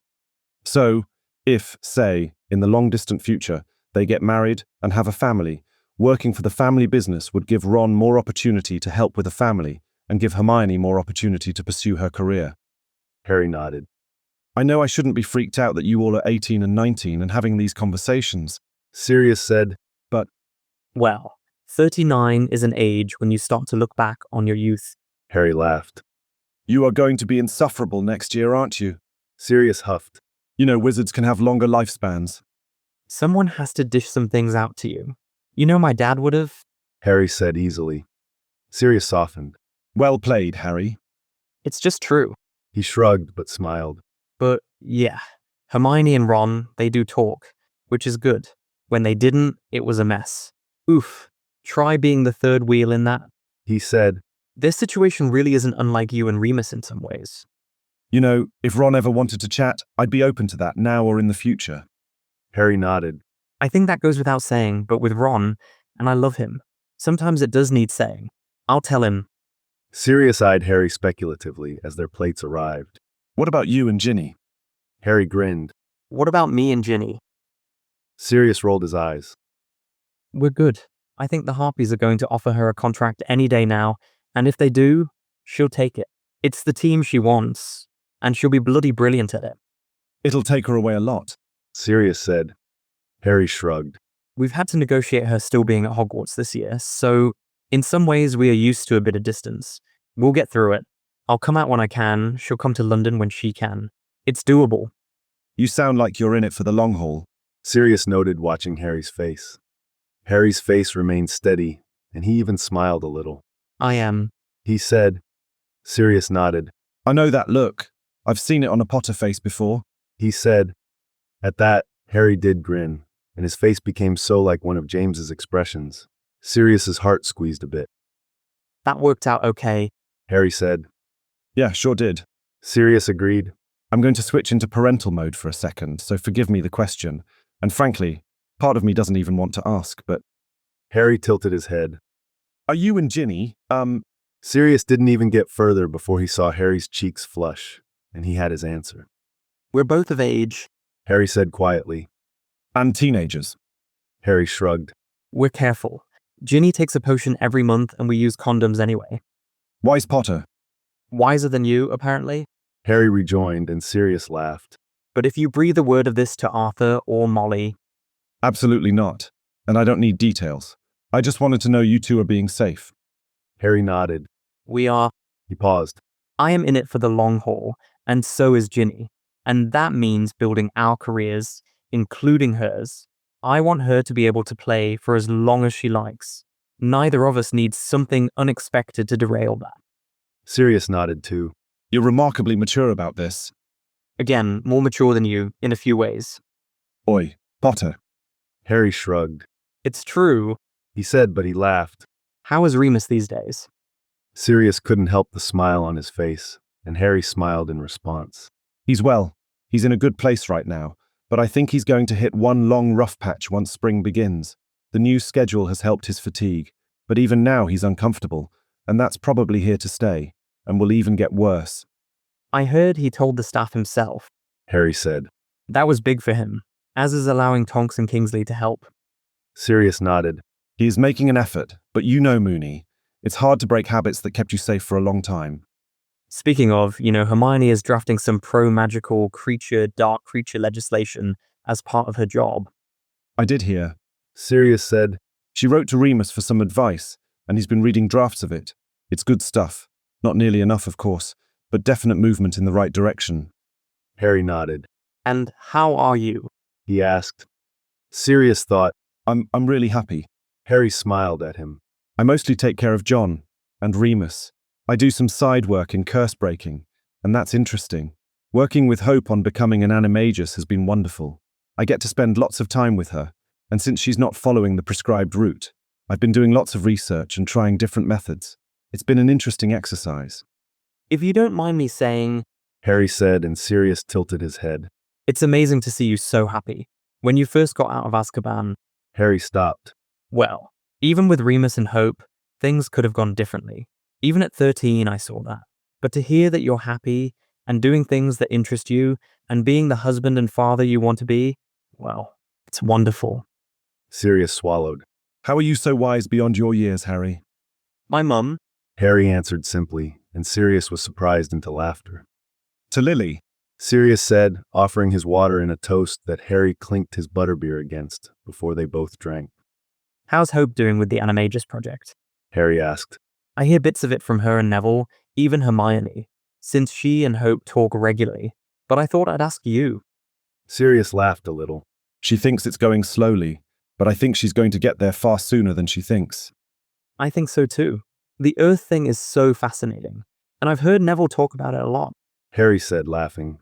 So, if, say, in the long-distant future, they get married and have a family, working for the family business would give Ron more opportunity to help with the family and give Hermione more opportunity to pursue her career. Harry nodded. I know I shouldn't be freaked out that you all are 18 and 19 and having these conversations, Sirius said, but... Well, 39 is an age when you start to look back on your youth. Harry laughed. You are going to be insufferable next year, aren't you? Sirius huffed. You know, wizards can have longer lifespans. Someone has to dish some things out to you. You know my dad would have? Harry said easily. Sirius softened. Well played, Harry. It's just true. He shrugged, but smiled. But, yeah, Hermione and Ron, they do talk, which is good. When they didn't, it was a mess. Oof. Try being the third wheel in that. He said, This situation really isn't unlike you and Remus in some ways. You know, if Ron ever wanted to chat, I'd be open to that now or in the future. Harry nodded. I think that goes without saying, but with Ron, and I love him, sometimes it does need saying. I'll tell him. Sirius eyed Harry speculatively as their plates arrived. What about you and Ginny? Harry grinned. What about me and Ginny? Sirius rolled his eyes. We're good. I think the Harpies are going to offer her a contract any day now, and if they do, she'll take it. It's the team she wants, and she'll be bloody brilliant at it. It'll take her away a lot, Sirius said. Harry shrugged. We've had to negotiate her still being at Hogwarts this year, so in some ways we are used to a bit of distance. We'll get through it. I'll come out when I can, she'll come to London when she can. It's doable. You sound like you're in it for the long haul, Sirius noted, watching Harry's face. Harry's face remained steady, and he even smiled a little. I am, he said. Sirius nodded. I know that look. I've seen it on a Potter face before, he said. At that, Harry did grin, and his face became so like one of James's expressions. Sirius's heart squeezed a bit. That worked out okay, Harry said. Yeah, sure did. Sirius agreed. I'm going to switch into parental mode for a second, so forgive me the question. And frankly, part of me doesn't even want to ask, but... Harry tilted his head. Are you and Ginny, Sirius didn't even get further before he saw Harry's cheeks flush, and he had his answer. We're both of age, Harry said quietly. And teenagers. Harry shrugged. We're careful. Ginny takes a potion every month and we use condoms anyway. Wise Potter. Wiser than you, apparently. Harry rejoined, and Sirius laughed. But if you breathe a word of this to Arthur or Molly... Absolutely not. And I don't need details. I just wanted to know you two are being safe. Harry nodded. We are... He paused. I am in it for the long haul, and so is Ginny. And that means building our careers, including hers. I want her to be able to play for as long as she likes. Neither of us needs something unexpected to derail that. Sirius nodded too. You're remarkably mature about this. Again, more mature than you, in a few ways. Oi, Potter. Harry shrugged. It's true, he said, but he laughed. How is Remus these days? Sirius couldn't help the smile on his face, and Harry smiled in response. He's well. He's in a good place right now, but I think he's going to hit one long rough patch once spring begins. The new schedule has helped his fatigue, but even now he's uncomfortable, and that's probably here to stay, and will even get worse. I heard he told the staff himself, Harry said. That was big for him, as is allowing Tonks and Kingsley to help. Sirius nodded. He is making an effort, but you know, Moony, It's hard to break habits that kept you safe for a long time. Speaking of, Hermione is drafting some pro-magical creature, dark creature legislation as part of her job. I did hear. Sirius said. She wrote to Remus for some advice, and he's been reading drafts of it. It's good stuff. Not nearly enough, of course, but definite movement in the right direction. Harry nodded. And how are you? He asked. Sirius thought. I'm really happy. Harry smiled at him. I mostly take care of John and Remus. I do some side work in curse breaking, and that's interesting. Working with Hope on becoming an animagus has been wonderful. I get to spend lots of time with her, and since she's not following the prescribed route, I've been doing lots of research and trying different methods. It's been an interesting exercise. If you don't mind me saying, Harry said, and Sirius tilted his head. It's amazing to see you so happy. When you first got out of Azkaban, Harry stopped. Well, even with Remus and Hope, things could have gone differently. Even at 13, I saw that. But to hear that you're happy and doing things that interest you and being the husband and father you want to be, well, it's wonderful. Sirius swallowed. How are you so wise beyond your years, Harry? My mum, Harry answered simply, and Sirius was surprised into laughter. To Lily, Sirius said, offering his water in a toast that Harry clinked his butterbeer against before they both drank. How's Hope doing with the Animagus project? Harry asked. I hear bits of it from her and Neville, even Hermione, since she and Hope talk regularly, but I thought I'd ask you. Sirius laughed a little. She thinks it's going slowly, but I think she's going to get there far sooner than she thinks. I think so too. The Earth thing is so fascinating, and I've heard Neville talk about it a lot. Harry said, laughing.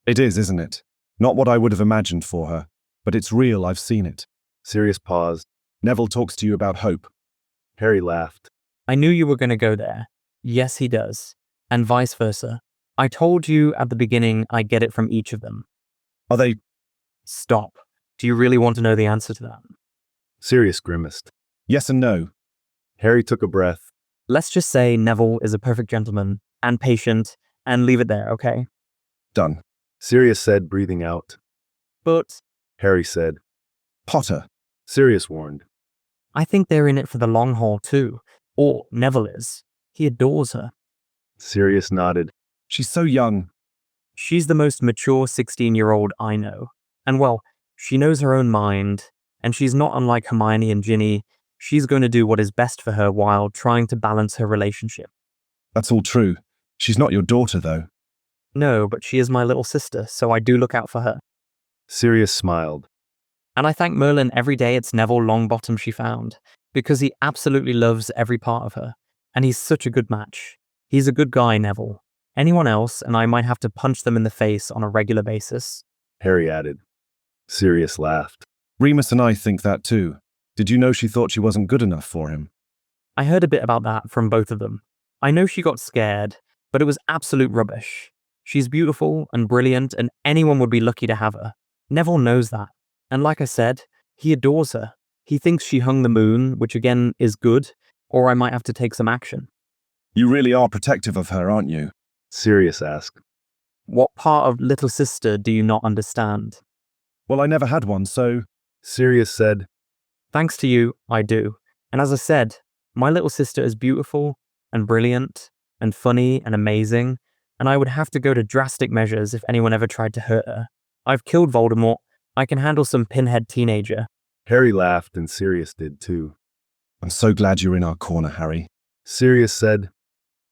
It is, isn't it? Not what I would have imagined for her, but it's real, I've seen it. Sirius paused. Neville talks to you about Hope. Harry laughed. I knew you were going to go there. Yes, he does. And vice versa. I told you at the beginning I get it from each of them. Are they... Stop. Do you really want to know the answer to that? Sirius grimaced. Yes and no. Harry took a breath. Let's just say Neville is a perfect gentleman and patient and leave it there, okay? Done. Sirius said, breathing out. But... Harry said. Potter. Sirius warned. I think they're in it for the long haul too. Or Neville is. He adores her. Sirius nodded. She's so young. She's the most mature 16-year-old I know. And well, she knows her own mind, and she's not unlike Hermione and Ginny. She's going to do what is best for her while trying to balance her relationship. That's all true. She's not your daughter, though. No, but she is my little sister, so I do look out for her. Sirius smiled. And I thank Merlin every day it's Neville Longbottom she found, because he absolutely loves every part of her. And he's such a good match. He's a good guy, Neville. Anyone else, and I might have to punch them in the face on a regular basis. Harry added. Sirius laughed. Remus and I think that too. Did you know she thought she wasn't good enough for him? I heard a bit about that from both of them. I know she got scared, but it was absolute rubbish. She's beautiful and brilliant, and anyone would be lucky to have her. Neville knows that. And like I said, he adores her. He thinks she hung the moon, which again is good, or I might have to take some action. You really are protective of her, aren't you? Sirius asked. What part of little sister do you not understand? Well, I never had one, so... Sirius said. Thanks to you, I do. And as I said, my little sister is beautiful and brilliant and funny and amazing, and I would have to go to drastic measures if anyone ever tried to hurt her. I've killed Voldemort. I can handle some pinhead teenager. Harry laughed, and Sirius did too. I'm so glad you're in our corner, Harry. Sirius said.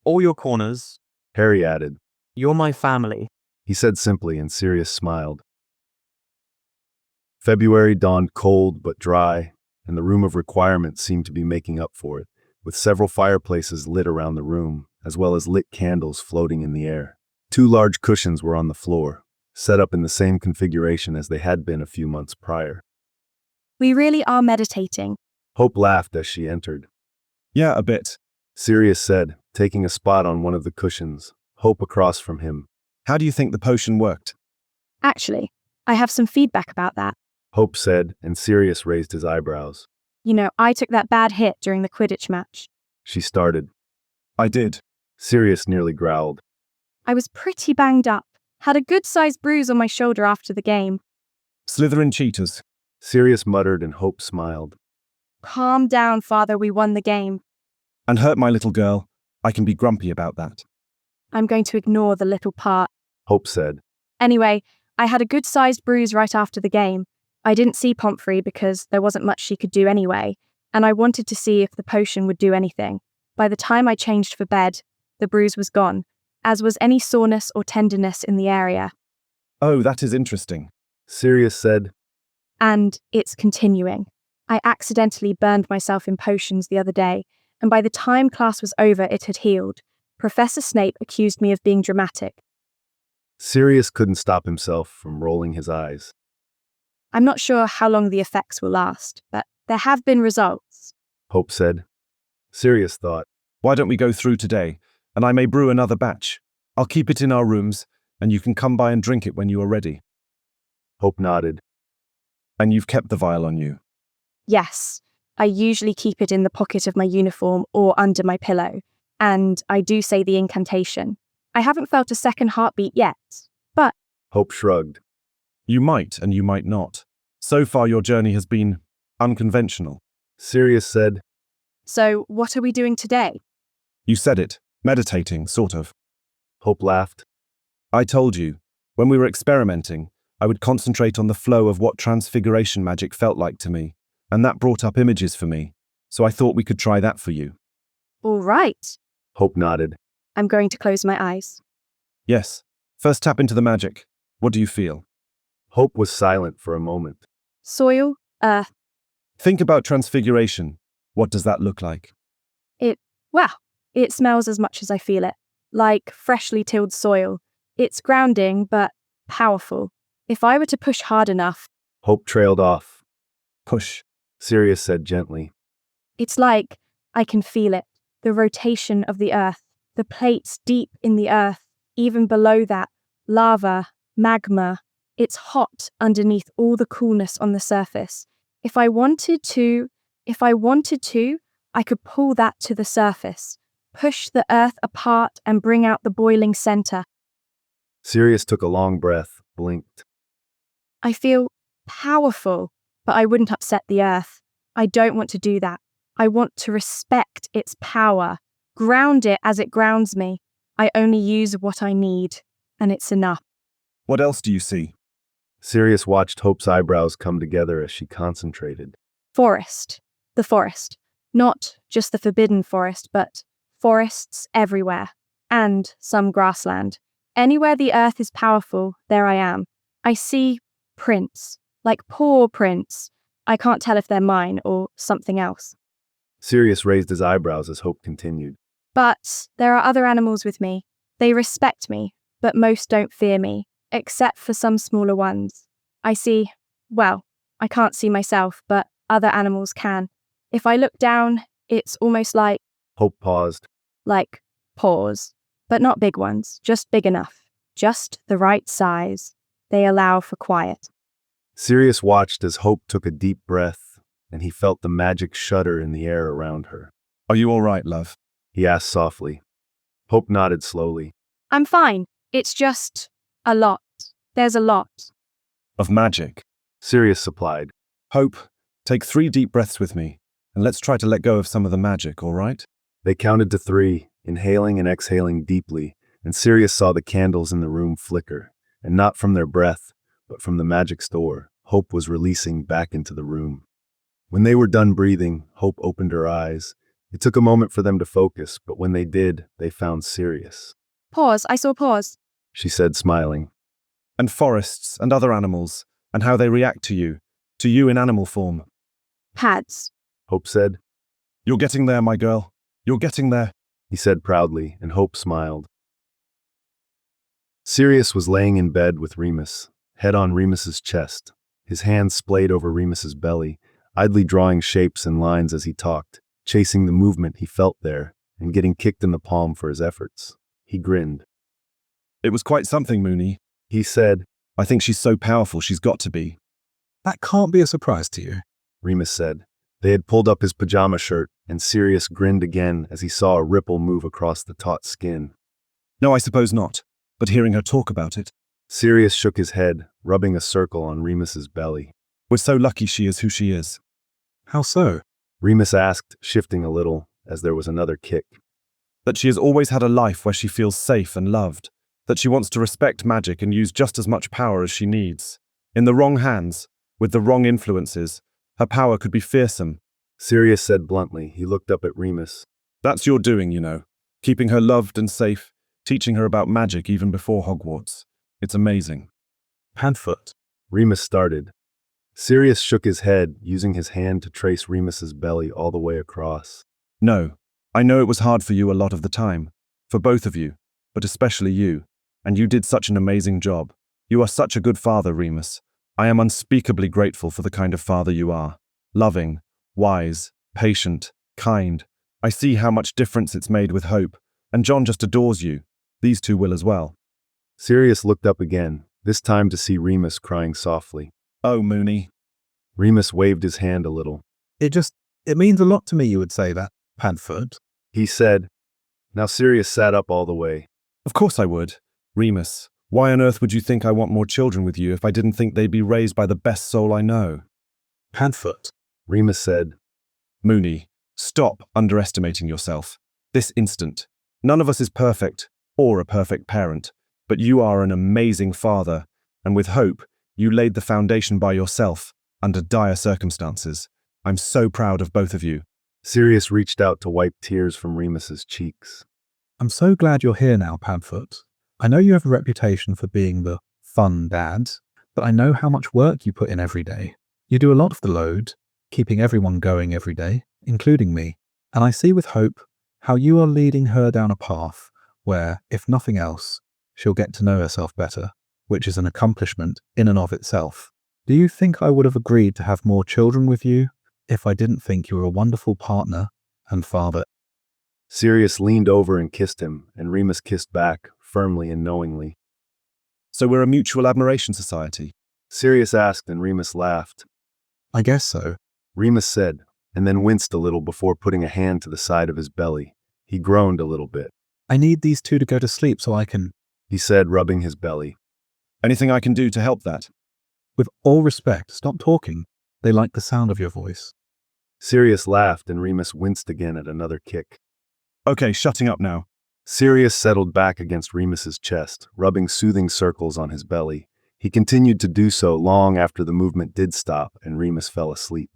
All your corners. Harry added. You're my family. He said simply, and Sirius smiled. February dawned cold but dry, and the room of requirement seemed to be making up for it, with several fireplaces lit around the room, as well as lit candles floating in the air. 2 large cushions were on the floor, set up in the same configuration as they had been a few months prior. We really are meditating. Hope laughed as she entered. Yeah, a bit. Sirius said, taking a spot on one of the cushions, Hope across from him. How do you think the potion worked? Actually, I have some feedback about that. Hope said, and Sirius raised his eyebrows. You know, I took that bad hit during the Quidditch match. She started. I did. Sirius nearly growled. I was pretty banged up. Had a good-sized bruise on my shoulder after the game. Slytherin cheaters. Sirius muttered, and Hope smiled. Calm down, Father, we won the game. and hurt my little girl, I can be grumpy about that. I'm going to ignore the little part. Hope said. Anyway, I had a good-sized bruise right after the game. I didn't see Pomfrey because there wasn't much she could do anyway, and I wanted to see if the potion would do anything. By the time I changed for bed, the bruise was gone, as was any soreness or tenderness in the area. Oh, that is interesting. Sirius said. And it's continuing. I accidentally burned myself in potions the other day, and by the time class was over, it had healed. Professor Snape accused me of being dramatic. Sirius couldn't stop himself from rolling his eyes. I'm not sure how long the effects will last, but there have been results. Hope said. Sirius thought. Why don't we go through today, and I may brew another batch. I'll keep it in our rooms, and you can come by and drink it when you are ready. Hope nodded. And you've kept the vial on you? Yes, I usually keep it in the pocket of my uniform or under my pillow, and I do say the incantation. I haven't felt a second heartbeat yet, but... Hope shrugged. You might and you might not. So far your journey has been unconventional. Sirius said. So what are we doing today? You said it. Meditating, sort of. Hope laughed. I told you, when we were experimenting, I would concentrate on the flow of what transfiguration magic felt like to me, and that brought up images for me, so I thought we could try that for you. All right. Hope nodded. I'm going to close my eyes. Yes. First tap into the magic. What do you feel? Hope was silent for a moment. Soil, earth. Think about transfiguration. What does that look like? It smells as much as I feel it, like freshly tilled soil. It's grounding, but powerful. If I were to push hard enough... Hope trailed off. Push, Sirius said gently. It's like I can feel it, the rotation of the earth, the plates deep in the earth, even below that, lava, magma. It's hot underneath all the coolness on the surface. If I wanted to, I could pull that to the surface, push the earth apart and bring out the boiling center. Sirius took a long breath, blinked. I feel powerful, but I wouldn't upset the earth. I don't want to do that. I want to respect its power, ground it as it grounds me. I only use what I need, and it's enough. What else do you see? Sirius watched Hope's eyebrows come together as she concentrated. Forest. The forest. Not just the forbidden forest, but forests everywhere. And some grassland. Anywhere the earth is powerful, there I am. I see prints, like paw prints. I can't tell if they're mine or something else. Sirius raised his eyebrows as Hope continued. But there are other animals with me. They respect me, but most don't fear me, except for some smaller ones. I can't see myself, but other animals can. If I look down, it's almost like... Hope paused. Like paws, but not big ones, just big enough. Just the right size. They allow for quiet. Sirius watched as Hope took a deep breath, and he felt the magic shudder in the air around her. Are you all right, love? He asked softly. Hope nodded slowly. I'm fine. It's just a lot. There's a lot. Of magic? Sirius supplied. Hope, take 3 deep breaths with me, and let's try to let go of some of the magic, all right? They counted to 3, inhaling and exhaling deeply, and Sirius saw the candles in the room flicker, and not from their breath, but from the magic store Hope was releasing back into the room. When they were done breathing, Hope opened her eyes. It took a moment for them to focus, but when they did, they found Sirius. Pause, I saw pause, she said, smiling. And forests and other animals, and how they react to you in animal form. Pads, Hope said. You're getting there, my girl. You're getting there, he said proudly, and Hope smiled. Sirius was laying in bed with Remus, head on Remus's chest, his hands splayed over Remus's belly, idly drawing shapes and lines as he talked, chasing the movement he felt there, and getting kicked in the palm for his efforts. He grinned. It was quite something, Mooney, he said. I think she's so powerful she's got to be. That can't be a surprise to you, Remus said. They had pulled up his pajama shirt, and Sirius grinned again as he saw a ripple move across the taut skin. No, I suppose not, but hearing her talk about it. Sirius shook his head, rubbing a circle on Remus's belly. We're so lucky she is who she is. How so? Remus asked, shifting a little, as there was another kick. That she has always had a life where she feels safe and loved. That she wants to respect magic and use just as much power as she needs. In the wrong hands, with the wrong influences, her power could be fearsome. Sirius said bluntly. He looked up at Remus. That's your doing, you know. Keeping her loved and safe, teaching her about magic even before Hogwarts. It's amazing. Padfoot. Remus started. Sirius shook his head, using his hand to trace Remus's belly all the way across. No, I know it was hard for you a lot of the time. For both of you, but especially you. And you did such an amazing job. You are such a good father, Remus. I am unspeakably grateful for the kind of father you are. Loving, wise, patient, kind. I see how much difference it's made with Hope, and John just adores you. These two will as well. Sirius looked up again, this time to see Remus crying softly. Oh, Moony. Remus waved his hand a little. It means a lot to me you would say that, Padfoot. He said. Now Sirius sat up all the way. Of course I would. Remus, why on earth would you think I want more children with you if I didn't think they'd be raised by the best soul I know? Padfoot. Remus said. Moony, stop underestimating yourself. This instant. None of us is perfect, or a perfect parent, but you are an amazing father, and with Hope, you laid the foundation by yourself, under dire circumstances. I'm so proud of both of you. Sirius reached out to wipe tears from Remus's cheeks. I'm so glad you're here now, Padfoot. I know you have a reputation for being the fun dad, but I know how much work you put in every day. You do a lot of the load, keeping everyone going every day, including me. And I see with Hope how you are leading her down a path where, if nothing else, she'll get to know herself better, which is an accomplishment in and of itself. Do you think I would have agreed to have more children with you if I didn't think you were a wonderful partner and father? Sirius leaned over and kissed him, and Remus kissed back, firmly and knowingly. So we're a mutual admiration society? Sirius asked, and Remus laughed. I guess so, Remus said, and then winced a little before putting a hand to the side of his belly. He groaned a little bit. I need these two to go to sleep so I can, he said, rubbing his belly. Anything I can do to help that? With all respect, stop talking. They like the sound of your voice. Sirius laughed, and Remus winced again at another kick. Okay, shutting up now. Sirius settled back against Remus's chest, rubbing soothing circles on his belly. He continued to do so long after the movement did stop and Remus fell asleep.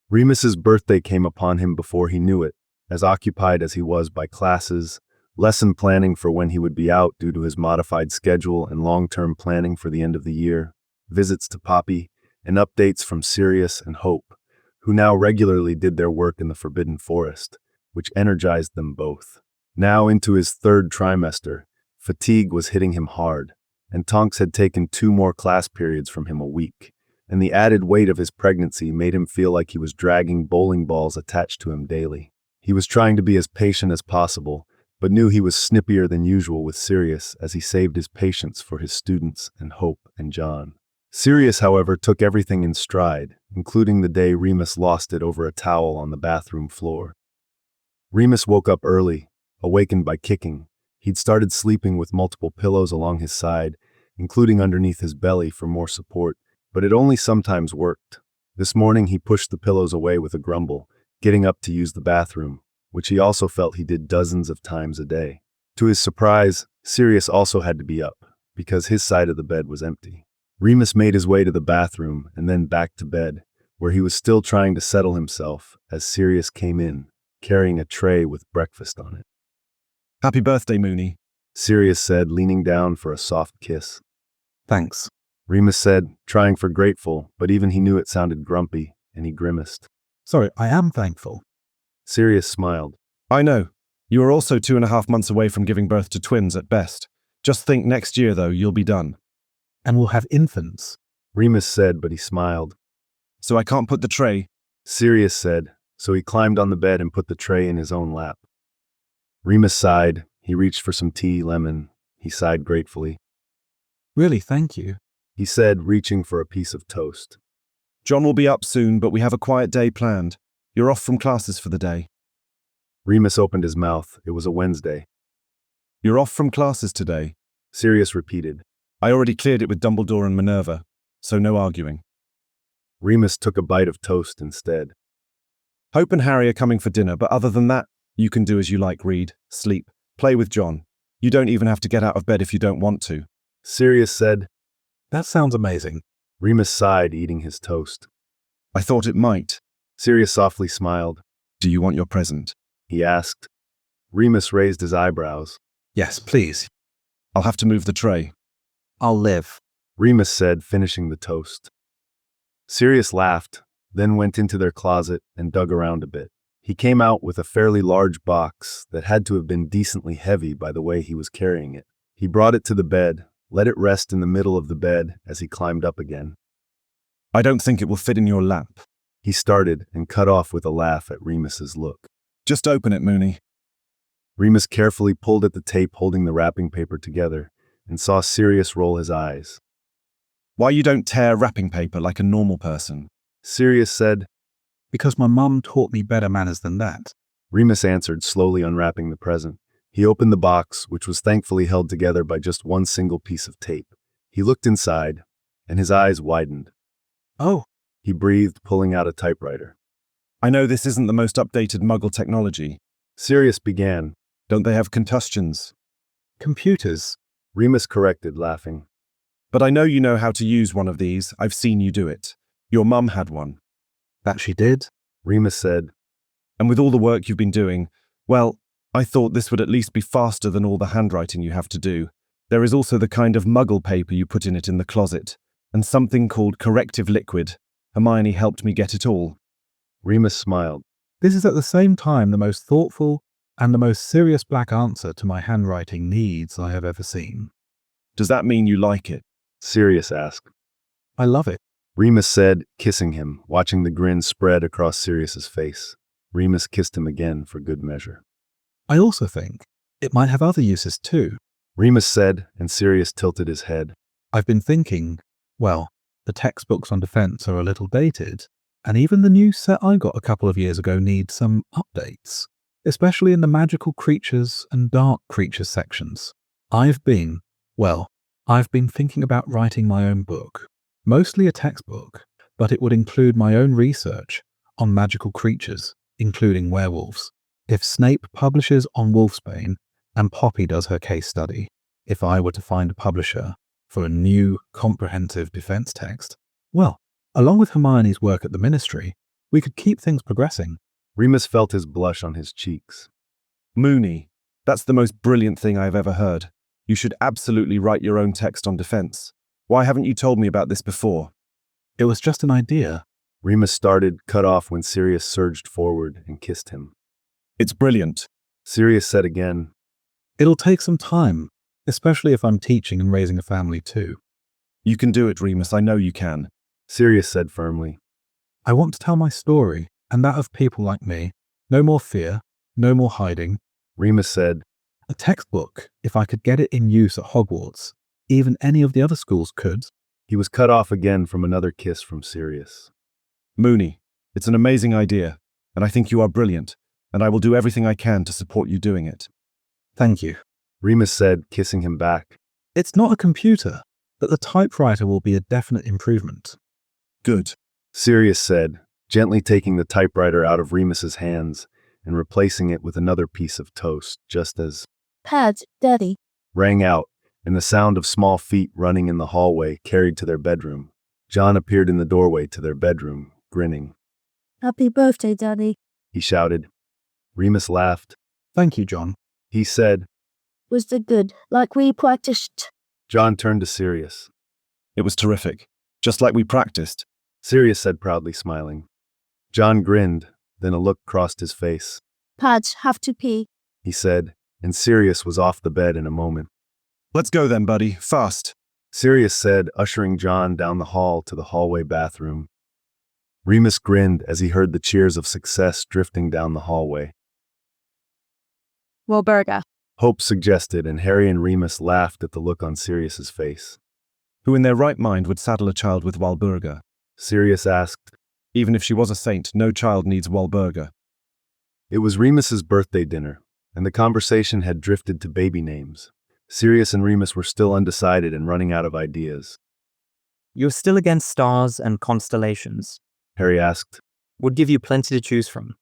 Remus's birthday came upon him before he knew it, as occupied as he was by classes, lesson planning for when he would be out due to his modified schedule and long-term planning for the end of the year, visits to Poppy, and updates from Sirius and Hope, who now regularly did their work in the Forbidden Forest, which energized them both. Now into his third trimester, fatigue was hitting him hard, and Tonks had taken 2 more class periods from him a week, and the added weight of his pregnancy made him feel like he was dragging bowling balls attached to him daily. He was trying to be as patient as possible, but knew he was snippier than usual with Sirius as he saved his patience for his students and Hope and John. Sirius, however, took everything in stride, including the day Remus lost it over a towel on the bathroom floor. Remus woke up early, awakened by kicking. He'd started sleeping with multiple pillows along his side, including underneath his belly for more support, but it only sometimes worked. This morning he pushed the pillows away with a grumble, getting up to use the bathroom, which he also felt he did dozens of times a day. To his surprise, Sirius also had to be up, because his side of the bed was empty. Remus made his way to the bathroom and then back to bed, where he was still trying to settle himself as Sirius came in, carrying a tray with breakfast on it. Happy birthday, Moony, Sirius said, leaning down for a soft kiss. Thanks, Remus said, trying for grateful, but even he knew it sounded grumpy, and he grimaced. Sorry, I am thankful. Sirius smiled. I know. You are also 2.5 months away from giving birth to twins at best. Just think next year, though, you'll be done. And we'll have infants, Remus said, but he smiled. So I can't put the tray, Sirius said, so he climbed on the bed and put the tray in his own lap. Remus sighed. He reached for some tea, lemon. He sighed gratefully. Really, thank you, he said, reaching for a piece of toast. John will be up soon, but we have a quiet day planned. You're off from classes for the day. Remus opened his mouth. It was a Wednesday. You're off from classes today, Sirius repeated. I already cleared it with Dumbledore and Minerva, so no arguing. Remus took a bite of toast instead. Hope and Harry are coming for dinner, but other than that, you can do as you like, read, sleep, play with John. You don't even have to get out of bed if you don't want to. Sirius said. That sounds amazing. Remus sighed, eating his toast. I thought it might. Sirius softly smiled. Do you want your present? He asked. Remus raised his eyebrows. Yes, please. I'll have to move the tray. I'll live. Remus said, finishing the toast. Sirius laughed, then went into their closet and dug around a bit. He came out with a fairly large box that had to have been decently heavy by the way he was carrying it. He brought it to the bed, let it rest in the middle of the bed as he climbed up again. I don't think it will fit in your lap. He started and cut off with a laugh at Remus's look. Just open it, Mooney. Remus carefully pulled at the tape holding the wrapping paper together and saw Sirius roll his eyes. Why you don't tear wrapping paper like a normal person? Sirius said. Because my mum taught me better manners than that. Remus answered, slowly unwrapping the present. He opened the box, which was thankfully held together by just one single piece of tape. He looked inside, and his eyes widened. Oh. He breathed, pulling out a typewriter. I know this isn't the most updated Muggle technology. Sirius began. Don't they have combustions? Computers. Remus corrected, laughing. But I know you know how to use one of these. I've seen you do it. Your mum had one. That she did? Remus said. And with all the work you've been doing, well, I thought this would at least be faster than all the handwriting you have to do. There is also the kind of Muggle paper you put in it in the closet, and something called corrective liquid. Hermione helped me get it all. Remus smiled. This is at the same time the most thoughtful and the most Sirius Black answer to my handwriting needs I have ever seen. Does that mean you like it? Sirius asked. I love it. Remus said, kissing him, watching the grin spread across Sirius's face. Remus kissed him again for good measure. I also think it might have other uses too. Remus said, and Sirius tilted his head. I've been thinking, well, the textbooks on defense are a little dated, and even the new set I got a couple of years ago needs some updates, especially in the magical creatures and dark creatures sections. I've been thinking about writing my own book, mostly a textbook, but it would include my own research on magical creatures, including werewolves. If Snape publishes on Wolfsbane and Poppy does her case study, if I were to find a publisher for a new comprehensive defense text, well, along with Hermione's work at the Ministry, we could keep things progressing. Remus felt his blush on his cheeks. Mooney, that's the most brilliant thing I've ever heard. You should absolutely write your own text on defense. Why haven't you told me about this before? It was just an idea. Remus started, cut off when Sirius surged forward and kissed him. It's brilliant. Sirius said again. It'll take some time, especially if I'm teaching and raising a family too. You can do it, Remus. I know you can. Sirius said firmly. I want to tell my story, and that of people like me. No more fear, no more hiding. Remus said. A textbook, if I could get it in use at Hogwarts. Even any of the other schools could. He was cut off again from another kiss from Sirius. Mooney, it's an amazing idea, and I think you are brilliant, and I will do everything I can to support you doing it. Thank you. Remus said, kissing him back. It's not a computer, but the typewriter will be a definite improvement. Good. Sirius said, gently taking the typewriter out of Remus's hands and replacing it with another piece of toast, just as Pads, Daddy. Rang out, and the sound of small feet running in the hallway carried to their bedroom. John appeared in the doorway to their bedroom, grinning. Happy birthday, Daddy. He shouted. Remus laughed. Thank you, John. He said. Was it good, like we practiced? John turned to Sirius. It was terrific, just like we practiced. Sirius said proudly, smiling. John grinned, then a look crossed his face. Pads, have to pee, he said, and Sirius was off the bed in a moment. Let's go then, buddy, fast, Sirius said, ushering John down the hall to the hallway bathroom. Remus grinned as he heard the cheers of success drifting down the hallway. Walburga. Hope suggested, and Harry and Remus laughed at the look on Sirius's face. Who in their right mind would saddle a child with Walburga? Sirius asked. Even if she was a saint, no child needs Walburga. It was Remus's birthday dinner, and the conversation had drifted to baby names. Sirius and Remus were still undecided and running out of ideas. You're still against stars and constellations? Harry asked. Would give you plenty to choose from.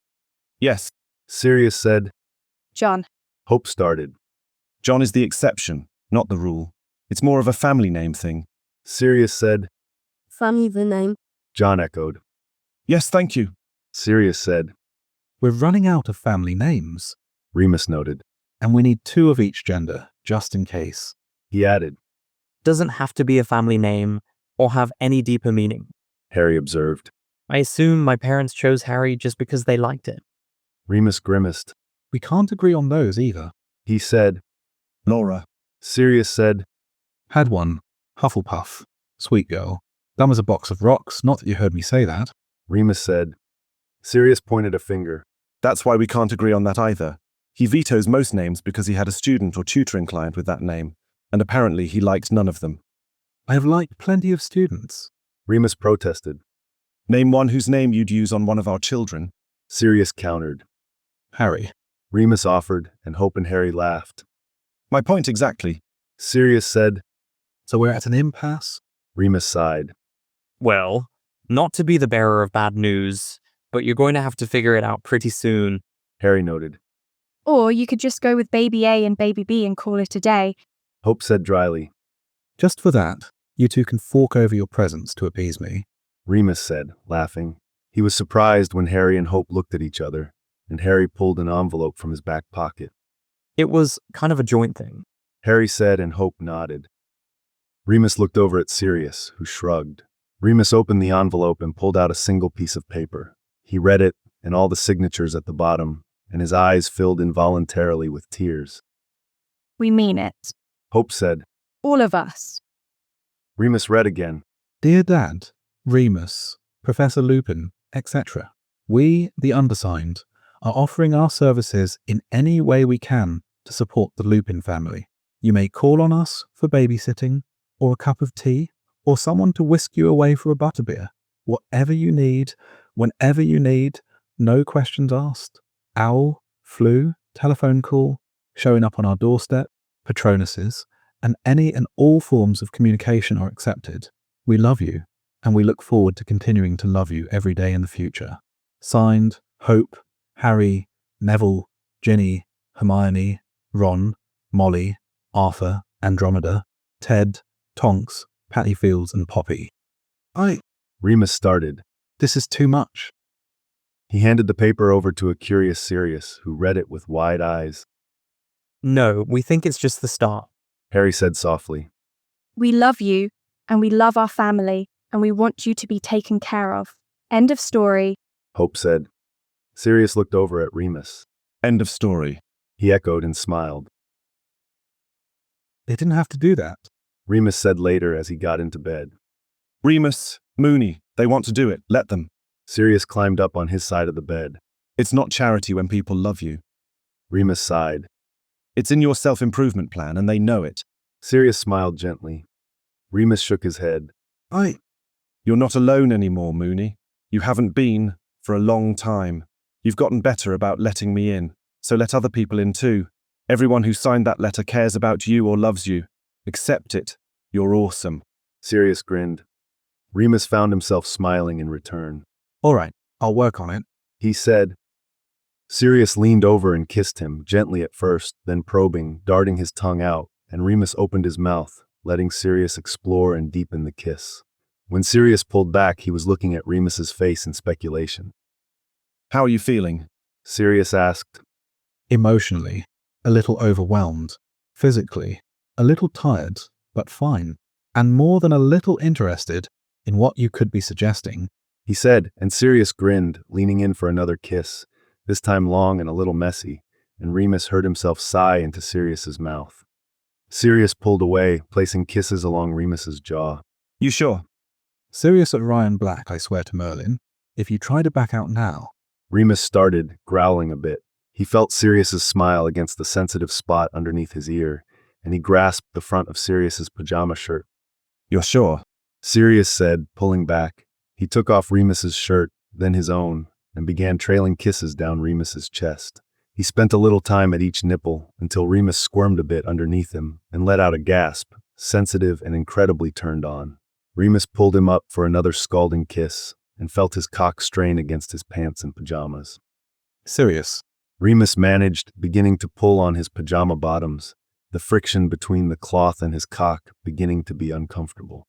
Yes. Sirius said. John. Hope started. John is the exception, not the rule. It's more of a family name thing. Sirius said. Family name. John echoed. Yes, thank you. Sirius said. We're running out of family names. Remus noted. And we need 2 of each gender, just in case. He added. Doesn't have to be a family name or have any deeper meaning. Harry observed. I assume my parents chose Harry just because they liked it. Remus grimaced. We can't agree on those either. He said. Laura. Sirius said. Had one. Hufflepuff. Sweet girl. Dumb as a box of rocks, not that you heard me say that. Remus said. Sirius pointed a finger. That's why we can't agree on that either. He vetoes most names because he had a student or tutoring client with that name, and apparently he liked none of them. I have liked plenty of students. Remus protested. Name one whose name you'd use on one of our children. Sirius countered. Harry. Remus offered, and Hope and Harry laughed. My point exactly. Sirius said. So we're at an impasse? Remus sighed. Well, not to be the bearer of bad news, but you're going to have to figure it out pretty soon. Harry noted. Or you could just go with baby A and baby B and call it a day. Hope said dryly. Just for that, you 2 can fork over your presents to appease me. Remus said, laughing. He was surprised when Harry and Hope looked at each other, and Harry pulled an envelope from his back pocket. It was kind of a joint thing. Harry said, and Hope nodded. Remus looked over at Sirius, who shrugged. Remus opened the envelope and pulled out a single piece of paper. He read it, and all the signatures at the bottom, and his eyes filled involuntarily with tears. We mean it. Hope said. All of us. Remus read again. Dear Dad, Remus, Professor Lupin, etc. We, the undersigned, are offering our services in any way we can to support the Lupin family. You may call on us for babysitting, or a cup of tea, or someone to whisk you away for a butterbeer. Whatever you need, whenever you need, no questions asked. Owl, flu, telephone call, showing up on our doorstep, Patronuses, and any and all forms of communication are accepted. We love you, and we look forward to continuing to love you every day in the future. Signed, Hope, Harry, Neville, Ginny, Hermione, Ron, Molly, Arthur, Andromeda, Ted, Tonks, Patty Fields, and Poppy. Remus started. This is too much. He handed the paper over to a curious Sirius, who read it with wide eyes. No, we think it's just the start. Harry said softly. We love you, and we love our family, and we want you to be taken care of. End of story. Hope said. Sirius looked over at Remus. End of story. He echoed and smiled. They didn't have to do that. Remus said later as he got into bed. Remus, Mooney, they want to do it. Let them. Sirius climbed up on his side of the bed. It's not charity when people love you. Remus sighed. It's in your self-improvement plan, and they know it. Sirius smiled gently. Remus shook his head. You're not alone anymore, Mooney. You haven't been for a long time. You've gotten better about letting me in, so let other people in too. Everyone who signed that letter cares about you or loves you. Accept it. You're awesome. Sirius grinned. Remus found himself smiling in return. All right, I'll work on it, he said. Sirius leaned over and kissed him, gently at first, then probing, darting his tongue out, and Remus opened his mouth, letting Sirius explore and deepen the kiss. When Sirius pulled back, he was looking at Remus's face in speculation. How are you feeling? Sirius asked. Emotionally, a little overwhelmed. Physically, a little tired, but fine. And more than a little interested in what you could be suggesting, he said, and Sirius grinned, leaning in for another kiss, this time long and a little messy, and Remus heard himself sigh into Sirius's mouth. Sirius pulled away, placing kisses along Remus's jaw. You sure? Sirius Orion Black, I swear to Merlin. If you try to back out now. Remus started, growling a bit. He felt Sirius's smile against the sensitive spot underneath his ear, and he grasped the front of Sirius's pajama shirt. You're sure? Sirius said, pulling back. He took off Remus's shirt, then his own, and began trailing kisses down Remus's chest. He spent a little time at each nipple until Remus squirmed a bit underneath him and let out a gasp, sensitive and incredibly turned on. Remus pulled him up for another scalding kiss and felt his cock strain against his pants and pajamas. Sirius. Remus managed, beginning to pull on his pajama bottoms, the friction between the cloth and his cock beginning to be uncomfortable.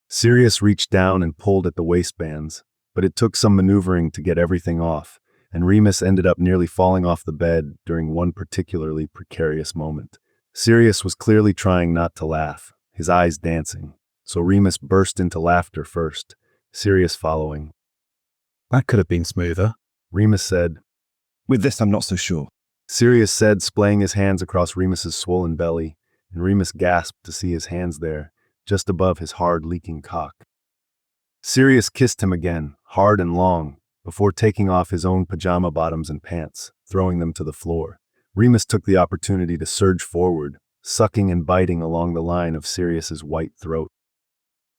Sirius reached down and pulled at the waistbands, but it took some maneuvering to get everything off, and Remus ended up nearly falling off the bed during one particularly precarious moment. Sirius was clearly trying not to laugh, his eyes dancing, so Remus burst into laughter first, Sirius following. That could have been smoother, Remus said. With this, I'm not so sure, Sirius said, splaying his hands across Remus's swollen belly, and Remus gasped to see his hands there, just above his hard, leaking cock. Sirius kissed him again, hard and long, before taking off his own pajama bottoms and pants, throwing them to the floor. Remus took the opportunity to surge forward, sucking and biting along the line of Sirius's white throat.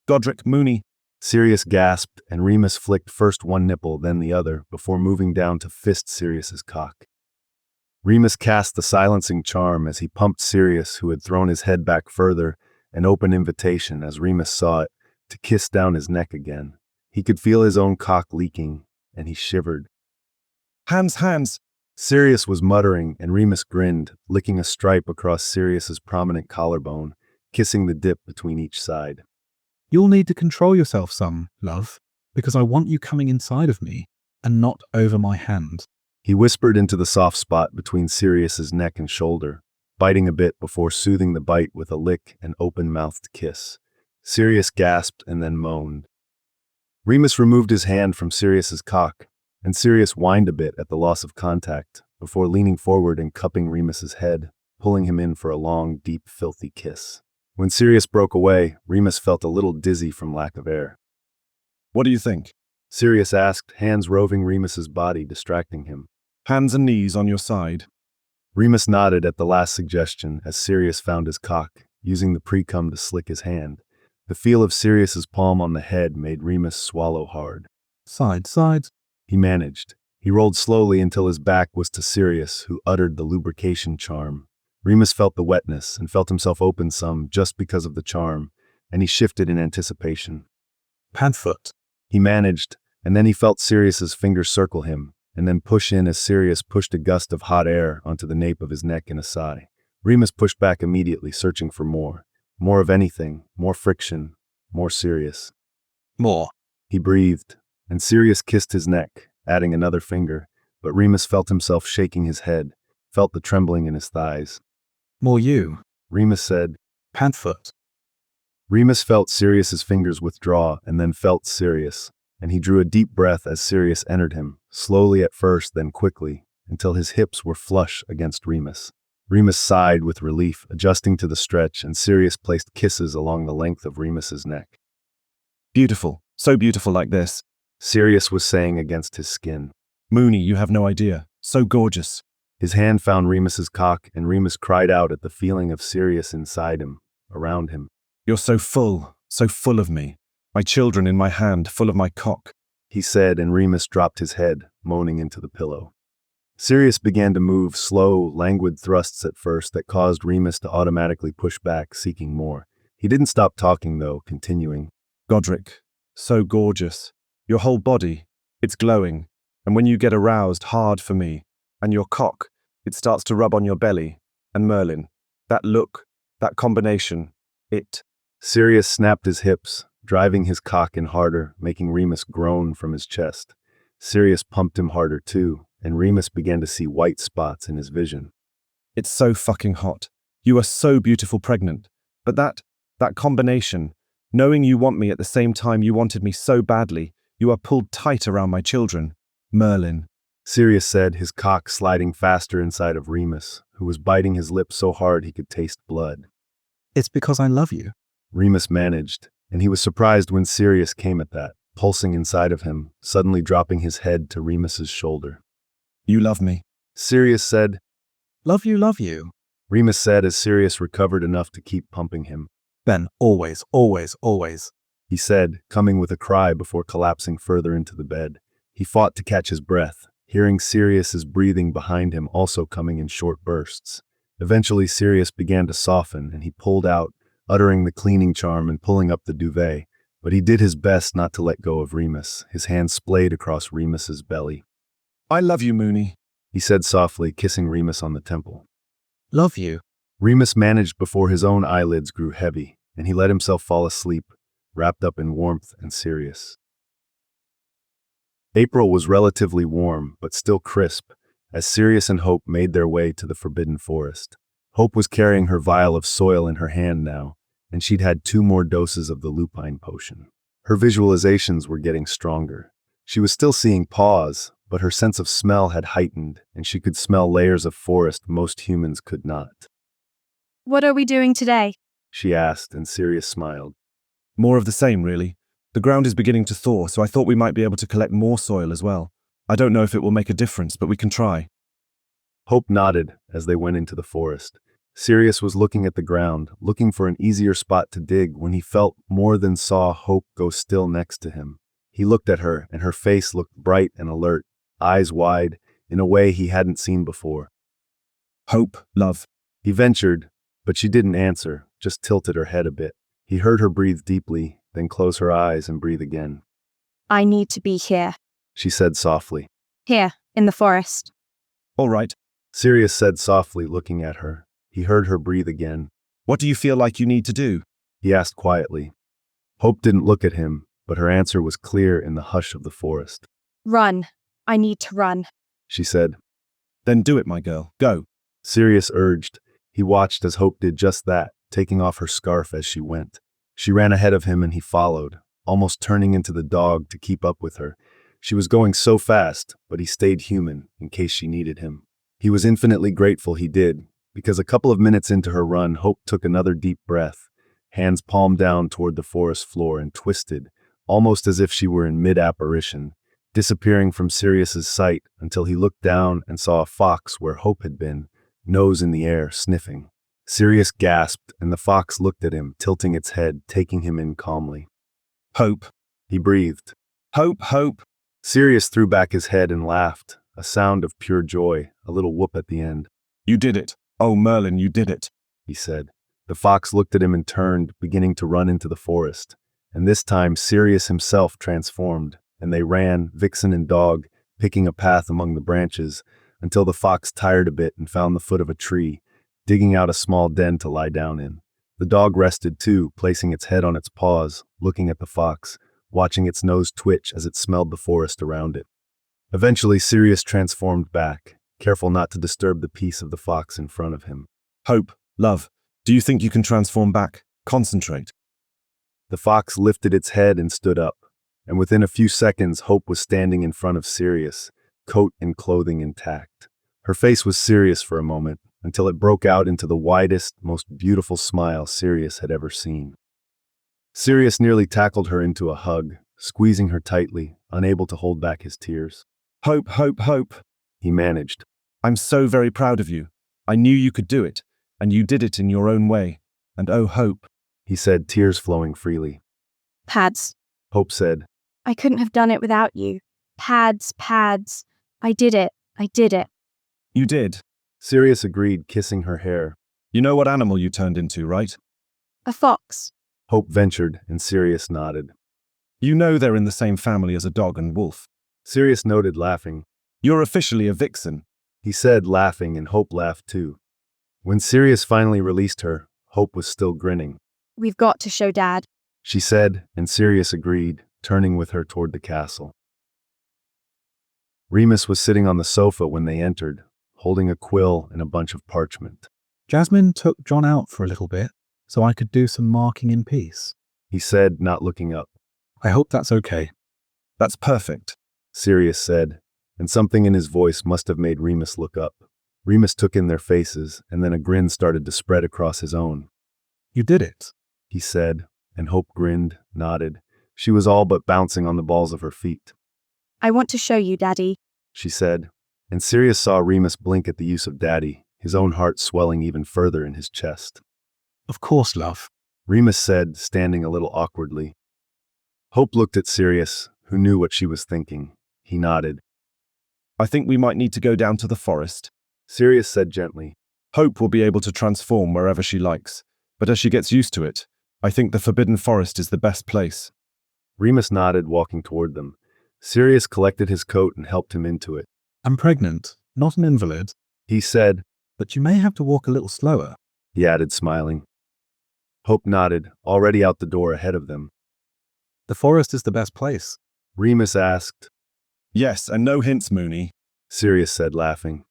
Godric, Mooney. Sirius gasped, and Remus flicked first one nipple, then the other, before moving down to fist Sirius's cock. Remus cast the silencing charm as he pumped Sirius, who had thrown his head back further, an open invitation, as Remus saw it, to kiss down his neck again. He could feel his own cock leaking, and he shivered. Hands, hands! Sirius was muttering, and Remus grinned, licking a stripe across Sirius's prominent collarbone, kissing the dip between each side. You'll need to control yourself some, love, because I want you coming inside of me, and not over my hand. He whispered into the soft spot between Sirius's neck and shoulder, biting a bit before soothing the bite with a lick and open-mouthed kiss. Sirius gasped and then moaned. Remus removed his hand from Sirius's cock, and Sirius whined a bit at the loss of contact, before leaning forward and cupping Remus's head, pulling him in for a long, deep, filthy kiss. When Sirius broke away, Remus felt a little dizzy from lack of air. What do you think? Sirius asked, hands roving Remus's body, distracting him. Hands and knees on your side. Remus nodded at the last suggestion as Sirius found his cock, using the pre-cum to slick his hand. The feel of Sirius's palm on the head made Remus swallow hard. Side. He managed. He rolled slowly until his back was to Sirius, who uttered the lubrication charm. Remus felt the wetness and felt himself open some just because of the charm, and he shifted in anticipation. Padfoot. He managed, and then he felt Sirius's fingers circle him, and then push in as Sirius pushed a gust of hot air onto the nape of his neck in a sigh. Remus pushed back immediately, searching for more. More of anything, more friction, more Sirius. More. He breathed, and Sirius kissed his neck, adding another finger, but Remus felt himself shaking his head, felt the trembling in his thighs. More you, Remus said. Padfoot. Remus felt Sirius's fingers withdraw and then felt Sirius, and he drew a deep breath as Sirius entered him, slowly at first, then quickly, until his hips were flush against Remus. Remus sighed with relief, adjusting to the stretch, and Sirius placed kisses along the length of Remus's neck. Beautiful, so beautiful like this, Sirius was saying against his skin. Mooney, you have no idea, so gorgeous. His hand found Remus's cock, and Remus cried out at the feeling of Sirius inside him, around him. You're so full of me. My children in my hand, full of my cock, he said, and Remus dropped his head, moaning into the pillow. Sirius began to move, slow, languid thrusts at first that caused Remus to automatically push back, seeking more. He didn't stop talking, though, continuing. Godric, so gorgeous. Your whole body, it's glowing, and when you get aroused hard for me, and your cock, it starts to rub on your belly, and Merlin, that look, that combination, it. Sirius snapped his hips, driving his cock in harder, making Remus groan from his chest. Sirius pumped him harder too, and Remus began to see white spots in his vision. It's so fucking hot. You are so beautiful pregnant. But that combination, knowing you want me at the same time you wanted me so badly, you are pulled tight around my children. Merlin. Sirius said, his cock sliding faster inside of Remus, who was biting his lips so hard he could taste blood. It's because I love you, Remus managed, and he was surprised when Sirius came at that, pulsing inside of him, suddenly dropping his head to Remus's shoulder. You love me, Sirius said. Love you. Remus said as Sirius recovered enough to keep pumping him. Then always, he said, coming with a cry before collapsing further into the bed. He fought to catch his breath, hearing Sirius's breathing behind him also coming in short bursts. Eventually Sirius began to soften, and he pulled out, uttering the cleaning charm and pulling up the duvet, but he did his best not to let go of Remus, his hand splayed across Remus's belly. I love you, Mooney, he said softly, kissing Remus on the temple. Love you. Remus managed before his own eyelids grew heavy, and he let himself fall asleep, wrapped up in warmth and Sirius. April was relatively warm, but still crisp, as Sirius and Hope made their way to the forbidden forest. Hope was carrying her vial of soil in her hand now, and she'd had 2 more doses of the lupine potion. Her visualizations were getting stronger. She was still seeing paws, but her sense of smell had heightened, and she could smell layers of forest most humans could not. What are we doing today? She asked, and Sirius smiled. More of the same, really. The ground is beginning to thaw, so I thought we might be able to collect more soil as well. I don't know if it will make a difference, but we can try. Hope nodded as they went into the forest. Sirius was looking at the ground, looking for an easier spot to dig when he felt more than saw Hope go still next to him. He looked at her, and her face looked bright and alert, eyes wide, in a way he hadn't seen before. Hope, love. He ventured, but she didn't answer, just tilted her head a bit. He heard her breathe deeply, then close her eyes and breathe again. I need to be here. She said softly. Here, in the forest. All right. Sirius said softly, looking at her. He heard her breathe again. What do you feel like you need to do? He asked quietly. Hope didn't look at him, but her answer was clear in the hush of the forest. Run. I need to run. She said. Then do it, my girl. Go. Sirius urged. He watched as Hope did just that, taking off her scarf as she went. She ran ahead of him and he followed, almost turning into the dog to keep up with her. She was going so fast, but he stayed human in case she needed him. He was infinitely grateful he did, because a couple of minutes into her run, Hope took another deep breath, hands palm down toward the forest floor and twisted, almost as if she were in mid-apparition, disappearing from Sirius's sight until he looked down and saw a fox where Hope had been, nose in the air, sniffing. Sirius gasped, and the fox looked at him, tilting its head, taking him in calmly. Hope, he breathed. Hope, Hope. Sirius threw back his head and laughed, a sound of pure joy, a little whoop at the end. You did it. Oh, Merlin, you did it, he said. The fox looked at him and turned, beginning to run into the forest. And this time Sirius himself transformed, and they ran, vixen and dog, picking a path among the branches, until the fox tired a bit and found the foot of a tree, digging out a small den to lie down in. The dog rested too, placing its head on its paws, looking at the fox, watching its nose twitch as it smelled the forest around it. Eventually Sirius transformed back, careful not to disturb the peace of the fox in front of him. Hope, love, do you think you can transform back? Concentrate. The fox lifted its head and stood up, and within a few seconds Hope was standing in front of Sirius, coat and clothing intact. Her face was serious for a moment, until it broke out into the widest, most beautiful smile Sirius had ever seen. Sirius nearly tackled her into a hug, squeezing her tightly, unable to hold back his tears. Hope, Hope, Hope, he managed. I'm so very proud of you. I knew you could do it, and you did it in your own way. And oh, Hope, he said, tears flowing freely. Pads. Hope said. I couldn't have done it without you. Pads, pads. I did it. I did it. You did. Sirius agreed, kissing her hair. You know what animal you turned into, right? A fox. Hope ventured, and Sirius nodded. You know they're in the same family as a dog and wolf. Sirius noted, laughing. You're officially a vixen, he said, laughing, and Hope laughed too. When Sirius finally released her, Hope was still grinning. We've got to show Dad, she said, and Sirius agreed, turning with her toward the castle. Remus was sitting on the sofa when they entered, holding a quill and a bunch of parchment. Jasmine took John out for a little bit, so I could do some marking in peace, he said, not looking up. I hope that's okay. That's perfect, Sirius said, and something in his voice must have made Remus look up. Remus took in their faces, and then a grin started to spread across his own. You did it, he said, and Hope grinned, nodded. She was all but bouncing on the balls of her feet. I want to show you, Daddy, she said, and Sirius saw Remus blink at the use of Daddy, his own heart swelling even further in his chest. Of course, love, Remus said, standing a little awkwardly. Hope looked at Sirius, who knew what she was thinking. He nodded. I think we might need to go down to the forest, Sirius said gently. Hope will be able to transform wherever she likes, but as she gets used to it, I think the Forbidden Forest is the best place. Remus nodded, walking toward them. Sirius collected his coat and helped him into it. I'm pregnant, not an invalid, he said, but you may have to walk a little slower. he added, smiling. Hope nodded, already out the door ahead of them. The forest is the best place. Remus asked. Yes, and no hints, Mooney, Sirius said, laughing.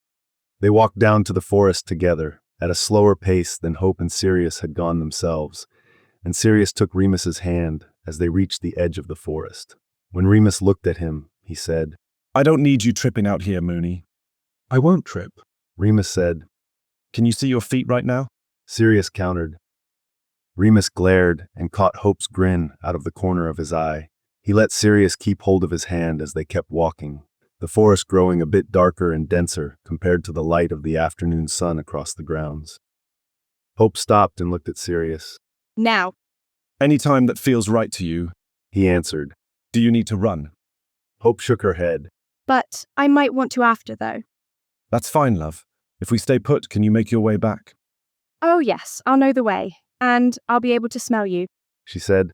They walked down to the forest together, at a slower pace than Hope and Sirius had gone themselves, and Sirius took Remus's hand as they reached the edge of the forest. When Remus looked at him, he said, I don't need you tripping out here, Mooney. I won't trip. Remus said. Can you see your feet right now? Sirius countered. Remus glared and caught Hope's grin out of the corner of his eye. He let Sirius keep hold of his hand as they kept walking, the forest growing a bit darker and denser compared to the light of the afternoon sun across the grounds. Hope stopped and looked at Sirius. Now. Any time that feels right to you, he answered. Do you need to run? Hope shook her head. But I might want to after, though. That's fine, love. If we stay put, can you make your way back? Oh, yes, I'll know the way, and I'll be able to smell you, she said.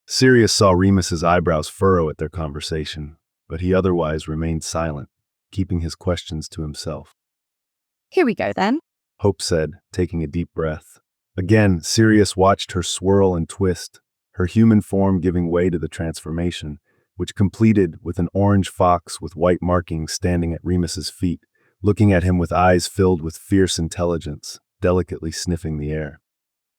Sirius saw Remus's eyebrows furrow at their conversation, but he otherwise remained silent, keeping his questions to himself. Here we go, then, Hope said, taking a deep breath. Again, Sirius watched her swirl and twist, her human form giving way to the transformation, which completed with an orange fox with white markings standing at Remus's feet, looking at him with eyes filled with fierce intelligence, delicately sniffing the air.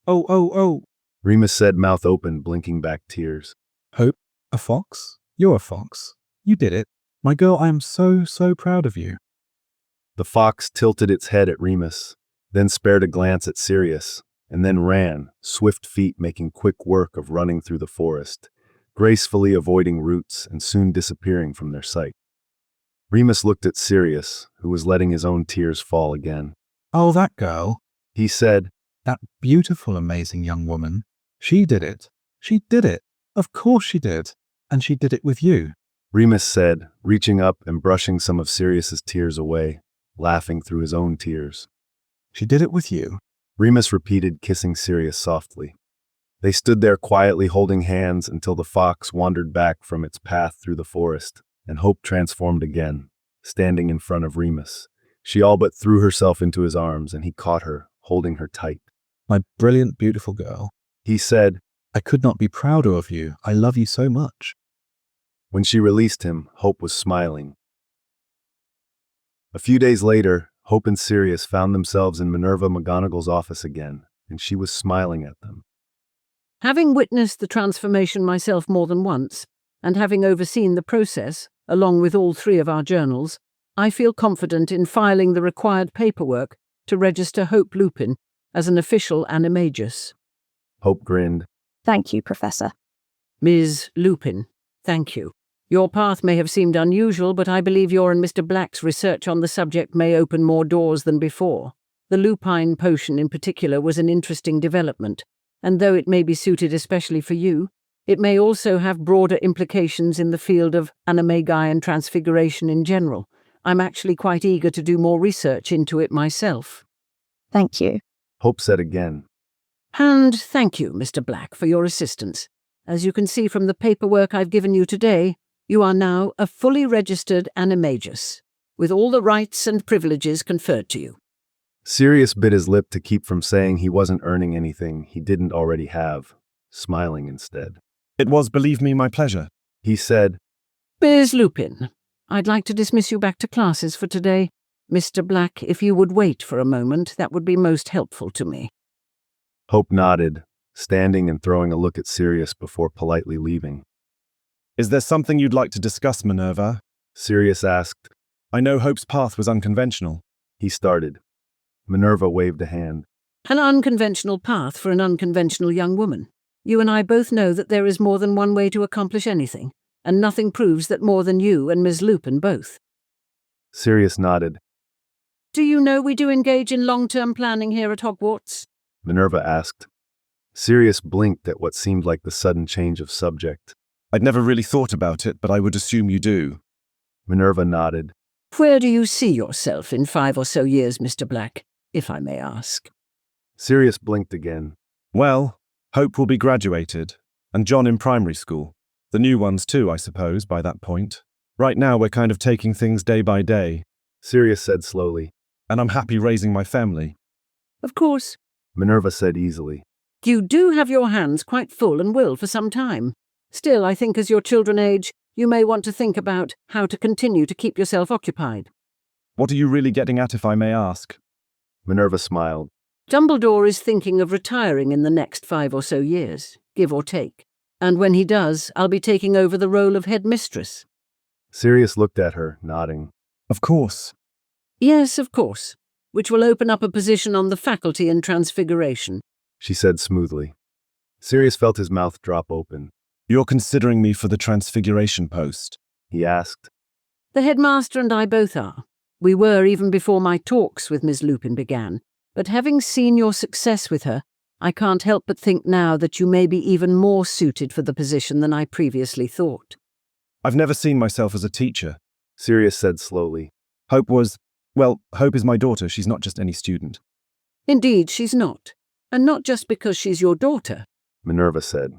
Oh. Remus said, mouth open, blinking back tears. Hope, a fox? You're a fox. You did it. My girl, I am so proud of you. The fox tilted its head at Remus, then spared a glance at Sirius, and then ran, swift feet making quick work of running through the forest, gracefully avoiding roots and soon disappearing from their sight. Remus looked at Sirius, who was letting his own tears fall again. Oh, that girl, he said. That beautiful, amazing young woman. She did it. She did it. Of course she did. And she did it with you. Remus said, reaching up and brushing some of Sirius's tears away, laughing through his own tears. She did it with you. Remus repeated, kissing Sirius softly. They stood there quietly holding hands until the fox wandered back from its path through the forest, and Hope transformed again, standing in front of Remus. She all but threw herself into his arms, and he caught her, holding her tight. My brilliant, beautiful girl, he said. I could not be prouder of you. I love you so much. When she released him, Hope was smiling. A few days later, Hope and Sirius found themselves in Minerva McGonagall's office again, and she was smiling at them. Having witnessed the transformation myself more than once, and having overseen the process, along with all 3 of our journals, I feel confident in filing the required paperwork to register Hope Lupin as an official animagus. Hope grinned. Thank you, Professor. Ms. Lupin, thank you. Your path may have seemed unusual, but I believe your and Mr. Black's research on the subject may open more doors than before. The lupine potion in particular was an interesting development, and though it may be suited especially for you, it may also have broader implications in the field of animagi and transfiguration in general. I'm actually quite eager to do more research into it myself. Thank you. Hope said again. And thank you, Mr. Black, for your assistance. As you can see from the paperwork I've given you today, you are now a fully registered animagus, with all the rights and privileges conferred to you. Sirius bit his lip to keep from saying he wasn't earning anything he didn't already have, smiling instead. It was, believe me, my pleasure, he said. Ms. Lupin, I'd like to dismiss you back to classes for today. Mr. Black, if you would wait for a moment, that would be most helpful to me. Hope nodded, standing and throwing a look at Sirius before politely leaving. Is there something you'd like to discuss, Minerva? Sirius asked. I know Hope's path was unconventional. He started. Minerva waved a hand. An unconventional path for an unconventional young woman. You and I both know that there is more than one way to accomplish anything, and nothing proves that more than you and Ms. Lupin both. Sirius nodded. Do you know we do engage in long-term planning here at Hogwarts? Minerva asked. Sirius blinked at what seemed like the sudden change of subject. I'd never really thought about it, but I would assume you do. Minerva nodded. Where do you see yourself in 5 or so years, Mr. Black, if I may ask? Sirius blinked again. Well, Hope will be graduated, and John in primary school. The new ones too, I suppose, by that point. Right now, we're kind of taking things day by day, Sirius said slowly. and I'm happy raising my family. Of course, Minerva said easily. you do have your hands quite full and will for some time. Still, I think as your children age, you may want to think about how to continue to keep yourself occupied. What are you really getting at, if I may ask? Minerva smiled. Dumbledore is thinking of retiring in the next 5 or so years, give or take. And when he does, I'll be taking over the role of headmistress. Sirius looked at her, nodding. Of course. Yes, of course, which will open up a position on the faculty in Transfiguration. She said smoothly. Sirius felt his mouth drop open. You're considering me for the Transfiguration post? He asked. The headmaster and I both are. We were even before my talks with Miss Lupin began. But having seen your success with her, I can't help but think now that you may be even more suited for the position than I previously thought. I've never seen myself as a teacher, Sirius said slowly. Hope is my daughter. She's not just any student. Indeed, she's not. And not just because she's your daughter. Minerva said.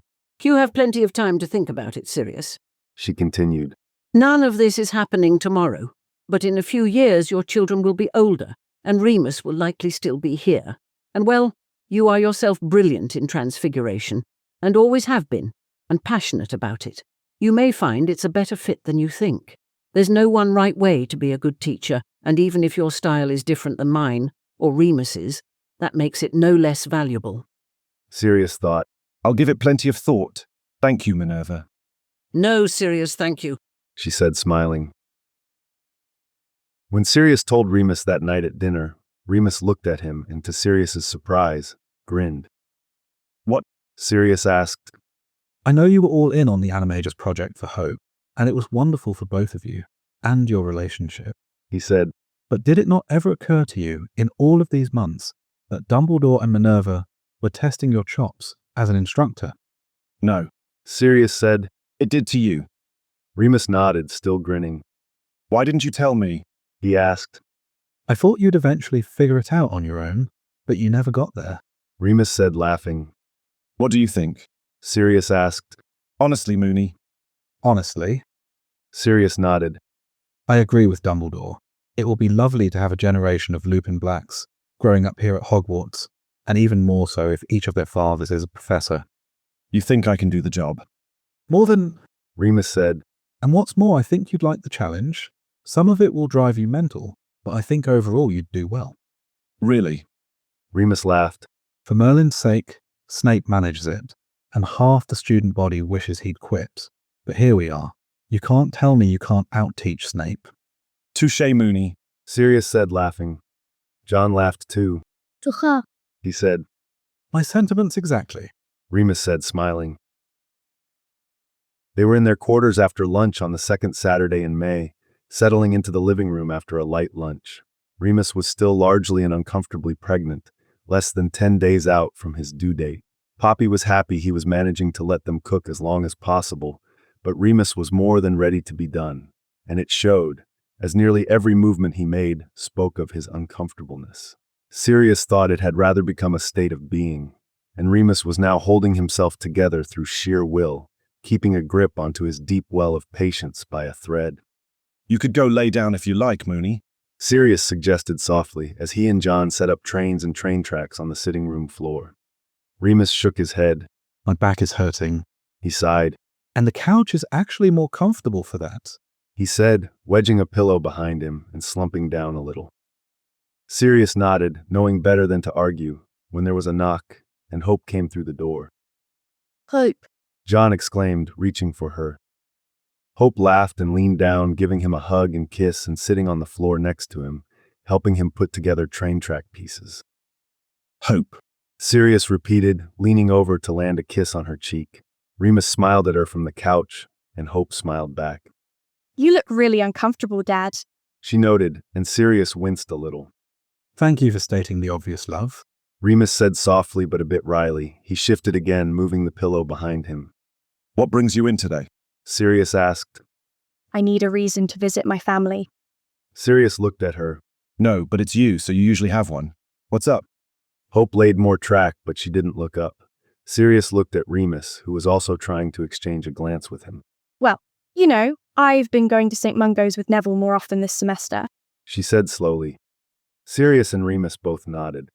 You have plenty of time to think about it, Sirius. She continued. None of this is happening tomorrow, but in a few years your children will be older, and Remus will likely still be here. And well, you are yourself brilliant in Transfiguration, and always have been, and passionate about it. You may find it's a better fit than you think. There's no one right way to be a good teacher, and even if your style is different than mine, or Remus's, that makes it no less valuable. Sirius thought. I'll give it plenty of thought. Thank you, Minerva. No, Sirius, thank you, she said, smiling. When Sirius told Remus that night at dinner, Remus looked at him and, to Sirius's surprise, grinned. What? Sirius asked. I know you were all in on the Animagus project for Hope, and it was wonderful for both of you, and your relationship. He said. But did it not ever occur to you, in all of these months, that Dumbledore and Minerva were testing your chops as an instructor? No. Sirius said. It did to you. Remus nodded, still grinning. Why didn't you tell me? He asked. I thought you'd eventually figure it out on your own, but you never got there. Remus said, laughing. What do you think? Sirius asked. Honestly, Moony. Honestly? Sirius nodded. I agree with Dumbledore. It will be lovely to have a generation of Lupin Blacks growing up here at Hogwarts, and even more so if each of their fathers is a professor. You think I can do the job? More than... Remus said. And what's more, I think you'd like the challenge. Some of it will drive you mental, but I think overall you'd do well. Really? Remus laughed. For Merlin's sake, Snape manages it, and half the student body wishes he'd quit. But here we are. You can't tell me you can't out-teach Snape. Touché, Moony, Sirius said, laughing. John laughed too. Tucha. He said. My sentiments exactly, Remus said, smiling. They were in their quarters after lunch on the second Saturday in May, settling into the living room after a light lunch. Remus was still largely and uncomfortably pregnant, less than 10 days out from his due date. Poppy was happy he was managing to let them cook as long as possible, but Remus was more than ready to be done, and it showed, as nearly every movement he made spoke of his uncomfortableness. Sirius thought it had rather become a state of being, and Remus was now holding himself together through sheer will, keeping a grip onto his deep well of patience by a thread. You could go lay down if you like, Moony, Sirius suggested softly as he and John set up trains and train tracks on the sitting room floor. Remus shook his head. My back is hurting. He sighed. And the couch is actually more comfortable for that, he said, wedging a pillow behind him and slumping down a little. Sirius nodded, knowing better than to argue, when there was a knock, and Hope came through the door. Hope, John exclaimed, reaching for her. Hope laughed and leaned down, giving him a hug and kiss and sitting on the floor next to him, helping him put together train track pieces. Hope, Sirius repeated, leaning over to land a kiss on her cheek. Remus smiled at her from the couch, and Hope smiled back. You look really uncomfortable, Dad. She noted, and Sirius winced a little. Thank you for stating the obvious, love. Remus said softly but a bit wryly. He shifted again, moving the pillow behind him. What brings you in today? Sirius asked. I need a reason to visit my family. Sirius looked at her. No, but it's you, so you usually have one. What's up? Hope laid more track, but she didn't look up. Sirius looked at Remus, who was also trying to exchange a glance with him. Well, you know, I've been going to St. Mungo's with Neville more often this semester. she said slowly. Sirius and Remus both nodded.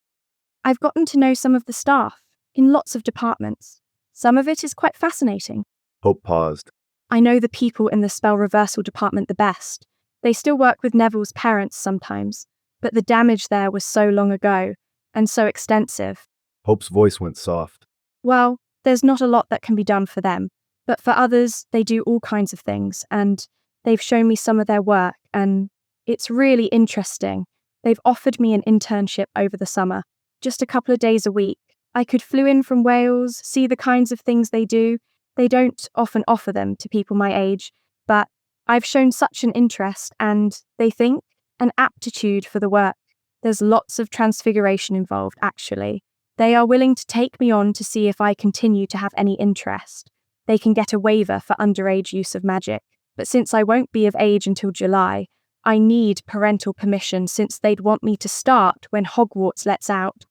I've gotten to know some of the staff in lots of departments. Some of it is quite fascinating. Hope paused. I know the people in the spell reversal department the best. They still work with Neville's parents sometimes, but the damage there was so long ago and so extensive. Hope's voice went soft. Well, there's not a lot that can be done for them, but for others, they do all kinds of things, and they've shown me some of their work, and it's really interesting. They've offered me an internship over the summer, just a couple of days a week. I could flew in from Wales, see the kinds of things they do. They don't often offer them to people my age, but I've shown such an interest and, they think, an aptitude for the work. There's lots of transfiguration involved, actually. They are willing to take me on to see if I continue to have any interest. They can get a waiver for underage use of magic, but since I won't be of age until July, I need parental permission since they'd want me to start when Hogwarts lets out.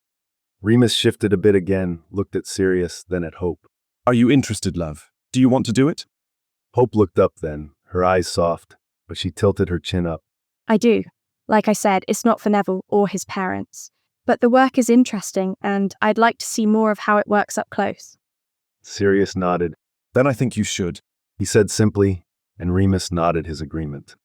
Remus shifted a bit again, looked at Sirius, then at Hope. Are you interested, love? Do you want to do it? Hope looked up then, her eyes soft, but she tilted her chin up. I do. Like I said, it's not for Neville or his parents. But the work is interesting, and I'd like to see more of how it works up close. Sirius nodded. Then I think you should, he said simply, and Remus nodded his agreement.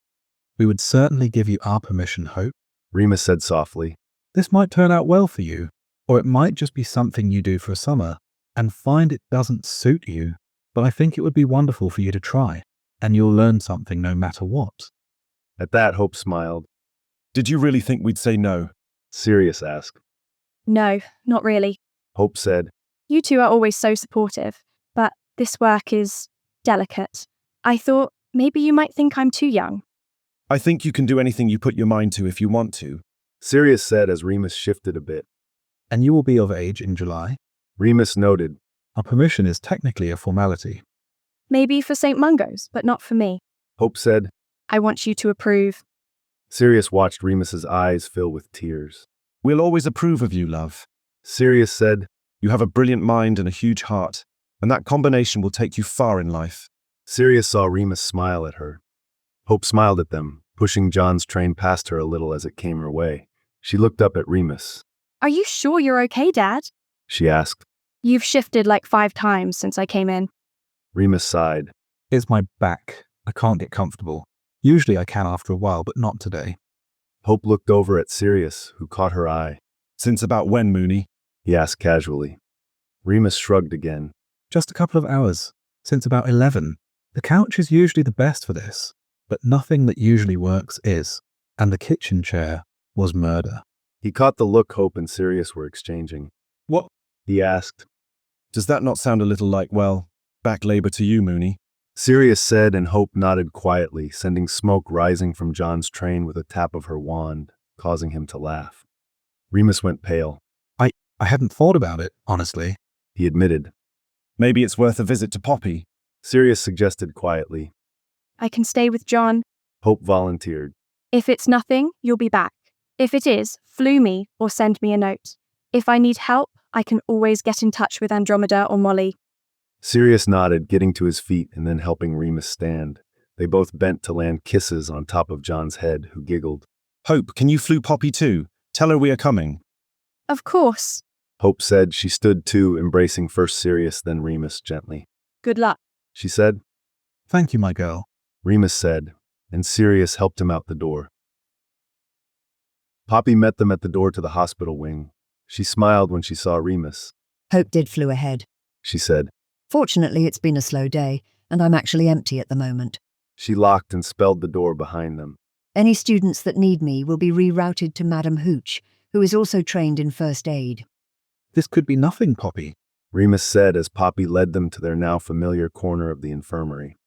We would certainly give you our permission, Hope. Remus said softly. This might turn out well for you, or it might just be something you do for a summer and find it doesn't suit you, but I think it would be wonderful for you to try, and you'll learn something no matter what. At that, Hope smiled. Did you really think we'd say no? Sirius asked. No, not really. Hope said. You two are always so supportive, but this work is delicate. I thought maybe you might think I'm too young. I think you can do anything you put your mind to if you want to, Sirius said as Remus shifted a bit. And you will be of age in July? Remus noted. Our permission is technically a formality. Maybe for St. Mungo's, but not for me. Hope said. I want you to approve. Sirius watched Remus's eyes fill with tears. We'll always approve of you, love. Sirius said. You have a brilliant mind and a huge heart, and that combination will take you far in life. Sirius saw Remus smile at her. Hope smiled at them, pushing John's train past her a little as it came her way. She looked up at Remus. Are you sure you're okay, Dad? She asked. You've shifted like 5 times since I came in. Remus sighed. It's my back. I can't get comfortable. Usually I can after a while, but not today. Hope looked over at Sirius, who caught her eye. Since about when, Moony? He asked casually. Remus shrugged again. Just a couple of hours. Since about 11. The couch is usually the best for this, but nothing that usually works is. And the kitchen chair was murder. He caught the look Hope and Sirius were exchanging. What? He asked. Does that not sound a little like, well, back labor to you, Moony? Sirius said, and Hope nodded quietly, sending smoke rising from John's train with a tap of her wand, causing him to laugh. Remus went pale. I hadn't thought about it, honestly, he admitted. Maybe it's worth a visit to Poppy, Sirius suggested quietly. I can stay with John. Hope volunteered. If it's nothing, you'll be back. If it is, flew me or send me a note. If I need help, I can always get in touch with Andromeda or Molly. Sirius nodded, getting to his feet and then helping Remus stand. They both bent to land kisses on top of John's head, who giggled. Hope, can you flew Poppy too? Tell her we are coming. Of course. Hope said. She stood too, embracing first Sirius, then Remus gently. Good luck, she said. Thank you, my girl, Remus said, and Sirius helped him out the door. Poppy met them at the door to the hospital wing. She smiled when she saw Remus. Hope did flew ahead, she said. Fortunately, it's been a slow day, and I'm actually empty at the moment. She locked and spelled the door behind them. Any students that need me will be rerouted to Madame Hooch, who is also trained in first aid. This could be nothing, Poppy, Remus said as Poppy led them to their now familiar corner of the infirmary.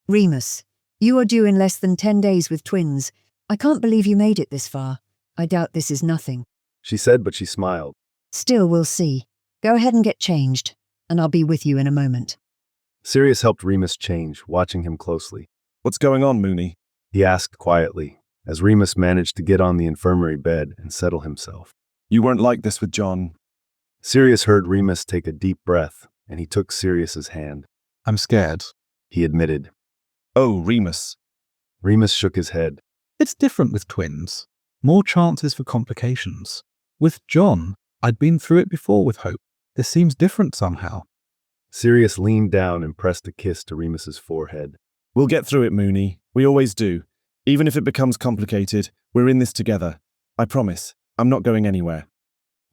Remus, you are due in less than 10 days with twins. I can't believe you made it this far. I doubt this is nothing, she said, but she smiled. Still, we'll see. Go ahead and get changed, and I'll be with you in a moment. Sirius helped Remus change, watching him closely. What's going on, Moony? He asked quietly, as Remus managed to get on the infirmary bed and settle himself. You weren't like this with John. Sirius heard Remus take a deep breath, and he took Sirius's hand. I'm scared, he admitted. Oh, Remus, Remus shook his head. It's different with twins. More chances for complications. With John, I'd been through it before with Hope. This seems different somehow. Sirius leaned down and pressed a kiss to Remus's forehead. We'll get through it, Mooney. We always do. Even if it becomes complicated, we're in this together. I promise. I'm not going anywhere.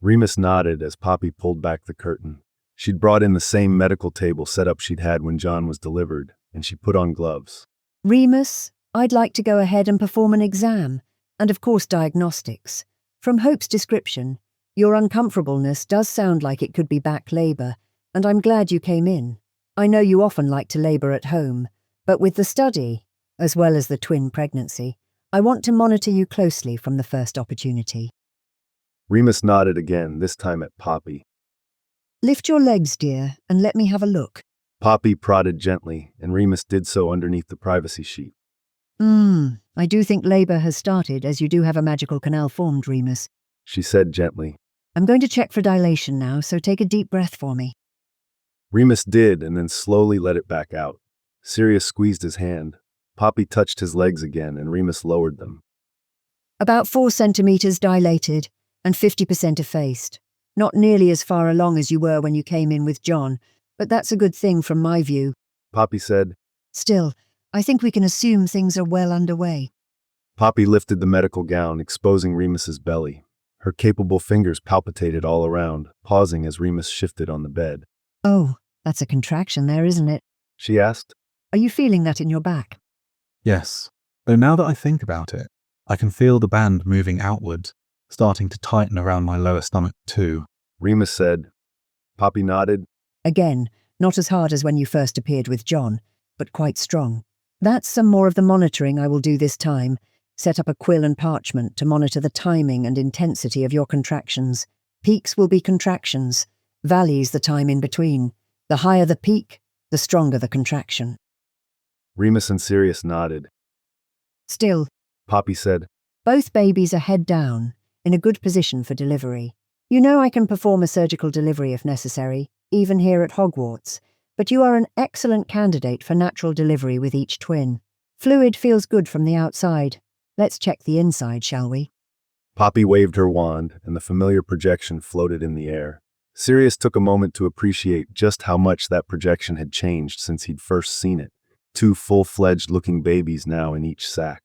Remus nodded as Poppy pulled back the curtain. She'd brought in the same medical table setup she'd had when John was delivered, and she put on gloves. Remus, I'd like to go ahead and perform an exam, and of course diagnostics. From Hope's description, your uncomfortableness does sound like it could be back labour, and I'm glad you came in. I know you often like to labour at home, but with the study, as well as the twin pregnancy, I want to monitor you closely from the first opportunity. Remus nodded again, this time at Poppy. Lift your legs, dear, and let me have a look. Poppy prodded gently, and Remus did so underneath the privacy sheet. I do think labour has started, as you do have a magical canal formed, Remus. She said gently. I'm going to check for dilation now, so take a deep breath for me. Remus did, and then slowly let it back out. Sirius squeezed his hand. Poppy touched his legs again, and Remus lowered them. About 4 centimetres dilated, and 50% effaced. Not nearly as far along as you were when you came in with John, but that's a good thing from my view. Poppy said. Still, I think we can assume things are well underway. Poppy lifted the medical gown, exposing Remus's belly. Her capable fingers palpitated all around, pausing as Remus shifted on the bed. Oh, that's a contraction there, isn't it? She asked. Are you feeling that in your back? Yes, though now that I think about it, I can feel the band moving outward, starting to tighten around my lower stomach too. Remus said. Poppy nodded. Again, not as hard as when you first appeared with John, but quite strong. That's some more of the monitoring I will do this time. Set up a quill and parchment to monitor the timing and intensity of your contractions. Peaks will be contractions, valleys the time in between. The higher the peak, the stronger the contraction. Remus and Sirius nodded. Still, Poppy said. Both babies are head down, in a good position for delivery. You know I can perform a surgical delivery if necessary, even here at Hogwarts, but you are an excellent candidate for natural delivery with each twin. Fluid feels good from the outside. Let's check the inside, shall we? Poppy waved her wand, and the familiar projection floated in the air. Sirius took a moment to appreciate just how much that projection had changed since he'd first seen it. 2 full-fledged looking babies now in each sack.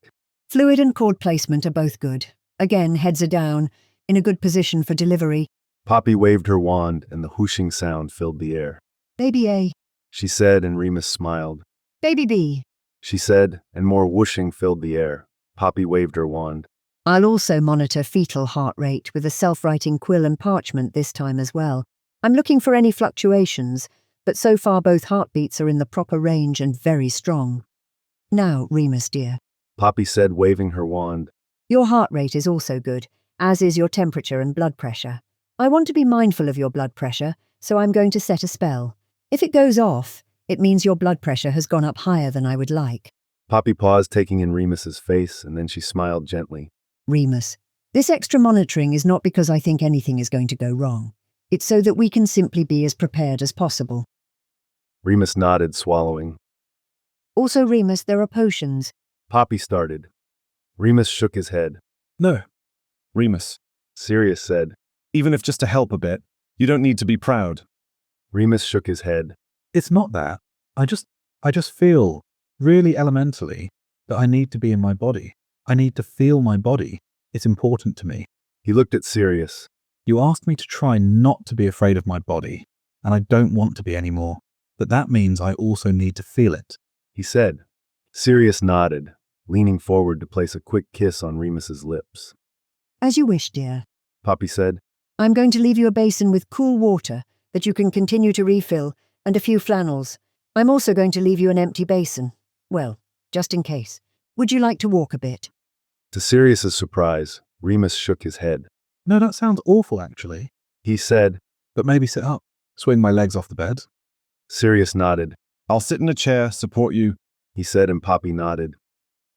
Fluid and cord placement are both good. Again, heads are down, in a good position for delivery. Poppy waved her wand, and the whooshing sound filled the air. Baby A, she said, and Remus smiled. Baby B, she said, and more whooshing filled the air. Poppy waved her wand. I'll also monitor fetal heart rate with a self-writing quill and parchment this time as well. I'm looking for any fluctuations, but so far both heartbeats are in the proper range and very strong. Now, Remus dear, Poppy said, waving her wand. Your heart rate is also good, as is your temperature and blood pressure. I want to be mindful of your blood pressure, so I'm going to set a spell. If it goes off, it means your blood pressure has gone up higher than I would like. Poppy paused, taking in Remus's face, and then she smiled gently. Remus, this extra monitoring is not because I think anything is going to go wrong. It's so that we can simply be as prepared as possible. Remus nodded, swallowing. Also, Remus, there are potions. Poppy started. Remus shook his head. No. Remus, Sirius said. Even if just to help a bit, you don't need to be proud. Remus shook his head. It's not that. I just feel, really elementally, that I need to be in my body. I need to feel my body. It's important to me. He looked at Sirius. You asked me to try not to be afraid of my body, and I don't want to be anymore. But that means I also need to feel it. He said. Sirius nodded, leaning forward to place a quick kiss on Remus's lips. As you wish, dear. Poppy said. I'm going to leave you a basin with cool water that you can continue to refill, and a few flannels. I'm also going to leave you an empty basin. Well, just in case. Would you like to walk a bit? To Sirius's surprise, Remus shook his head. No, that sounds awful, actually. He said. But maybe sit up. Swing my legs off the bed. Sirius nodded. I'll sit in a chair, support you, he said, and Poppy nodded.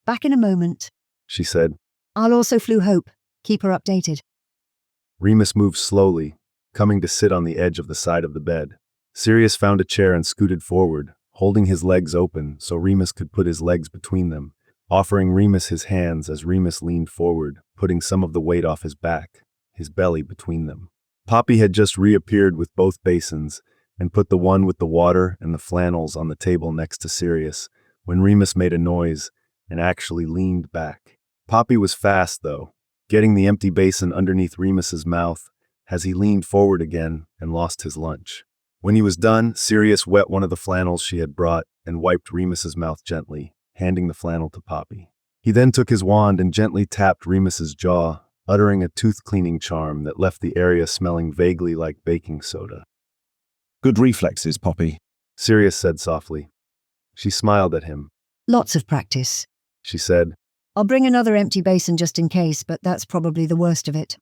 Back in a moment, she said. I'll also flew Hope. Keep her updated. Remus moved slowly, coming to sit on the edge of the side of the bed. Sirius found a chair and scooted forward, holding his legs open so Remus could put his legs between them. offering Remus his hands as Remus leaned forward, putting some of the weight off his back, his belly between them. Poppy had just reappeared with both basins and put the one with the water and the flannels on the table next to Sirius when Remus made a noise and actually leaned back. Poppy was fast, though, getting the empty basin underneath Remus's mouth as he leaned forward again and lost his lunch. When he was done, Sirius wet one of the flannels she had brought and wiped Remus's mouth gently, handing the flannel to Poppy. He then took his wand and gently tapped Remus's jaw, uttering a tooth-cleaning charm that left the area smelling vaguely like baking soda. Good reflexes, Poppy, Sirius said softly. She smiled at him. Lots of practice, She said, I'll bring another empty basin just in case, but that's probably the worst of it.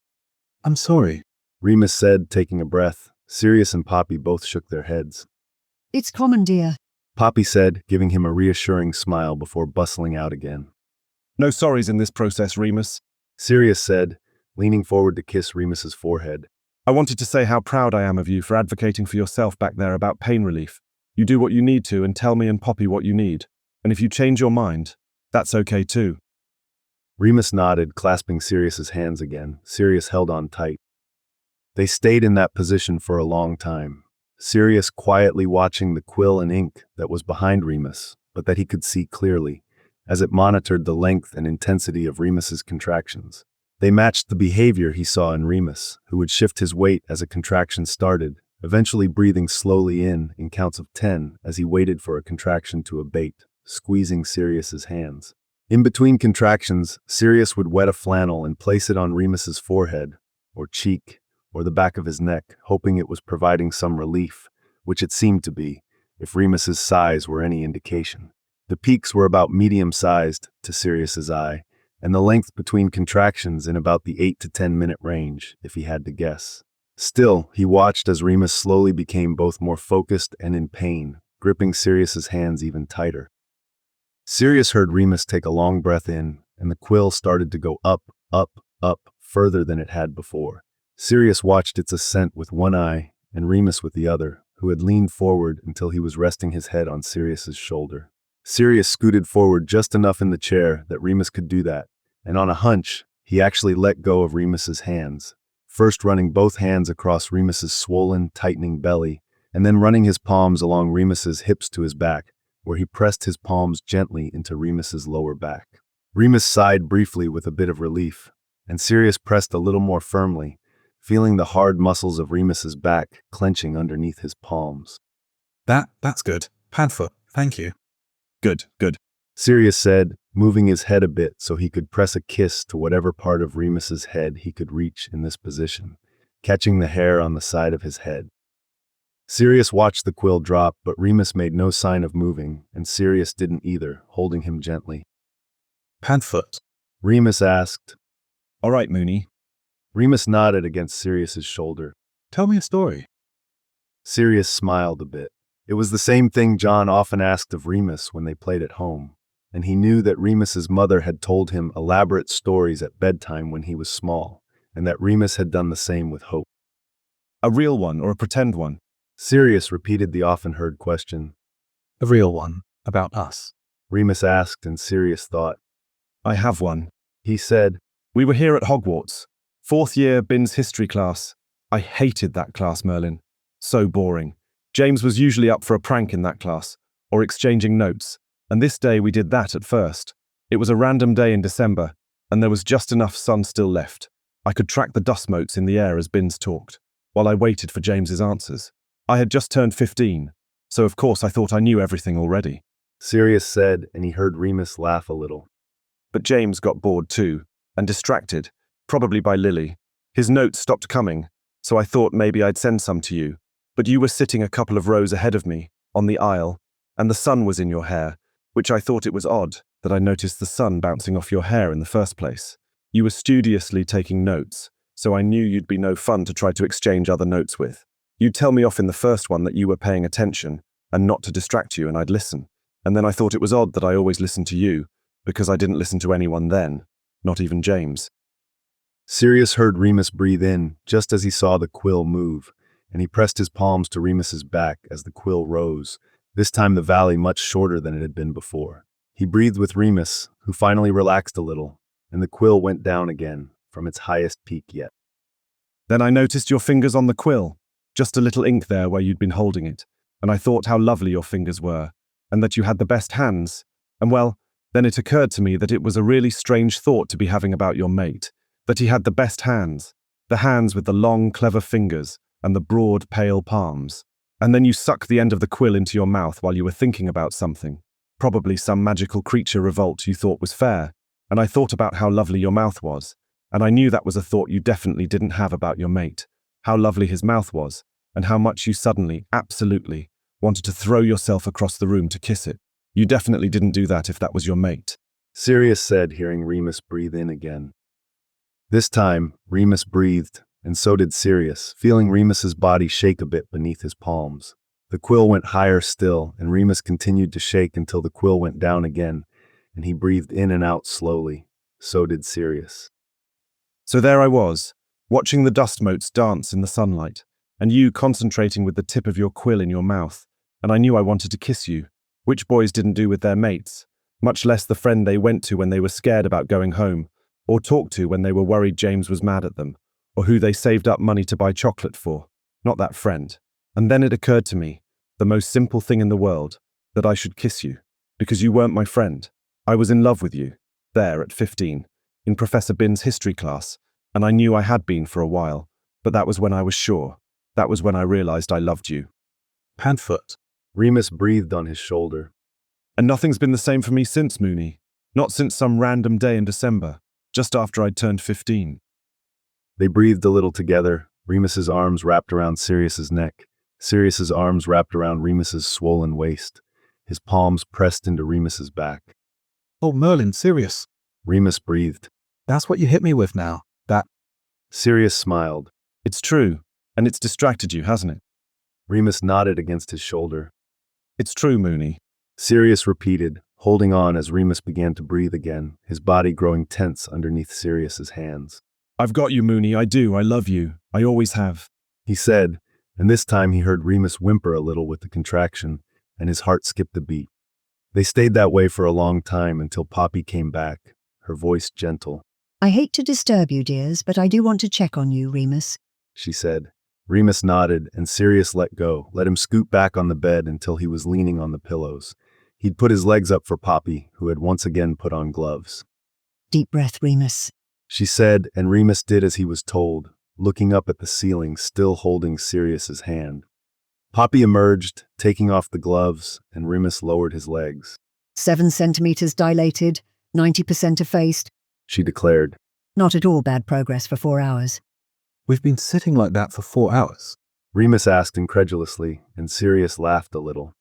I'm sorry, Remus said, taking a breath. Sirius and Poppy both shook their heads. It's common, dear. Poppy said, giving him a reassuring smile before bustling out again. No sorries in this process, Remus, Sirius said, leaning forward to kiss Remus's forehead. I wanted to say how proud I am of you for advocating for yourself back there about pain relief. You do what you need to and tell me and Poppy what you need. And if you change your mind, that's okay too. Remus nodded, clasping Sirius's hands again. Sirius held on tight. They stayed in that position for a long time, Sirius quietly watching the quill and ink that was behind Remus, but that he could see clearly, as it monitored the length and intensity of Remus's contractions. They matched the behavior he saw in Remus, who would shift his weight as a contraction started, eventually breathing slowly in counts of 10 as he waited for a contraction to abate, squeezing Sirius's hands. In between contractions, Sirius would wet a flannel and place it on Remus's forehead, or cheek, or the back of his neck, hoping it was providing some relief, which it seemed to be, if Remus's size were any indication. The peaks were about medium-sized to Sirius's eye, and the length between contractions in about the 8 to 10 minute range, if he had to guess. Still, he watched as Remus slowly became both more focused and in pain, gripping Sirius's hands even tighter. Sirius heard Remus take a long breath in, and the quill started to go up, further than it had before. Sirius watched its ascent with one eye, and Remus with the other, who had leaned forward until he was resting his head on Sirius's shoulder. Sirius scooted forward just enough in the chair that Remus could do that, and on a hunch, he actually let go of Remus's hands, first running both hands across Remus's swollen, tightening belly, and then running his palms along Remus's hips to his back, where he pressed his palms gently into Remus's lower back. Remus sighed briefly with a bit of relief, and Sirius pressed a little more firmly, feeling the hard muscles of Remus's back clenching underneath his palms. That's good. Padfoot, thank you. Good. Sirius said, moving his head a bit so he could press a kiss to whatever part of Remus's head he could reach in this position, catching the hair on the side of his head. Sirius watched the quill drop, but Remus made no sign of moving, and Sirius didn't either, holding him gently. Padfoot, Remus asked. All right, Mooney. Remus nodded against Sirius's shoulder. Tell me a story. Sirius smiled a bit. It was the same thing John often asked of Remus when they played at home, and he knew that Remus's mother had told him elaborate stories at bedtime when he was small, and that Remus had done the same with Hope. A real one or a pretend one? Sirius repeated the often-heard question. A real one, about us. Remus asked, and Sirius thought. I have one. He said. We were here at Hogwarts. 4th year Bin's history class. I hated that class, Merlin. So boring. James was usually up for a prank in that class, or exchanging notes, and this day we did that at first. It was a random day in December, and there was just enough sun still left. I could track the dust motes in the air as Binns talked, while I waited for James's answers. I had just turned 15, so of course I thought I knew everything already. Sirius said, and he heard Remus laugh a little. But James got bored too, and distracted, probably by Lily. His notes stopped coming, so I thought maybe I'd send some to you. But you were sitting a couple of rows ahead of me, on the aisle, and the sun was in your hair, which I thought it was odd that I noticed the sun bouncing off your hair in the first place. You were studiously taking notes, so I knew you'd be no fun to try to exchange other notes with. You'd tell me off in the first one that you were paying attention, and not to distract you, and I'd listen. And then I thought it was odd that I always listened to you, because I didn't listen to anyone then, not even James. Sirius heard Remus breathe in, just as he saw the quill move, and he pressed his palms to Remus's back as the quill rose, this time the valley much shorter than it had been before. He breathed with Remus, who finally relaxed a little, and the quill went down again from its highest peak yet. Then I noticed your fingers on the quill, just a little ink there where you'd been holding it, and I thought how lovely your fingers were, and that you had the best hands, and well, then it occurred to me that it was a really strange thought to be having about your mate, that he had the best hands, the hands with the long, clever fingers and the broad, pale palms. And then you sucked the end of the quill into your mouth while you were thinking about something, probably some magical creature revolt you thought was fair, and I thought about how lovely your mouth was, and I knew that was a thought you definitely didn't have about your mate, how lovely his mouth was, and how much you suddenly, absolutely, wanted to throw yourself across the room to kiss it. You definitely didn't do that if that was your mate. Sirius said, hearing Remus breathe in again. This time, Remus breathed, and so did Sirius, feeling Remus's body shake a bit beneath his palms. The quill went higher still, and Remus continued to shake until the quill went down again, and he breathed in and out slowly. So did Sirius. So there I was, watching the dust motes dance in the sunlight, and you concentrating with the tip of your quill in your mouth, and I knew I wanted to kiss you, which boys didn't do with their mates, much less the friend they went to when they were scared about going home, or talked to when they were worried James was mad at them, or who they saved up money to buy chocolate for, not that friend. And then it occurred to me, the most simple thing in the world, that I should kiss you, because you weren't my friend. I was in love with you, there at 15, in Professor Bin's history class, and I knew I had been for a while, but that was when I was sure. That was when I realized I loved you. Padfoot. Remus breathed on his shoulder. And nothing's been the same for me since, Mooney. Not since some random day in December, just after I'd turned 15. They breathed a little together, Remus's arms wrapped around Sirius's neck, Sirius's arms wrapped around Remus's swollen waist, his palms pressed into Remus's back. Oh, Merlin, Sirius. Remus breathed. That's what you hit me with now, that... Sirius smiled. It's true, and it's distracted you, hasn't it? Remus nodded against his shoulder. It's true, Mooney. Sirius repeated, holding on as Remus began to breathe again, his body growing tense underneath Sirius's hands. I've got you, Mooney, I do, I love you, I always have, he said, and this time he heard Remus whimper a little with the contraction, and his heart skipped a beat. They stayed that way for a long time until Poppy came back, her voice gentle. I hate to disturb you, dears, but I do want to check on you, Remus, she said. Remus nodded, and Sirius let go, let him scoot back on the bed until he was leaning on the pillows. He'd put his legs up for Poppy, who had once again put on gloves. Deep breath, Remus, she said, and Remus did as he was told, looking up at the ceiling, still holding Sirius's hand. Poppy emerged, taking off the gloves, and Remus lowered his legs. 7 centimeters dilated, 90% effaced, she declared. Not at all bad progress for 4 hours. We've been sitting like that for 4 hours. Remus asked incredulously, and Sirius laughed a little.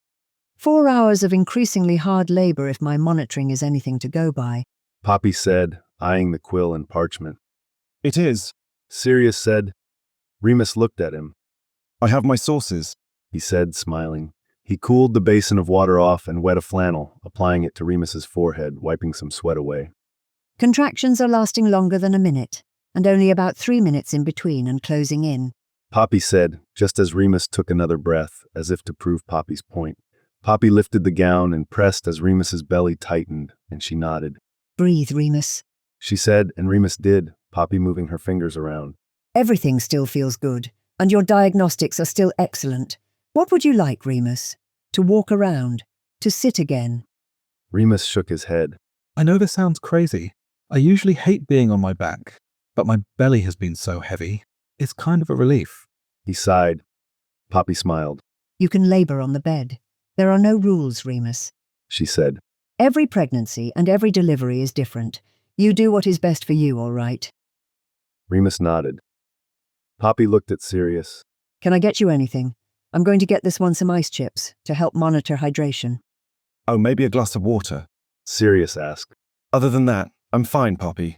4 hours of increasingly hard labor if my monitoring is anything to go by, Poppy said, eyeing the quill and parchment. It is, Sirius said. Remus looked at him. I have my sources, he said, smiling. He cooled the basin of water off and wet a flannel, applying it to Remus's forehead, wiping some sweat away. Contractions are lasting longer than a minute, and only about 3 minutes in between and closing in, Poppy said, just as Remus took another breath, as if to prove Poppy's point. Poppy lifted the gown and pressed as Remus's belly tightened, and she nodded. Breathe, Remus, she said, and Remus did, Poppy moving her fingers around. Everything still feels good, and your diagnostics are still excellent. What would you like, Remus? To walk around? To sit again? Remus shook his head. I know this sounds crazy. I usually hate being on my back, but my belly has been so heavy. It's kind of a relief. He sighed. Poppy smiled. You can labor on the bed. There are no rules, Remus, she said. Every pregnancy and every delivery is different. You do what is best for you, all right? Remus nodded. Poppy looked at Sirius. Can I get you anything? I'm going to get this one some ice chips to help monitor hydration. Oh, maybe a glass of water, Sirius asked. Other than that, I'm fine, Poppy.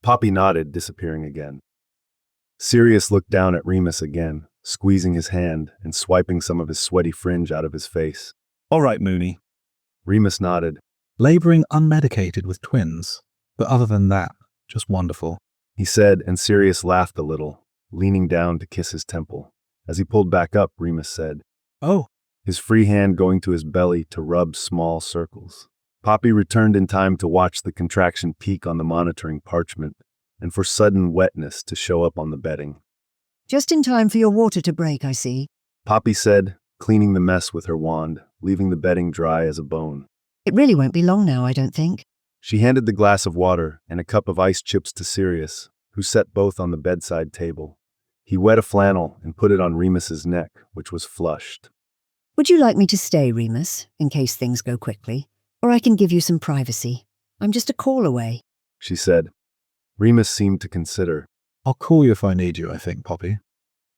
Poppy nodded, disappearing again. Sirius looked down at Remus again, squeezing his hand and swiping some of his sweaty fringe out of his face. All right, Mooney. Remus nodded. Laboring unmedicated with twins, but other than that, just wonderful, he said, and Sirius laughed a little, leaning down to kiss his temple. As he pulled back up, Remus said, Oh, his free hand going to his belly to rub small circles. Poppy returned in time to watch the contraction peak on the monitoring parchment, and for sudden wetness to show up on the bedding. Just in time for your water to break, I see. Poppy said, cleaning the mess with her wand, leaving the bedding dry as a bone. It really won't be long now, I don't think. She handed the glass of water and a cup of ice chips to Sirius, who set both on the bedside table. He wet a flannel and put it on Remus's neck, which was flushed. Would you like me to stay, Remus, in case things go quickly? Or I can give you some privacy. I'm just a call away, she said. Remus seemed to consider. I'll call you if I need you, I think, Poppy.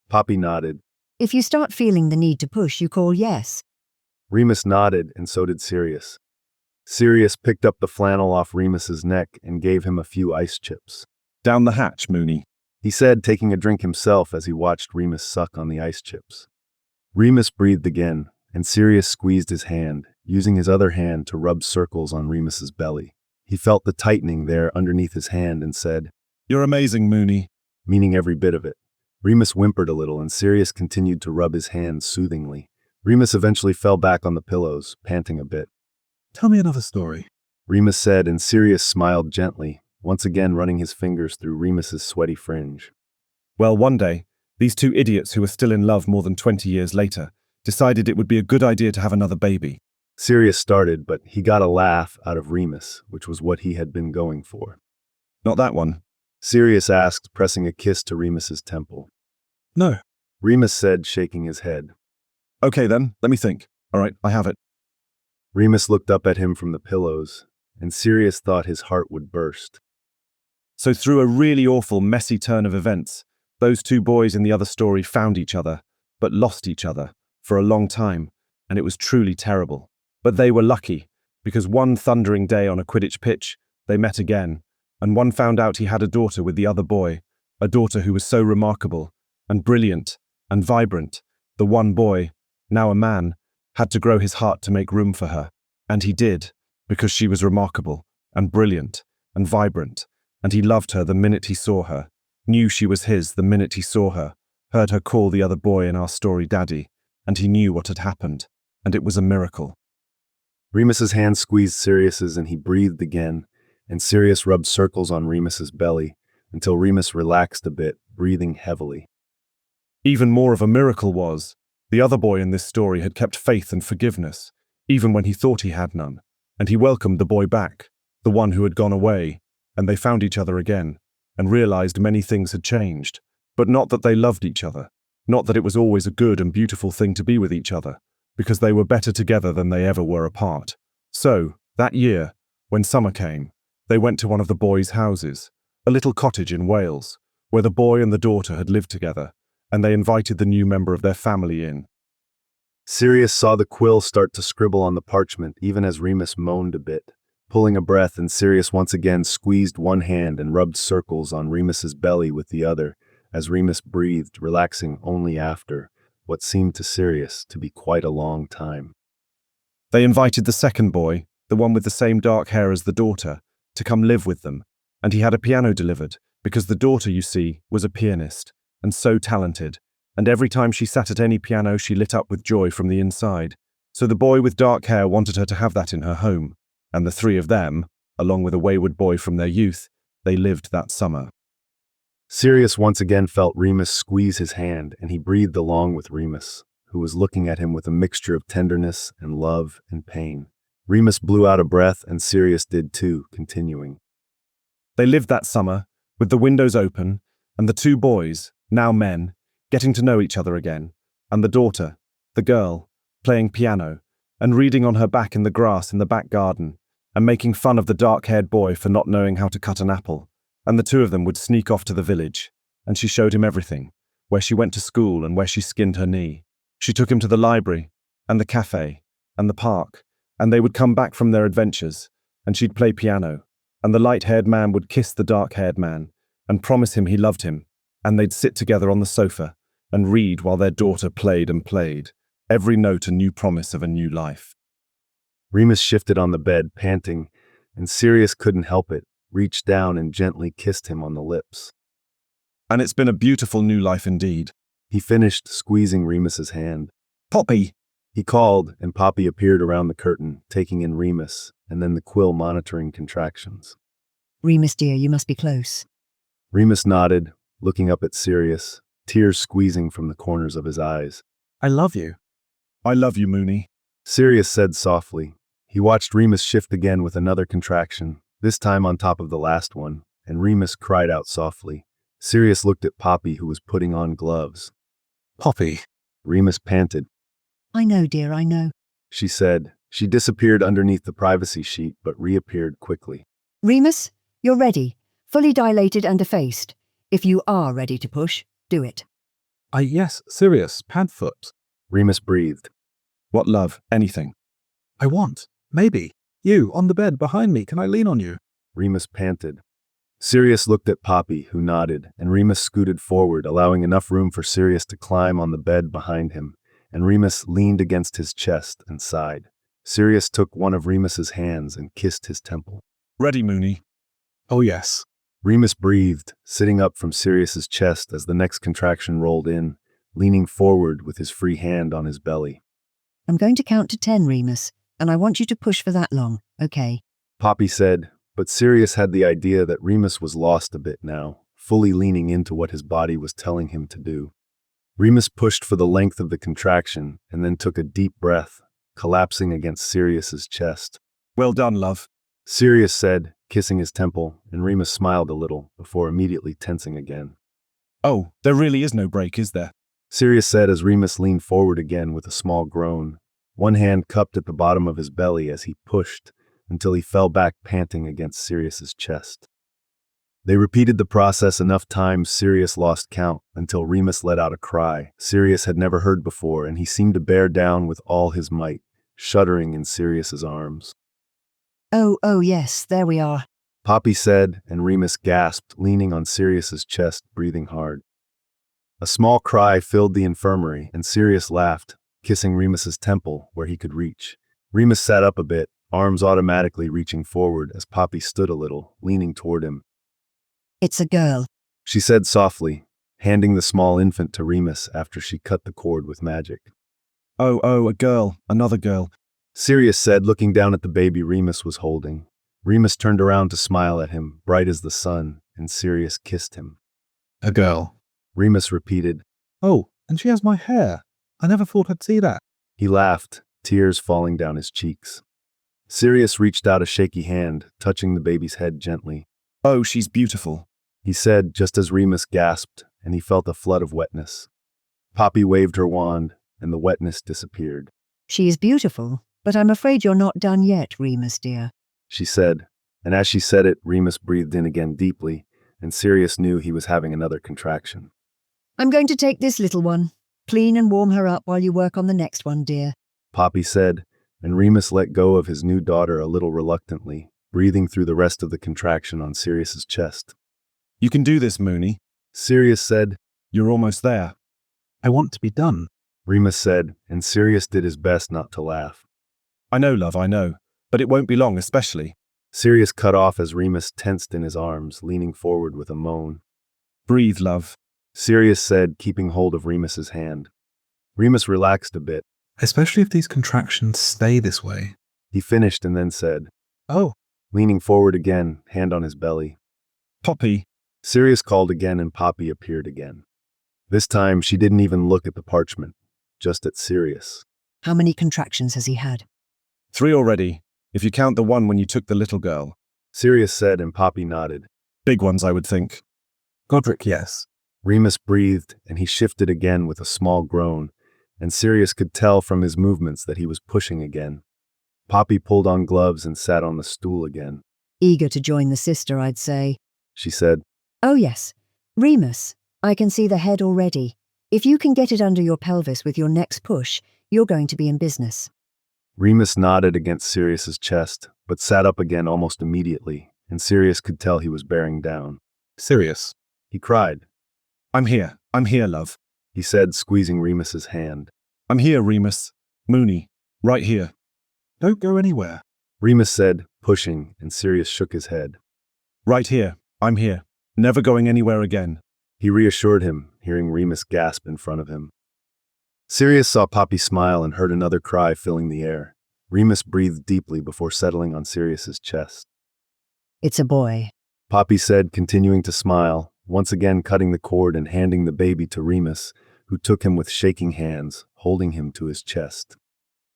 Poppy nodded. If you start feeling the need to push, you call yes. Remus nodded, and so did Sirius. Sirius picked up the flannel off Remus's neck and gave him a few ice chips. Down the hatch, Mooney, he said, taking a drink himself as he watched Remus suck on the ice chips. Remus breathed again, and Sirius squeezed his hand, using his other hand to rub circles on Remus's belly. He felt the tightening there underneath his hand and said, "You're amazing, Mooney," meaning every bit of it. Remus whimpered a little, and Sirius continued to rub his hands soothingly. Remus eventually fell back on the pillows, panting a bit. Tell me another story, Remus said, and Sirius smiled gently, once again running his fingers through Remus's sweaty fringe. Well, one day, these two idiots who were still in love more than 20 years later decided it would be a good idea to have another baby. Sirius started, but he got a laugh out of Remus, which was what he had been going for. Not that one, Sirius asked, pressing a kiss to Remus's temple. No, Remus said, shaking his head. Okay then, let me think. All right, I have it. Remus looked up at him from the pillows, and Sirius thought his heart would burst. So through a really awful, messy turn of events, those two boys in the other story found each other, but lost each other, for a long time, and it was truly terrible. But they were lucky, because one thundering day on a Quidditch pitch, they met again, and one found out he had a daughter with the other boy, a daughter who was so remarkable, and brilliant, and vibrant. The one boy, now a man, had to grow his heart to make room for her, and he did, because she was remarkable, and brilliant, and vibrant, and he loved her the minute he saw her, knew she was his the minute he saw her, heard her call the other boy in our story Daddy, and he knew what had happened, and it was a miracle. Remus's hand squeezed Sirius's, and he breathed again, and Sirius rubbed circles on Remus's belly, until Remus relaxed a bit, breathing heavily. Even more of a miracle was, the other boy in this story had kept faith and forgiveness, even when he thought he had none, and he welcomed the boy back, the one who had gone away, and they found each other again, and realized many things had changed, but not that they loved each other, not that it was always a good and beautiful thing to be with each other, because they were better together than they ever were apart. So, that year, when summer came, they went to one of the boys' houses, a little cottage in Wales, where the boy and the daughter had lived together, and they invited the new member of their family in. Sirius saw the quill start to scribble on the parchment even as Remus moaned a bit. Pulling a breath, and Sirius once again squeezed one hand and rubbed circles on Remus's belly with the other, as Remus breathed, relaxing only after what seemed to Sirius to be quite a long time. They invited the second boy, the one with the same dark hair as the daughter, to come live with them, and he had a piano delivered, because the daughter, you see, was a pianist, and so talented, and every time she sat at any piano she lit up with joy from the inside. So the boy with dark hair wanted her to have that in her home, and the three of them, along with a wayward boy from their youth, they lived that summer. Sirius once again felt Remus squeeze his hand, and he breathed along with Remus, who was looking at him with a mixture of tenderness and love and pain. Remus blew out a breath, and Sirius did too, continuing. They lived that summer, with the windows open, and the two boys, now men, getting to know each other again, and the daughter, the girl, playing piano, and reading on her back in the grass in the back garden, and making fun of the dark-haired boy for not knowing how to cut an apple. And the two of them would sneak off to the village, and she showed him everything, where she went to school and where she skinned her knee. She took him to the library, and the cafe, and the park, and they would come back from their adventures, and she'd play piano, and the light-haired man would kiss the dark-haired man, and promise him he loved him, and they'd sit together on the sofa, and read while their daughter played and played, every note a new promise of a new life. Remus shifted on the bed, panting, and Sirius couldn't help it, reached down and gently kissed him on the lips. And it's been a beautiful new life indeed, he finished, squeezing Remus's hand. Poppy, He called, and Poppy appeared around the curtain, taking in Remus, and then the quill monitoring contractions. Remus dear, you must be close. Remus nodded, looking up at Sirius, tears squeezing from the corners of his eyes. I love you. I love you, Mooney. Sirius said softly. He watched Remus shift again with another contraction, this time on top of the last one, and Remus cried out softly. Sirius looked at Poppy, who was putting on gloves. Poppy. Remus panted. I know, dear, I know. She said. She disappeared underneath the privacy sheet, but reappeared quickly. Remus, you're ready, fully dilated and effaced. If you are ready to push, do it. Yes, Sirius, Padfoot. Remus breathed. What, love? Anything? I want. Maybe. You, on the bed behind me. Can I lean on you? Remus panted. Sirius looked at Poppy, who nodded, and Remus scooted forward, allowing enough room for Sirius to climb on the bed behind him, and Remus leaned against his chest and sighed. Sirius took one of Remus's hands and kissed his temple. Ready, Mooney? Oh, yes. Remus breathed, sitting up from Sirius's chest as the next contraction rolled in, leaning forward with his free hand on his belly. I'm going to count to 10, Remus, and I want you to push for that long, okay? Poppy said, but Sirius had the idea that Remus was lost a bit now, fully leaning into what his body was telling him to do. Remus pushed for the length of the contraction and then took a deep breath, collapsing against Sirius's chest. Well done, love. Sirius said, kissing his temple, and Remus smiled a little before immediately tensing again. Oh, there really is no break, is there? Sirius said as Remus leaned forward again with a small groan, one hand cupped at the bottom of his belly as he pushed until he fell back panting against Sirius's chest. They repeated the process enough times Sirius lost count until Remus let out a cry Sirius had never heard before, and he seemed to bear down with all his might, shuddering in Sirius's arms. Oh, yes, there we are. Poppy said, and Remus gasped, leaning on Sirius's chest, breathing hard. A small cry filled the infirmary, and Sirius laughed, kissing Remus's temple where he could reach. Remus sat up a bit, arms automatically reaching forward as Poppy stood a little, leaning toward him. It's a girl, she said softly, handing the small infant to Remus after she cut the cord with magic. Oh, a girl, another girl, Sirius said, looking down at the baby Remus was holding. Remus turned around to smile at him, bright as the sun, and Sirius kissed him. A girl. Remus repeated. Oh, and she has my hair. I never thought I'd see that. He laughed, tears falling down his cheeks. Sirius reached out a shaky hand, touching the baby's head gently. Oh, she's beautiful, he said just as Remus gasped, and he felt a flood of wetness. Poppy waved her wand, and the wetness disappeared. She is beautiful, but I'm afraid you're not done yet, Remus dear, she said, and as she said it, Remus breathed in again deeply, and Sirius knew he was having another contraction. I'm going to take this little one. Clean and warm her up while you work on the next one, dear, Poppy said, and Remus let go of his new daughter a little reluctantly, breathing through the rest of the contraction on Sirius's chest. You can do this, Mooney, Sirius said. You're almost there. I want to be done, Remus said, and Sirius did his best not to laugh. I know, love, I know, but it won't be long, especially. Sirius cut off as Remus tensed in his arms, leaning forward with a moan. Breathe, love, Sirius said, keeping hold of Remus's hand. Remus relaxed a bit. Especially if these contractions stay this way. He finished and then said, Oh, leaning forward again, hand on his belly. Poppy. Sirius called again and Poppy appeared again. This time she didn't even look at the parchment, just at Sirius. How many contractions has he had? 3 already, if you count the one when you took the little girl, Sirius said, and Poppy nodded. Big ones, I would think. Godric, yes. Remus breathed, and he shifted again with a small groan, and Sirius could tell from his movements that he was pushing again. Poppy pulled on gloves and sat on the stool again. Eager to join the sister, I'd say, she said. Oh yes. Remus, I can see the head already. If you can get it under your pelvis with your next push, you're going to be in business. Remus nodded against Sirius's chest, but sat up again almost immediately, and Sirius could tell he was bearing down. Sirius, he cried. I'm here, love, he said, squeezing Remus's hand. I'm here, Remus. Mooney, right here. Don't go anywhere, Remus said, pushing, and Sirius shook his head. Right here, I'm here. Never going anywhere again. He reassured him, hearing Remus gasp in front of him. Sirius saw Poppy smile and heard another cry filling the air. Remus breathed deeply before settling on Sirius's chest. It's a boy. Poppy said, continuing to smile, once again cutting the cord and handing the baby to Remus, who took him with shaking hands, holding him to his chest.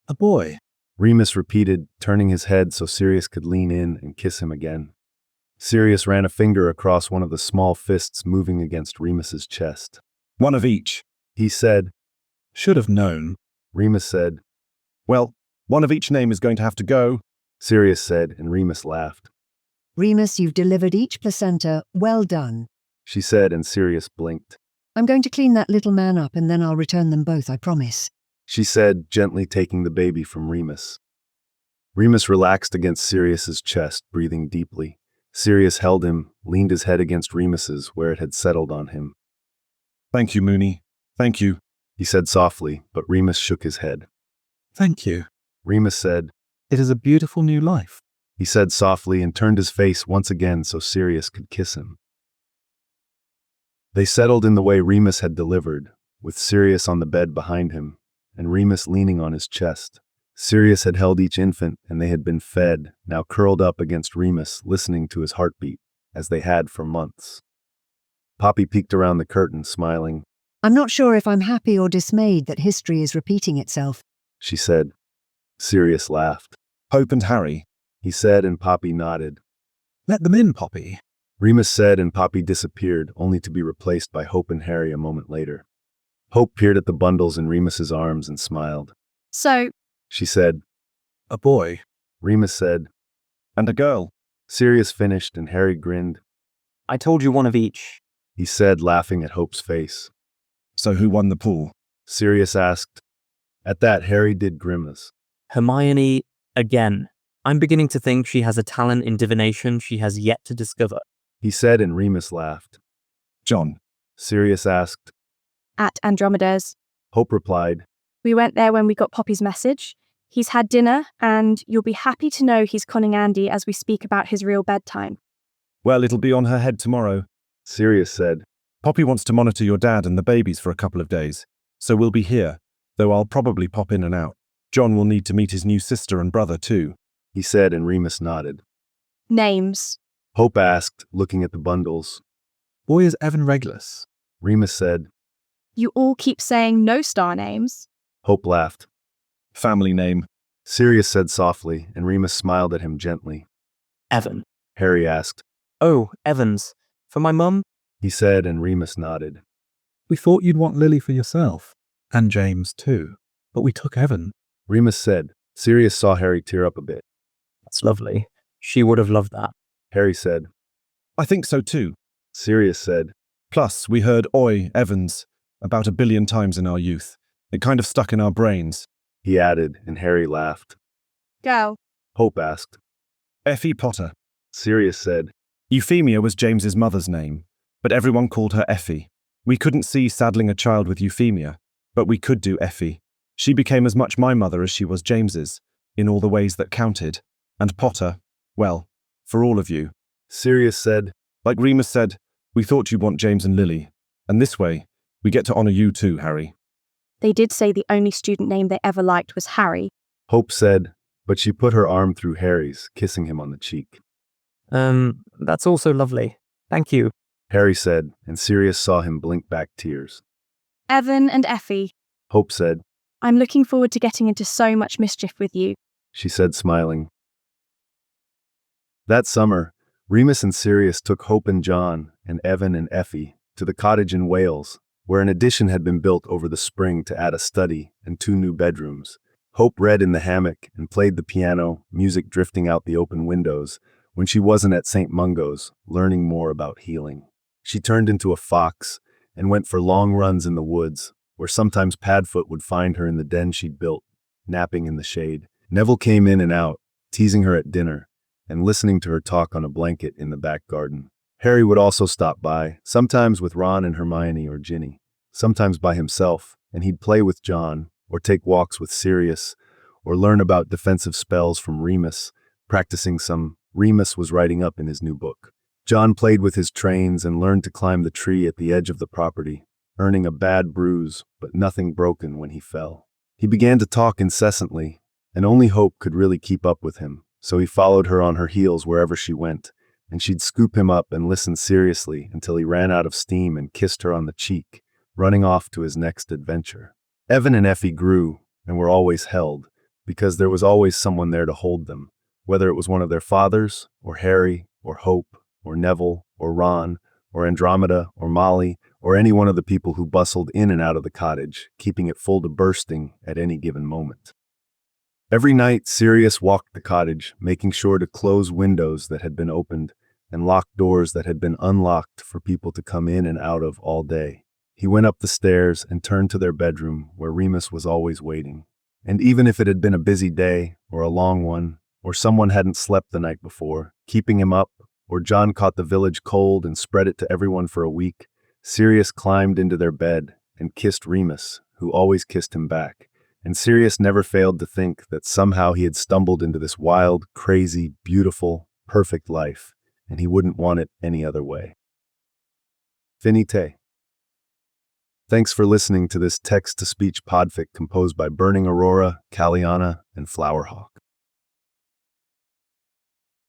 A boy. Remus repeated, turning his head so Sirius could lean in and kiss him again. Sirius ran a finger across one of the small fists moving against Remus's chest. One of each, he said. Should have known. Remus said. Well, one of each name is going to have to go, Sirius said, and Remus laughed. Remus, you've delivered each placenta. Well done, she said, and Sirius blinked. I'm going to clean that little man up and then I'll return them both, I promise, she said, gently taking the baby from Remus. Remus relaxed against Sirius's chest, breathing deeply. Sirius held him, leaned his head against Remus's where it had settled on him. Thank you, Mooney. Thank you, he said softly, but Remus shook his head. Thank you. Remus said, It is a beautiful new life, he said softly and turned his face once again so Sirius could kiss him. They settled in the way Remus had delivered, with Sirius on the bed behind him, and Remus leaning on his chest. Sirius had held each infant, and they had been fed, now curled up against Remus, listening to his heartbeat, as they had for months. Poppy peeked around the curtain, smiling. I'm not sure if I'm happy or dismayed that history is repeating itself, she said. Sirius laughed. Hope and Harry, he said, and Poppy nodded. Let them in, Poppy, Remus said, and Poppy disappeared, only to be replaced by Hope and Harry a moment later. Hope peered at the bundles in Remus's arms and smiled. So, she said. A boy, Remus said. And a girl, Sirius finished, and Harry grinned. I told you one of each, he said, laughing at Hope's face. So who won the pool? Sirius asked. At that, Harry did grimace. Hermione, again. I'm beginning to think she has a talent in divination she has yet to discover, he said, and Remus laughed. John, Sirius asked. At Andromeda's. Hope replied. We went there when we got Poppy's message. He's had dinner, and you'll be happy to know he's conning Andy as we speak about his real bedtime. Well, it'll be on her head tomorrow, Sirius said. Poppy wants to monitor your dad and the babies for a couple of days, so we'll be here, though I'll probably pop in and out. John will need to meet his new sister and brother too, he said, and Remus nodded. Names? Hope asked, looking at the bundles. Boy is Evan Regulus, Remus said. You all keep saying no star names. Hope laughed. Family name, Sirius said softly, and Remus smiled at him gently. Evan. Harry asked. Oh, Evans. For my mum? He said, and Remus nodded. We thought you'd want Lily for yourself, and James too, but we took Evan, Remus said. Sirius saw Harry tear up a bit. That's lovely. She would have loved that. Harry said. I think so too, Sirius said. Plus, we heard Oi, Evans, about 1 billion times in our youth. It kind of stuck in our brains, he added, and Harry laughed. Girl. Hope asked. Effie Potter, Sirius said. Euphemia was James's mother's name, but everyone called her Effie. We couldn't see saddling a child with Euphemia, but we could do Effie. She became as much my mother as she was James's, in all the ways that counted. And Potter, well, for all of you. Sirius said. Like Remus said, we thought you'd want James and Lily, and this way, we get to honor you too, Harry. They did say the only student name they ever liked was Harry. Hope said, but she put her arm through Harry's, kissing him on the cheek. That's also lovely. Thank you, Harry said, and Sirius saw him blink back tears. Evan and Effie. Hope said. I'm looking forward to getting into so much mischief with you, she said, smiling. That summer, Remus and Sirius took Hope and John, and Evan and Effie, to the cottage in Wales, where an addition had been built over the spring to add a study and 2 new bedrooms. Hope read in the hammock and played the piano, music drifting out the open windows, when she wasn't at St. Mungo's, learning more about healing. She turned into a fox and went for long runs in the woods, where sometimes Padfoot would find her in the den she'd built, napping in the shade. Neville came in and out, teasing her at dinner, and listening to her talk on a blanket in the back garden. Harry would also stop by, sometimes with Ron and Hermione or Ginny, sometimes by himself, and he'd play with John, or take walks with Sirius, or learn about defensive spells from Remus, practicing some Remus was writing up in his new book. John played with his trains and learned to climb the tree at the edge of the property, earning a bad bruise, but nothing broken when he fell. He began to talk incessantly, and only Hope could really keep up with him, so he followed her on her heels wherever she went, and she'd scoop him up and listen seriously until he ran out of steam and kissed her on the cheek, running off to his next adventure. Evan and Effie grew and were always held, because there was always someone there to hold them, whether it was one of their fathers, or Harry, or Hope, or Neville, or Ron, or Andromeda, or Molly, or any one of the people who bustled in and out of the cottage, keeping it full to bursting at any given moment. Every night, Sirius walked the cottage, making sure to close windows that had been opened and lock doors that had been unlocked for people to come in and out of all day. He went up the stairs and turned to their bedroom, where Remus was always waiting. And even if it had been a busy day, or a long one, or someone hadn't slept the night before, keeping him up, or John caught the village cold and spread it to everyone for a week, Sirius climbed into their bed and kissed Remus, who always kissed him back. And Sirius never failed to think that somehow he had stumbled into this wild, crazy, beautiful, perfect life, and he wouldn't want it any other way. Finite. Thanks for listening to this text-to-speech podfic composed by Burning Aurora, Kaliana, and Flowerhawk.